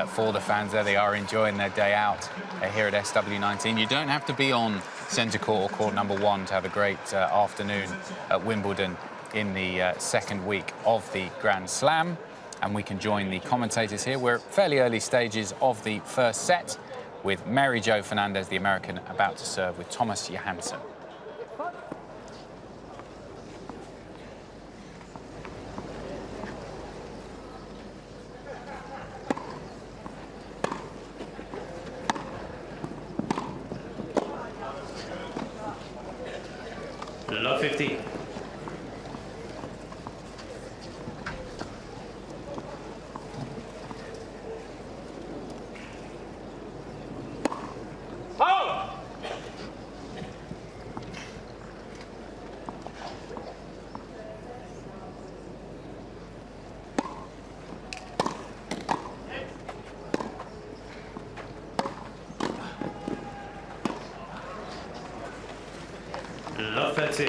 for the fans there. They are enjoying their day out here at SW19. You don't have to be on centre court or court number 1 to have a great afternoon at Wimbledon in the second week of the Grand Slam. And we can join the commentators here. We're at fairly early stages of the first set, with Mary Jo Fernandez, the American, about to serve with Thomas Johansson. Love 15. Oh! Love 13.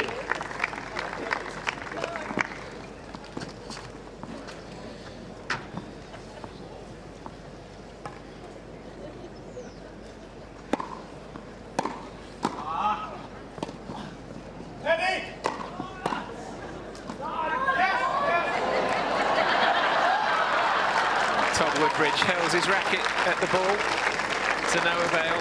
Todd Woodbridge hurls his racket at the ball to no avail.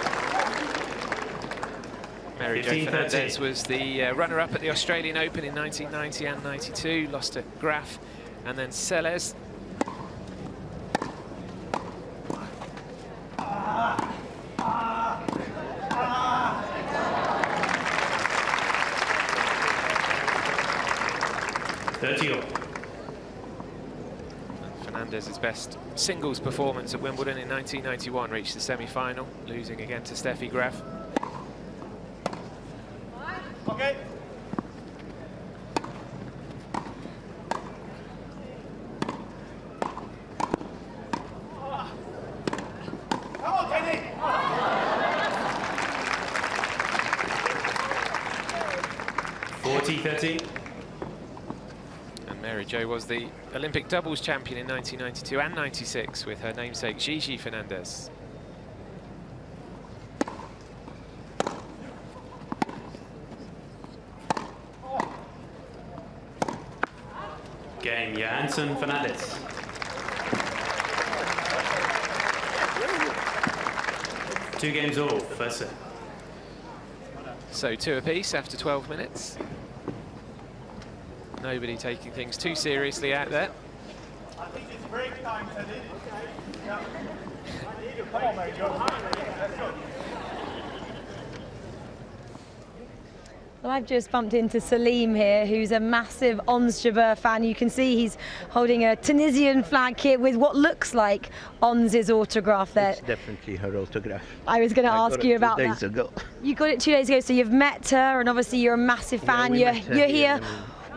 Mary Jo Fernandez was the runner-up at the Australian Open in 1990 and 92, lost to Graf and then Seles. Fernandez's best singles performance at Wimbledon in 1991, reached the semi-final, losing again to Steffi Graf. Okay. Come on, Teddy. 40-30. And Mary Jo was the Olympic doubles champion in 1992 and 96 with her namesake Gigi Fernandez. Game, Johansson, Fernandez. Two games all, first set. So 2 apiece after 12 minutes. Nobody taking things too seriously out there. I think it's break time, Teddy. Come on, Mary Jo. Well, I've just bumped into Salim here, who's a massive Ons Jabeur fan. You can see he's holding a Tunisian flag here with what looks like Ons's autograph there. It's definitely her autograph. I was going to ask you about that. 2 days ago. You got it 2 days ago, so you've met her, and obviously you're a massive fan. Yeah, you're here.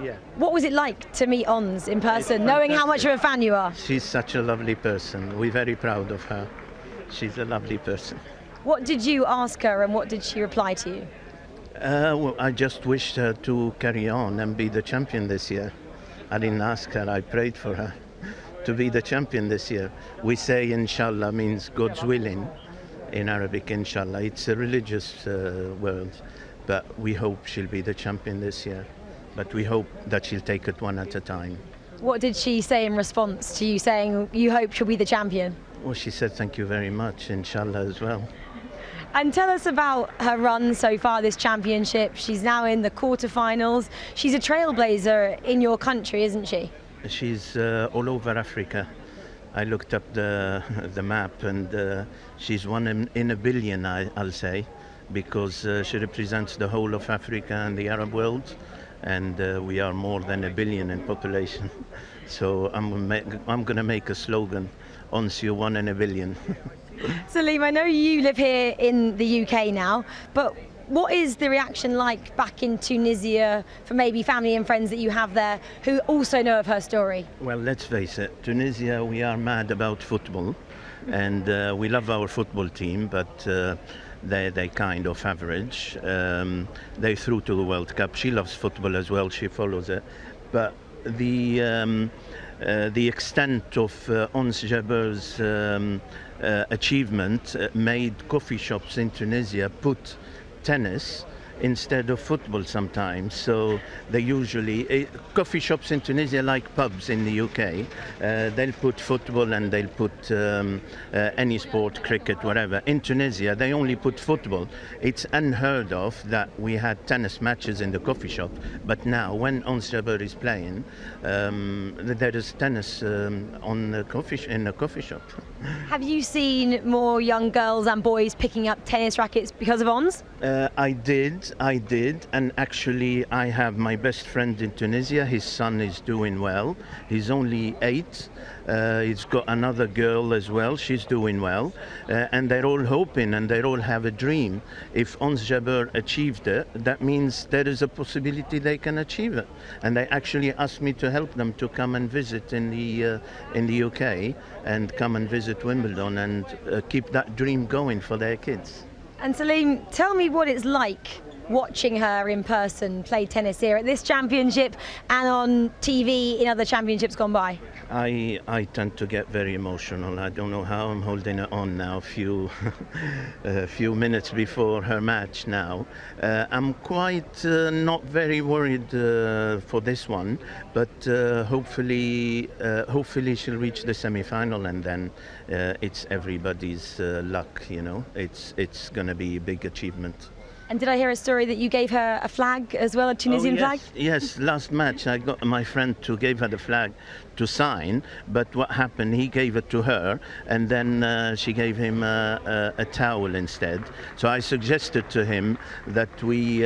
Yeah. What was it like to meet Ons in person, knowing how much of a fan you are? She's such a lovely person. We're very proud of her. She's a lovely person. What did you ask her, and what did she reply to you? Well, I just wished her to carry on and be the champion this year. I didn't ask her, I prayed for her. to be the champion this year. We say inshallah means God's willing in Arabic, inshallah. It's a religious word, but we hope she'll be the champion this year. But we hope that she'll take it one at a time. What did she say in response to you saying you hope she'll be the champion? Well, she said thank you very much, inshallah as well. And tell us about her run so far this championship. She's now in the quarterfinals. She's a trailblazer in your country, isn't she? She's all over Africa. I looked up the map, and she's one in a billion, I'll say, because she represents the whole of Africa and the Arab world, and we are more than a billion in population. So I'm going to make a slogan, Ons you one in a billion. Salim, I know you live here in the UK now, but what is the reaction like back in Tunisia for maybe family and friends that you have there who also know of her story? Well, let's face it, Tunisia, we are mad about football, and we love our football team, but they kind of average. They through to the World Cup. She loves football as well, she follows it. But the extent of Ons Jaber's achievement made coffee shops in Tunisia put tennis instead of football sometimes. So they usually, coffee shops in Tunisia like pubs in the UK, they'll put football and they'll put any sport, cricket, whatever. In Tunisia, they only put football. It's unheard of that we had tennis matches in the coffee shop, but now when Ons Jabeur is playing, there is tennis in a coffee shop. Have you seen more young girls and boys picking up tennis rackets because of Ons? I did, and actually I have my best friend in Tunisia. His son is doing well. He's only 8. He's got another girl as well. She's doing well, and they're all hoping and they all have a dream. If Ons Jabeur achieved it, that means there is a possibility they can achieve it. And they actually asked me to help them to come and visit in the UK and come and visit Wimbledon and keep that dream going for their kids. And Salim, tell me what it's like watching her in person play tennis here at this championship and on TV in other championships gone by. I tend to get very emotional. I don't know how I'm holding it on now, a few minutes before her match now. I'm quite not very worried for this one, but hopefully she'll reach the semi-final, and then it's everybody's luck, you know. It's going to be a big achievement. And did I hear a story that you gave her a flag as well, a Tunisian flag? Yes, last match I got my friend to give her the flag to sign, but what happened, he gave it to her, and then she gave him a towel instead. So I suggested to him that we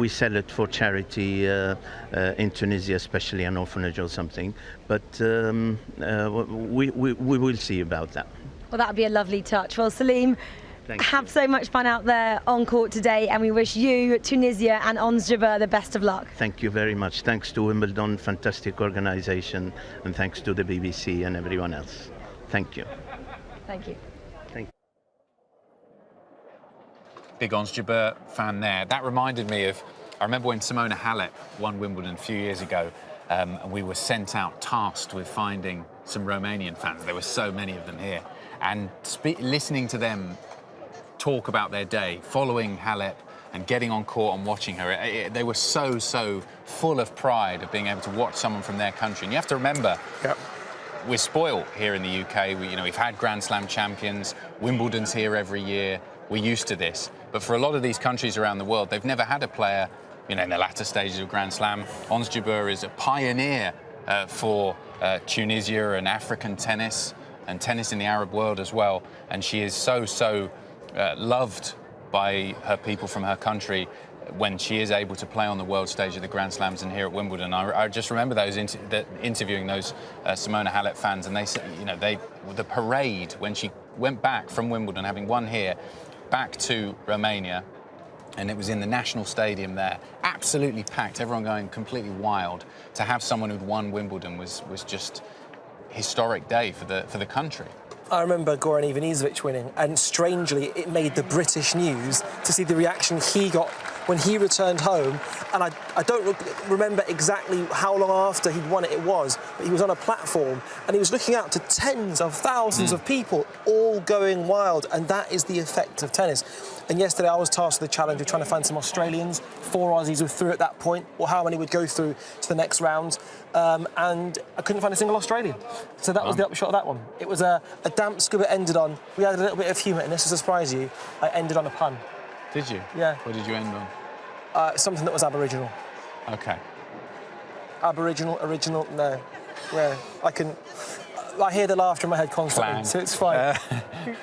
sell it for charity in Tunisia, especially an orphanage or something. But we will see about that. Well, that would be a lovely touch. Well, Salim, have so much fun out there on court today, and we wish you, Tunisia and Ons Jabeur the best of luck. Thank you very much. Thanks to Wimbledon, fantastic organisation, and thanks to the BBC and everyone else. Thank you. Thank you. Thank you. Big Ons Jabeur fan there. That reminded me of, I remember when Simona Halep won Wimbledon a few years ago, and we were sent out tasked with finding some Romanian fans. There were so many of them here. And listening to them talk about their day, following Halep and getting on court and watching her. They were so full of pride of being able to watch someone from their country. And you have to remember, we're spoiled here in the UK. We've had Grand Slam champions. Wimbledon's here every year. We're used to this. But for a lot of these countries around the world, they've never had a player, in the latter stages of Grand Slam. Ons Jabeur is a pioneer for Tunisia and African tennis and tennis in the Arab world as well. And she is so loved by her people from her country when she is able to play on the world stage of the Grand Slams and here at Wimbledon. I just remember those interviewing those Simona Halep fans, and they said, the parade when she went back from Wimbledon, having won here, back to Romania, and it was in the national stadium there, absolutely packed, everyone going completely wild. To have someone who'd won Wimbledon was just a historic day for the country. I remember Goran Ivanisevic winning, and strangely, it made the British news to see the reaction he got when he returned home, and I don't remember exactly how long after he'd won it was, but he was on a platform and he was looking out to tens of thousands of people all going wild, and that is the effect of tennis. And yesterday I was tasked with the challenge of trying to find some Australians. 4 Aussies were through at that point, or how many would go through to the next round, and I couldn't find a single Australian. So that was the upshot of that one. It was a damp scuba ended on. We had a little bit of humour, and this is to surprise you, I ended on a pun. Did you? Yeah. What did you end on? Something that was Aboriginal. Okay. Aboriginal, original, no. Yeah, I hear the laughter in my head constantly, Clang. so it's fine.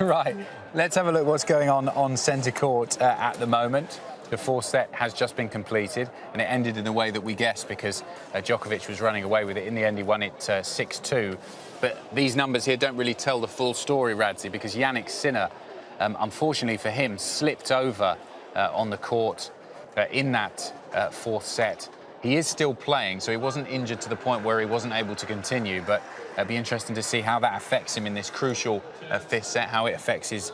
Right, let's have a look what's going on centre court at the moment. The fourth set has just been completed, and it ended in the way that we guessed, because Djokovic was running away with it. In the end, he won it 6-2. But these numbers here don't really tell the full story, Radzi, because Jannik Sinner, unfortunately for him, slipped over on the court in that fourth set. He is still playing, so he wasn't injured to the point where he wasn't able to continue, but it'll be interesting to see how that affects him in this crucial fifth set, how it affects his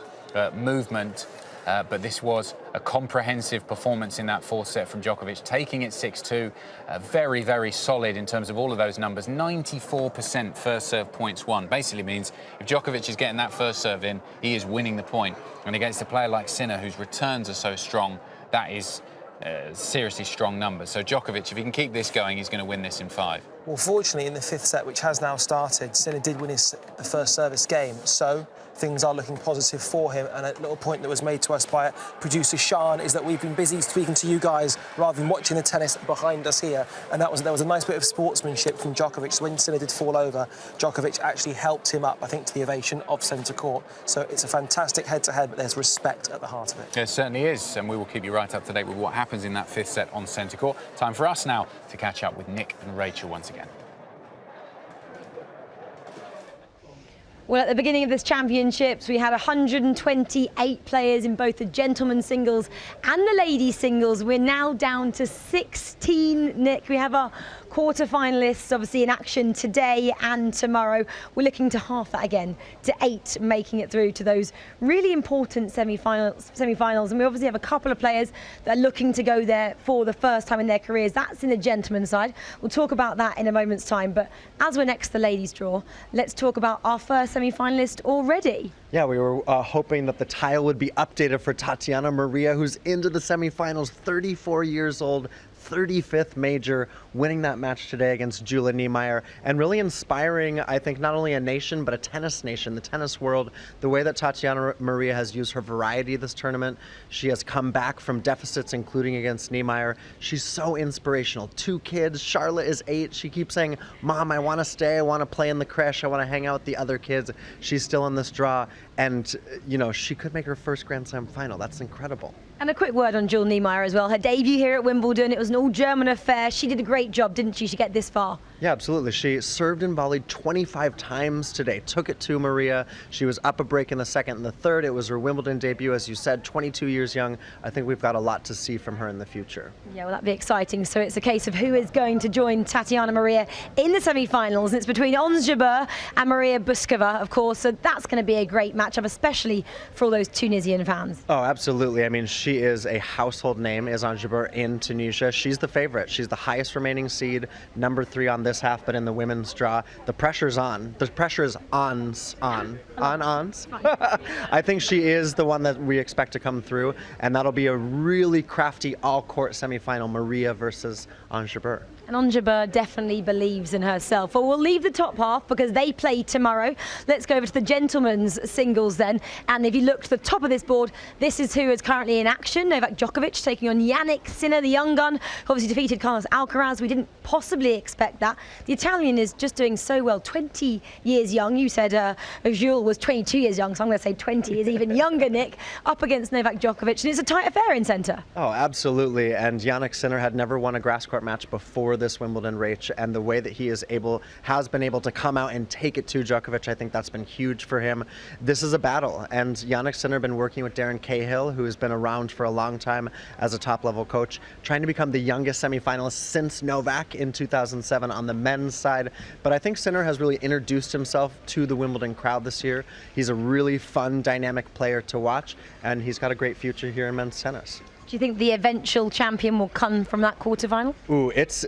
movement. But this was a comprehensive performance in that fourth set from Djokovic, taking it 6-2. Very, very solid in terms of all of those numbers. 94% first serve points won. Basically means if Djokovic is getting that first serve in, he is winning the point. And against a player like Sinner, whose returns are so strong, that is seriously strong numbers. So Djokovic, if he can keep this going, he's going to win this in 5. Well, fortunately, in the fifth set, which has now started, Sinner did win his first service game, so things are looking positive for him. And a little point that was made to us by producer Sean is that we've been busy speaking to you guys rather than watching the tennis behind us here. And there was a nice bit of sportsmanship from Djokovic. So when Sinner did fall over, Djokovic actually helped him up, I think, to the ovation of centre court. So it's a fantastic head-to-head, but there's respect at the heart of it. There certainly is, and we will keep you right up to date with what happens in that fifth set on centre court. Time for us now to catch up with Nick and Rachel once again. Well, at the beginning of this championships, we had 128 players in both the gentlemen's singles and the ladies' singles. We're now down to 16, Nick. We have our quarter-finalists, obviously, in action today and tomorrow. We're looking to half that again, to 8 making it through to those really important semi-finals. And we obviously have a couple of players that are looking to go there for the first time in their careers. That's in the gentlemen's side. We'll talk about that in a moment's time. But as we're next to the ladies' draw, let's talk about our first semi-finalist already. Yeah, we were hoping that the tile would be updated for Tatiana Maria, who's into the semifinals, 34 years old, 35th major, winning that match today against Julia Niemeyer, and really inspiring, I think, not only a nation, but a tennis nation, the tennis world. The way that Tatiana Maria has used her variety this tournament, she has come back from deficits, including against Niemeyer. She's so inspirational. 2 kids, Charlotte is 8. She keeps saying, Mom, I want to stay, I want to play in the creche, I want to hang out with the other kids. She's still in this draw, and, you know, she could make her first Grand Slam final. That's incredible. And a quick word on Julia Niemeyer as well. Her debut here at Wimbledon, it was an all-German affair. She did a great job, didn't she, to get this far? Yeah, absolutely. She served and volleyed 25 times today. Took it to Maria. She was up a break in the second and the third. It was her Wimbledon debut, as you said, 22 years young. I think we've got a lot to see from her in the future. Yeah, well, that'd be exciting. So it's a case of who is going to join Tatiana Maria in the semi-finals. And it's between Ons Jabeur and Maria Buskova, of course. So that's going to be a great matchup, especially for all those Tunisian fans. Oh, absolutely. I mean, she is a household name, is Ons Jabeur in Tunisia. She's the favorite. She's the highest remaining seed, number 3 on this half, but in the women's draw, the pressure's on. The pressure is on. I think she is the one that we expect to come through, and that'll be a really crafty all-court semifinal, Maria versus Ons Jabeur. And Ons Jabeur definitely believes in herself. Well, we'll leave the top half because they play tomorrow. Let's go over to the gentlemen's singles then. And if you look to the top of this board, this is who is currently in action. Novak Djokovic taking on Jannik Sinner, the young gun, who obviously defeated Carlos Alcaraz. We didn't possibly expect that. The Italian is just doing so well, 20 years young. You said Jules was 22 years young, so I'm going to say 20 is even younger, Nick, up against Novak Djokovic. And it's a tight affair in centre. Oh, absolutely. And Jannik Sinner had never won a grass court match before this Wimbledon race, and the way that he has been able to come out and take it to Djokovic, I think that's been huge for him. This is a battle, and Jannik Sinner been working with Darren Cahill, who has been around for a long time as a top-level coach, trying to become the youngest semifinalist since Novak in 2007 on the men's side. But I think Sinner has really introduced himself to the Wimbledon crowd this year. He's a really fun, dynamic player to watch, and he's got a great future here in men's tennis. Do you think the eventual champion will come from that quarterfinal? Ooh, it's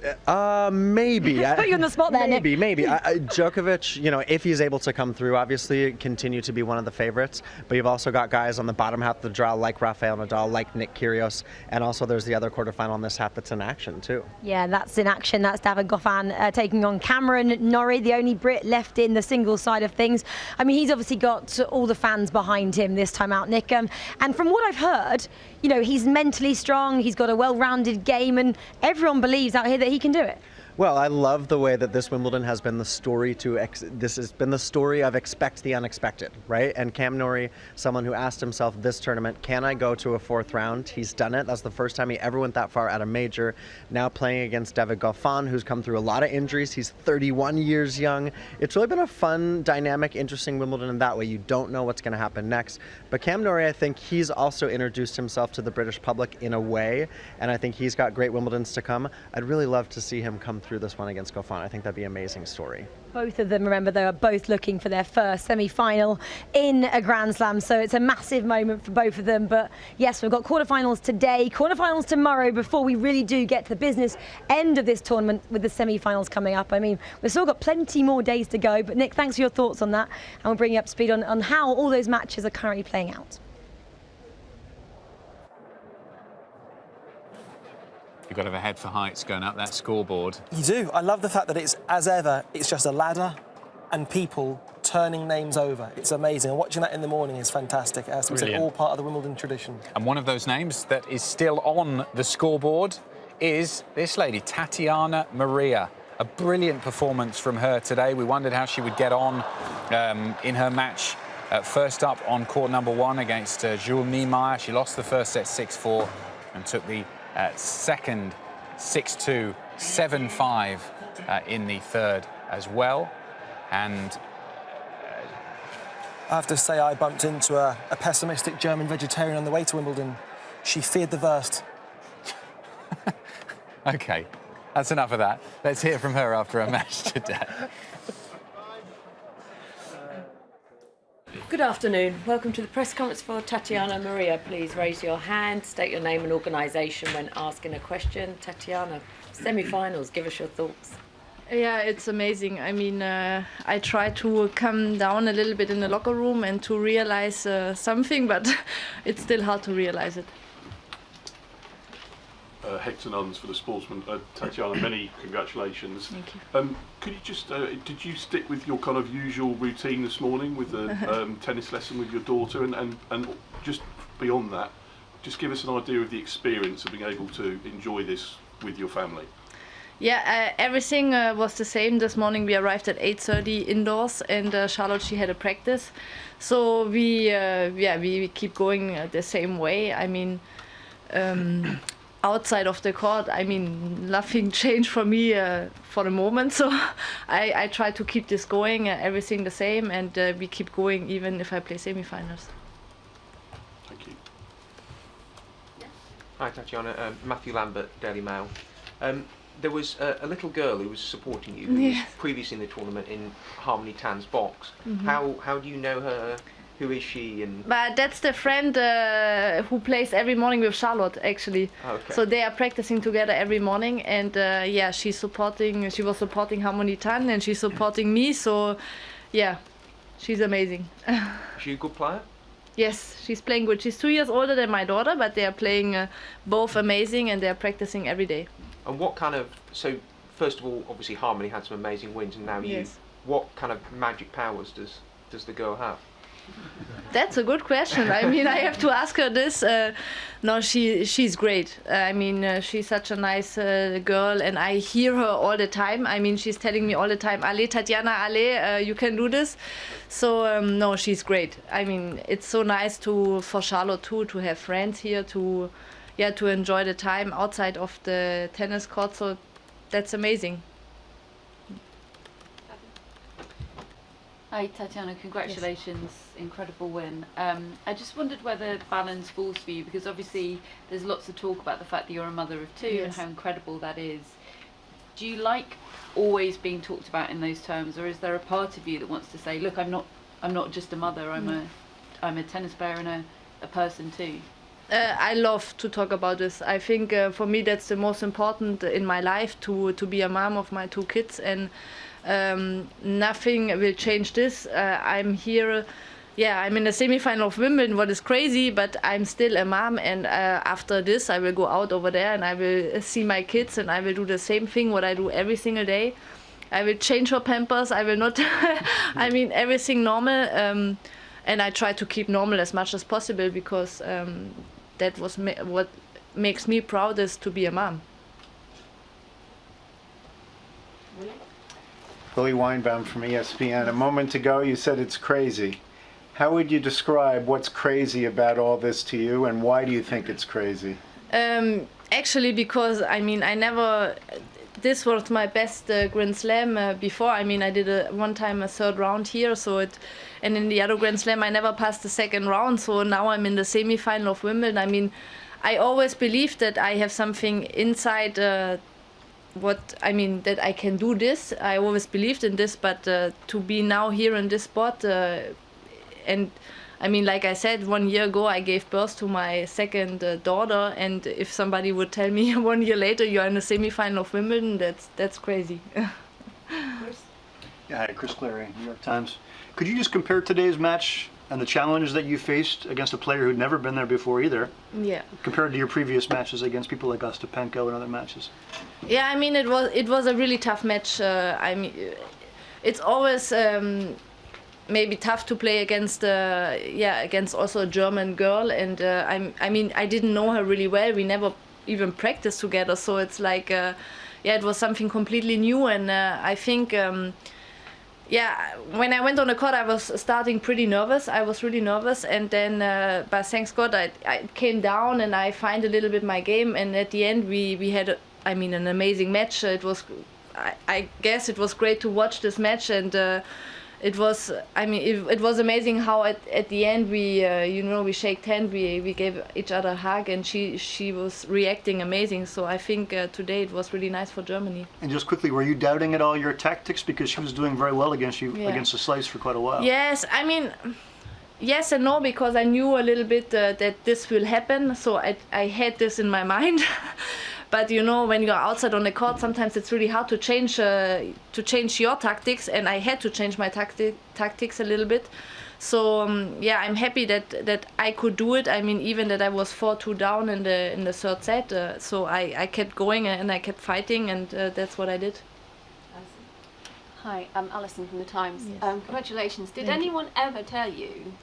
maybe. Put you on the spot there, Nick. Maybe. Djokovic, you know, if he's able to come through, obviously continue to be one of the favorites. But you've also got guys on the bottom half of the draw like Rafael Nadal, like Nick Kyrgios, and also there's the other quarterfinal on this half that's in action too. Yeah, that's in action. That's David Goffin taking on Cameron Norrie, the only Brit left in the singles side of things. I mean, he's obviously got all the fans behind him this time out, Nick. And from what I've heard, you know, he's mentally strong, he's got a well-rounded game, and everyone believes out here that he can do it. Well, I love the way that this Wimbledon has been the story this has been the story of expect the unexpected, right? And Cam Norrie, someone who asked himself this tournament, can I go to a 4th round? He's done it. That's the first time he ever went that far at a major. Now playing against David Goffin, who's come through a lot of injuries. He's 31 years young. It's really been a fun, dynamic, interesting Wimbledon in that way. You don't know what's going to happen next. But Cam Norrie, I think he's also introduced himself to the British public in a way, and I think he's got great Wimbledons to come. I'd really love to see him come through this one against Goffin. I think that'd be an amazing story. Both of them, remember, they are both looking for their first semi-final in a Grand Slam, so it's a massive moment for both of them. But yes, we've got quarterfinals today, quarterfinals tomorrow, before we really do get to the business end of this tournament with the semi-finals coming up. I mean, we've still got plenty more days to go, but Nick, thanks for your thoughts on that, and we'll bring you up to speed on how all those matches are currently playing out. You've got to have a head for heights going up that scoreboard. You do. I love the fact that it's, as ever, it's just a ladder and people turning names over. It's amazing. And watching that in the morning is fantastic. As we said, all part of the Wimbledon tradition. And one of those names that is still on the scoreboard is this lady, Tatiana Maria. A brilliant performance from her today. We wondered how she would get on in her match. First up on court number 1 against Jules Niemeyer. She lost the first set 6-4 and took the second 6-2, 7-5 in the third as well. And I have to say, I bumped into a pessimistic German vegetarian on the way to Wimbledon. She feared the worst. OK, that's enough of that. Let's hear from her after her match today. Good afternoon. Welcome to the press conference for Tatiana Maria. Please raise your hand, state your name and organisation when asking a question. Tatiana, semi-finals, give us your thoughts. Yeah, it's amazing. I mean, I try to come down a little bit in the locker room and to realise something, but it's still hard to realise it. Hector Nuns for the Sportsman. Tatiana, many congratulations. Thank you. Could you just, did you stick with your kind of usual routine this morning with the tennis lesson with your daughter? And just beyond that, just give us an idea of the experience of being able to enjoy this with your family. Yeah, everything was the same. This morning we arrived at 8:30 indoors, and Charlotte, she had a practice. So we keep going the same way. I mean, outside of the court, I mean, nothing changed for me for the moment. So I try to keep this going, everything the same, and we keep going even if I play semi-finals. Thank you. Hi, Tatiana. Matthew Lambert, Daily Mail. There was a little girl who was supporting you, who was previously in the tournament in Harmony Tan's box. Mm-hmm. How do you know her? Who is she? And but that's the friend who plays every morning with Charlotte, actually. Okay. So they are practicing together every morning, and yeah, she was supporting Harmony Tan, and she's supporting me. So yeah, she's amazing. Is she a good player? Yes, she's playing good. She's 2 years older than my daughter, but they are playing both amazing, and they are practicing every day. And what kind of, so first of all, obviously Harmony had some amazing wins, and now you. Yes. What kind of magic powers does the girl have? That's a good question. I mean, I have to ask her this. No, she's great. I mean, she's such a nice girl, and I hear her all the time. I mean, she's telling me all the time, "Ale, Tatiana, Ale, you can do this." So no, she's great. I mean, it's so nice for Charlotte too to have friends here to enjoy the time outside of the tennis court. So that's amazing. Hi Tatiana, congratulations, incredible win. I just wondered whether balance falls for you, because obviously there's lots of talk about the fact that you're a mother of two and how incredible that is. Do you like always being talked about in those terms, or is there a part of you that wants to say, look, I'm not just a mother, I'm a tennis player and a person too? I love to talk about this. I think for me that's the most important in my life, to be a mom of my 2 kids, and nothing will change this. I'm here. Yeah, I'm in the semi-final of Wimbledon, what is crazy, but I'm still a mom, and after this I will go out over there and I will see my kids and I will do the same thing what I do every single day. I will change her pampers, I will not, I mean everything normal, and I try to keep normal as much as possible, because that was what makes me proudest to be a mom. Billy Weinbaum from ESPN. A moment ago you said it's crazy. How would you describe what's crazy about all this to you, and why do you think it's crazy? Actually, because I mean, this was my best Grand Slam before. I mean, I did one time a 3rd round here, and in the other Grand Slam I never passed the 2nd round. So now I'm in the semi-final of Wimbledon. I mean, I always believed that I have something inside. That I can do this. I always believed in this, but to be now here in this spot. And I mean, like I said, 1 year ago I gave birth to my 2nd daughter, and if somebody would tell me 1 year later you're in the semi-final of Wimbledon, that's crazy. Yeah, hi, Chris Clary, New York Times. Could you just compare today's match and the challenges that you faced against a player who'd never been there before either, yeah, compared to your previous matches against people like Ostapenko and other matches? Yeah, I mean, it was a really tough match. I mean, it's always maybe tough to play against also a German girl, and I mean I didn't know her really well. We never even practiced together, so it's like it was something completely new, and I think when I went on the court I was starting pretty nervous. I was really nervous, and then but thanks God I came down and I find a little bit my game, and at the end we had an amazing match. It was I guess it was great to watch this match, and it was amazing how at the end we shaked hands, we gave each other a hug, and she was reacting amazing. So I think today it was really nice for Germany. And just quickly, were you doubting at all your tactics, because she was doing very well against you against the slice for quite a while? Yes, I mean, yes and no, because I knew a little bit that this will happen, so I had this in my mind. But when you're outside on the court, sometimes it's really hard to change your tactics, and I had to change my tactics a little bit. So I'm happy that I could do it. I mean, even that I was 4-2 down in the 3rd set, so I kept going and I kept fighting, and that's what I did. Hi, I'm Alison from the Times. Yes. Congratulations. Did anyone ever tell you,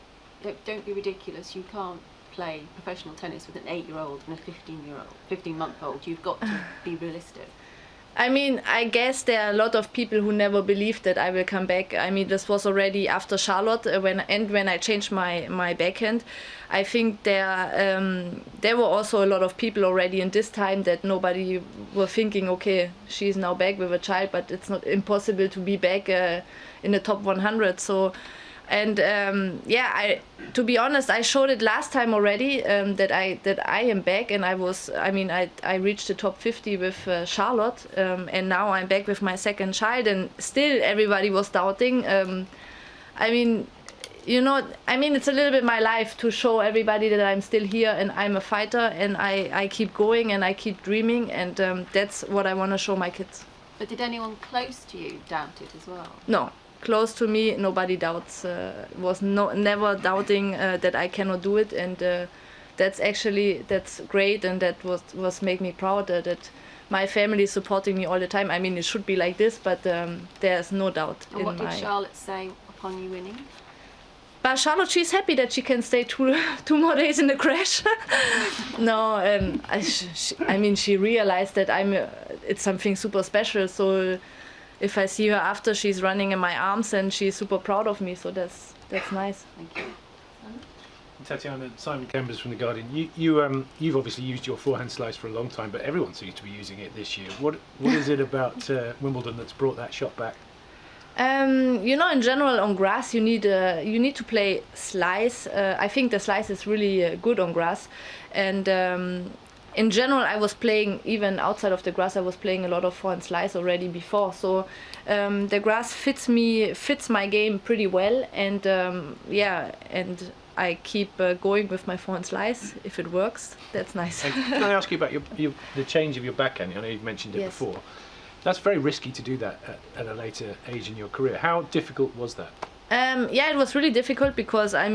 don't be ridiculous, you can't play professional tennis with an 8-year-old and a 15-month-old? You've got to be realistic. I mean, I guess there are a lot of people who never believed that I will come back. I mean, this was already after Charlotte, when I changed my backhand. I think there were also a lot of people already in this time that nobody were thinking, okay, she's now back with a child, but it's not impossible to be back in the top 100. So. And to be honest, I showed it last time already, that I am back, and I reached the top 50 with Charlotte, and now I'm back with my 2nd child, and still everybody was doubting. It's a little bit my life to show everybody that I'm still here and I'm a fighter, and I keep going and I keep dreaming, and that's what I want to show my kids. But did anyone close to you doubt it as well? No. Close to me, nobody doubts. Never doubting that I cannot do it, and that's great, and that was make me proud that my family is supporting me all the time. I mean, it should be like this, but there's no doubt. And what did Charlotte say upon you winning? But Charlotte, she's happy that she can stay two more days in the crash. No, she realized that it's something super special. So. If I see her after, she's running in my arms and she's super proud of me, so that's nice. Thank you. Tatiana, Simon Chambers from The Guardian. You've obviously used your forehand slice for a long time, but everyone seems to be using it this year. What is it about Wimbledon that's brought that shot back? In general on grass you need to play slice. I think the slice is really good on grass, and in general, I was playing, even outside of the grass, I was playing a lot of forehand slice already before. So the grass fits my game pretty well, and I keep going with my forehand slice. If it works, that's nice. And can I ask you about the change of your backhand? I know you've mentioned it before. That's very risky to do that at a later age in your career. How difficult was that? Yeah, it was really difficult because I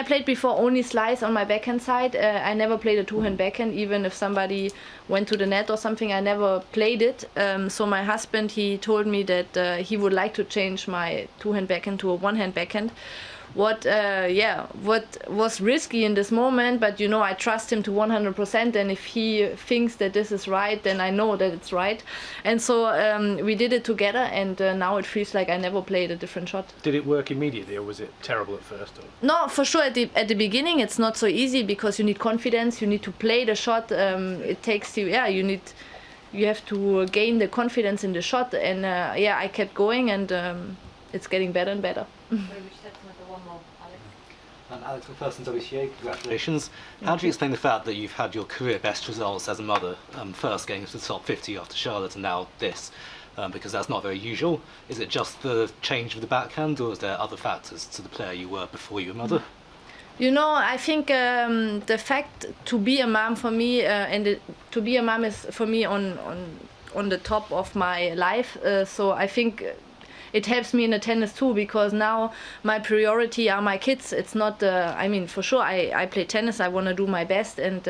played before only slice on my backhand side. I never played a two-hand backhand, even if somebody went to the net or something. I never played it. So my husband, he told me that he would like to change my two-hand backhand to a one-hand backhand. What was risky in this moment, but I trust him to 100%, and if he thinks that this is right, then I know that it's right. And so we did it together, and now it feels like I never played a different shot. Did it work immediately, or was it terrible at first? Or? No, for sure at the beginning it's not so easy because you need confidence, you need to play the shot. It takes you, you have to gain the confidence in the shot, and I kept going, and it's getting better and better. Alex McPherson, WTA, congratulations. How do you explain the fact that you've had your career best results as a mother, first getting to the top 50 after Charlotte and now this? Because that's not very usual. Is it just the change of the backhand, or is there other factors to the player you were before you were a mother? I think the fact to be a mom for me, to be a mom is for me on the top of my life. So I think it helps me in the tennis too, because now my priority are my kids. It's not, for sure I play tennis, I want to do my best, and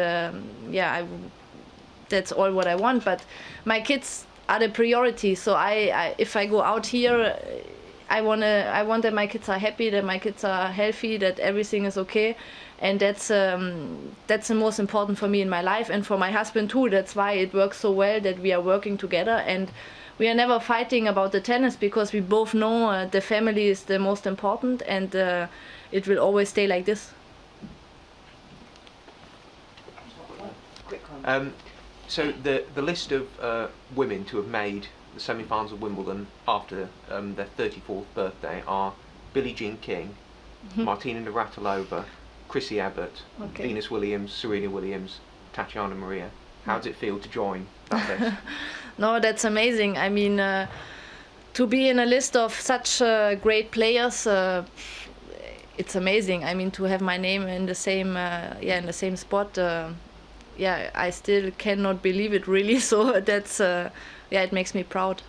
that's all what I want, but my kids are the priority. So if I go out here, I want that my kids are happy, that my kids are healthy, that everything is okay, and that's the most important for me in my life, and for my husband too. That's why it works so well that we are working together, and we are never fighting about the tennis, because we both know the family is the most important, and it will always stay like this. So the list of women to have made the semi-finals of Wimbledon after their 34th birthday are Billie Jean King, Martina Navratilova, Chrissy Abbott, Venus Williams, Serena Williams, Tatiana Maria. How does it feel to join that list? No, that's amazing. To be in a list of such great players, it's amazing. To have my name in the same spot. I still cannot believe it, really. So that's it makes me proud.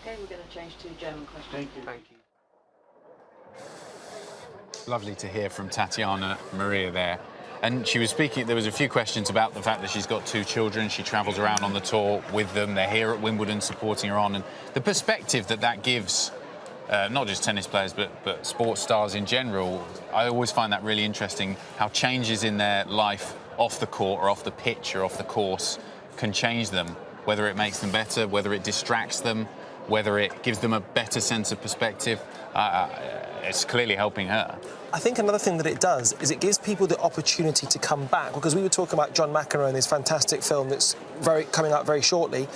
Okay, we're going to change to German questions. Thank you. Lovely to hear from Tatiana Maria there. And she was speaking, there was a few questions about the fact that she's got 2 children, she travels around on the tour with them, they're here at Wimbledon supporting her on, and the perspective that gives, not just tennis players, but sports stars in general. I always find that really interesting, how changes in their life off the court or off the pitch or off the course can change them, whether it makes them better, whether it distracts them, whether it gives them a better sense of perspective. It's clearly helping her. I think another thing that it does is it gives people the opportunity to come back, because we were talking about John McEnroe in this fantastic film that's coming out very shortly.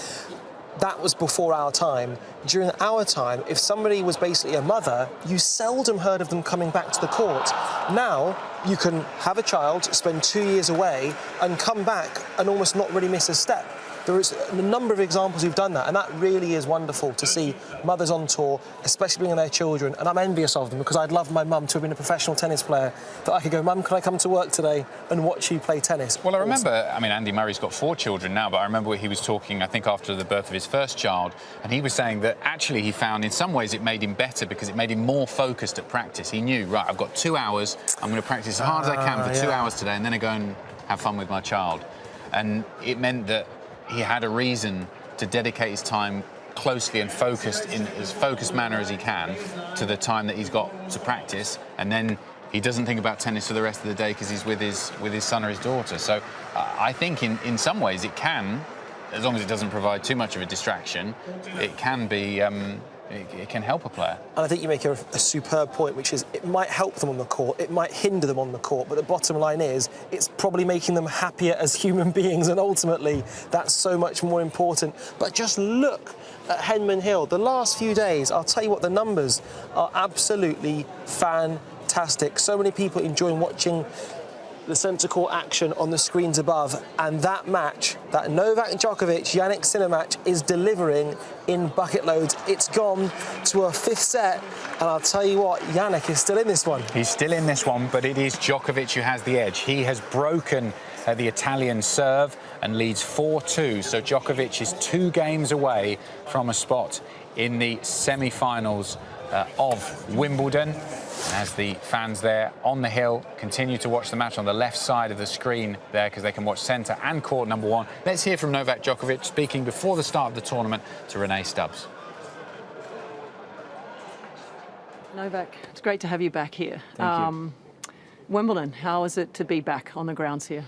That was before our time. During our time, if somebody was basically a mother, you seldom heard of them coming back to the court. Now, you can have a child, spend 2 years away, and come back and almost not really miss a step. There is a number of examples who've done that, and that really is wonderful to see mothers on tour, especially bringing their children, and I'm envious of them, because I'd love my mum to have been a professional tennis player, that I could go, Mum, can I come to work today and watch you play tennis? Well, I remember, Andy Murray's got 4 children now, but I remember he was talking, I think, after the birth of his first child, and he was saying that actually he found in some ways it made him better because it made him more focused at practice. He knew, right, I've got 2 hours, I'm going to practice as hard as I can for 2 hours today, and then I go and have fun with my child. And it meant that he had a reason to dedicate his time closely and focused in as focused manner as he can to the time that he's got to practice, and then he doesn't think about tennis for the rest of the day because he's with his son or his daughter. So I think in some ways it can, as long as it doesn't provide too much of a distraction, it can be it can help a player. And I think you make a superb point, which is it might help them on the court, it might hinder them on the court, but the bottom line is it's probably making them happier as human beings, and ultimately that's so much more important. But just look at Henman Hill. The last few days, I'll tell you what, the numbers are absolutely fantastic. So many people enjoying watching the centre court action on the screens above, and that match, that Novak Djokovic-Jannik Sinner match, is delivering in bucket loads. It's gone to a 5th set, and I'll tell you what, Jannik is still in this one. He's still in this one, but it is Djokovic who has the edge. He has broken the Italian serve and leads 4-2, so Djokovic is 2 games away from a spot in the semi-finals of Wimbledon. As the fans there on the hill continue to watch the match on the left side of the screen there, because they can watch centre and court number 1. Let's hear from Novak Djokovic speaking before the start of the tournament to Renee Stubbs. Novak, it's great to have you back here. Thank you. Wimbledon, how is it to be back on the grounds here?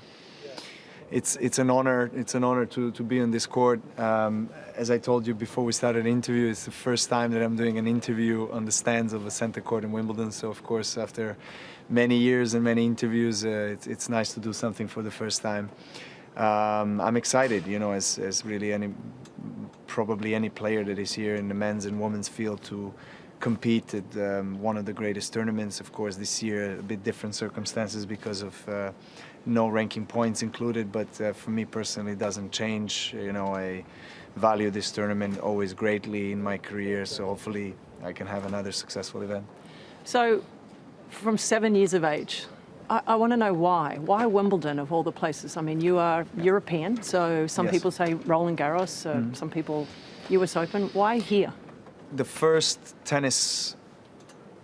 It's an honor. It's an honor to be on this court. As I told you before we started the interview, it's the first time that I'm doing an interview on the stands of a center court in Wimbledon. So of course, after many years and many interviews, it's nice to do something for the first time. I'm excited, you know, as really probably any player that is here in the men's and women's field to compete at one of the greatest tournaments. Of course, this year a bit different circumstances because of no ranking points included, but for me personally it doesn't change. You know, I value this tournament always greatly in my career, so hopefully I can have another successful event. So, from 7 years of age, I want to know why. Why Wimbledon of all the places? I mean, you are European, so some Yes. people say Roland Garros, some people US Open. Why here? The first tennis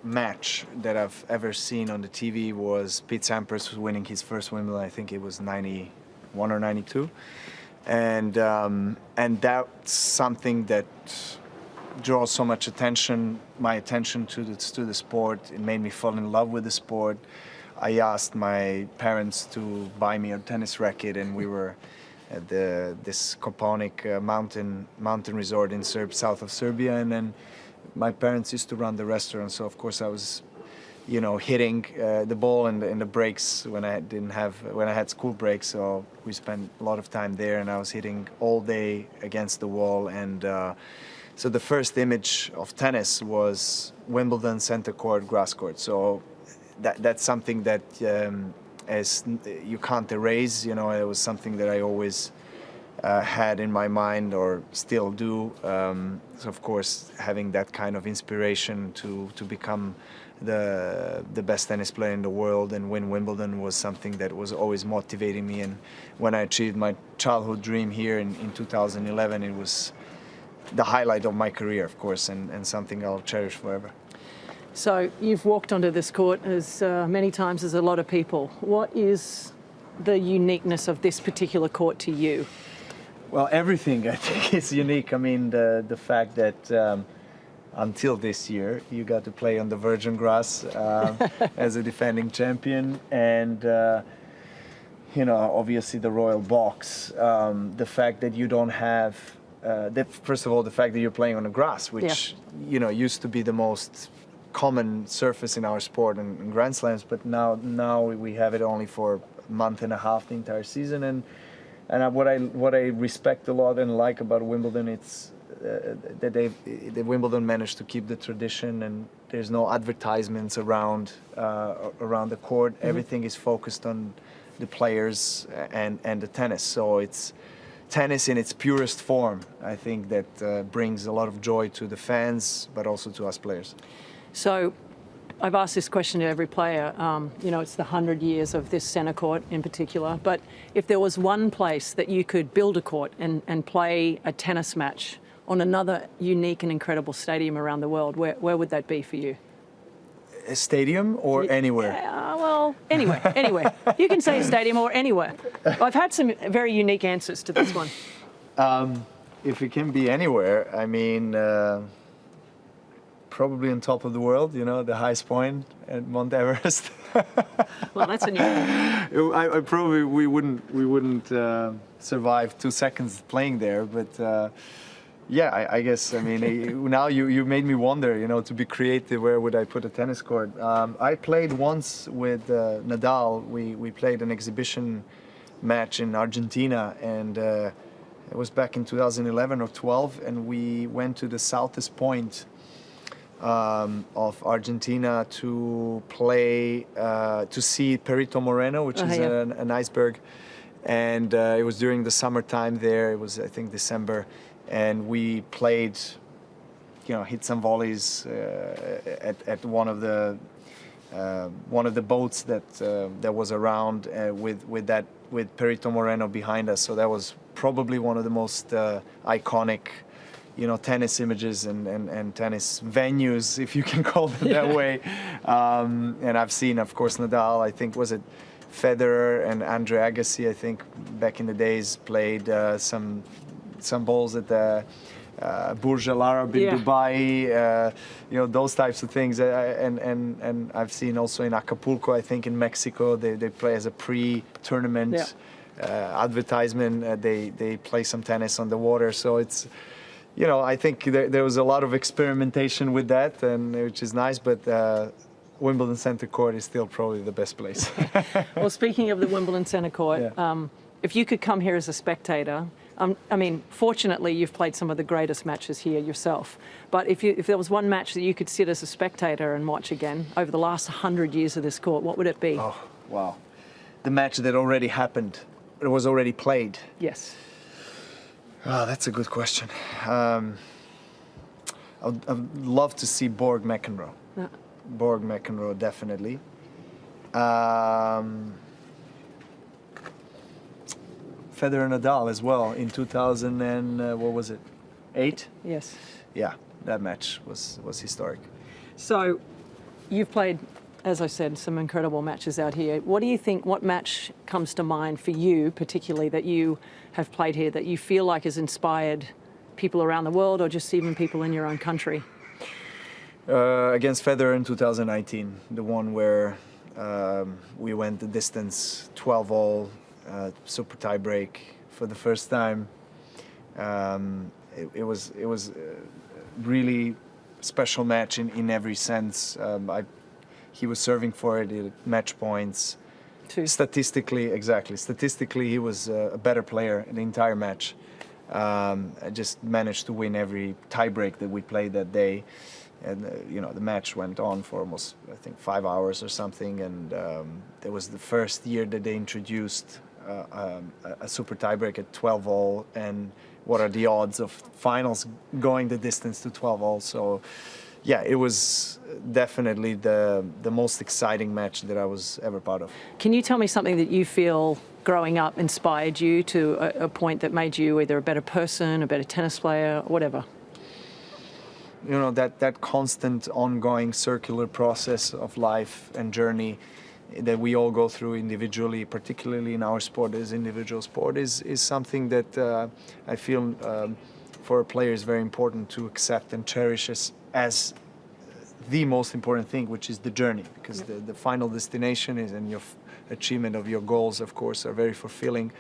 match that I've ever seen on the TV was Pete Sampras winning his first Wimbledon. I think it was 91 or 92, and that's something that draws so much attention, my attention to the sport. It made me fall in love with the sport. I asked my parents to buy me a tennis racket, and we were at this Koponik mountain resort in south of Serbia, and then my parents used to run the restaurant, so of course I was, you know, hitting the ball in the breaks when I had school breaks. So we spent a lot of time there, and I was hitting all day against the wall. And so the first image of tennis was Wimbledon center court, grass court. So that's something that as you can't erase. You know, it was something that I always had in my mind, or still do. So of course, having that kind of inspiration to become the best tennis player in the world and win Wimbledon was something that was always motivating me. And when I achieved my childhood dream here in 2011, it was the highlight of my career, of course, and something I'll cherish forever. So you've walked onto this court as many times as a lot of people. What is the uniqueness of this particular court to you? Well, everything I think is unique. I mean, the fact that until this year you got to play on the virgin grass as a defending champion, and you know, obviously the royal box. The fact that you don't have, first of all, the fact that you're playing on the grass, which you know used to be the most common surface in our sport and Grand Slams, but now we have it only for a month and a half, the entire season. And what I respect a lot and like about Wimbledon, it's that Wimbledon managed to keep the tradition, and there's no advertisements around the court. Mm-hmm. Everything is focused on the players and the tennis. So it's tennis in its purest form. I think that brings a lot of joy to the fans, but also to us players. So I've asked this question to every player. You know, it's the 100 years of this centre court in particular. But if there was one place that you could build a court and play a tennis match on another unique and incredible stadium around the world, where would that be for you? A stadium or anywhere? Well, anywhere. You can say a stadium or anywhere. I've had some very unique answers to this one. If it can be anywhere, I mean, probably on top of the world, you know, the highest point at Mount Everest. Well, that's a new we wouldn't survive 2 seconds playing there, but yeah, I guess, I mean, now you made me wonder, you know, to be creative, where would I put a tennis court? I played once with Nadal. We played an exhibition match in Argentina, and it was back in 2011 or 12, and we went to the southest point of Argentina to play, to see Perito Moreno, which is an iceberg. And it was during the summertime there. It was, I think, December. And we played, hit some volleys at one of the boats that was around with Perito Moreno behind us. So that was probably one of the most iconic, tennis images and tennis venues, if you can call them that way. And I've seen, of course, Nadal. I think was it Federer and Andre Agassi. I think back in the days played some balls at the Burj Al Arab in Dubai, those types of things. And I've seen also in Acapulco, I think in Mexico, they play as a pre-tournament advertisement. They play some tennis on the water. So it's, I think there was a lot of experimentation with that, and which is nice. But Wimbledon Centre Court is still probably the best place. Well, speaking of the Wimbledon Centre Court, if you could come here as a spectator. I mean, fortunately, you've played some of the greatest matches here yourself. But if there was one match that you could sit as a spectator and watch again over the last 100 years of this court, what would it be? Oh, wow. The match that already happened. It was already played. Yes. Oh, that's a good question. I'd love to see Borg McEnroe. Borg McEnroe, definitely. Federer Nadal as well in 2000 and what was it, 8? Yes. Yeah, that match was historic. So, you've played, as I said, some incredible matches out here. What do you think? What match comes to mind for you, particularly that you have played here, that you feel like has inspired people around the world, or just even people in your own country? Against Federer in 2019, the one where we went the distance, 12-all. Super tie break for the first time. It was a really special match in every sense. He was serving for it, match points. Statistically, he was a better player in the entire match. I just managed to win every tie break that we played that day. And the match went on for almost, I think, 5 hours or something. And it was the first year that they introduced a super tiebreak at 12-all, and what are the odds of finals going the distance to 12-all? So, yeah, it was definitely the most exciting match that I was ever part of. Can you tell me something that you feel growing up inspired you to a point that made you either a better person, a better tennis player, whatever? That constant ongoing circular process of life and journey that we all go through individually, particularly in our sport as individual sport, is something that I feel for a player is very important to accept and cherish as the most important thing, which is the journey, because the final destination is, and your achievement of your goals, of course, are very fulfilling.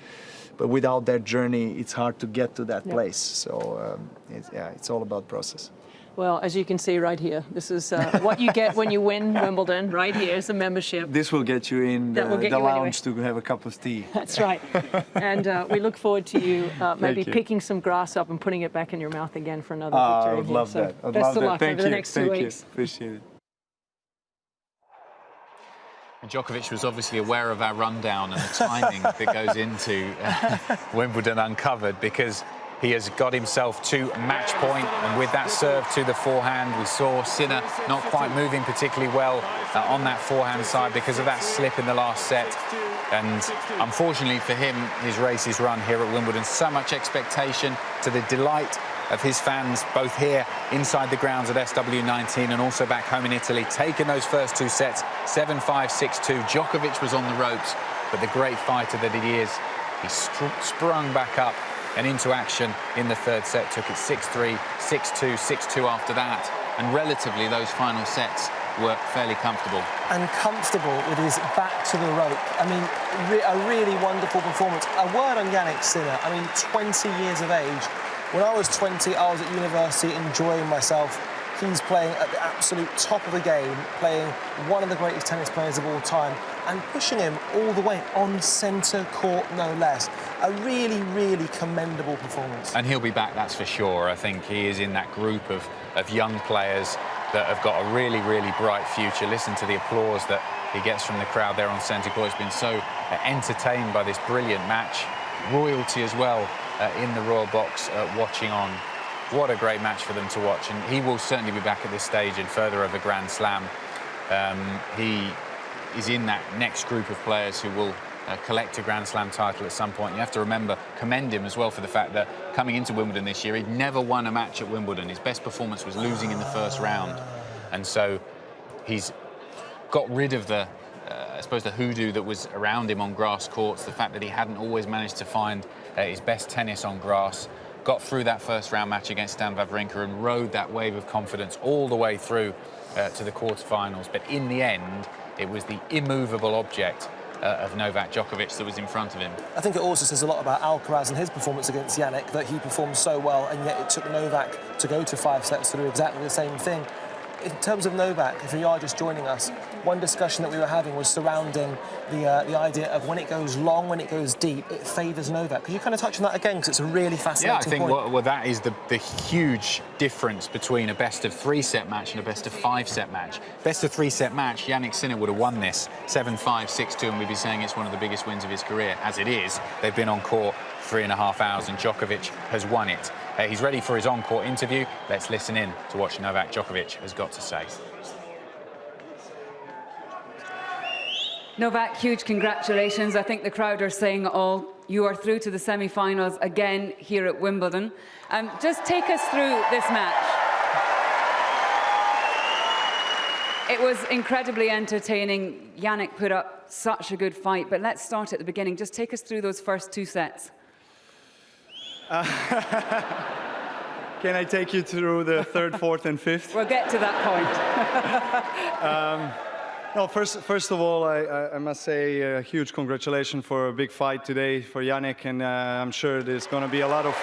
But without that journey, it's hard to get to that place. So it's all about process. Well, as you can see right here, this is what you get when you win Wimbledon. Right here is a membership. This will get you in the lounge to have a cup of tea. That's right. And we look forward to you maybe picking some grass up and putting it back in your mouth again for another victory. I would love that. I'd best love of that. luck Thank over the next 2 weeks. Appreciate it. And Djokovic was obviously aware of our rundown and the timing that goes into Wimbledon Uncovered, because he has got himself to match point, and with that serve to the forehand, we saw Sinner not quite moving particularly well on that forehand side because of that slip in the last set. And unfortunately for him, his race is run here at Wimbledon. So much expectation, to the delight of his fans, both here inside the grounds at SW19 and also back home in Italy, taking those first 2 sets, 7-5, 6-2. Djokovic was on the ropes, but the great fighter that he is, he sprung back up and into action in the third set, took it 6-3, 6-2, 6-2 after that. And relatively, those final sets were fairly comfortable. And comfortable with his back to the rope. I mean, a really wonderful performance. A word on Jannik Sinner. I mean, 20 years of age. When I was 20, I was at university enjoying myself. He's playing at the absolute top of the game, playing one of the greatest tennis players of all time, and pushing him all the way on centre court, no less. A really, really commendable performance. And he'll be back, that's for sure. I think he is in that group of young players that have got a really, really bright future. Listen to the applause that he gets from the crowd there on centre court. He's been so entertained by this brilliant match. Royalty as well in the royal box watching on. What a great match for them to watch, and he will certainly be back at this stage and further of a Grand Slam. He is in that next group of players who will collect a Grand Slam title at some point. You have to commend him as well for the fact that coming into Wimbledon this year, he'd never won a match at Wimbledon. His best performance was losing in the first round. And so he's got rid of the, I suppose, the hoodoo that was around him on grass courts, the fact that he hadn't always managed to find his best tennis on grass, got through that first round match against Stan Wawrinka and rode that wave of confidence all the way through to the quarterfinals. But in the end, it was the immovable object of Novak Djokovic that was in front of him. I think it also says a lot about Alcaraz and his performance against Jannik, that he performed so well, and yet it took Novak to go to 5 sets to do exactly the same thing. In terms of Novak, if you are just joining us, one discussion that we were having was surrounding the idea of when it goes long, when it goes deep, it favours Novak. Could you kind of touch on that again, because it's a really fascinating point? Yeah, I think well, that is the huge difference between a best-of-3 set match and a best-of-5 set match. Best-of-3 set match, Jannik Sinner would have won this 7-5, 6-2, and we'd be saying it's one of the biggest wins of his career. As it is, they've been on court 3.5 hours, and Djokovic has won it. He's ready for his on-court interview. Let's listen in to what Novak Djokovic has got to say. Novak, huge congratulations. I think the crowd are saying it all. You are through to the semi-finals again here at Wimbledon. Just take us through this match. It was incredibly entertaining. Jannik put up such a good fight, but let's start at the beginning. Just take us through those first 2 sets. Can I take you through the 3rd, 4th, and 5th? We'll get to that point. No, first of all, I must say a huge congratulations for a big fight today for Jannik, and I'm sure there's going to be a lot of...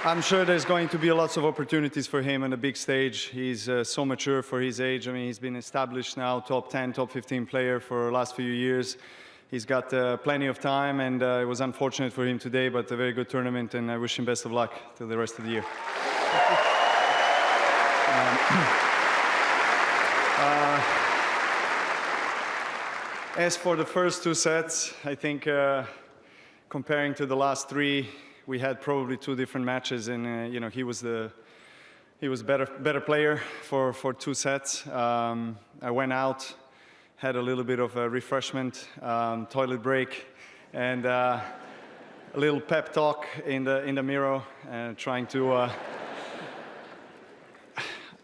I'm sure there's going to be lots of opportunities for him on the big stage. He's so mature for his age. I mean, he's been established now, top 10, top 15 player for the last few years. He's got plenty of time, and it was unfortunate for him today, but a very good tournament, and I wish him best of luck till the rest of the year. As for the first 2 sets, I think comparing to the last 3, we had probably 2 different matches, and you know, he was better player for 2 sets. I went out, had a little bit of a refreshment, toilet break, and a little pep talk in the mirror, trying to.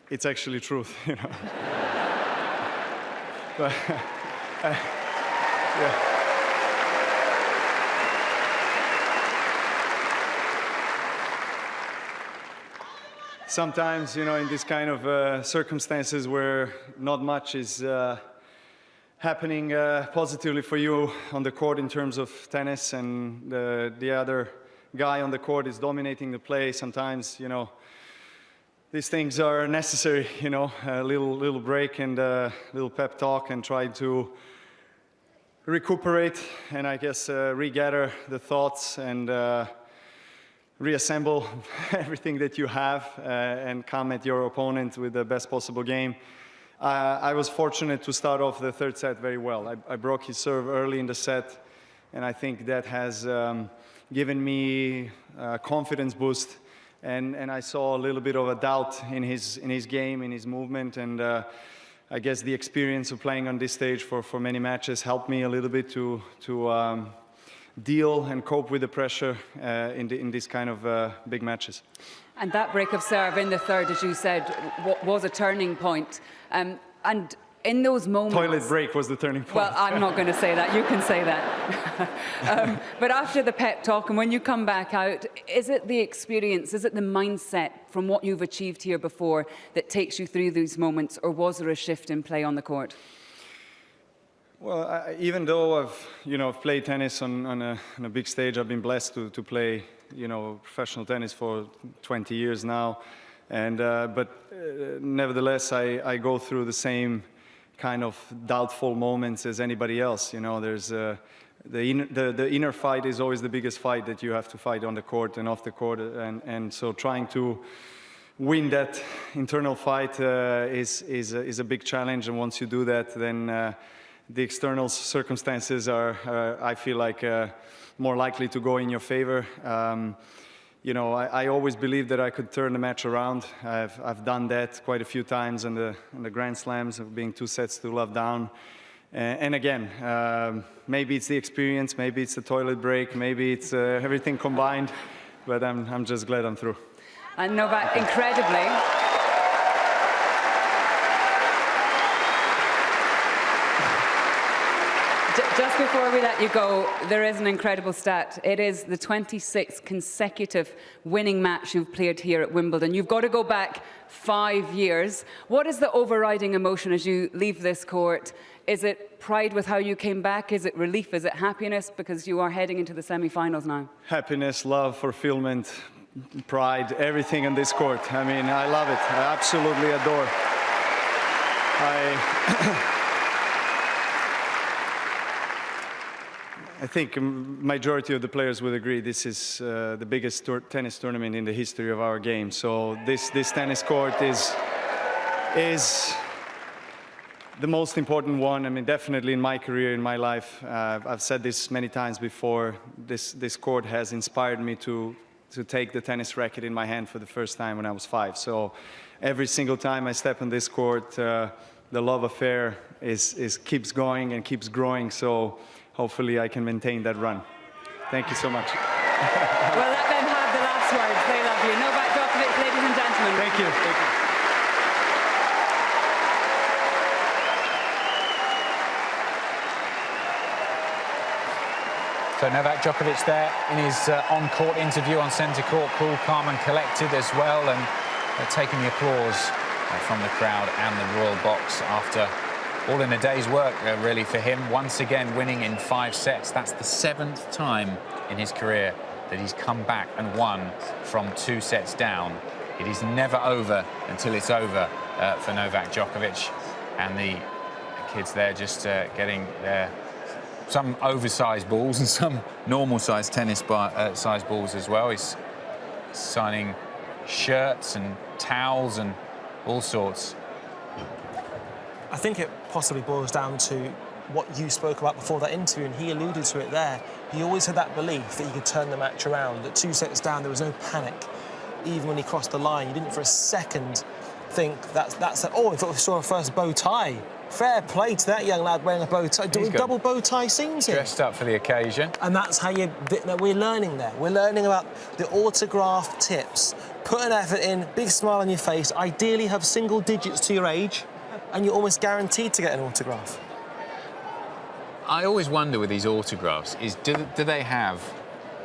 It's actually truth, you know. But, yeah. Sometimes, you know, in this kind of circumstances where not much is happening positively for you on the court in terms of tennis, and the other guy on the court is dominating the play, sometimes, you know, these things are necessary, you know, a little break and a little pep talk, and try to recuperate and, I guess, regather the thoughts and reassemble everything that you have and come at your opponent with the best possible game. I was fortunate to start off the 3rd set very well. I broke his serve early in the set, and I think that has given me a confidence boost. And I saw a little bit of a doubt in his game, in his movement, and I guess the experience of playing on this stage for many matches helped me a little bit to deal and cope with the pressure in this kind of big matches. And that break of serve in the 3rd, as you said, was a turning point. And in those moments... Toilet break was the turning point. Well, I'm not going to say that. You can say that. But after the pep talk, and when you come back out, is it the experience, is it the mindset from what you've achieved here before that takes you through these moments, or was there a shift in play on the court? Well, even though I've played tennis on a big stage, I've been blessed to play, professional tennis for 20 years now, and but nevertheless, I go through the same kind of doubtful moments as anybody else. You know, there's the inner fight is always the biggest fight that you have to fight on the court and off the court, and so trying to win that internal fight is a big challenge. And once you do that, then the external circumstances are, I feel like, more likely to go in your favor. You know, I always believed that I could turn the match around. I've done that quite a few times in the Grand Slams, of being 2-0 down. And again, maybe it's the experience, maybe it's the toilet break, maybe it's everything combined, but I'm just glad I'm through. And Novak, incredibly, just before we let you go, there is an incredible stat. It is the 26th consecutive winning match you've played here at Wimbledon. You've got to go back 5 years. What is the overriding emotion as you leave this court? Is it pride with how you came back? Is it relief? Is it happiness? Because you are heading into the semi-finals now. Happiness, love, fulfillment, pride, everything on this court. I mean, I love it. I absolutely adore. I think majority of the players would agree this is the biggest tennis tournament in the history of our game. So this tennis court is the most important one. I mean, definitely in my career, in my life. I've said this many times before. This court has inspired me to take the tennis racket in my hand for the first time when I was 5. So every single time I step on this court, the love affair keeps going and keeps growing. So hopefully I can maintain that run. Thank you so much. Well, let them have the last words. They love you. Novak Djokovic, ladies and gentlemen. Thank you. Thank you. So Novak Djokovic there in his on-court interview on centre court, cool, calm and collected as well, and taking the applause from the crowd and the royal box after all in a day's work, really, for him. Once again, winning in 5 sets. That's the 7th time in his career that he's come back and won from 2 sets down. It is never over until it's over for Novak Djokovic. And the kids there just getting some oversized balls and some normal-sized tennis-sized balls as well. He's signing shirts and towels and all sorts. I think it possibly boils down to what you spoke about before that interview, and he alluded to it there. He always had that belief that he could turn the match around. At 2 sets down, there was no panic. Even when he crossed the line, you didn't for a second think that's oh, I thought we saw a first bow tie. Fair play to that young lad wearing a bow tie, doing double bow tie seams here. Dressed up for the occasion. And that's how we're learning there. We're learning about the autograph tips. Put an effort in, big smile on your face, ideally have single digits to your age, and you're almost guaranteed to get an autograph. I always wonder with these autographs is do they have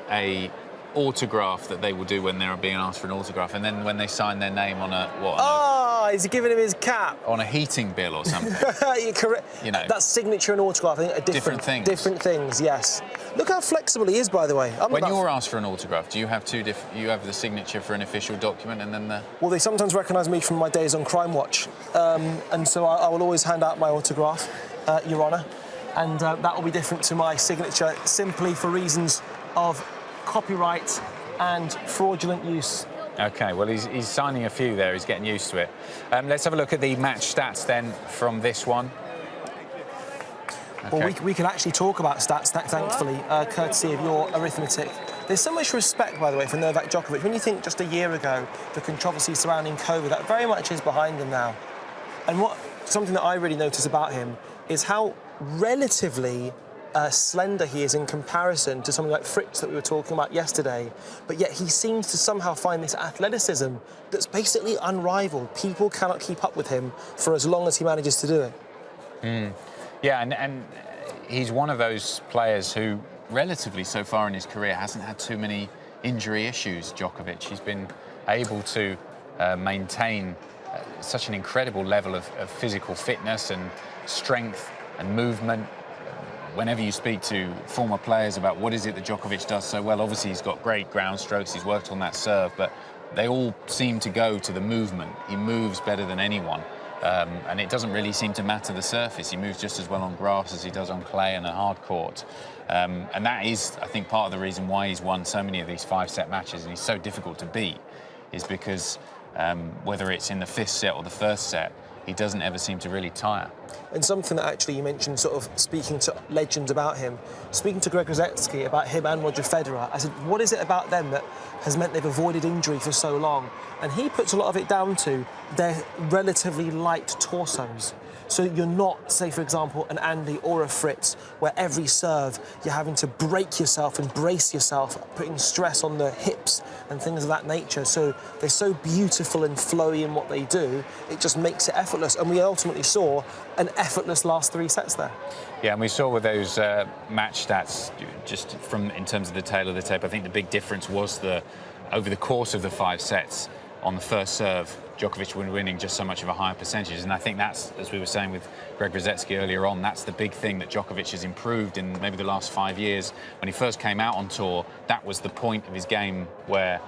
a autograph that they will do when they're being asked for an autograph, and then when they sign their name on a what? He's giving him his cap on a heating bill or something. You're correct. You know, that signature and autograph, I think, are different things. Different things, yes. Look how flexible he is, by the way. When you're asked for an autograph, do you have two different? You have the signature for an official document, and then the. Well, they sometimes recognise me from my days on Crime Watch, and so I will always hand out my autograph, Your Honour, and that will be different to my signature, simply for reasons of copyright and fraudulent use. OK, well, he's signing a few there. He's getting used to it. Let's have a look at the match stats then from this one. Okay. Well, we can actually talk about stats, thankfully, courtesy of your arithmetic. There's so much respect, by the way, for Novak Djokovic. When you think just a year ago, the controversy surrounding COVID, that very much is behind him now. And something that I really notice about him is how relatively slender he is in comparison to something like Fritz that we were talking about yesterday, but yet he seems to somehow find this athleticism that's basically unrivaled. People cannot keep up with him for as long as he manages to do it. Yeah, and he's one of those players who, relatively so far in his career, hasn't had too many injury issues, Djokovic. He's been able to maintain such an incredible level of physical fitness and strength and movement. Whenever you speak to former players about what is it that Djokovic does so well, obviously he's got great ground strokes, he's worked on that serve, but they all seem to go to the movement. He moves better than anyone. And it doesn't really seem to matter the surface. He moves just as well on grass as he does on clay and a hard court. And that is, I think, part of the reason why he's won so many of these 5-set matches and he's so difficult to beat, is because whether it's in the 5th set or the 1st set, he doesn't ever seem to really tire. And something that actually you mentioned, sort of speaking to legends about him, speaking to Greg Rusedski about him and Roger Federer, I said, what is it about them that has meant they've avoided injury for so long? And he puts a lot of it down to their relatively light torsos. So you're not, say, for example, an Andy or a Fritz, where every serve you're having to break yourself and brace yourself, putting stress on the hips and things of that nature. So they're so beautiful and flowy in what they do, it just makes it effortless. And we ultimately saw an effortless last 3 sets there. Yeah, and we saw with those match stats, just from in terms of the tail of the tape, I think the big difference was over the course of the 5 sets, on the first serve, Djokovic was winning just so much of a higher percentage. And I think that's, as we were saying with Greg Rusedski earlier on, that's the big thing that Djokovic has improved in maybe the last 5 years. When he first came out on tour, that was the point of his game where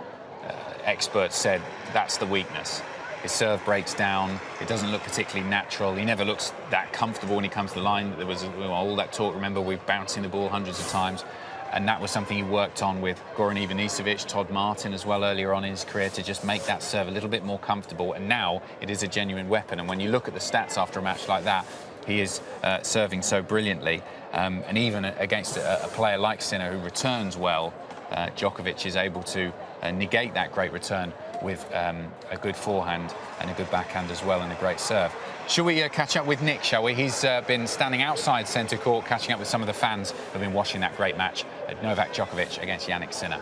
experts said that's the weakness. His serve breaks down, it doesn't look particularly natural, he never looks that comfortable when he comes to the line. There was all that talk, remember, we're bouncing the ball hundreds of times. And that was something he worked on with Goran Ivanisevic, Todd Martin as well earlier on in his career, to just make that serve a little bit more comfortable. And now it is a genuine weapon. And when you look at the stats after a match like that, he is serving so brilliantly. And even against a player like Sinner who returns well, Djokovic is able to negate that great return with a good forehand and a good backhand as well, and a great serve. Shall we catch up with Nick, shall we? He's been standing outside centre court, catching up with some of the fans who've been watching that great match at Novak Djokovic against Jannik Sinner.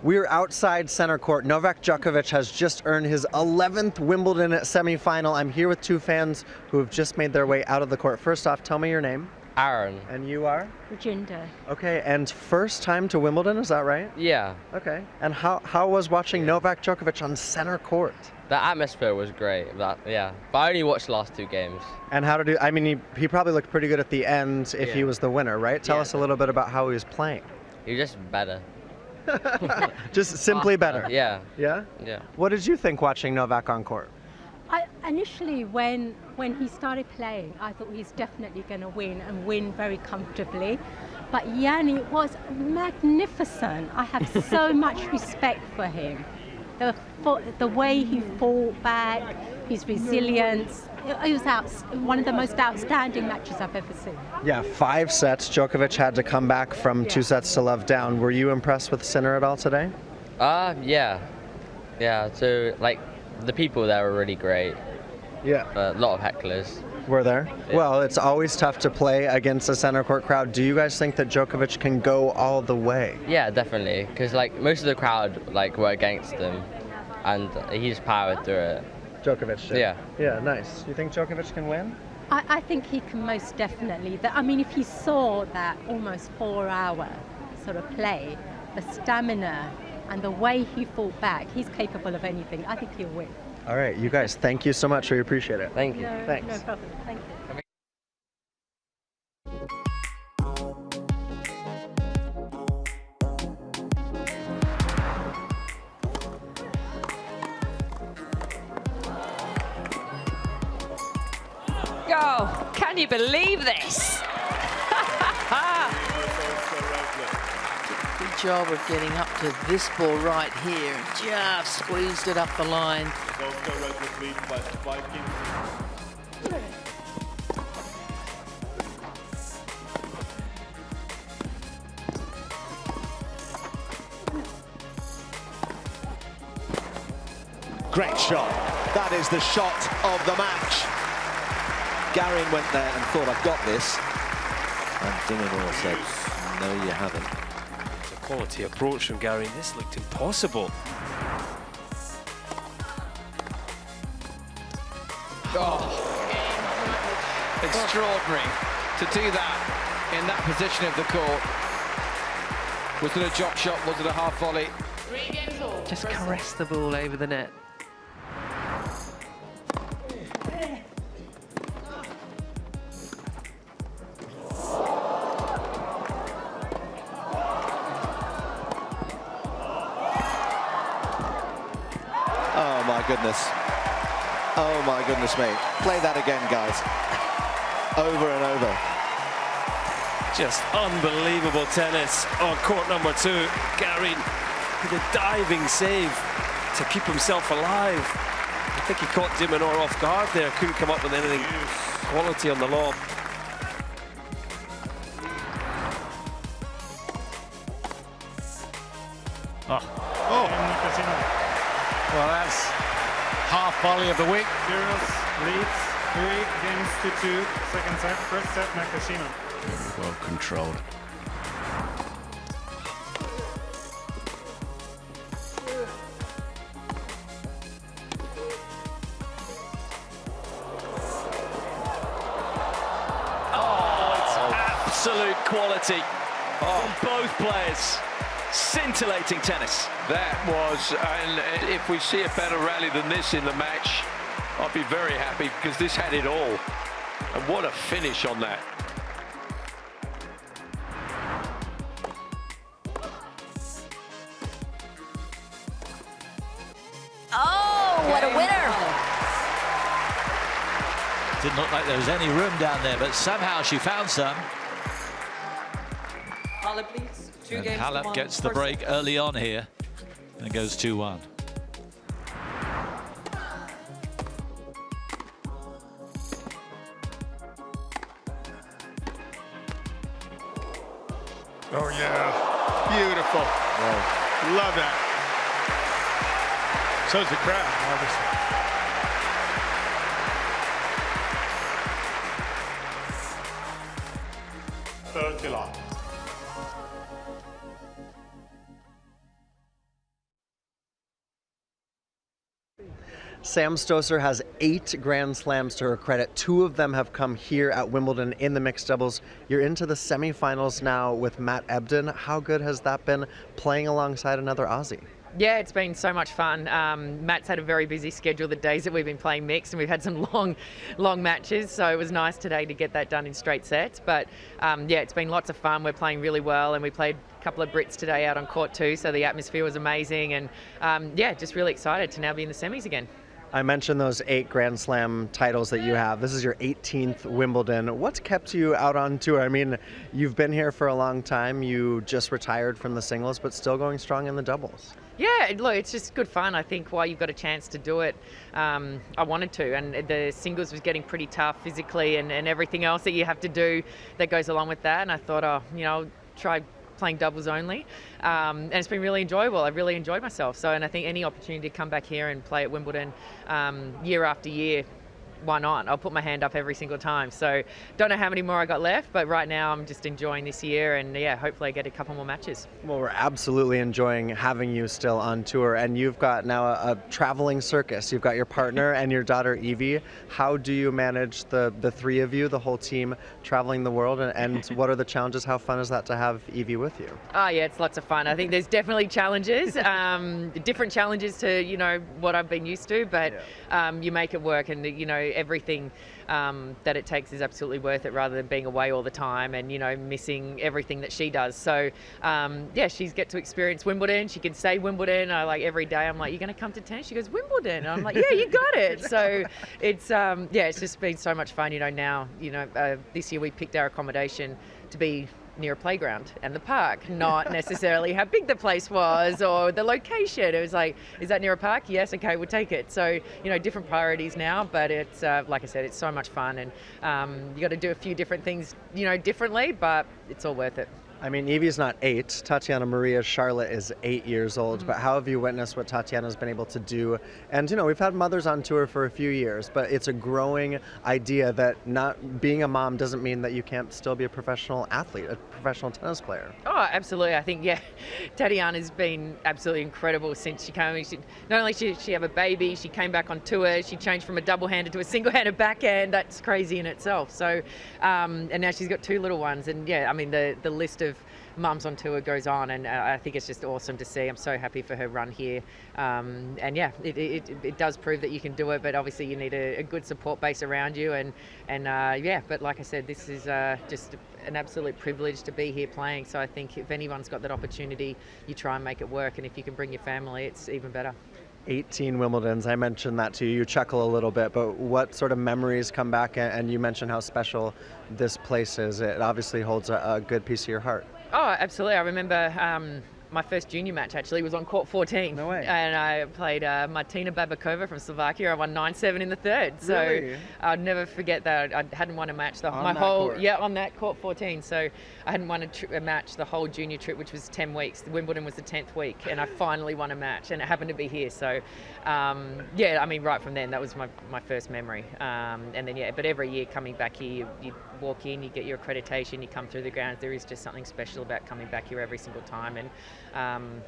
We're outside center court. Novak Djokovic has just earned his 11th Wimbledon semifinal. I'm here with 2 fans who have just made their way out of the court. First off, tell me your name. Aaron. And you are? Rajinder. Okay, and first time to Wimbledon, is that right? Yeah. Okay. And how was watching Novak Djokovic on center court? The atmosphere was great. Yeah. But I only watched the last 2 games. And how did he, I mean, he probably looked pretty good at the end if he was the winner, right? Tell us a little bit about how he was playing. He was just better. Just simply better? Yeah. Yeah? Yeah. What did you think watching Novak on court? Initially, when he started playing, I thought he's definitely going to win and win very comfortably. But Yanni was magnificent. I have so much respect for him. The way he fought back, his resilience. It was one of the most outstanding matches I've ever seen. Yeah, 5 sets. Djokovic had to come back from 2 sets to love down. Were you impressed with Sinner at all today? Yeah. Yeah, so, like, the people there were really great. Yeah. A lot of hecklers. Were there? Yeah. Well, it's always tough to play against a center court crowd. Do you guys think that Djokovic can go all the way? Yeah, definitely. Because, like, most of the crowd, like, were against him. And he just powered through it. Djokovic did? Yeah. Yeah, nice. You think Djokovic can win? I think he can most definitely. I mean, if you saw that almost 4-hour sort of play, the stamina and the way he fought back, he's capable of anything. I think he'll win. All right, you guys, thank you so much. We appreciate it. Thank you. Thanks. No problem. Thank you. Oh, can you believe this? Good job of getting up to this ball right here. Just squeezed it up the line. Great shot. That is the shot of the match. Garin went there and thought, I've got this. And Dimmelby said, no, you haven't. It's a quality approach from Garin. This looked impossible. Oh, extraordinary to do that in that position of the court. Was it a drop shot? Was it a half volley? Just caress the ball over the net. goodness. Oh my goodness me. Play that again, guys. Over and over. Just unbelievable tennis on court number 2. Garin with a diving save to keep himself alive. I think he caught Dimmelby off guard there. Couldn't come up with anything quality on the lob. Oh. Well, that's half volley of the week. Kyrgios leads 3-2. Second set, first set, Nakashima. Very well controlled. Oh, it's absolute quality from both players. Scintillating tennis. That was, and if we see a better rally than this in the match, I'll be very happy because this had it all. And what a finish on that. Oh, what a winner. Didn't look like there was any room down there, but somehow she found some. Halep, please. And Halep gets the break early on here and goes 2-1. Oh yeah, beautiful. Wow. Love that. So's the crowd, obviously. 30 long. Sam Stosur has 8 Grand Slams to her credit. 2 of them have come here at Wimbledon in the mixed doubles. You're into the semifinals now with Matt Ebden. How good has that been playing alongside another Aussie? Yeah, it's been so much fun. Matt's had a very busy schedule the days that we've been playing mixed, and we've had some long matches, so it was nice today to get that done in straight sets. But yeah, it's been lots of fun. We're playing really well, and we played a couple of Brits today out on court too, so the atmosphere was amazing, and yeah, just really excited to now be in the semis again. I mentioned those 8 Grand Slam titles that you have. This is your 18th Wimbledon. What's kept you out on tour? I mean, you've been here for a long time. You just retired from the singles, but still going strong in the doubles. Yeah, look, it's just good fun. I think while you've got a chance to do it, I wanted to. And the singles was getting pretty tough physically and everything else that you have to do that goes along with that. And I thought, oh, you know, try playing doubles only, and it's been really enjoyable. I've really enjoyed myself. So, and I think any opportunity to come back here and play at Wimbledon year after year, why not? I'll put my hand up every single time. So don't know how many more I got left, but right now I'm just enjoying this year, and yeah, hopefully I get a couple more matches. Well, we're absolutely enjoying having you still on tour, and you've got now a traveling circus. You've got your partner and your daughter Evie. How do you manage the 3 of you, the whole team, traveling the world, and what are the challenges? How fun is that to have Evie with you? Oh yeah, it's lots of fun. I think there's definitely challenges, different challenges to, you know, what I've been used to, but you make it work, and you know, everything that it takes is absolutely worth it, rather than being away all the time and, you know, missing everything that she does. So yeah, she's get to experience Wimbledon. She can say Wimbledon. I like every day I'm like, you're going to come to tennis? She goes, Wimbledon. And I'm like, yeah, you got it. So it's yeah, it's just been so much fun. You know, now, you know, this year we picked our accommodation to be near a playground and the park, not necessarily how big the place was or the location. It was like, is that near a park? Yes, okay, we'll take it. So, you know, different priorities now, but it's like I said, it's so much fun, and you got to do a few different things, you know, differently, but it's all worth it. I mean, Evie's not 8. Tatiana Maria Charlotte is 8 years old. But how have you witnessed what Tatiana's been able to do? And, you know, we've had mothers on tour for a few years, but it's a growing idea that not being a mom doesn't mean that you can't still be a professional athlete, a professional tennis player. Oh, absolutely. I think, yeah, Tatiana's been absolutely incredible since she came. Not only did she have a baby, she came back on tour, she changed from a double-handed to a single-handed backhand. That's crazy in itself. So, and now she's got 2 little ones. And, yeah, I mean, the list of mums on tour goes on, and I think it's just awesome to see. I'm so happy for her run here, and yeah, it does prove that you can do it, but obviously you need a good support base around you, and yeah, but like I said, this is just an absolute privilege to be here playing. So I think if anyone's got that opportunity, you try and make it work, and if you can bring your family, it's even better. 18 Wimbledons. I mentioned that to you. You chuckle a little bit, but what sort of memories come back? And you mentioned how special this place is. It obviously holds a good piece of your heart. Oh, absolutely. I remember my first junior match actually was on court 14. No way. And I played Martina Babakova from Slovakia. I won 9-7 in the third. So Really? I'll never forget that. I hadn't won a match On that court 14. So I hadn't won a match the whole junior trip, which was 10 weeks. Wimbledon was the 10th week, and I finally won a match, and it happened to be here. So yeah, I mean, right from then, that was my first memory. And then yeah, but every year coming back here, you walk in, you get your accreditation, you come through the grounds. There is just something special about coming back here every single time. And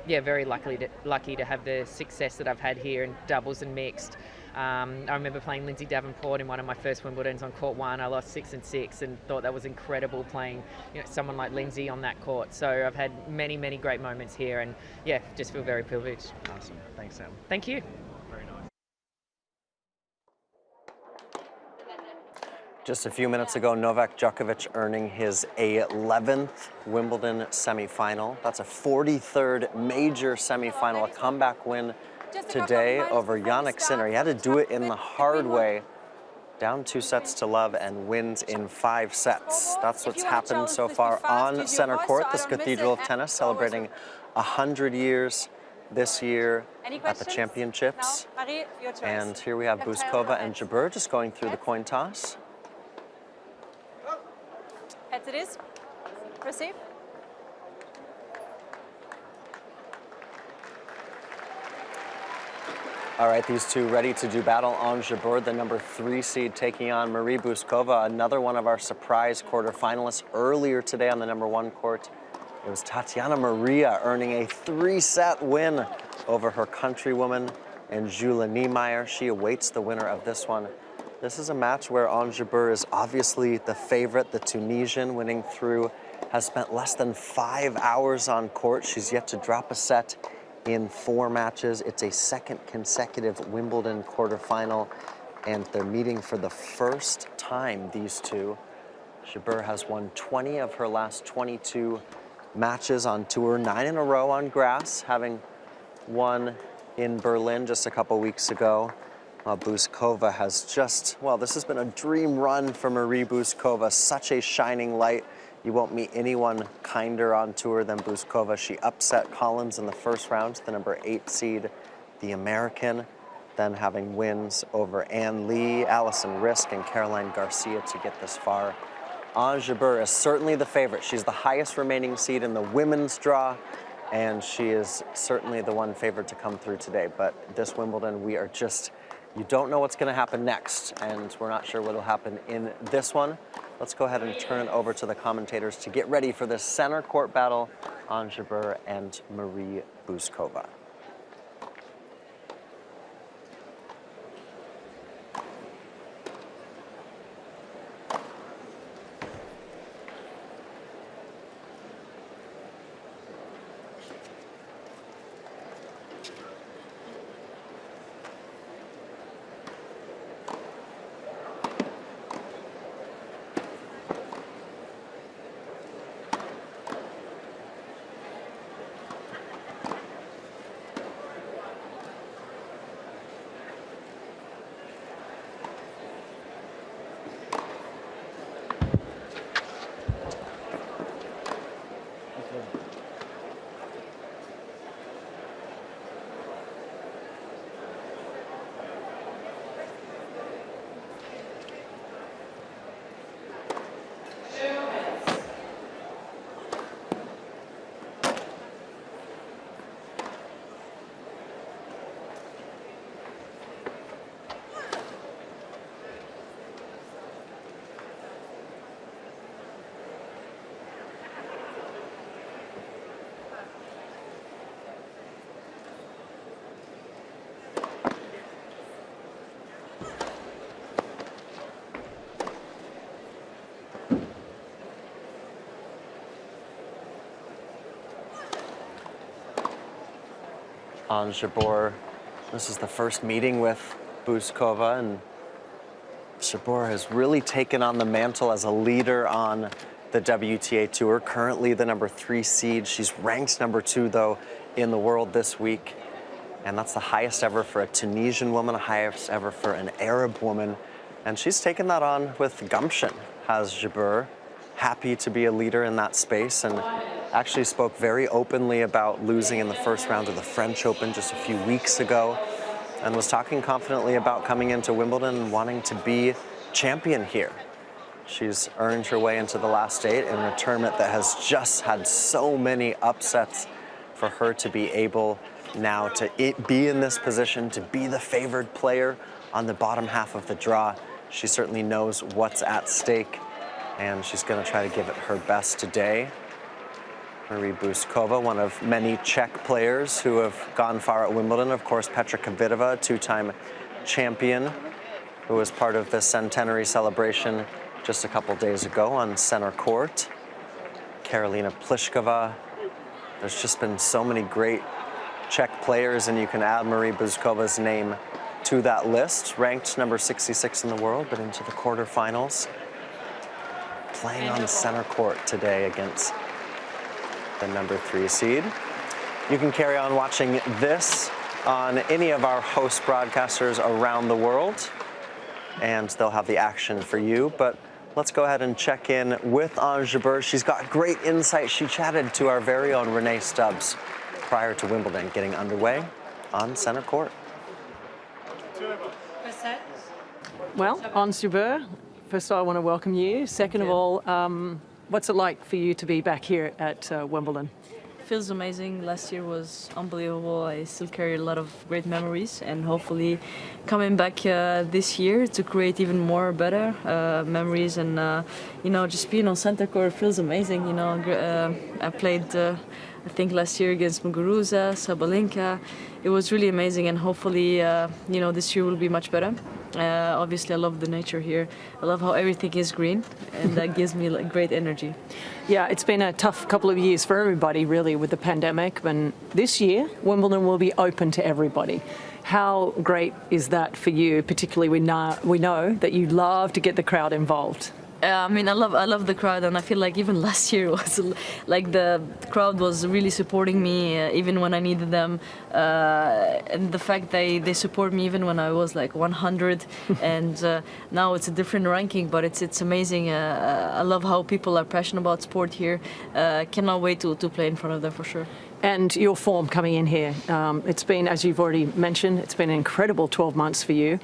yeah, very lucky to have the success that I've had here in doubles and mixed. I remember playing Lindsay Davenport in one of my first Wimbledons on court 1. I lost 6-6 and thought that was incredible playing, you know, someone like Lindsay on that court. So I've had many, many great moments here, and yeah, just feel very privileged. Awesome. Thanks, Sam. Thank you. Just a few minutes ago, Novak Djokovic earning his 11th Wimbledon semifinal. That's a 43rd major semifinal, a comeback win today over Jannik Sinner. He had to do it in the hard way, down 2-0 and wins in 5 sets. That's what's happened so far on center court, this Cathedral of Tennis, celebrating 100 years this year at the championships. And here we have Bouzkova and Jabeur just going through the coin toss. Heads it is. Receive. All right, these two ready to do battle on Jabeur, the number 3 seed, taking on Marie Bouzkova, another one of our surprise quarterfinalists. Earlier today on the number 1 court, it was Tatiana Maria earning a 3-set win over her countrywoman and Jule Niemeyer. She awaits the winner of this one. This is a match where Ons Jabeur is obviously the favorite. The Tunisian, winning through, has spent less than 5 hours on court. She's yet to drop a set in 4 matches. It's a second consecutive Wimbledon quarterfinal, and they're meeting for the first time, these two. Jabeur has won 20 of her last 22 matches on tour, 9 in a row on grass, having won in Berlin just a couple weeks ago. Bouzkova has just, well, this has been a dream run for Marie Bouzkova, such a shining light. You won't meet anyone kinder on tour than Bouzkova. She upset Collins in the first round, the number 8 seed, the American, then having wins over Ann Lee, Alison Risk, and Caroline Garcia to get this far. Ons Jabeur is certainly the favorite. She's the highest remaining seed in the women's draw, and she is certainly the one favored to come through today. But this Wimbledon, we are just, you don't know what's going to happen next, and we're not sure what will happen in this one. Let's go ahead and turn it over to the commentators to get ready for this center court battle, Ons Jabeur and Marie Bouzkova. Ons Jabeur, this is the first meeting with Bouzkova, and Jabeur has really taken on the mantle as a leader on the WTA Tour, currently the number 3 seed. She's ranked number 2, though, in the world this week. And that's the highest ever for a Tunisian woman, highest ever for an Arab woman. And she's taken that on with gumption, has Jabeur. Happy to be a leader in that space, and actually spoke very openly about losing in the first round of the French Open just a few weeks ago, and was talking confidently about coming into Wimbledon and wanting to be champion here. She's earned her way into the last 8 in a tournament that has just had so many upsets. For her to be able now to be in this position, to be the favored player on the bottom half of the draw, she certainly knows what's at stake, and she's going to try to give it her best today. Marie Bouzkova, one of many Czech players who have gone far at Wimbledon. Of course, Petra Kvitova, a 2-time champion, who was part of the centenary celebration just a couple days ago on center court. Karolina Pliskova. There's just been so many great Czech players, and you can add Marie Bouzkova's name to that list. Ranked number 66 in the world, but into the quarterfinals. Playing on center court today against the number 3 seed. You can carry on watching this on any of our host broadcasters around the world, and they'll have the action for you. But let's go ahead and check in with Ons Jabeur. She's got great insight. She chatted to our very own Renee Stubbs prior to Wimbledon getting underway on center court. Well, Ons Jabeur, first of all, I want to welcome you. Second of all, what's it like for you to be back here at Wimbledon? Feels amazing. Last year was unbelievable. I still carry a lot of great memories, and hopefully coming back this year to create even more better memories, and you know, just being on center court feels amazing. You know, I played I think last year against Muguruza, Sabalenka. It was really amazing, and hopefully you know, this year will be much better. Obviously, I love the nature here. I love how everything is green, and that gives me like great energy. Yeah, it's been a tough couple of years for everybody, really, with the pandemic. And this year, Wimbledon will be open to everybody. How great is that for you? Particularly, we know that you love to get the crowd involved. I mean, I love the crowd, and I feel like even last year was like the crowd was really supporting me even when I needed them, and the fact they support me even when I was like 100, and now it's a different ranking, but it's amazing. I love how people are passionate about sport here. Cannot wait to play in front of them for sure. And your form coming in here, it's been, as you've already mentioned, it's been an incredible 12 months for you.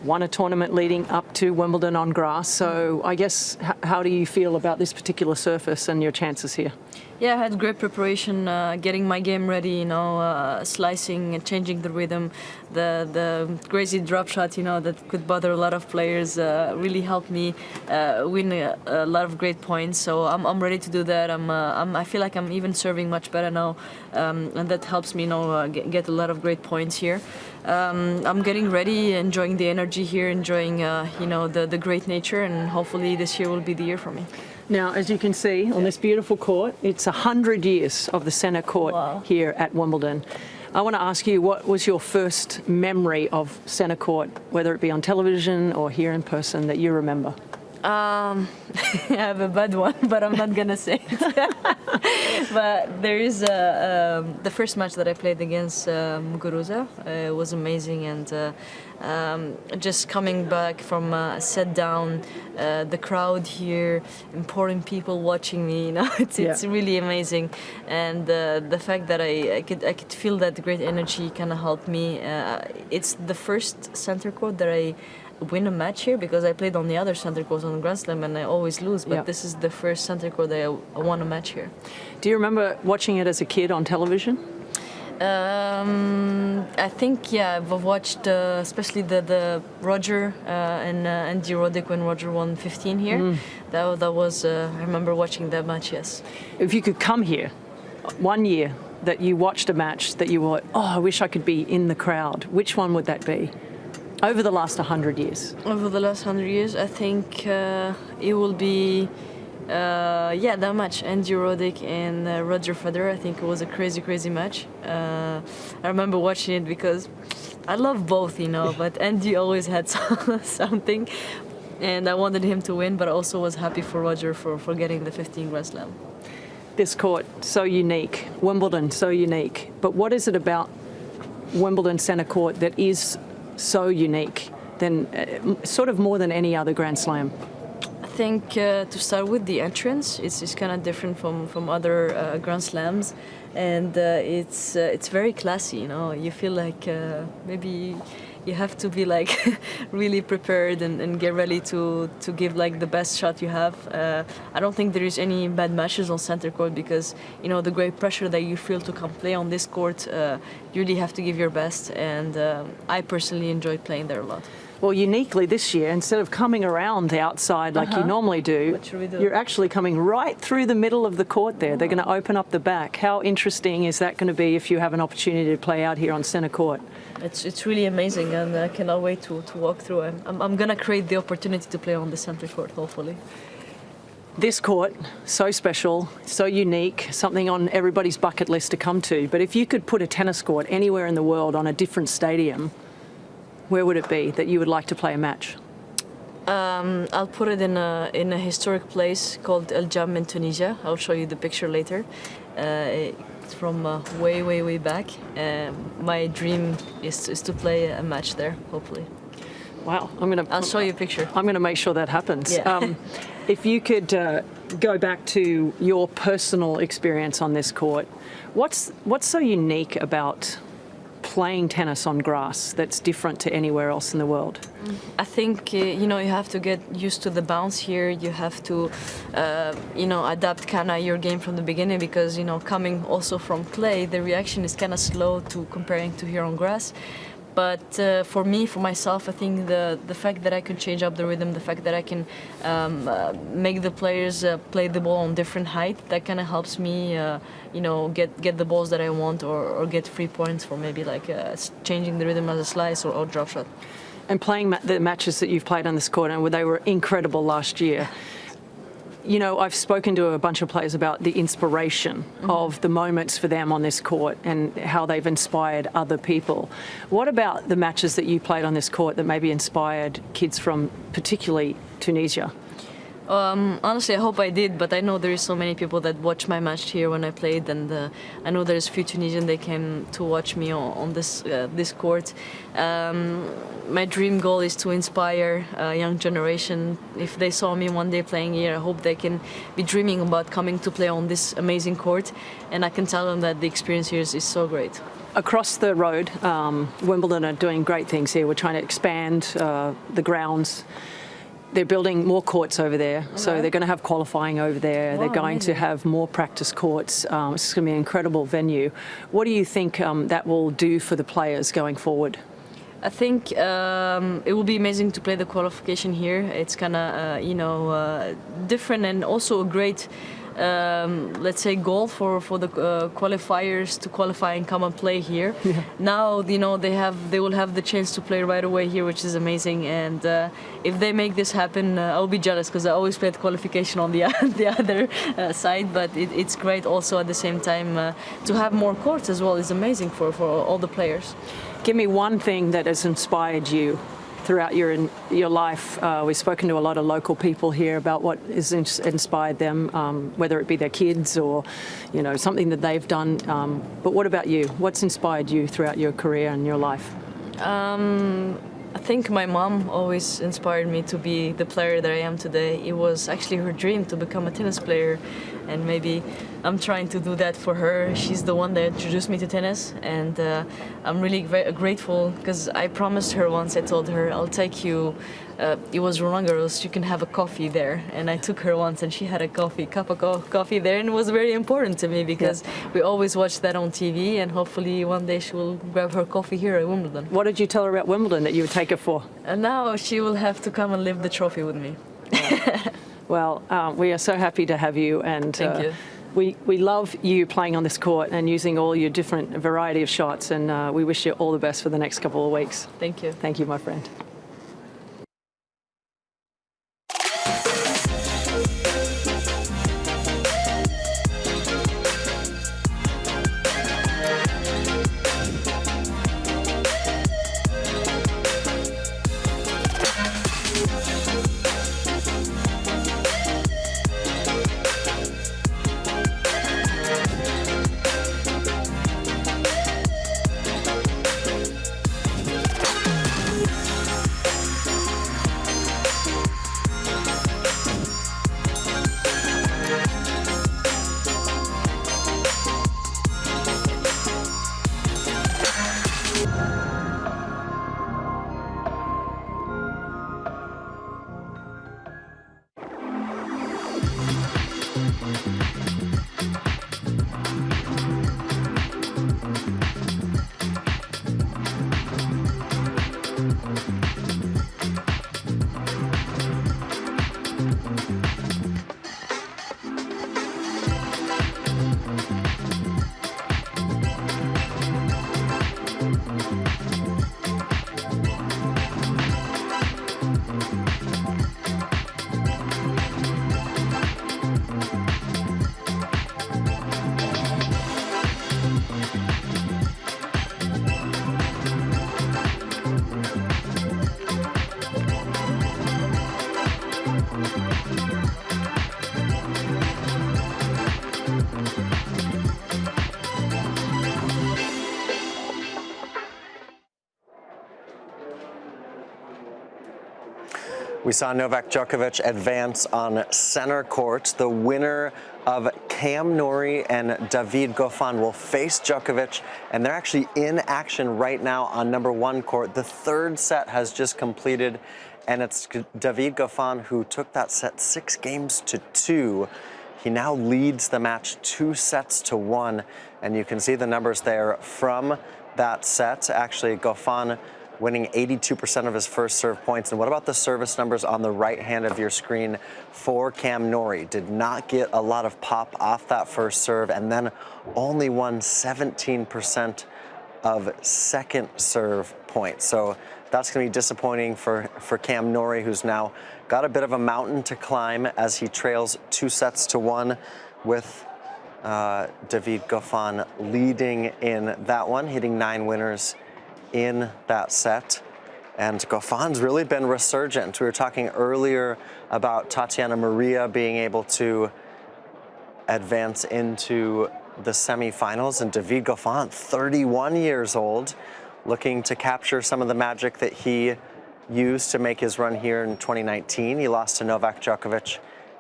Won a tournament leading up to Wimbledon on grass. So I guess, how do you feel about this particular surface and your chances here? Yeah, I had great preparation, getting my game ready, you know, slicing and changing the rhythm. The crazy drop shot, you know, that could bother a lot of players really helped me win a lot of great points. So I'm ready to do that. I feel like I'm even serving much better now, and that helps me, you know, get a lot of great points here. I'm getting ready, enjoying the energy here, enjoying, you know, the great nature, and hopefully this year will be the year for me. Now, as you can see on this beautiful court, it's 100 years of the centre court here at Wimbledon. I want to ask you, what was your first memory of centre court, whether it be on television or here in person, that you remember? I have a bad one, but I'm not gonna say it. But there is the first match that I played against Muguruza. It was amazing, and just coming back from a set down, the crowd here, important people watching me. You know, it's really amazing, and the fact that I could feel that great energy kind of helped me. It's the first center court that I win a match here, because I played on the other center courts on the Grand Slam and I always lose, but this is the first center court that I won a match here. Do you remember watching it as a kid on television? I think, yeah, I've watched especially the Roger and Andy Roddick when Roger won 15 here. That was, I remember watching that match, yes. If you could come here one year that you watched a match that you were, oh, I wish I could be in the crowd, which one would that be? Over the last 100 years? Over the last 100 years, I think it will be, that match, Andy Roddick and Roger Federer. I think it was a crazy, crazy match. I remember watching it because I love both, you know, but Andy always had something, and I wanted him to win, but I also was happy for Roger for getting the 15 Grand Slam. This court, so unique. Wimbledon, so unique. But what is it about Wimbledon centre court that is so unique, than sort of more than any other Grand Slam? I think to start with, the entrance it's kind of different from other Grand Slams, and it's very classy. You know, you feel like maybe you have to be like really prepared and get ready to give like the best shot you have. I don't think there is any bad matches on center court because, you know, the great pressure that you feel to come play on this court, you really have to give your best, and I personally enjoyed playing there a lot. Well, uniquely this year, instead of coming around the outside like you normally do, you're actually coming right through the middle of the court there. They're going to open up the back. How interesting is that going to be if you have an opportunity to play out here on centre court? It's really amazing, and I cannot wait to walk through. I'm going to create the opportunity to play on the centre court, hopefully. This court, so special, so unique, something on everybody's bucket list to come to. But if you could put a tennis court anywhere in the world on a different stadium, where would it be that you would like to play a match? I'll put it in a historic place called El Jam in Tunisia. I'll show you the picture later. It's from way back. My dream is to play a match there, hopefully. Wow, I'll show you a picture. I'm going to make sure that happens. Yeah. If you could go back to your personal experience on this court, what's so unique about playing tennis on grass that's different to anywhere else in the world? I think you know, you have to get used to the bounce here. You have to you know, adapt kind of your game from the beginning, because, you know, coming also from clay, the reaction is kind of slow to comparing to here on grass. But for me, for myself, I think the fact that I can change up the rhythm, the fact that I can make the players play the ball on different height, that kind of helps me, you know, get the balls that I want, or get free points for maybe like changing the rhythm as a slice or drop shot. And playing the matches that you've played on this court, and they were incredible last year. You know, I've spoken to a bunch of players about the inspiration of the moments for them on this court and how they've inspired other people. What about the matches that you played on this court that maybe inspired kids from particularly Tunisia? Honestly, I hope I did, but I know there is so many people that watch my match here when I played, and I know there's a few Tunisians that came to watch me on this court. My dream goal is to inspire a young generation. If they saw me one day playing here, I hope they can be dreaming about coming to play on this amazing court, and I can tell them that the experience here is so great. Across the road, Wimbledon are doing great things here. We're trying to expand the grounds. They're building more courts over there, so they're going to have qualifying over there. They're going to have more practice courts. It's going to be an incredible venue. What do you think that will do for the players going forward? I think it will be amazing to play the qualification here. It's kind of, you know, different, and also a great, let's say, goal for the qualifiers to qualify and come and play here. Yeah. Now, you know, they will have the chance to play right away here, which is amazing. And if they make this happen, I'll be jealous, because I always played qualification on the other side. But it's great also at the same time to have more courts as well. Is amazing for all the players. Give me one thing that has inspired you throughout your life. We've spoken to a lot of local people here about what has inspired them, whether it be their kids or, you know, something that they've done. But what about you? What's inspired you throughout your career and your life? I think my mom always inspired me to be the player that I am today. It was actually her dream to become a tennis player, and maybe I'm trying to do that for her. She's the one that introduced me to tennis, and I'm really grateful, because I promised her once, I told her, I'll take you, it was Roland Garros, you can have a coffee there. And I took her once, and she had a cup of coffee there, and it was very important to me, because we always watch that on TV, and hopefully one day she will grab her coffee here at Wimbledon. What did you tell her about Wimbledon that you would take her for? And now she will have to come and lift the trophy with me. Well, we are so happy to have you, and thank you. We love you playing on this court and using all your different variety of shots, and we wish you all the best for the next couple of weeks. Thank you. Thank you, my friend. We saw Novak Djokovic advance on center court. The winner of Cam Norrie and David Goffin will face Djokovic, and they're actually in action right now on number 1 court. The third set has just completed, and it's David Goffin who took that set 6 games to 2. He now leads the match 2 sets to 1, and you can see the numbers there from that set. Actually, Goffin winning 82% of his first serve points. And what about the service numbers on the right hand of your screen for Cam Norrie? Did not get a lot of pop off that first serve, and then only won 17% of second serve points. So that's going to be disappointing for Cam Norrie, who's now got a bit of a mountain to climb as he trails 2 sets to 1 with David Goffin leading in that one, hitting 9 winners in that set. And Goffin's really been resurgent. We were talking earlier about Tatiana Maria being able to advance into the semifinals, and David Goffin, 31 years old, looking to capture some of the magic that he used to make his run here in 2019. He lost to Novak Djokovic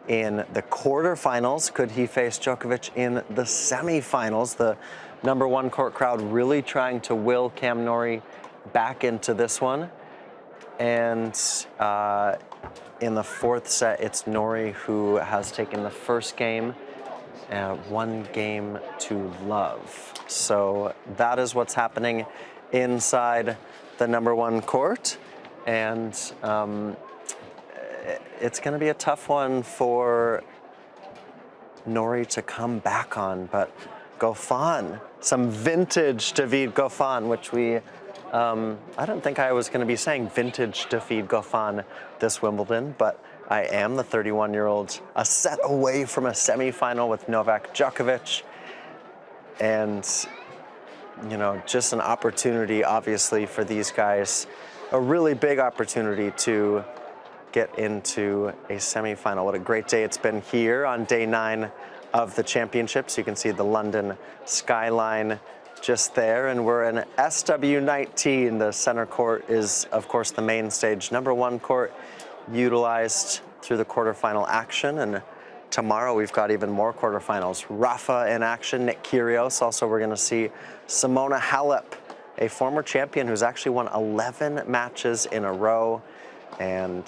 in the quarterfinals. Could he face Djokovic in the semifinals? The number 1 court crowd really trying to will Cam Norrie back into this one. And in the 4th set, it's Norrie who has taken the first game, 1 game to love. So that is what's happening inside the number 1 court. And it's going to be a tough one for Norrie to come back on, but Goffin, some vintage David Goffin, which we, I don't think I was going to be saying vintage David Goffin this Wimbledon, but I am. The 31-year-old, a set away from a semifinal with Novak Djokovic. And, you know, just an opportunity, obviously, for these guys, a really big opportunity to get into a semifinal. What a great day it's been here on day 9 of the championships. You can see the London skyline just there, and we're in SW19. The center court is, of course, the main stage. Number 1 court utilized through the quarterfinal action, and tomorrow we've got even more quarterfinals. Rafa in action, Nick Kyrgios. Also, we're going to see Simona Halep, a former champion who's actually won 11 matches in a row, and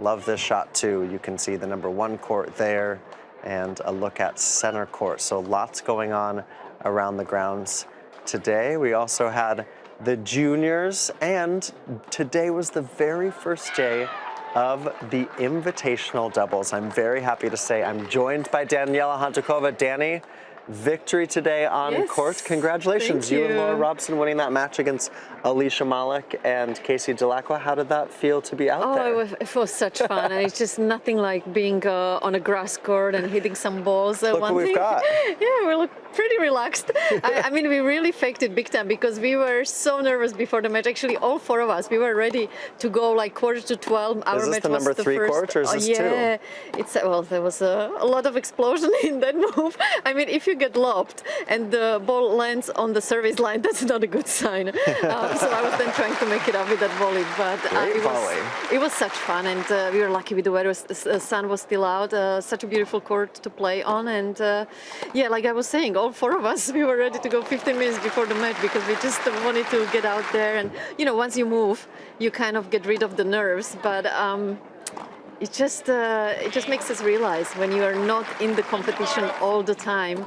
love this shot too. You can see the number 1 court there, and a look at center court. So lots going on around the grounds today. We also had the juniors, and today was the very first day of the invitational doubles. I'm very happy to say I'm joined by Daniela Hantuchova. Danny, victory today on court. Congratulations. Thank you. And Laura Robson winning that match against Alicia Malik and Casey Delacroix. How did that feel to be out there? It was such fun, and it's just nothing like being on a grass court and hitting some balls. Look what we've got. Yeah, we look pretty relaxed. I mean, we really faked it big time because we were so nervous before the match. Actually, all 4 of us, we were ready to go like 11:45. Our is this match the number was the 3 first. court, or is this 2? Yeah, well, there was a lot of explosion in that move. I mean, if you get lobbed and the ball lands on the service line, that's not a good sign. So I was then trying to make it up with that volley, but it was such fun, and we were lucky with the weather. The sun was still out. Such a beautiful court to play on, and yeah, like I was saying, all 4 of us, we were ready to go 15 minutes before the match because we just wanted to get out there. And you know, once you move, you kind of get rid of the nerves, but it just makes us realize when you are not in the competition all the time,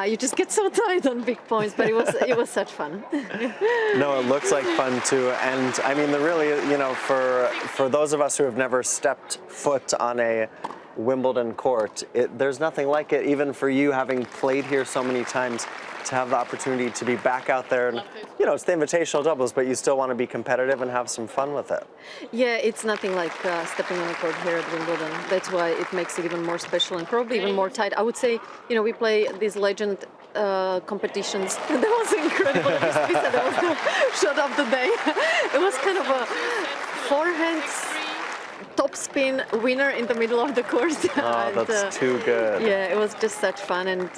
you just get so tight on big points. But it was such fun. No, it looks like fun too. And I mean, you know, for those of us who have never stepped foot on a Wimbledon court, there's nothing like it, even for you having played here so many times, to have the opportunity to be back out there. And, you know, it's the invitational doubles, but you still want to be competitive and have some fun with it. Yeah, it's nothing like stepping on the court here at Wimbledon. That's why it makes it even more special and probably even more tight. I would say, you know, we play these legend competitions. That was incredible. We said that was the shot of the day. It was kind of a forehand topspin winner in the middle of the course. Oh, that's too good. Yeah, it was just such fun, and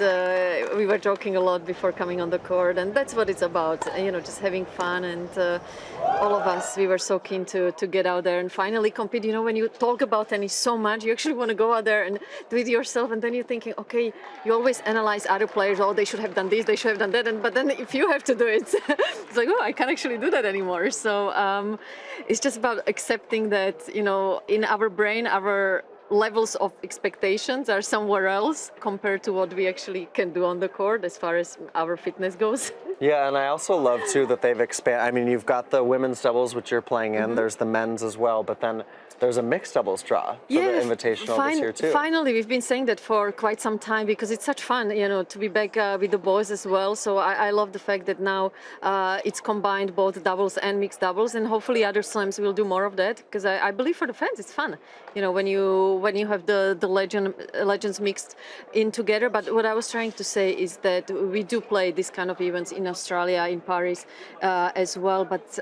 we were joking a lot before coming on the court, and that's what it's about, you know, just having fun. And all of us, we were so keen to get out there and finally compete. You know, when you talk about tennis so much, you actually want to go out there and do it yourself, and then you're thinking, okay, you always analyze other players, oh, they should have done this, they should have done that, but then if you have to do it, it's like, oh, I can't actually do that anymore. So it's just about accepting that, you know, in our brain, our levels of expectations are somewhere else compared to what we actually can do on the court as far as our fitness goes. Yeah, and I also love too that they've expanded. I mean, you've got the women's doubles, which you're playing in. There's the men's as well, but then there's a mixed doubles draw for the Invitational this year too. Finally, we've been saying that for quite some time because it's such fun, you know, to be back with the boys as well. So I love the fact that now it's combined both doubles and mixed doubles, and hopefully other slams will do more of that because I believe for the fans it's fun, you know, when you have the legends mixed in together. But what I was trying to say is that we do play this kind of events in Australia, in Paris as well, but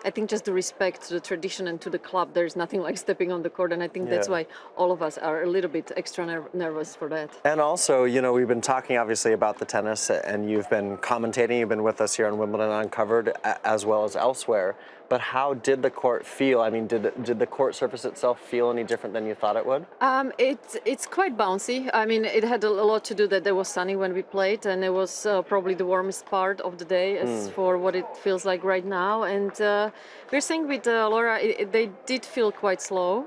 I think just the respect to the tradition and to the club, there's nothing like stepping on the court, and I think that's why all of us are a little bit extra nervous for that. And also, you know, we've been talking obviously about the tennis, and you've been commentating, you've been with us here on Wimbledon Uncovered as well as elsewhere. But how did the court feel? I mean, did the court surface itself feel any different than you thought it would? It's quite bouncy. I mean, it had a lot to do that it was sunny when we played, and it was probably the warmest part of the day as for what it feels like right now. And we're saying with Laura, they did feel quite slow,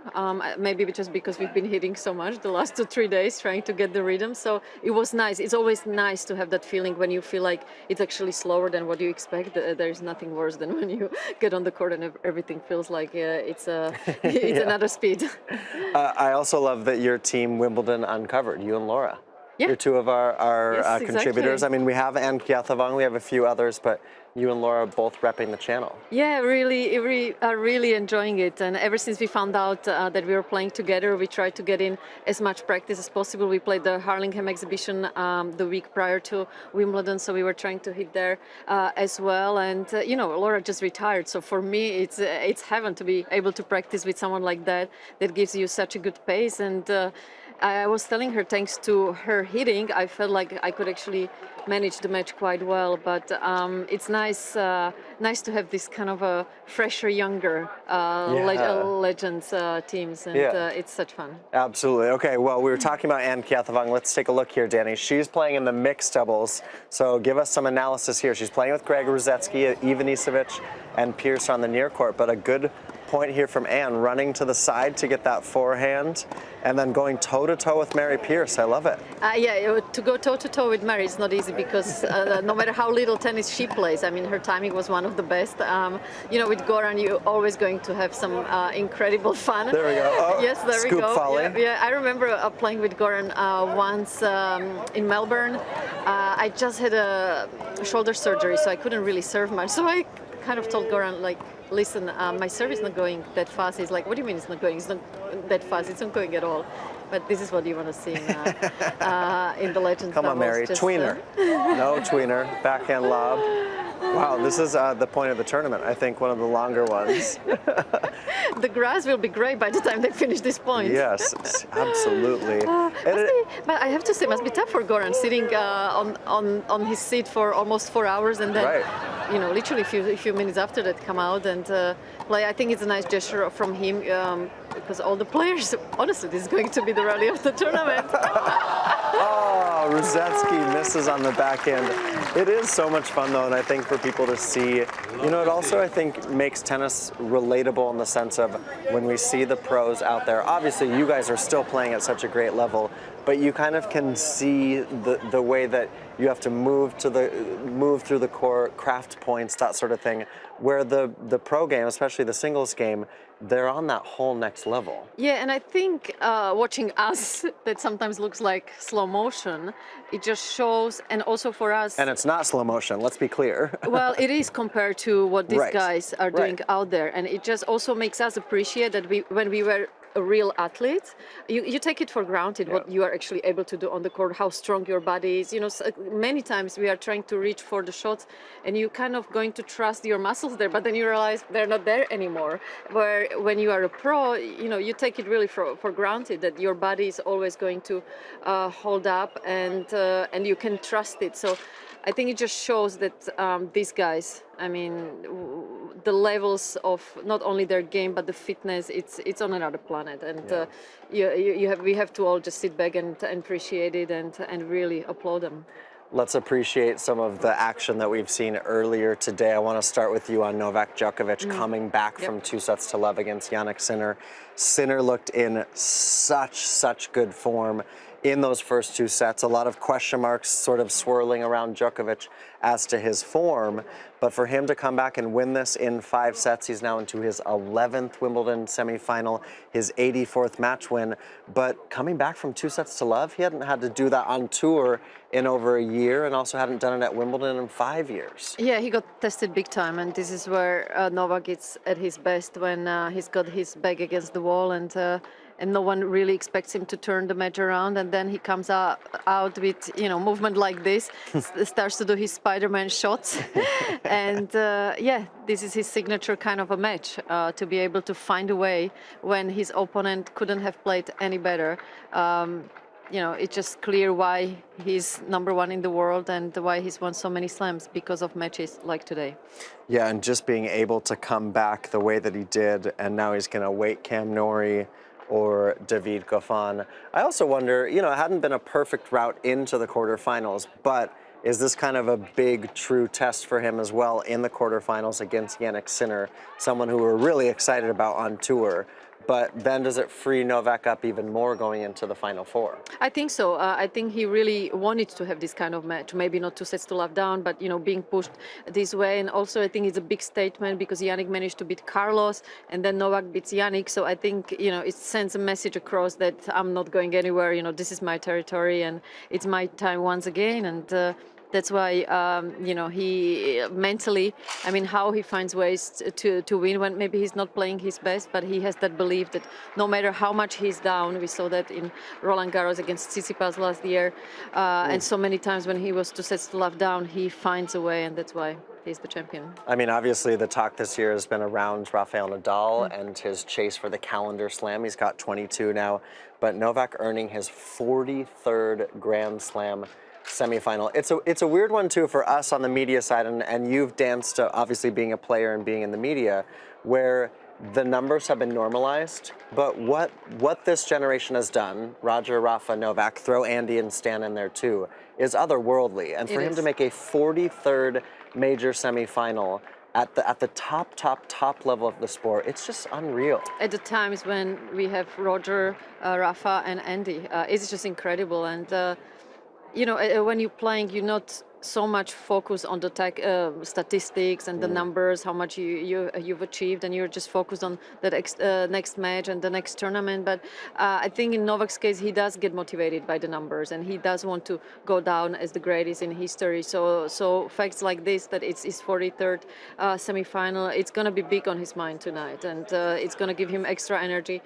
maybe just because we've been hitting so much the last 2-3 days trying to get the rhythm. So it was nice. It's always nice to have that feeling when you feel like it's actually slower than what you expect. There's nothing worse than when you get on the court and everything feels like it's another speed. I also love that your team Wimbledon Uncovered, you and Laura. Yeah. You're two of our Yes, contributors. exactly. I mean, we have Anne Kjathavang, we have a few others, but you and Laura both repping the channel. Yeah, we are really enjoying it. And ever since we found out that we were playing together, we tried to get in as much practice as possible. We played the Harlingham exhibition the week prior to Wimbledon, so we were trying to hit there as well. And you know, Laura just retired, so for me, it's heaven to be able to practice with someone like that gives you such a good pace. And I was telling her, thanks to her hitting, I felt like I could actually manage the match quite well. But it's nice to have this kind of a fresher, younger legends teams, and it's such fun. Absolutely. Okay, well, we were talking about Anne Kjathavang. Let's take a look here, Danny. She's playing in the mixed doubles, so give us some analysis here. She's playing with Greg Rusedski, Ivanisevic, and Pierce on the near court, but a good point here from Anne, running to the side to get that forehand, and then going toe-to-toe with Mary Pierce. I love it. Yeah, to go toe-to-toe with Mary is not easy because no matter how little tennis she plays, I mean, her timing was one of the best. You know, with Garin, you're always going to have some incredible fun. There we go. Oh, yes, there we scoop go. volley. Yeah, I remember playing with Garin once in Melbourne. I just had a shoulder surgery, so I couldn't really serve much. So I kind of told Garin, like, listen, my serve is not going that fast. He's like, what do you mean it's not going? It's not that fast. It's not going at all. But this is what you want to see in the Legends. Come on, Mary. Tweener. No tweener. Backhand lob. Wow, this is the point of the tournament. I think one of the longer ones. The grass will be great by the time they finish this point. Yes, absolutely. But I have to say, it must be tough for Garin sitting on his seat for almost 4 hours and then, you know, literally a few minutes after that come out and play. I think it's a nice gesture from him because all the players, honestly, this is going to be the rally of the tournament. Oh, Rusedski misses on the backhand. It is so much fun, though, and I think for people to see, you know, it also, I think, makes tennis relatable in the sense of when we see the pros out there. Obviously, you guys are still playing at such a great level, but you kind of can see the way that you have to move through the court, craft points, that sort of thing, where the pro game, especially the singles game, they're on that whole next level. Yeah, and I think watching us, that sometimes looks like slow motion, it just shows, and also for us... And it's not slow motion, let's be clear. Well, it is compared to what these guys are doing out there, and it just also makes us appreciate that when we were a real athlete, you take it for granted what you are actually able to do on the court, how strong your body is. You know, many times we are trying to reach for the shots, and you kind of going to trust your muscles there, but then you realize they're not there anymore. Where when you are a pro, you know, you take it really for granted that your body is always going to hold up, and you can trust it. So I think it just shows that these guys, I mean, the levels of not only their game but the fitness, it's on another planet, and we have to all just sit back and appreciate it and really applaud them. Let's appreciate some of the action that we've seen earlier today. I want to start with you on Novak Djokovic coming back from 2-0 against Jannik Sinner. Sinner looked in such good form in those first 2 sets. A lot of question marks sort of swirling around Djokovic as to his form. But for him to come back and win this in 5 sets, he's now into his 11th Wimbledon semifinal, his 84th match win. But coming back from 2-0, he hadn't had to do that on tour in over a year, and also hadn't done it at Wimbledon in 5 years. Yeah, he got tested big time, and this is where Novak is at his best, when he's got his back against the wall, and no one really expects him to turn the match around, and then he comes out with, you know, movement like this, starts to do his Spider-Man shots, and yeah, this is his signature kind of a match, to be able to find a way when his opponent couldn't have played any better. You know, it's just clear why he's #1 in the world and why he's won so many slams, because of matches like today. Yeah, and just being able to come back the way that he did, and now he's going to wait Cam Norrie or David Goffin. I also wonder, you know, it hadn't been a perfect route into the quarterfinals, but is this kind of a big, true test for him as well in the quarterfinals against Jannik Sinner, someone who we're really excited about on tour? But then does it free Novak up even more going into the Final Four? I think so. I think he really wanted to have this kind of match. Maybe not 2-0 down, but, you know, being pushed this way. And also I think it's a big statement because Jannik managed to beat Carlos and then Novak beats Jannik. So I think, you know, it sends a message across that I'm not going anywhere. You know, this is my territory and it's my time once again. And that's why, you know, he mentally, I mean, how he finds ways to win when maybe he's not playing his best, but he has that belief that no matter how much he's down, we saw that in Roland Garros against Tsitsipas last year, and so many times when he was 2-0 down, he finds a way, and that's why he's the champion. I mean, obviously the talk this year has been around Rafael Nadal and his chase for the calendar slam. He's got 22 now, but Novak earning his 43rd Grand Slam semifinal. It's a weird one too for us on the media side, and you've danced to obviously being a player and being in the media, where the numbers have been normalized, but what this generation has done, Roger, Rafa, Novak, throw Andy and Stan in there too, is otherworldly. And for him to make a 43rd major semifinal at the top level of the sport, it's just unreal. At the times when we have Roger, Rafa and Andy, it's just incredible. And you know, when you're playing, you're not so much focused on the statistics and the numbers, how much you've achieved, and you're just focused on the next match and the next tournament. But I think in Novak's case, he does get motivated by the numbers, and he does want to go down as the greatest in history. So facts like this, that it's his 43rd semifinal, it's going to be big on his mind tonight, and it's going to give him extra energy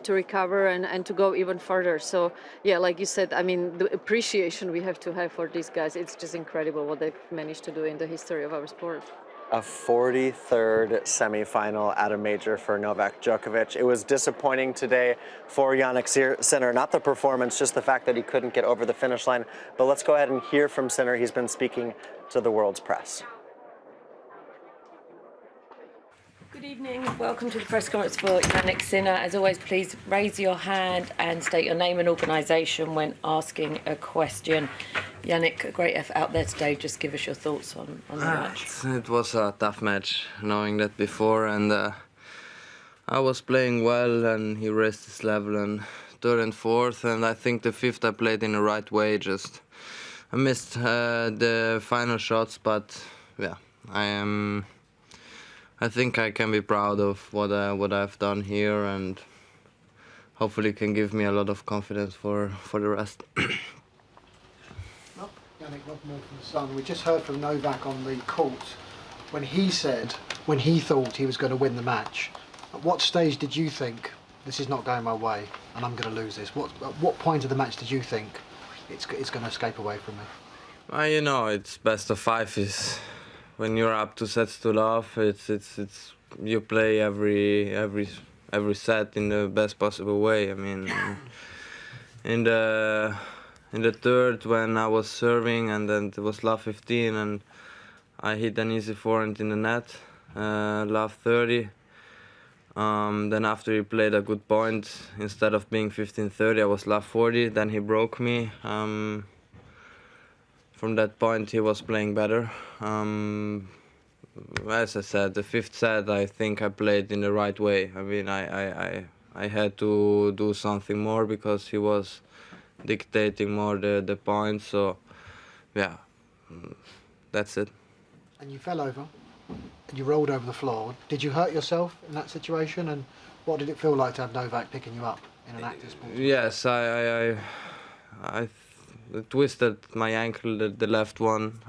to recover and to go even further. So yeah, like you said, I mean, the appreciation we have to have for these guys, it's just incredible what they've managed to do in the history of our sport. A 43rd semifinal at a major for Novak Djokovic. It was disappointing today for Jannik Sinner, not the performance, just the fact that he couldn't get over the finish line. But let's go ahead and hear from Sinner. He's been speaking to the world's press. Good evening. Welcome to the press conference for Jannik Sinner. As always, please raise your hand and state your name and organisation when asking a question. Jannik, a great effort out there today. Just give us your thoughts on the match. It was a tough match, knowing that before, and I was playing well, and he raised his level in third and fourth, and I think the fifth I played in the right way. Just I missed the final shots, but yeah, I think I can be proud of what I've done here, and hopefully can give me a lot of confidence for the rest. Jannik, not more from the Sun. We just heard from Novak on the court when he said, when he thought he was going to win the match. At what stage did you think this is not going my way and I'm going to lose this? At what point of the match did you think it's going to escape away from me? Well, you know, it's best of 5 is when you're up 2 sets to love. It's you play every set in the best possible way. I mean, in the third when I was serving and then it was love 15 and I hit an easy forehand in the net, love 30. Then after he played a good point, instead of being 15-30, I was love 40. Then he broke me. From that point, he was playing better. As I said, the 5th set, I think I played in the right way. I mean, I had to do something more because he was dictating more the points. So, yeah, that's it. And you fell over, and you rolled over the floor. Did you hurt yourself in that situation? And what did it feel like to have Novak picking you up in an active sport? Yes, I twisted my ankle, the left one.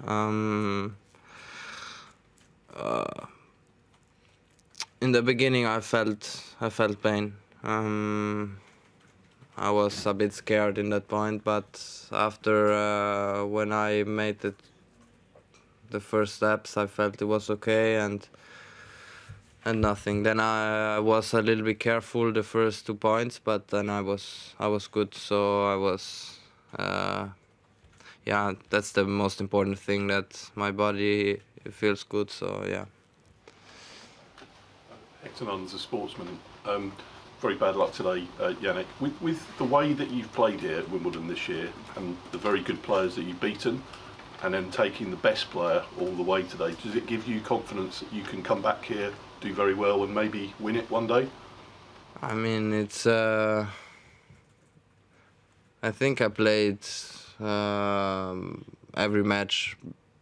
In the beginning, I felt pain. I was a bit scared in that point, but after when I made the first steps, I felt it was okay and nothing. Then I was a little bit careful the first 2 points, but then I was good. So I was, yeah, that's the most important thing, that my body feels good. So yeah. Hector, as a sportsman, very bad luck today, Yannick. With the way that you've played here at Wimbledon this year and the very good players that you've beaten, and then taking the best player all the way today, does it give you confidence that you can come back here, do very well and maybe win it one day? I mean, it's I think I played every match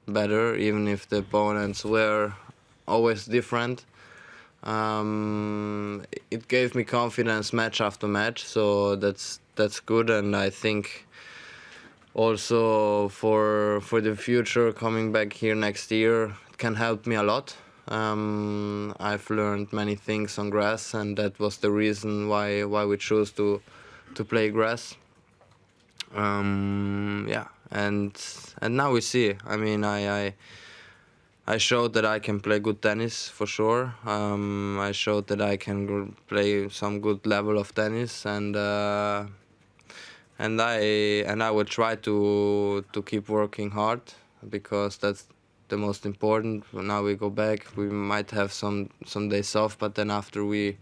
better, even if the opponents were always different. It gave me confidence match after match, so that's good. And I think also for the future, coming back here next year, it can help me a lot. I've learned many things on grass, and that was the reason why we chose to play grass. Yeah, and now we see. I mean, I showed that I can play good tennis for sure. I showed that I can play some good level of tennis, and I will try to keep working hard, because that's the most important. Now we go back. We might have some days off, but then after we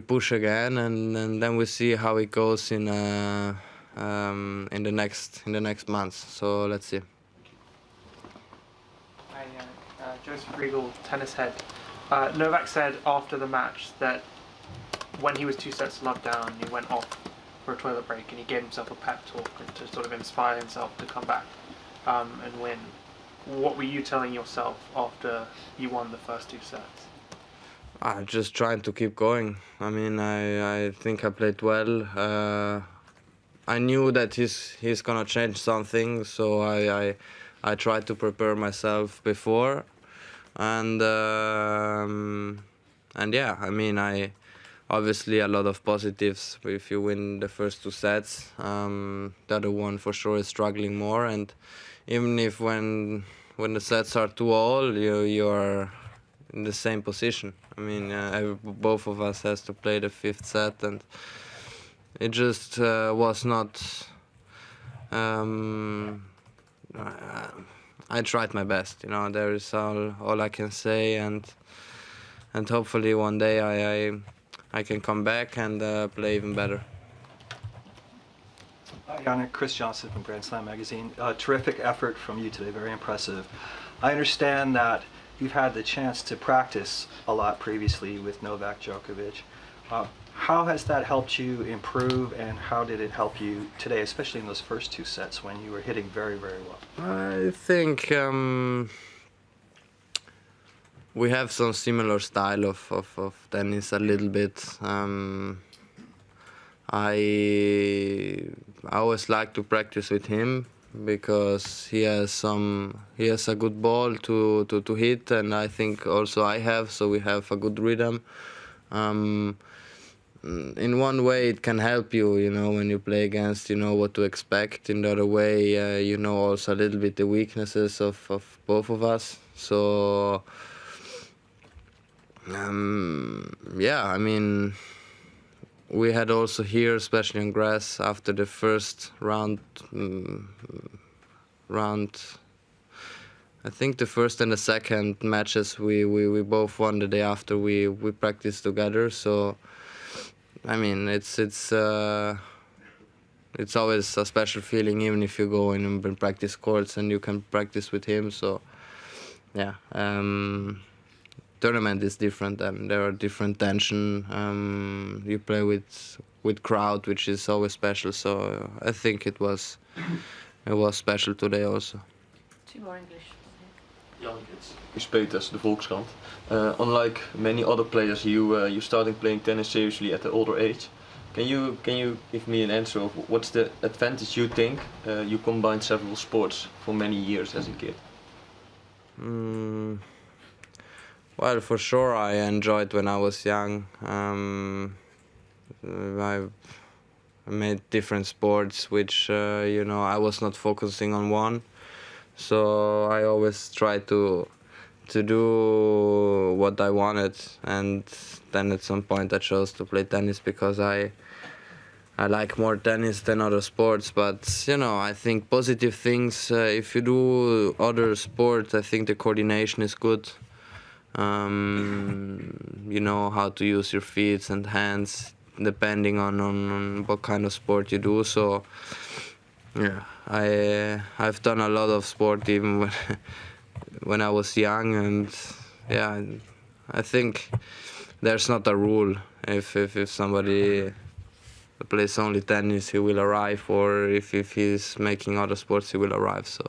push again, and then we see how it goes in the next months. So let's see. Hi, Joseph Riegel, Tennis Head. Novak said after the match that when he was 2 sets to love down, he went off for a toilet break and he gave himself a pep talk to sort of inspire himself to come back and win. What were you telling yourself after you won the first 2 sets? I'm just trying to keep going. I mean, I think I played well. I knew that he's gonna change something, so I tried to prepare myself before, and yeah, I mean, obviously a lot of positives if you win the first 2 sets. The other one for sure is struggling more, and even if when the sets are 2-all, you are in the same position. I mean, both of us has to play the 5th set, and it just was not. I tried my best, you know. There is all I can say, and hopefully one day I can come back and play even better. Hi, Yannick. Chris Johnson from Grand Slam Magazine. Terrific effort from you today, very impressive. I understand that you've had the chance to practice a lot previously with Novak Djokovic. How has that helped you improve, and how did it help you today, especially in those first 2 sets when you were hitting very, very well? I think we have some similar style of tennis a little bit. I always like to practice with him because he has a good ball to hit, and I think also I have, so we have a good rhythm. in one way it can help you, you know, when you play against, you know what to expect. In the other way, you know also a little bit the weaknesses of both of us. So yeah, I mean, we had also here, especially on grass, after the first round, I think the first and the second matches we both won the day after we practiced together. So I mean, it's always a special feeling, even if you go in and practice courts and you can practice with him. So yeah, tournament is different, and there are different tension. You play with crowd, which is always special. So I think it was special today also. Two more English. You played as the Volkskrant. Unlike many other players, you started playing tennis seriously at an older age. Can you give me an answer of what's the advantage you think you combined several sports for many years as a kid? Well, for sure, I enjoyed when I was young. I made different sports, which you know, I was not focusing on one. So I always tried to do what I wanted, and then at some point I chose to play tennis because I like more tennis than other sports. But you know, I think positive things, if you do other sports, I think the coordination is good. You know how to use your feet and hands depending on what kind of sport you do. So yeah, I've done a lot of sport even when I was young, and yeah, I think there's not a rule. If somebody plays only tennis, he will arrive, or if he's making other sports, he will arrive. So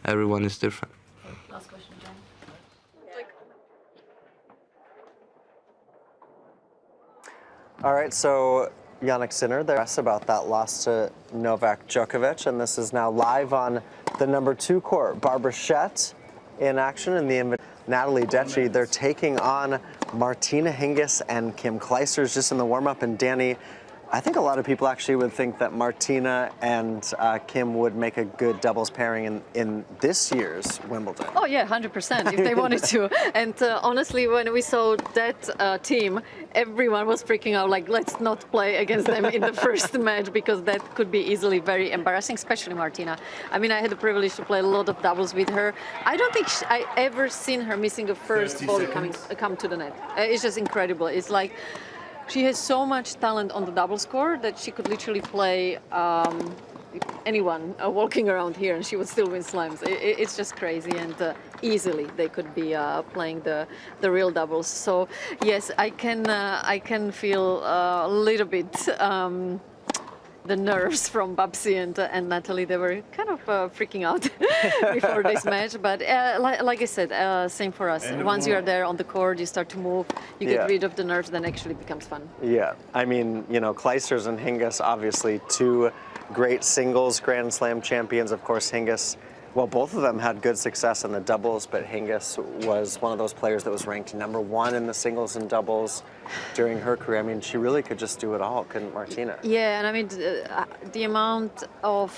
everyone is different. Last question, Jen. All right, so Jannik Sinner, they're asked about that loss to Novak Djokovic, and this is now live on the #2 court. Barbara Schett in action in the Natalie Deci. They're taking on Martina Hingis and Kim Clijsters just in the warm-up. And Danny, I think a lot of people actually would think that Martina and Kim would make a good doubles pairing in this year's Wimbledon. Oh yeah, 100% if they wanted to. And honestly, when we saw that team, everyone was freaking out, like, let's not play against them in the first match, because that could be easily very embarrassing, especially Martina. I mean, I had the privilege to play a lot of doubles with her. I don't think I ever seen her missing a first volley come to the net. It's just incredible. It's like, she has so much talent on the doubles court that she could literally play anyone walking around here and she would still win slams. It's just crazy, and easily they could be playing the real doubles. So yes, I can feel a little bit the nerves from Babsi and Natalie. They were kind of freaking out before this match, but like I said, same for us. Once you are there on the court, you start to move, you get rid of the nerves, then actually becomes fun. Yeah, I mean, you know, Clijsters and Hingis, obviously two great singles Grand Slam champions. Of course, Hingis, well, both of them had good success in the doubles, but Hingis was one of those players that was ranked #1 in the singles and doubles during her career. I mean, she really could just do it all, couldn't Martina? Yeah, and I mean, the amount of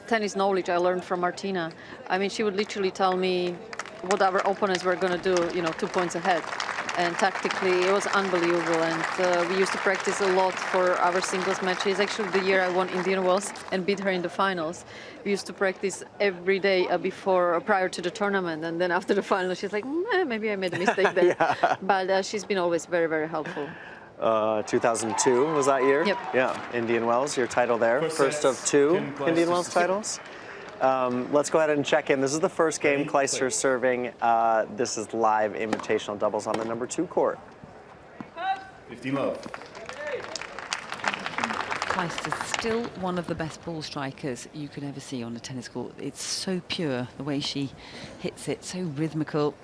tennis knowledge I learned from Martina, I mean, she would literally tell me what our opponents were going to do, you know, 2 points ahead. And tactically, it was unbelievable. And we used to practice a lot for our singles matches. Actually, the year I won Indian Wells and beat her in the finals, we used to practice every day prior to the tournament. And then after the final, she's like, maybe I made a mistake there. Yeah. But she's been always very, very helpful. 2002 was that year? Yep. Yeah, Indian Wells, your title there. First of 2 Indian Wells titles. Let's go ahead and check in. This is the first game, Clijsters serving. This is live invitational doubles on the #2 court. 15 love. Clijsters still one of the best ball strikers you could ever see on a tennis court. It's so pure, the way she hits it, so rhythmical,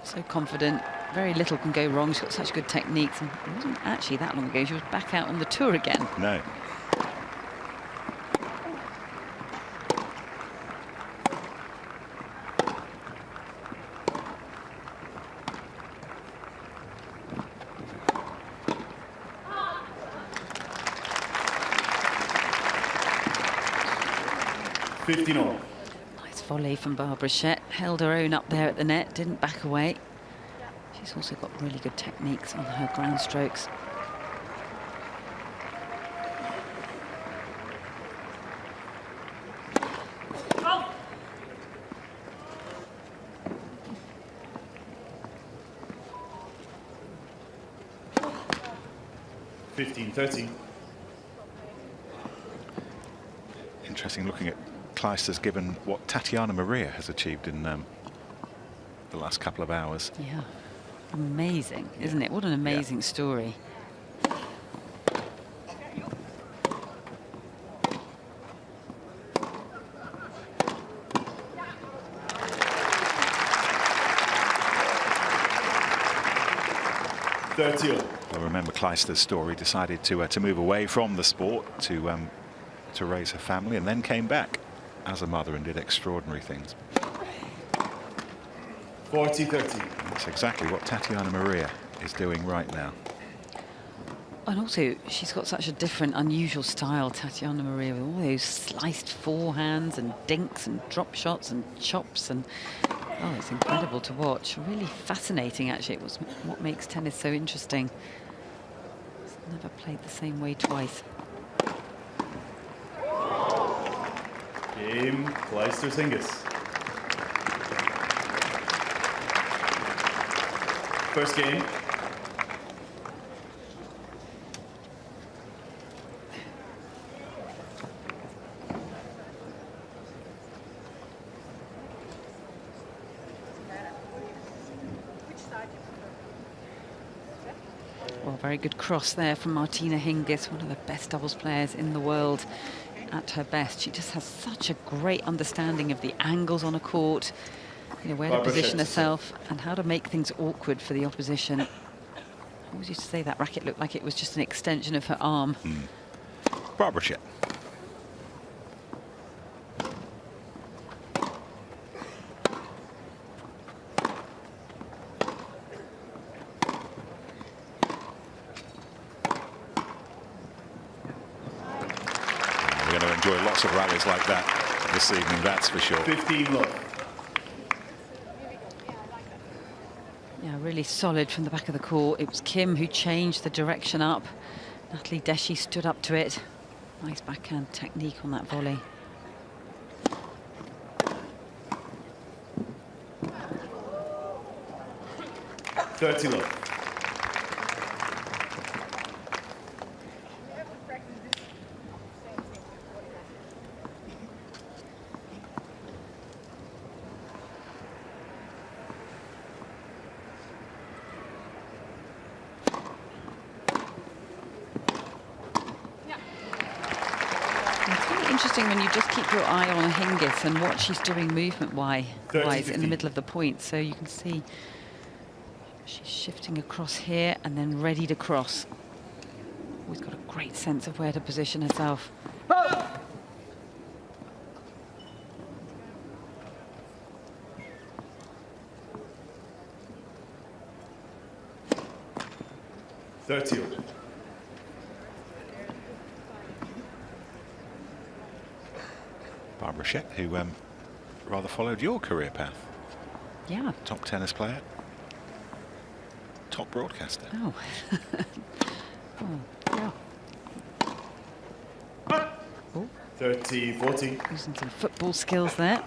so confident. Very little can go wrong. She's got such good techniques. And it wasn't actually that long ago she was back out on the tour again. No. 50-all. Nice volley from Barbara Schett. Held her own up there at the net, didn't back away. She's also got really good techniques on her ground strokes. Oh. 15-13. Interesting looking at Clijsters given what Tatiana Maria has achieved in the last couple of hours. Yeah, amazing, isn't it? What an amazing story. Well, remember Clijsters' story, decided to move away from the sport to raise her family, and then came back as a mother and did extraordinary things. 40-30. That's exactly what Tatiana Maria is doing right now. And also, she's got such a different, unusual style, Tatiana Maria, with all those sliced forehands and dinks and drop shots and chops, and oh, it's incredible to watch. Really fascinating, actually. It was what makes tennis so interesting. It's never played the same way twice. Game Clijsters-Hingis. First game. Well, very good cross there from Martina Hingis, one of the best doubles players in the world at her best. She just has such a great understanding of the angles on a court, you know, where to position herself and how to make things awkward for the opposition. I always used to say that racket looked like it was just an extension of her arm. Barbara Schett. We're going to enjoy lots of rallies like that this evening, that's for sure. 15-love. Yeah, really solid from the back of the court. It was Kim who changed the direction up. Natalie Deshi stood up to it. Nice backhand technique on that volley. $30-love. Interesting when you just keep your eye on Hingis and what she's doing movement-wise in the middle of the point. So you can see she's shifting across here and then ready to cross. Always got a great sense of where to position herself. $30. Barbara Schett, who rather followed your career path. Yeah. Top tennis player, top broadcaster. Oh. Oh, yeah. 30-40. Using some football skills there.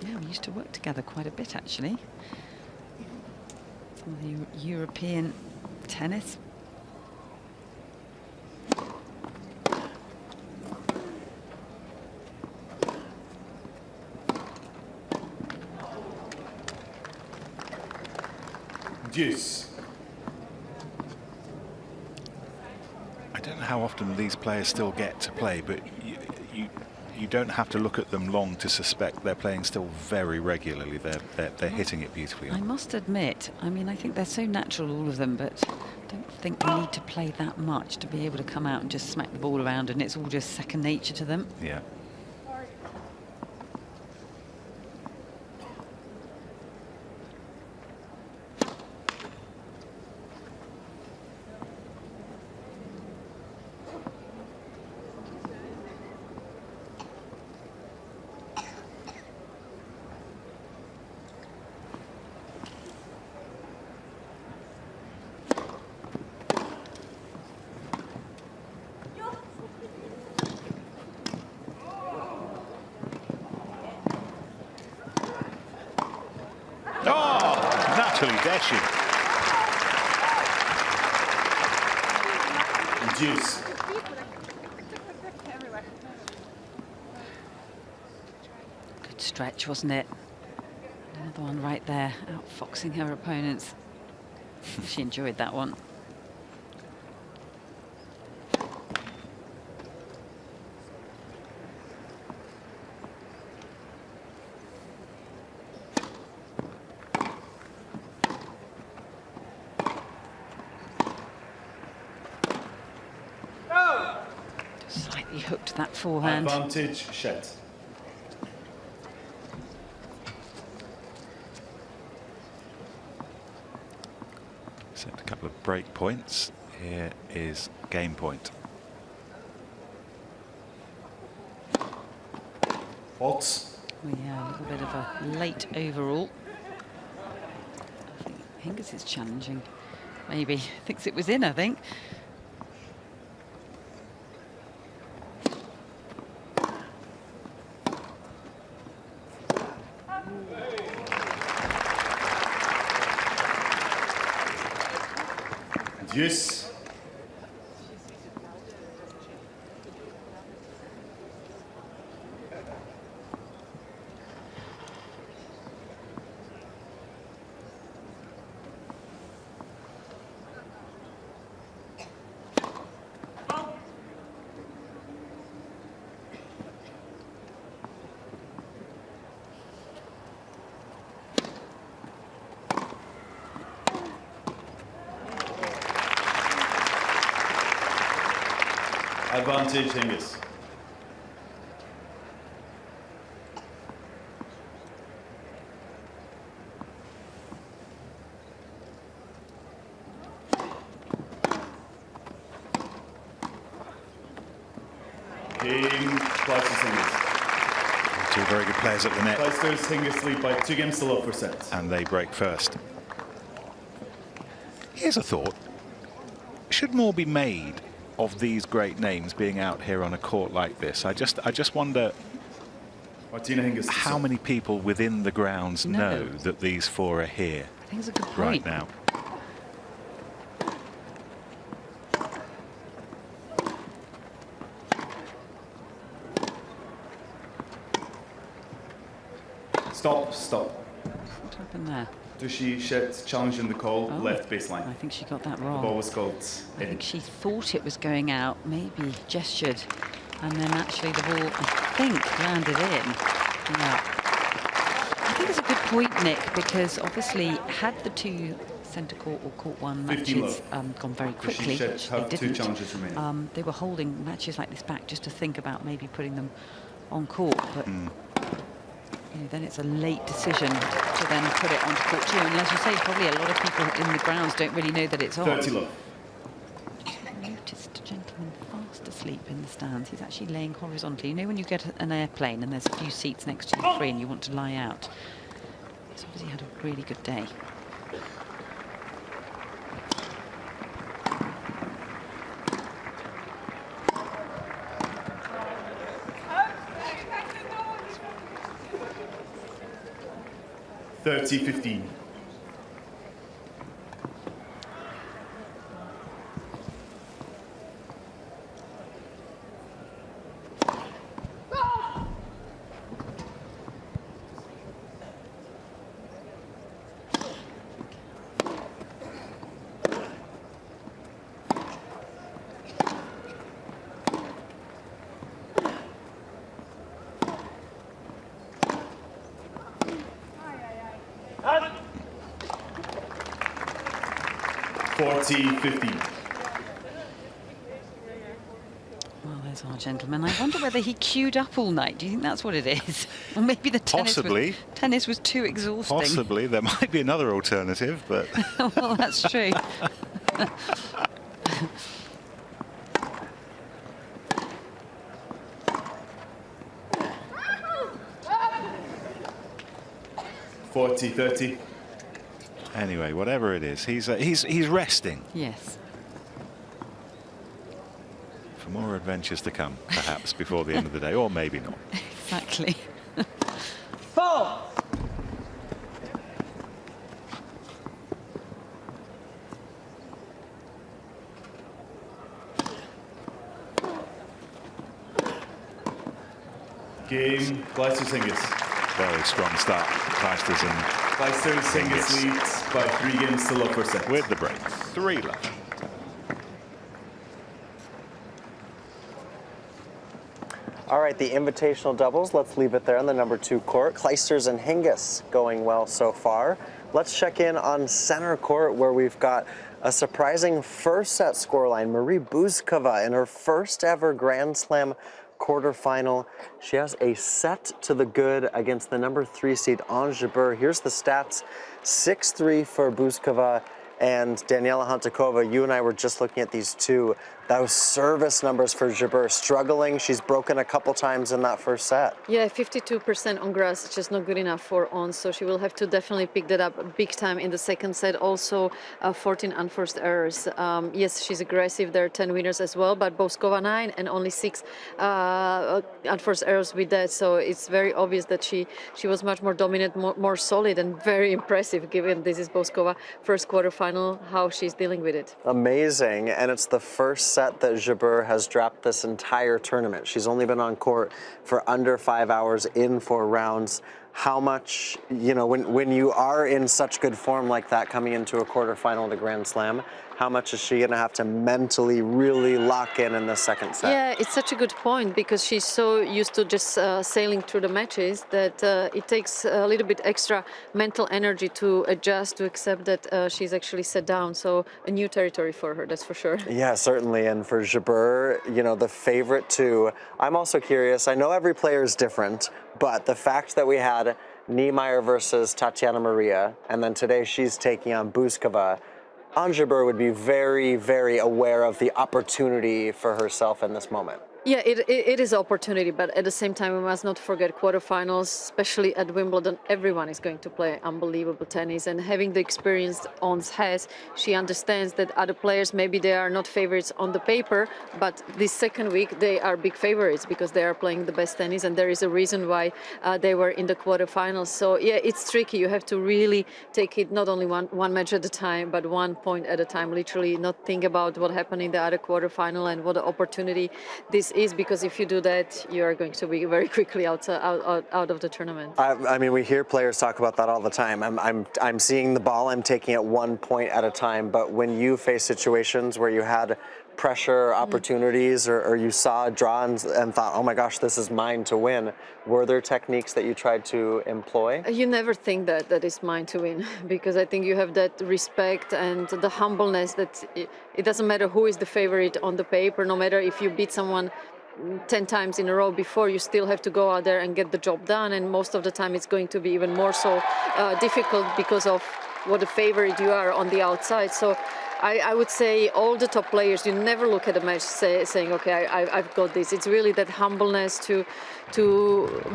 Yeah, we used to work together quite a bit, actually. Some of the European tennis. Deuce. I don't know how often these players still get to play, but you don't have to look at them long to suspect they're playing still very regularly. They're hitting it beautifully. I must admit, I mean, I think they're so natural, all of them, but I don't think they need to play that much to be able to come out and just smack the ball around, and it's all just second nature to them. Yeah. bless you. Deuce. Good stretch, wasn't it? Another one right there, outfoxing her opponents. She enjoyed that one. Slightly hooked that forehand. Advantage, Shet. Set a couple of break points. Here is game point. Faults. Yeah, a little bit of a late overall. I think Hingis is challenging. Maybe thinks it was in, I think. Deuce. Advantage, Hingis. Game Clijsters, Hingis. Two very good players at the net. Clijsters, Hingis lead by 2 games to love for sets. And they break first. Here's a thought. Should more be made of these great names being out here on a court like this? I just wonder how many people within the grounds know that these four are here I think it's a good point. right now. Stop. What happened there? Dushi Shet challenging the call, Oh, left baseline. I think she got that The wrong. ball was called I in. think she thought it was going out, maybe gestured, and then actually the ball, I think, landed in. Yeah. I think it's a good point, Nick, because obviously had the two centre court or court one 15 matches gone very quickly, Should which have they 2 didn't, challenges remaining. they were holding matches like this back just to think about maybe putting them on court, but you know, then it's a late decision to then put it onto court two. And as you say, probably a lot of people in the grounds don't really know that it's on. 30 love. I noticed a gentleman fast asleep in the stands. He's actually laying horizontally. You know when you get an airplane and there's a few seats next to you free and you want to lie out? He's obviously had a really good day. $30-15. $40-15. Well, there's our gentleman. I wonder whether he queued up all night. Do you think that's what it is? Or maybe the tennis was too exhausting. Possibly. There might be another alternative, but... Well, that's true. $40-30. Anyway, whatever it is, he's resting. Yes. For more adventures to come, perhaps, before the end of the day, or maybe not. Exactly. Game, Kleisters Hingis. Very strong start. Kleisters and Kleisters Hingis leads by 3 games to love for set. with the break. 3 love. All right, the invitational doubles, let's leave it there on the number 2 court. Kleisters and Hingis going well so far. Let's check in on center court where we've got a surprising first set scoreline. Marie Buzkova in her first ever Grand Slam quarterfinal. She has a set to the good against the number 3 seed Ons Jabeur. Here's the stats, 6-3 for Buzkova and Daniela Hantakova. You and I were just looking at these two. Those service numbers for Jabeur struggling. She's broken a couple times in that first set. Yeah, 52% on grass, it's just not good enough for Ons, so she will have to definitely pick that up big time in the second set. Also, 14 unforced errors. Yes, she's aggressive. There are 10 winners as well, but Buzkova 9 and only 6 unforced errors with that. So it's very obvious that she was much more dominant, more solid, and very impressive given this is Buzkova first quarterfinal, how she's dealing with it. Amazing, and it's the first set that Jabeur has dropped this entire tournament. She's only been on court for under 5 hours in 4 rounds. How much, you know, when you are in such good form like that coming into a quarterfinal to Grand Slam, how much is she going to have to mentally really lock in the second set? Yeah, it's such a good point because she's so used to just sailing through the matches that it takes a little bit extra mental energy to adjust, to accept that she's actually set down. So a new territory for her, that's for sure. Yeah, certainly. And for Jabeur, you know, the favorite too. I'm also curious. I know every player is different, but the fact that we had Niemeyer versus Tatiana Maria, and then today she's taking on Buzkova, Ons Jabeur would be very, very aware of the opportunity for herself in this moment. Yeah, it is an opportunity, but at the same time, we must not forget quarterfinals, especially at Wimbledon. Everyone is going to play unbelievable tennis, and having the experience Ons has, she understands that other players, maybe they are not favorites on the paper, but this second week they are big favorites because they are playing the best tennis, and there is a reason why they were in the quarterfinals. So yeah, it's tricky. You have to really take it not only one match at a time, but 1 point at a time. Literally, not think about what happened in the other quarterfinal and what the opportunity this is, because if you do that, you are going to be very quickly out of the tournament. I mean, we hear players talk about that all the time. I'm seeing the ball, I'm taking it 1 point at a time. But when you face situations where you had pressure, opportunities, or you saw a draw and thought, oh my gosh, this is mine to win, were there techniques that you tried to employ? You never think that is mine to win, because I think you have that respect and the humbleness that it doesn't matter who is the favorite on the paper, no matter if you beat someone 10 times in a row before, you still have to go out there and get the job done, and most of the time it's going to be even more so difficult because of what a favorite you are on the outside. So I would say all the top players, you never look at a match saying, okay, I've got this. It's really that humbleness to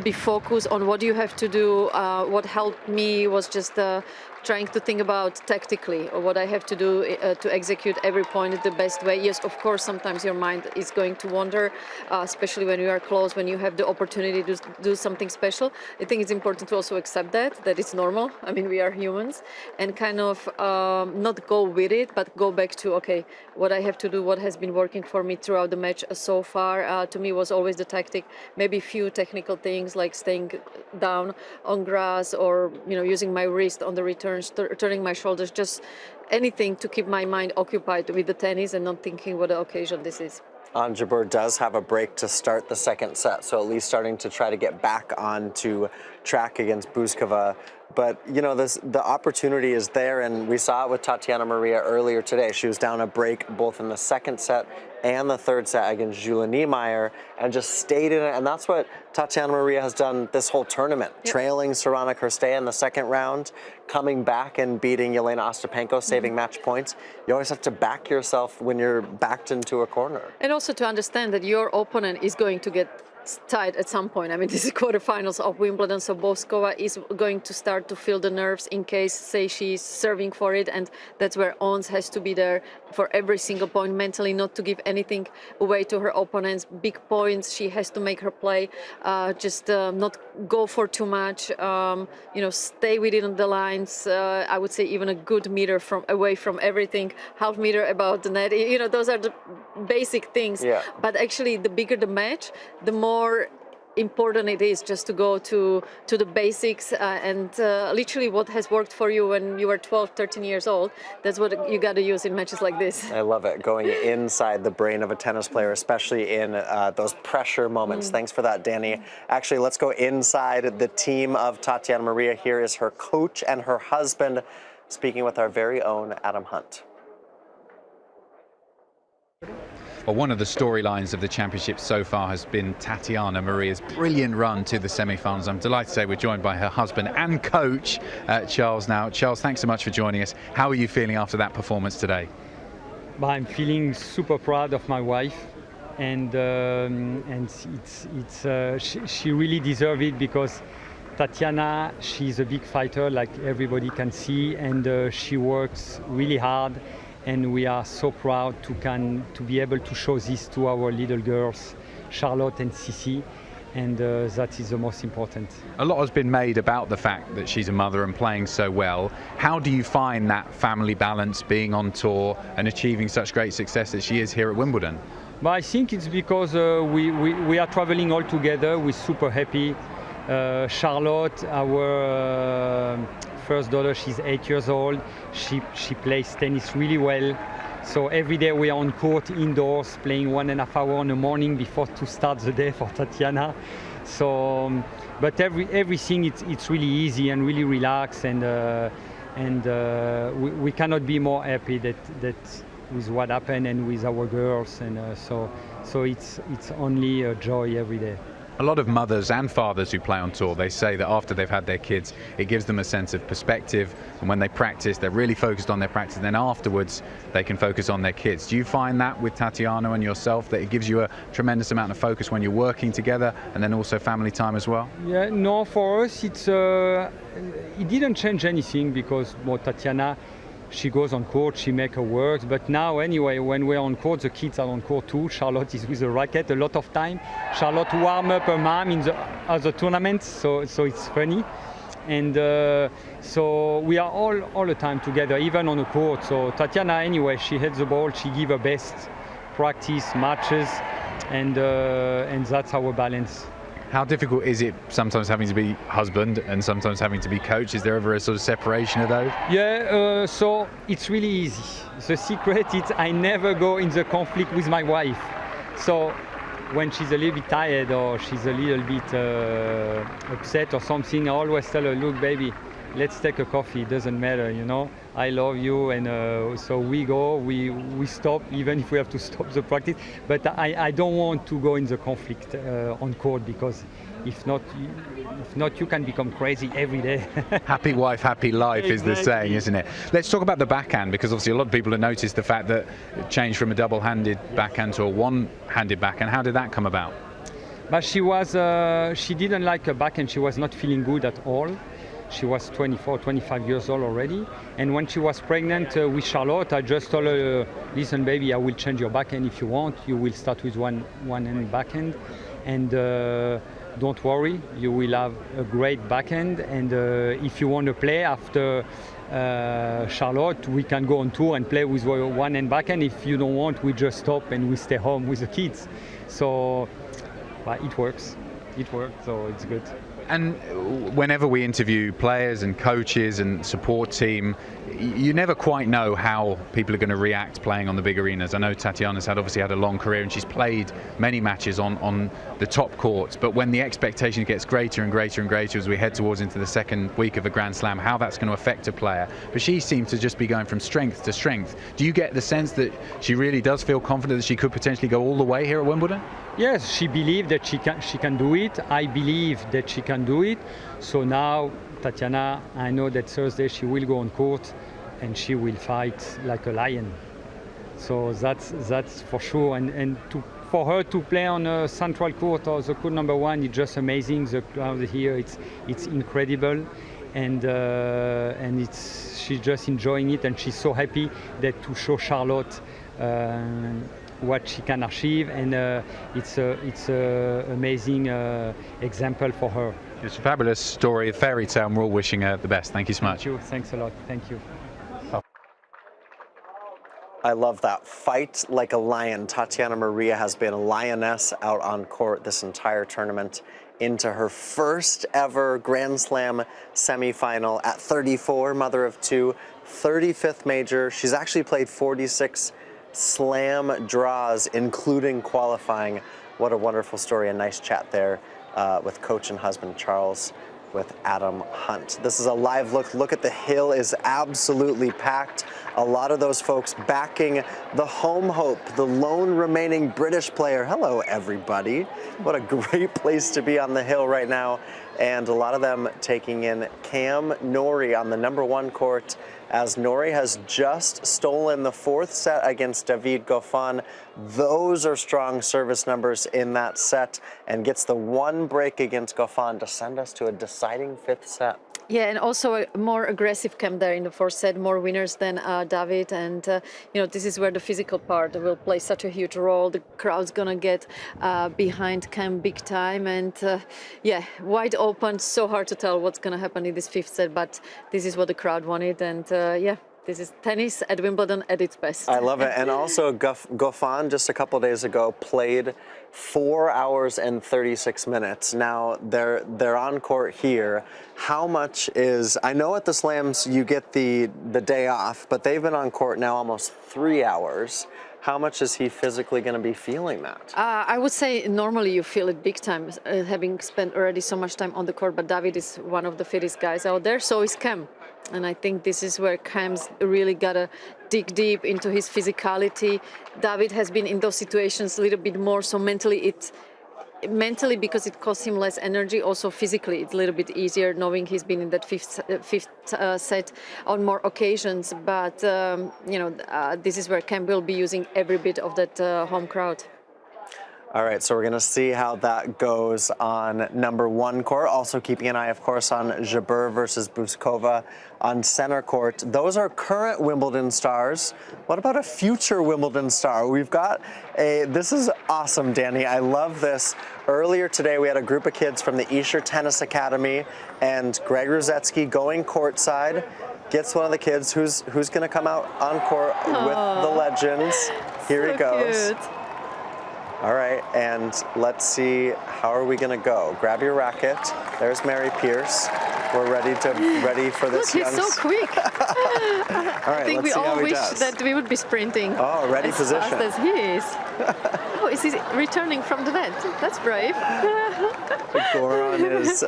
be focused on what you have to do. What helped me was just trying to think about tactically or what I have to do to execute every point the best way. Yes, of course, sometimes your mind is going to wander, especially when you are close, when you have the opportunity to do something special. I think it's important to also accept that it's normal. I mean, we are humans, and kind of not go with it, but go back to, okay, what I have to do, what has been working for me throughout the match so far, to me was always the tactic, maybe few technical things like staying down on grass or, you know, using my wrist on the return, turning my shoulders, just anything to keep my mind occupied with the tennis and not thinking what the occasion this is. Ons Jabeur does have a break to start the second set, so at least starting to try to get back onto track against Buzkova. But, you know, the opportunity is there, and we saw it with Tatiana Maria earlier today. She was down a break both in the second set and the third set against Julia Niemeyer and just stayed in it. And that's what Tatiana Maria has done this whole tournament, trailing Sorana Cirstea in the second round, coming back and beating Jelena Ostapenko, saving match points. You always have to back yourself when you're backed into a corner. And also to understand that your opponent is going to get tight at some point. I mean, this is quarterfinals of Wimbledon, so Buzkova is going to start to feel the nerves in case, say, she's serving for it, and that's where Ons has to be there for every single point mentally, not to give anything away to her opponents. Big points, she has to make her play, just not go for too much, you know, stay within the lines. I would say even a good meter away from everything, half meter about the net. You know, those are the basic things. Yeah. But actually, the bigger the match, the more important it is just to go to the basics and literally what has worked for you when you were 12, 13 years old, that's what you got to use in matches like this. I love it, going inside the brain of a tennis player, especially in those pressure moments. Thanks for that, Danny. Actually, let's go inside the team of Tatiana Maria. Here is her coach and her husband speaking with our very own Adam Hunt. Well, one of the storylines of the championship so far has been Tatiana Maria's brilliant run to the semi-finals. I'm delighted to say we're joined by her husband and coach, Charles. Now, Charles, thanks so much for joining us. How are you feeling after that performance today? I'm feeling super proud of my wife, and she really deserves it, because Tatiana, she's a big fighter, like everybody can see, and she works really hard. And we are so proud to be able to show this to our little girls, Charlotte and Sissi, and that is the most important. A lot has been made about the fact that she's a mother and playing so well. How do you find that family balance, being on tour and achieving such great success as she is here at Wimbledon? But I think it's because we are traveling all together. We're super happy. Charlotte, our first daughter, she's 8 years old. She plays tennis really well. So every day we are on court indoors, playing 1.5 hours in the morning before to start the day for Tatiana. So, but everything it's really easy and really relaxed, and we cannot be more happy that with what happened and with our girls, and so it's only a joy every day. A lot of mothers and fathers who play on tour, they say that after they've had their kids, it gives them a sense of perspective, and when they practice, they're really focused on their practice, and then afterwards they can focus on their kids. Do you find that with Tatiana and yourself, that it gives you a tremendous amount of focus when you're working together, and then also family time as well? Yeah, no, for us it didn't change anything, because Tatiana, she goes on court, she makes her work. But now, anyway, when we're on court, the kids are on court too. Charlotte is with a racket a lot of time. Charlotte warm up her mom in the other tournaments, so it's funny. And so we are all the time together, even on the court. So Tatiana, anyway, she hits the ball, she gives her best practice matches, and that's our balance. How difficult is it sometimes having to be husband and sometimes having to be coach? Is there ever a sort of separation of those? Yeah, so it's really easy. The secret is I never go in the conflict with my wife. So when she's a little bit tired or she's a little bit upset or something, I always tell her, look, baby, let's take a coffee. It doesn't matter, you know. I love you, and so we go, we stop, even if we have to stop the practice. But I don't want to go in the conflict on court, because if not, you can become crazy every day. Happy wife, happy life is the saying, isn't it? Let's talk about the backhand, because obviously a lot of people have noticed the fact that it changed from a double-handed backhand to a one-handed backhand. How did that come about? But she didn't like her backhand. She was not feeling good at all. She was 24, 25 years old already. And when she was pregnant with Charlotte, I just told her, listen, baby, I will change your backhand if you want. You will start with one-hand backhand. And don't worry, you will have a great backhand. And if you want to play after Charlotte, we can go on tour and play with one-hand backhand. If you don't want, we just stop and we stay home with the kids. So it works. It worked, so it's good. And whenever we interview players and coaches and support team, you never quite know how people are going to react playing on the big arenas. I know Tatiana's obviously had a long career and she's played many matches on the top courts, but when the expectation gets greater and greater and greater as we head towards into the second week of a Grand Slam, how that's going to affect a player. But she seems to just be going from strength to strength. Do you get the sense that she really does feel confident that she could potentially go all the way here at Wimbledon? Yes, she believes that she can do it. I believe that she can do it. So now, Tatiana, I know that Thursday she will go on court and she will fight like a lion. So that's for sure. And for her to play on a central court or the court number one, it's just amazing. The crowd here, it's incredible. And she's just enjoying it, and she's so happy that to show Charlotte what she can achieve, and it's a amazing example for her. It's a fabulous story, a fairy tale, and we're all wishing her the best. Thank you so much. Thank you. Thanks a lot. Thank you. I love that. Fight like a lion. Tatiana Maria has been a lioness out on court this entire tournament, into her first ever Grand Slam semifinal at 34, mother of two, 35th major. She's actually played 46 slam draws, including qualifying. What a wonderful story. A nice chat there with coach and husband Charles with Adam Hunt. This is a live look. Look at the hill is absolutely packed. A lot of those folks backing the home hope, the lone remaining British player. Hello, everybody. What a great place to be on the hill right now. And a lot of them taking in Cam Norrie on the #1 court, as Norrie has just stolen the 4th set against David Goffin. Those are strong service numbers in that set, and gets the 1 break against Goffin to send us to a deciding 5th set. Yeah, and also a more aggressive Cam there in the 4th set, more winners than David. And, this is where the physical part will play such a huge role. The crowd's going to get behind Cam big time. And, wide open. So hard to tell what's going to happen in this 5th set. But this is what the crowd wanted. And, this is tennis at Wimbledon at its best. I love it. And also, Goffin just a couple days ago played 4 hours and 36 minutes. Now they're on court here. How much is, I know at the slams you get the day off, but they've been on court now almost 3 hours. How much is he physically going to be feeling that? I would say normally you feel it big time, having spent already so much time on the court. But David is one of the fittest guys out there. So is Cam. And I think this is where Cam's really got to dig deep into his physicality. David has been in those situations a little bit more, so mentally because it costs him less energy, also physically it's a little bit easier, knowing he's been in that fifth set on more occasions. But this is where Cam will be using every bit of that home crowd. All right, so we're going to see how that goes on #1 court. Also keeping an eye, of course, on Jabeur versus Buskova on center court. Those are current Wimbledon stars. What about a future Wimbledon star? We've got this is awesome, Danny. I love this. Earlier today, we had a group of kids from the Escher Tennis Academy, and Greg Rusedski going courtside. Gets one of the kids who's going to come out on court with the legends. Here so he goes. Cute. All right, and let's see, how are we going to go? Grab your racket. There's Mary Pierce. We're ready for this. Look, he's so quick. All right, I think we all wish that we would be sprinting. Oh, ready position. As fast as he is. Oh, is he returning from the net? That's brave. Goran is,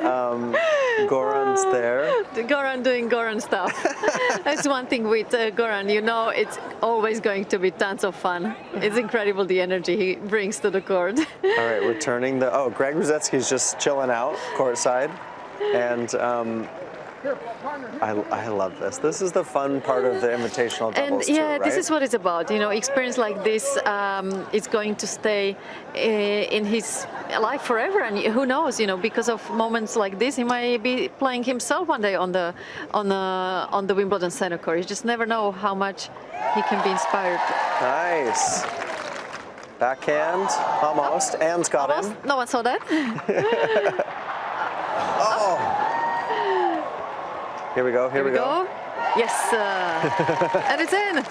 Goran's there. Goran doing Goran stuff. That's one thing with Goran, it's always going to be tons of fun. It's incredible the energy he brings to the court. All right, returning Greg Rusedski's just chilling out courtside. And I love this. This is the fun part of the invitational doubles and too, right? This is what it's about. Experience like this is going to stay in his life forever. And who knows? Because of moments like this, he might be playing himself one day on the Wimbledon center court. You just never know how much he can be inspired. Nice. Backhand, almost. Anne's got him. No one saw that. Oh. Here we go. Here we go. Yes. And it's in.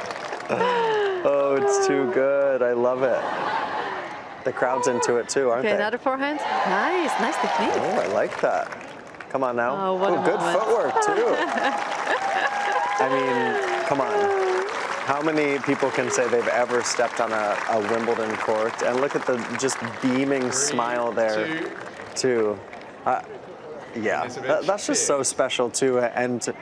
Oh, it's too good. I love it. The crowd's into it too, aren't they? Another forehand. Nice technique. Oh, I like that. Come on now. Oh, what a good moment. footwork too. I mean, come on. How many people can say they've ever stepped on a Wimbledon court? And look at the just beaming smile there, too. Yeah, that's just so special too, and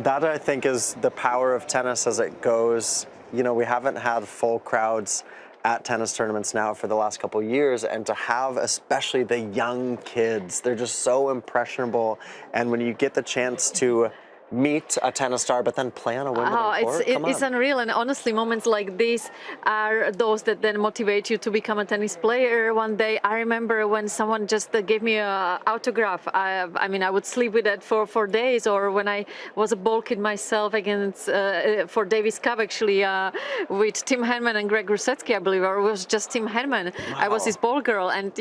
that I think is the power of tennis as it goes. We haven't had full crowds at tennis tournaments now for the last couple of years, and to have especially the young kids, they're just so impressionable. And when you get the chance to meet a tennis star, but then play on a Wimbledon court. It's unreal, and honestly, moments like this are those that then motivate you to become a tennis player one day. I remember when someone just gave me an autograph. I would sleep with that for days. Or when I was a ball kid myself against for Davis Cup, actually with Tim Henman and Greg Rusedski, I believe, or it was just Tim Henman. Wow. I was his ball girl, and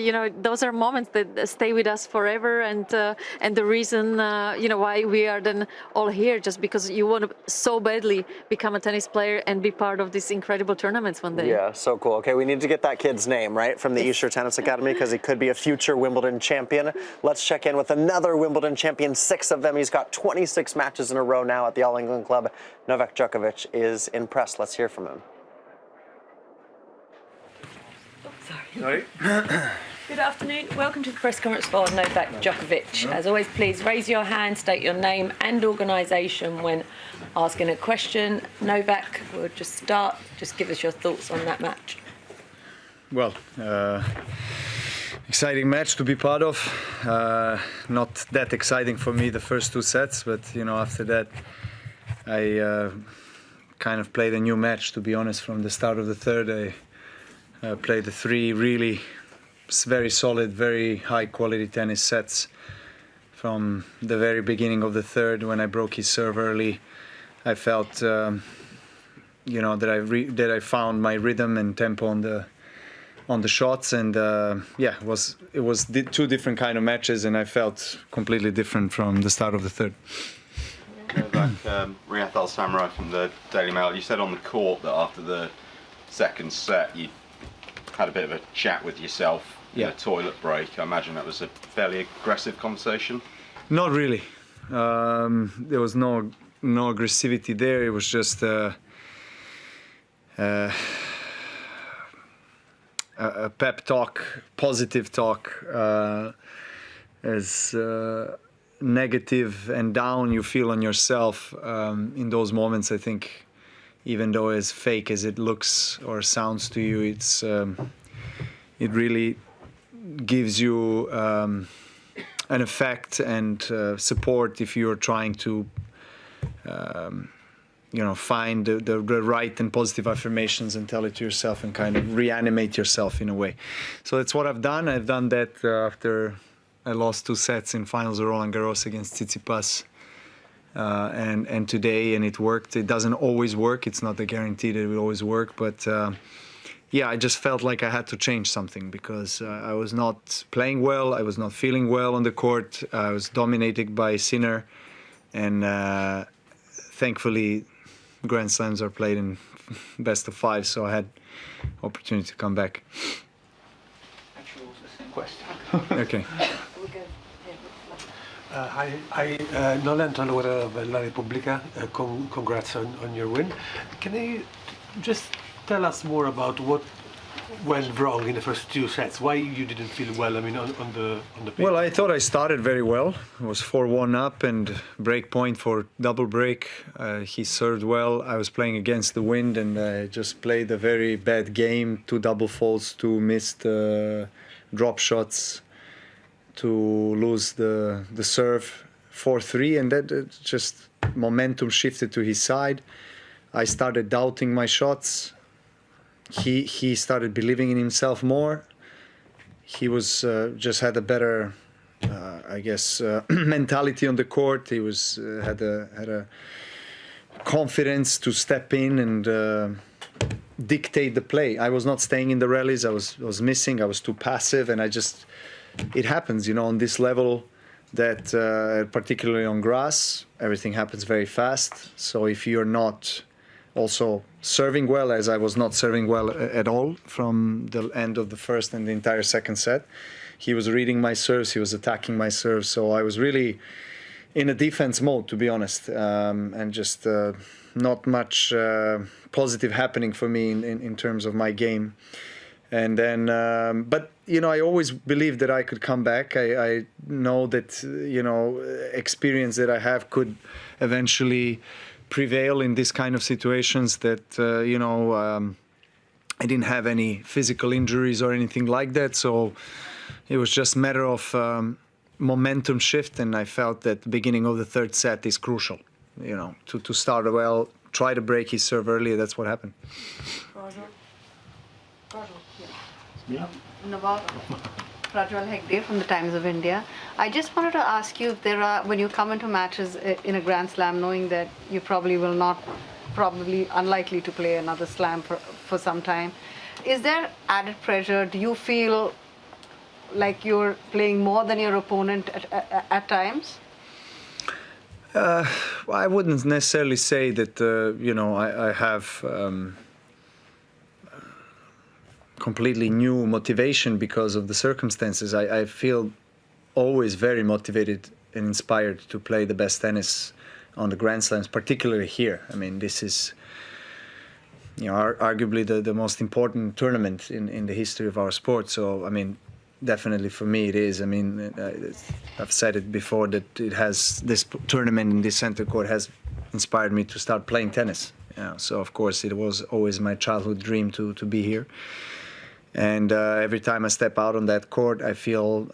those are moments that stay with us forever, and the reason why we are then all here just because you want to so badly become a tennis player and be part of these incredible tournaments one day. Yeah, so cool. Okay, we need to get that kid's name, right, from the Easter Tennis Academy, because he could be a future Wimbledon champion. Let's check in with another Wimbledon champion, 6 of them. He's got 26 matches in a row now at the All England Club. Novak Djokovic is impressed. Let's hear from him. Sorry. Good afternoon. Welcome to the press conference for Novak Djokovic. As always, please raise your hand, state your name and organisation when asking a question. Novak, we'll just start. Just give us your thoughts on that match. Well, exciting match to be part of. Not that exciting for me the first 2 sets, but after that I kind of played a new match, to be honest. From the start of the third, I played the 3 really very solid, very high quality tennis sets. From the very beginning of the third, when I broke his serve early, I felt that I found my rhythm and tempo on the shots, and it was 2 different kind of matches, and I felt completely different from the start of the third. Riyadh Al Samurai from the Daily Mail. You said on the court that after the second set you had a bit of a chat with yourself in a toilet break. I imagine that was a fairly aggressive conversation. Not really. There was no aggressivity there. It was just a pep talk, positive talk. As negative and down you feel on yourself in those moments, I think, even though as fake as it looks or sounds to you, it really gives you an effect and support if you're trying to find the right and positive affirmations and tell it to yourself and kind of reanimate yourself in a way. So that's what I've done. I've done that after I lost 2 sets in finals of Roland Garros against Tsitsipas. And today, and it worked. It doesn't always work. It's not a guarantee that it will always work. But I just felt like I had to change something because I was not playing well. I was not feeling well on the court. I was dominated by Sinner. And thankfully, Grand Slams are played in best of 5, so I had opportunity to come back. Actually, also the same question. Okay. Non entrenador della Repubblica. Congrats on your win. Can you just tell us more about what went wrong in the first 2 sets? Why you didn't feel well? I mean, on the pitch. Well, I thought I started very well. I was 4-1 up and break point for double break. He served well. I was playing against the wind and I just played a very bad game. 2 double faults, 2 missed drop shots, to lose the serve 4-3, and that just momentum shifted to his side. I started doubting my shots. He started believing in himself more. He was just had a better, mentality on the court. He was had a confidence to step in and dictate the play. I was not staying in the rallies. I was missing. I was too passive, and it happens, on this level that particularly on grass, everything happens very fast. So if you're not also serving well, as I was not serving well at all from the end of the first and the entire second set, he was reading my serves, he was attacking my serves. So I was really in a defense mode, to be honest, and just not much positive happening for me in terms of my game. And then, but I always believed that I could come back. I know that experience that I have could eventually prevail in this kind of situations. That I didn't have any physical injuries or anything like that. So it was just a matter of momentum shift, and I felt that the beginning of the third set is crucial. To start well, try to break his serve early. That's what happened. Rajwal Hegde from the Times of India. I just wanted to ask you if when you come into matches in a Grand Slam, knowing that you probably unlikely to play another slam for some time, is there added pressure? Do you feel like you're playing more than your opponent at times? I wouldn't necessarily say that, I have completely new motivation because of the circumstances. I feel always very motivated and inspired to play the best tennis on the Grand Slams, particularly here. I mean, this is, arguably the most important tournament in the history of our sport. So, I mean, definitely for me it is. I mean, I've said it before that this tournament in this center court has inspired me to start playing tennis. So, of course, it was always my childhood dream to be here. And every time I step out on that court, I feel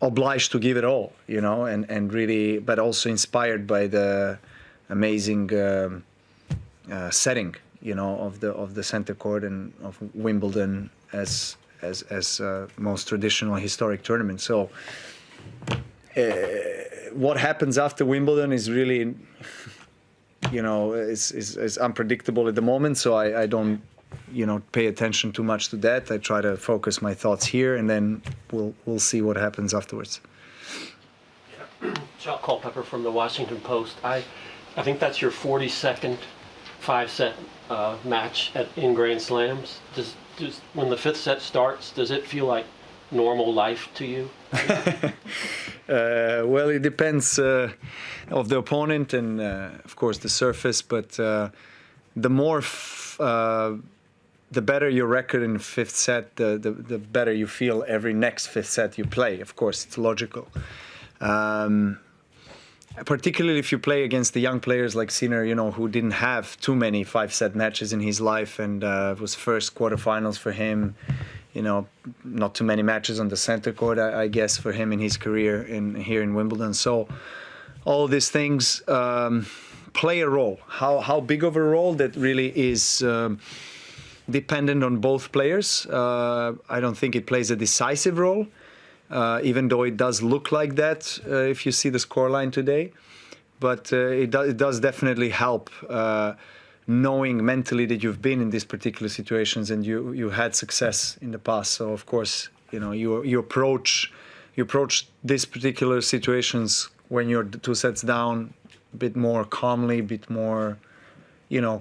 obliged to give it all, and really, but also inspired by the amazing setting, of the center court and of Wimbledon as most traditional historic tournament. So what happens after Wimbledon is really, is unpredictable at the moment. So I don't, pay attention too much to that. I try to focus my thoughts here, and then we'll see what happens afterwards. Chuck Culpepper from the Washington Post. I think that's your 42nd 5-set match in Grand Slams. Does when the 5th set starts, does it feel like normal life to you? Well, it depends of the opponent and of course the surface, but the better your record in the 5th set, the better you feel every next 5th set you play. Of course, it's logical. Particularly if you play against the young players like Sinner, who didn't have too many 5-set matches in his life, and it was first quarterfinals for him. Not too many matches on the center court, I guess, for him in his career here in Wimbledon. So all these things play a role. How big of a role, that really is dependent on both players. I don't think it plays a decisive role. Even though it does look like that if you see the scoreline today. But it does definitely help knowing mentally that you've been in these particular situations and you had success in the past. So, of course, you approach these particular situations when you're 2 sets down a bit more calmly, a bit more,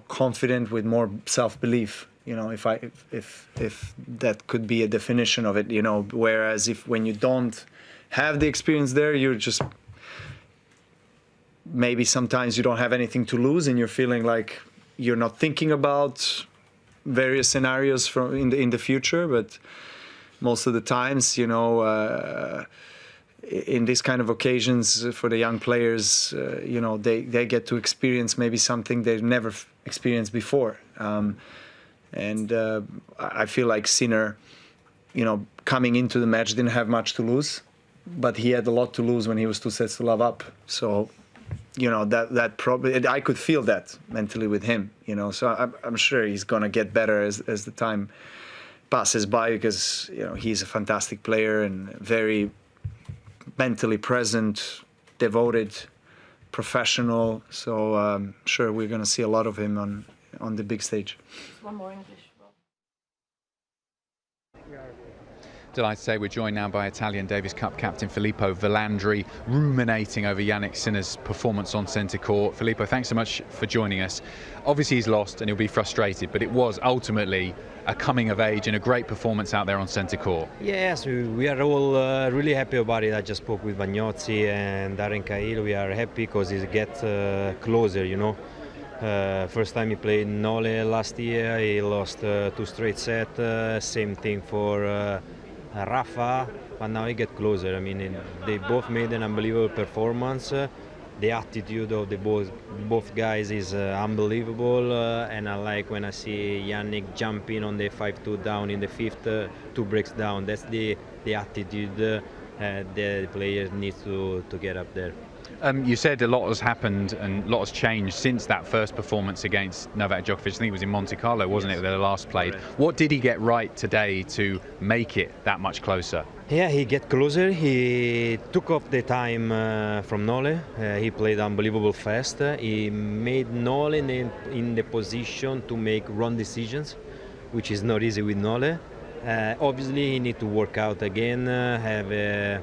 confident, with more self-belief. If that could be a definition of it, whereas when you don't have the experience there, you're just, maybe sometimes you don't have anything to lose and you're feeling like you're not thinking about various scenarios in the future. But most of the times, in these kind of occasions for the young players, they get to experience maybe something they've never experienced before. And I feel like Sinner, coming into the match didn't have much to lose, but he had a lot to lose when he was 2 sets to love up. So, that probably, I could feel that mentally with him, So I'm sure he's gonna get better as the time passes by, because he's a fantastic player and very mentally present, devoted, professional. So I'm sure we're gonna see a lot of him on the big stage. One more English. Delighted to say we're joined now by Italian Davis Cup captain Filippo Vallandri, ruminating over Jannik Sinner's performance on centre court. Filippo, thanks so much for joining us. Obviously he's lost and he'll be frustrated, but it was ultimately a coming of age and a great performance out there on centre court. Yes, we are all really happy about it. I just spoke with Bagnozzi and Darren Cahill. We are happy because he gets closer, First time he played Nole last year, he lost 2 straight sets. Same thing for Rafa, but now he get closer. I mean, they both made an unbelievable performance. The attitude of the both guys is unbelievable, and I like when I see Jannik jumping on the 5-2 down in the 5th, 2 breaks down. That's the attitude the players need to get up there. You said a lot has happened and a lot has changed since that first performance against Novak Djokovic. I think it was in Monte Carlo, wasn't it, the last played? Correct. What did he get right today to make it that much closer? Yeah, he get closer. He took off the time from Nole. He played unbelievable fast. He made Nole in the position to make wrong decisions, which is not easy with Nole. Obviously, he need to work out again, have a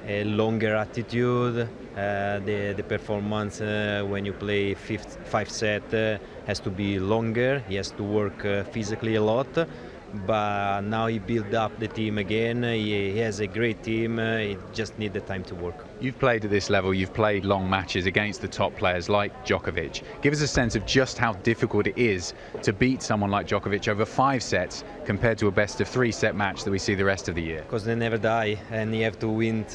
a longer attitude. The performance when you play five set has to be longer. He has to work physically a lot. But now he built up the team again. He has a great team. He just needs the time to work. You've played at this level. You've played long matches against the top players like Djokovic. Give us a sense of just how difficult it is to beat someone like Djokovic over 5 sets compared to a best-of-3 set match that we see the rest of the year. Because they never die, and you have to win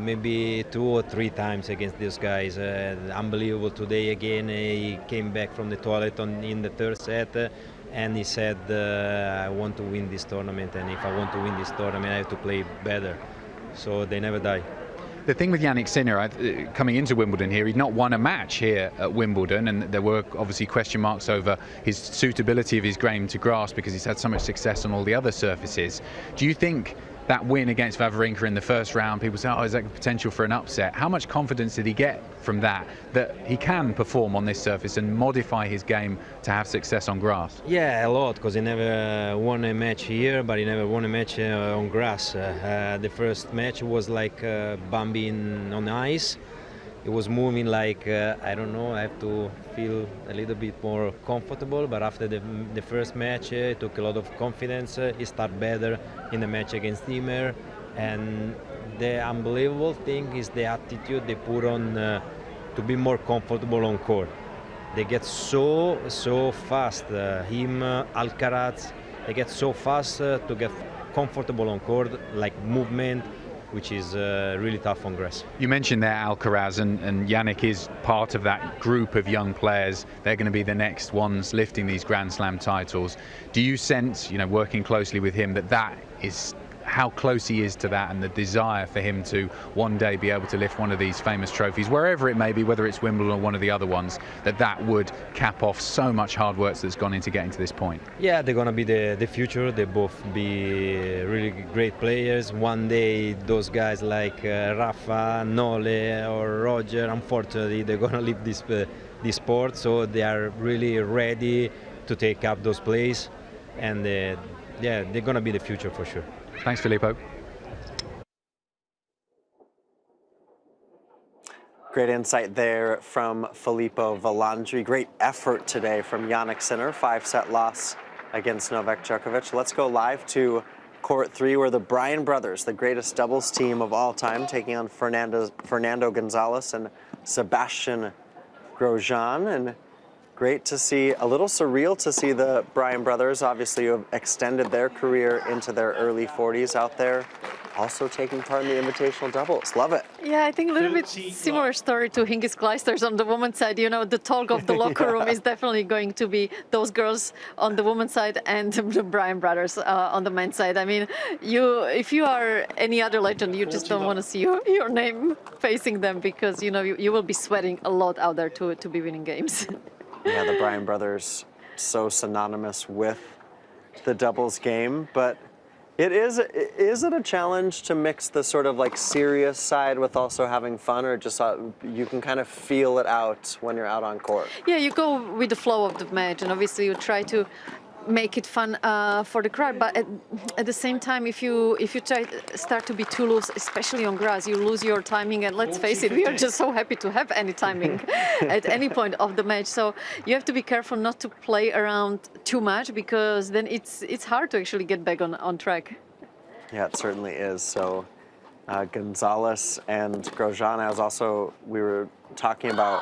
maybe 2 or 3 times against these guys. Unbelievable today again. He came back from the toilet in the 3rd set. And he said, I want to win this tournament, and if I want to win this tournament, I have to play better. So they never die. The thing with Jannik Sinner, coming into Wimbledon here, he'd not won a match here at Wimbledon, and there were obviously question marks over his suitability of his game to grass because he's had so much success on all the other surfaces. Do you think that win against Wawrinka in the first round, people say, oh, is that potential for an upset? How much confidence did he get from that he can perform on this surface and modify his game to have success on grass? Yeah, a lot, because he never won a match here, but he never won a match on grass. The first match was like Bambi on ice. It was moving like, I don't know, I have to feel a little bit more comfortable, but after the first match, it took a lot of confidence. He started better in the match against Niemeyer, and the unbelievable thing is the attitude they put on to be more comfortable on court. They get so fast, him, Alcaraz, they get so fast to get comfortable on court, like movement, which is really tough on grass. You mentioned there Alcaraz, and Jannik is part of that group of young players. They're going to be the next ones lifting these Grand Slam titles. Do you sense, working closely with him, that is how close he is to that, and the desire for him to one day be able to lift one of these famous trophies, wherever it may be, whether it's Wimbledon or one of the other ones, that would cap off so much hard work that's gone into getting to this point? Yeah, they're going to be the future. They both be really great players. One day, those guys like Rafa, Nole or Roger, unfortunately, they're going to leave this sport, so they are really ready to take up those plays, and yeah, they're going to be the future for sure. Thanks, Filippo. Great insight there from Filippo Volandri. Great effort today from Jannik Sinner, 5-set loss against Novak Djokovic. Let's go live to Court 3, where the Bryan brothers, the greatest doubles team of all time, taking on Fernando Gonzalez and Sebastian Grosjean. And great to see, a little surreal to see the Bryan brothers, obviously, who have extended their career into their early 40s out there, also taking part in the invitational doubles. Love it. Yeah, I think a little bit similar story to Hingis Kleisters on the women's side. The talk of the locker room is definitely going to be those girls on the women's side and the Bryan brothers on the men's side. I mean, if you are any other legend, you just don't want to see your name facing them, because, you will be sweating a lot out there to be winning games. Yeah, the Bryan brothers, so synonymous with the doubles game, but is it a challenge to mix the sort of like serious side with also having fun, or just you can kind of feel it out when you're out on court? Yeah, you go with the flow of the match, and obviously you try to make it fun for the crowd, but at the same time, if you start to be too loose, especially on grass, you lose your timing. And let's face it, we are just so happy to have any timing at any point of the match. So you have to be careful not to play around too much, because then it's hard to actually get back on track. Yeah, it certainly is. So Gonzalez and Grosjean, we were talking about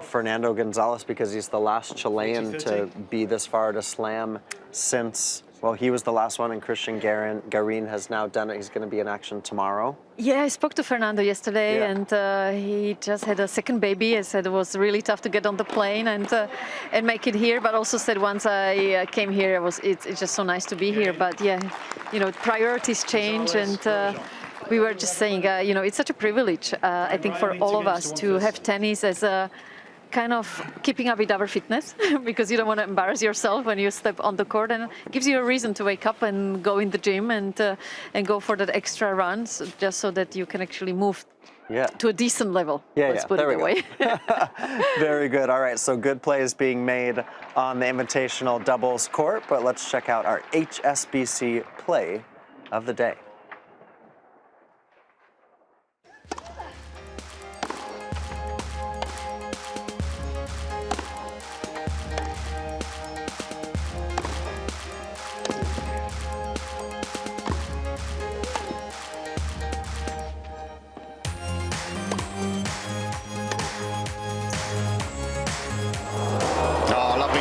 Fernando Gonzalez, because he's the last Chilean to be this far to slam since, well, he was the last one, and Christian Garin has now done it. He's going to be in action tomorrow. Yeah, I spoke to Fernando yesterday, and he just had a second baby. I said it was really tough to get on the plane and make it here, but also said once I came here, it's just so nice to be here. But yeah, priorities change, and we were just saying, it's such a privilege, I think, for all of us to have tennis as a kind of keeping up with our fitness, because you don't want to embarrass yourself when you step on the court, and it gives you a reason to wake up and go in the gym and go for that extra runs, just so that you can actually move to a decent level. Let's put it that way. Very good. All right, so good plays being made on the invitational doubles court, but let's check out our HSBC play of the day.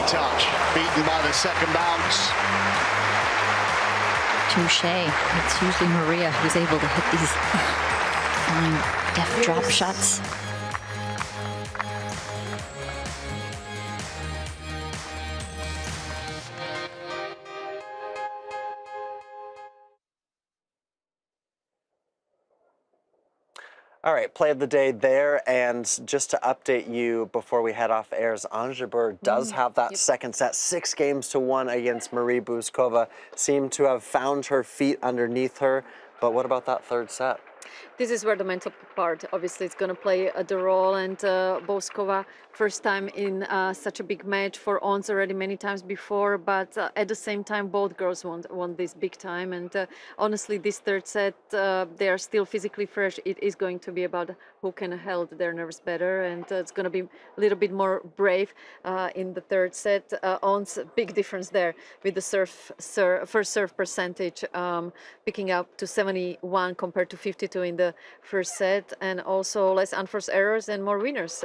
touch, beaten by the second bounce. Touche. It's usually Maria who's able to hit these fine, deft drop shots. All right, play of the day there, and just to update you before we head off airs, Ons Jabeur does have that second set, 6-1 against Marie Bouzkova. Seemed to have found her feet underneath her, but what about that third set? This is where the mental part, obviously, is going to play the role. And Bouzkova, first time in such a big match for Ons, already many times before. But at the same time, both girls won this big time. And honestly, this third set, they are still physically fresh. It is going to be about who can hold their nerves better. And it's going to be a little bit more brave in the third set. Ons, big difference there with the first serve percentage, picking up to 71 compared to 52 in the first set, and also less unforced errors and more winners.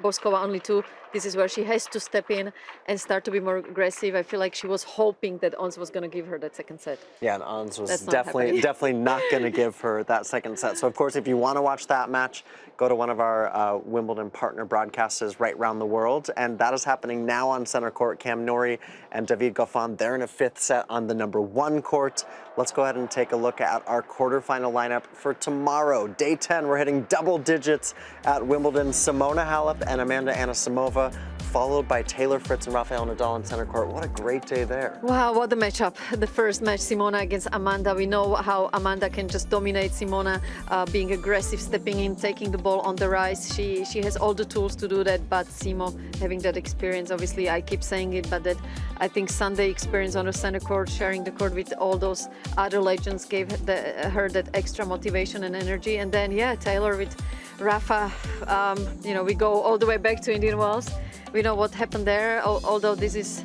Bouzkova only 2. This is where she has to step in and start to be more aggressive. I feel like she was hoping that Ons was going to give her that second set. Yeah, and Ons was That's not definitely not going to give her that second set. So, of course, if you want to watch that match, go to one of our Wimbledon partner broadcasters right around the world. And that is happening now on center court. Cam Norrie and David Goffin, they're in a 5th set on the number 1 court. Let's go ahead and take a look at our quarterfinal lineup for tomorrow. Day 10, we're hitting double digits at Wimbledon. Simona Halep and Amanda Anisimova, followed by Taylor Fritz and Rafael Nadal in center court. What a great day there. Wow, what a matchup. The first match, Simona against Amanda. We know how Amanda can just dominate Simona, being aggressive, stepping in, taking the ball on the rise. She has all the tools to do that, but Simo having that experience, obviously I keep saying it, but that I think Sunday experience on the center court, sharing the court with all those other legends gave her that extra motivation and energy. And then, yeah, Taylor with Rafa, we go all the way back to Indian Wells. We know what happened there, although this is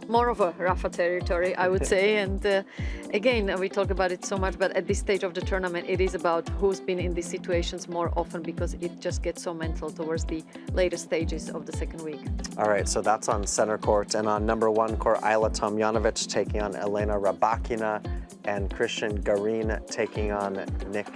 more of a Rafa territory, I would say. And again, we talk about it so much, but at this stage of the tournament, it is about who's been in these situations more often, because it just gets so mental towards the later stages of the second week. All right, so that's on center court. And on number 1 court, Ayla Tomljanovic taking on Elena Rybakina, and Christian Garin taking on Nick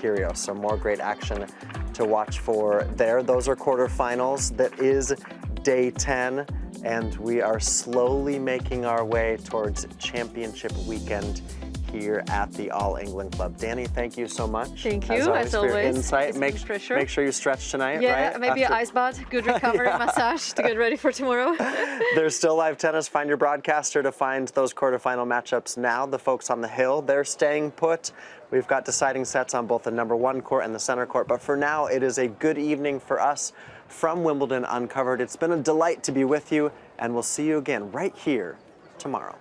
Kyrgios. So more great action to watch for there. Those are quarterfinals. That is day 10. And we are slowly making our way towards championship weekend here at the All England Club. Danny, thank you so much. Thank you, as for your always. insight. Make sure you stretch tonight, yeah, right? maybe an ice bath, good recovery massage to get ready for tomorrow. There's still live tennis. Find your broadcaster to find those quarterfinal matchups now. The folks on the hill, they're staying put. We've got deciding sets on both the number 1 court and the center court. But for now, it is a good evening for us from Wimbledon Uncovered. It's been a delight to be with you, and we'll see you again right here tomorrow.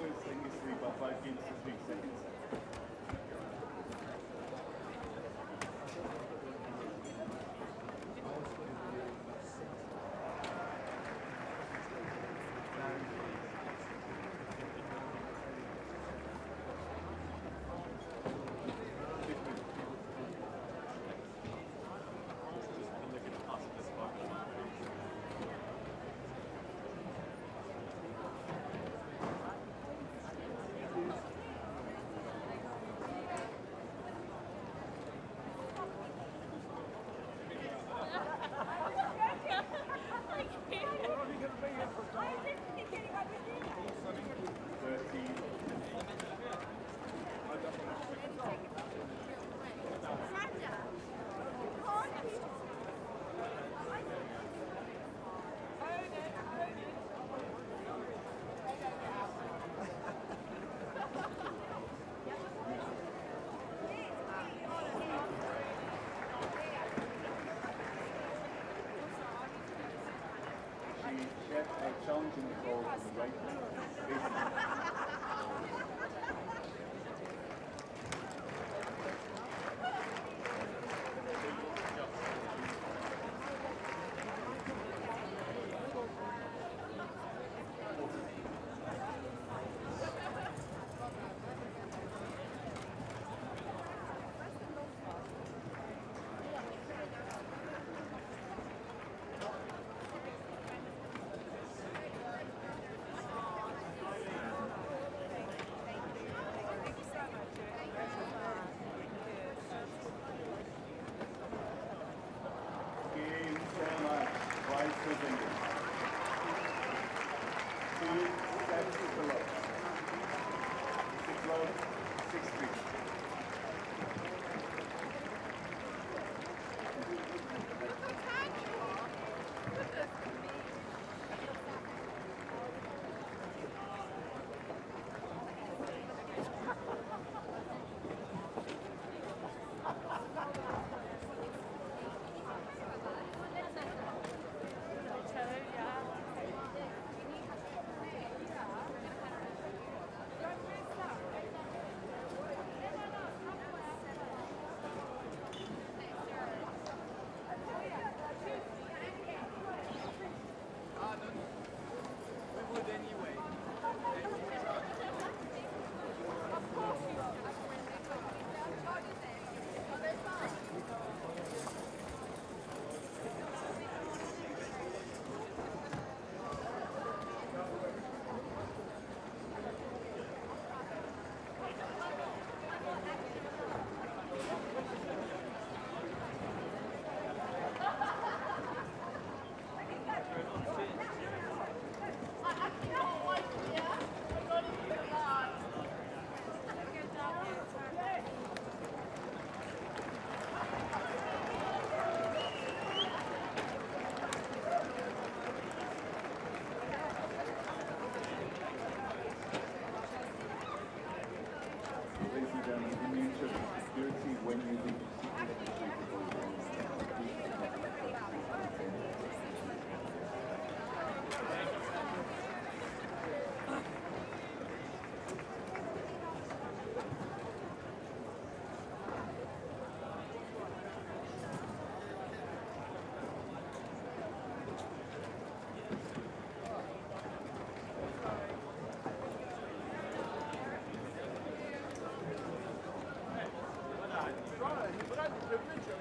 points in history by 5 games to 3 seconds. Challenging the ball from the right Right, but I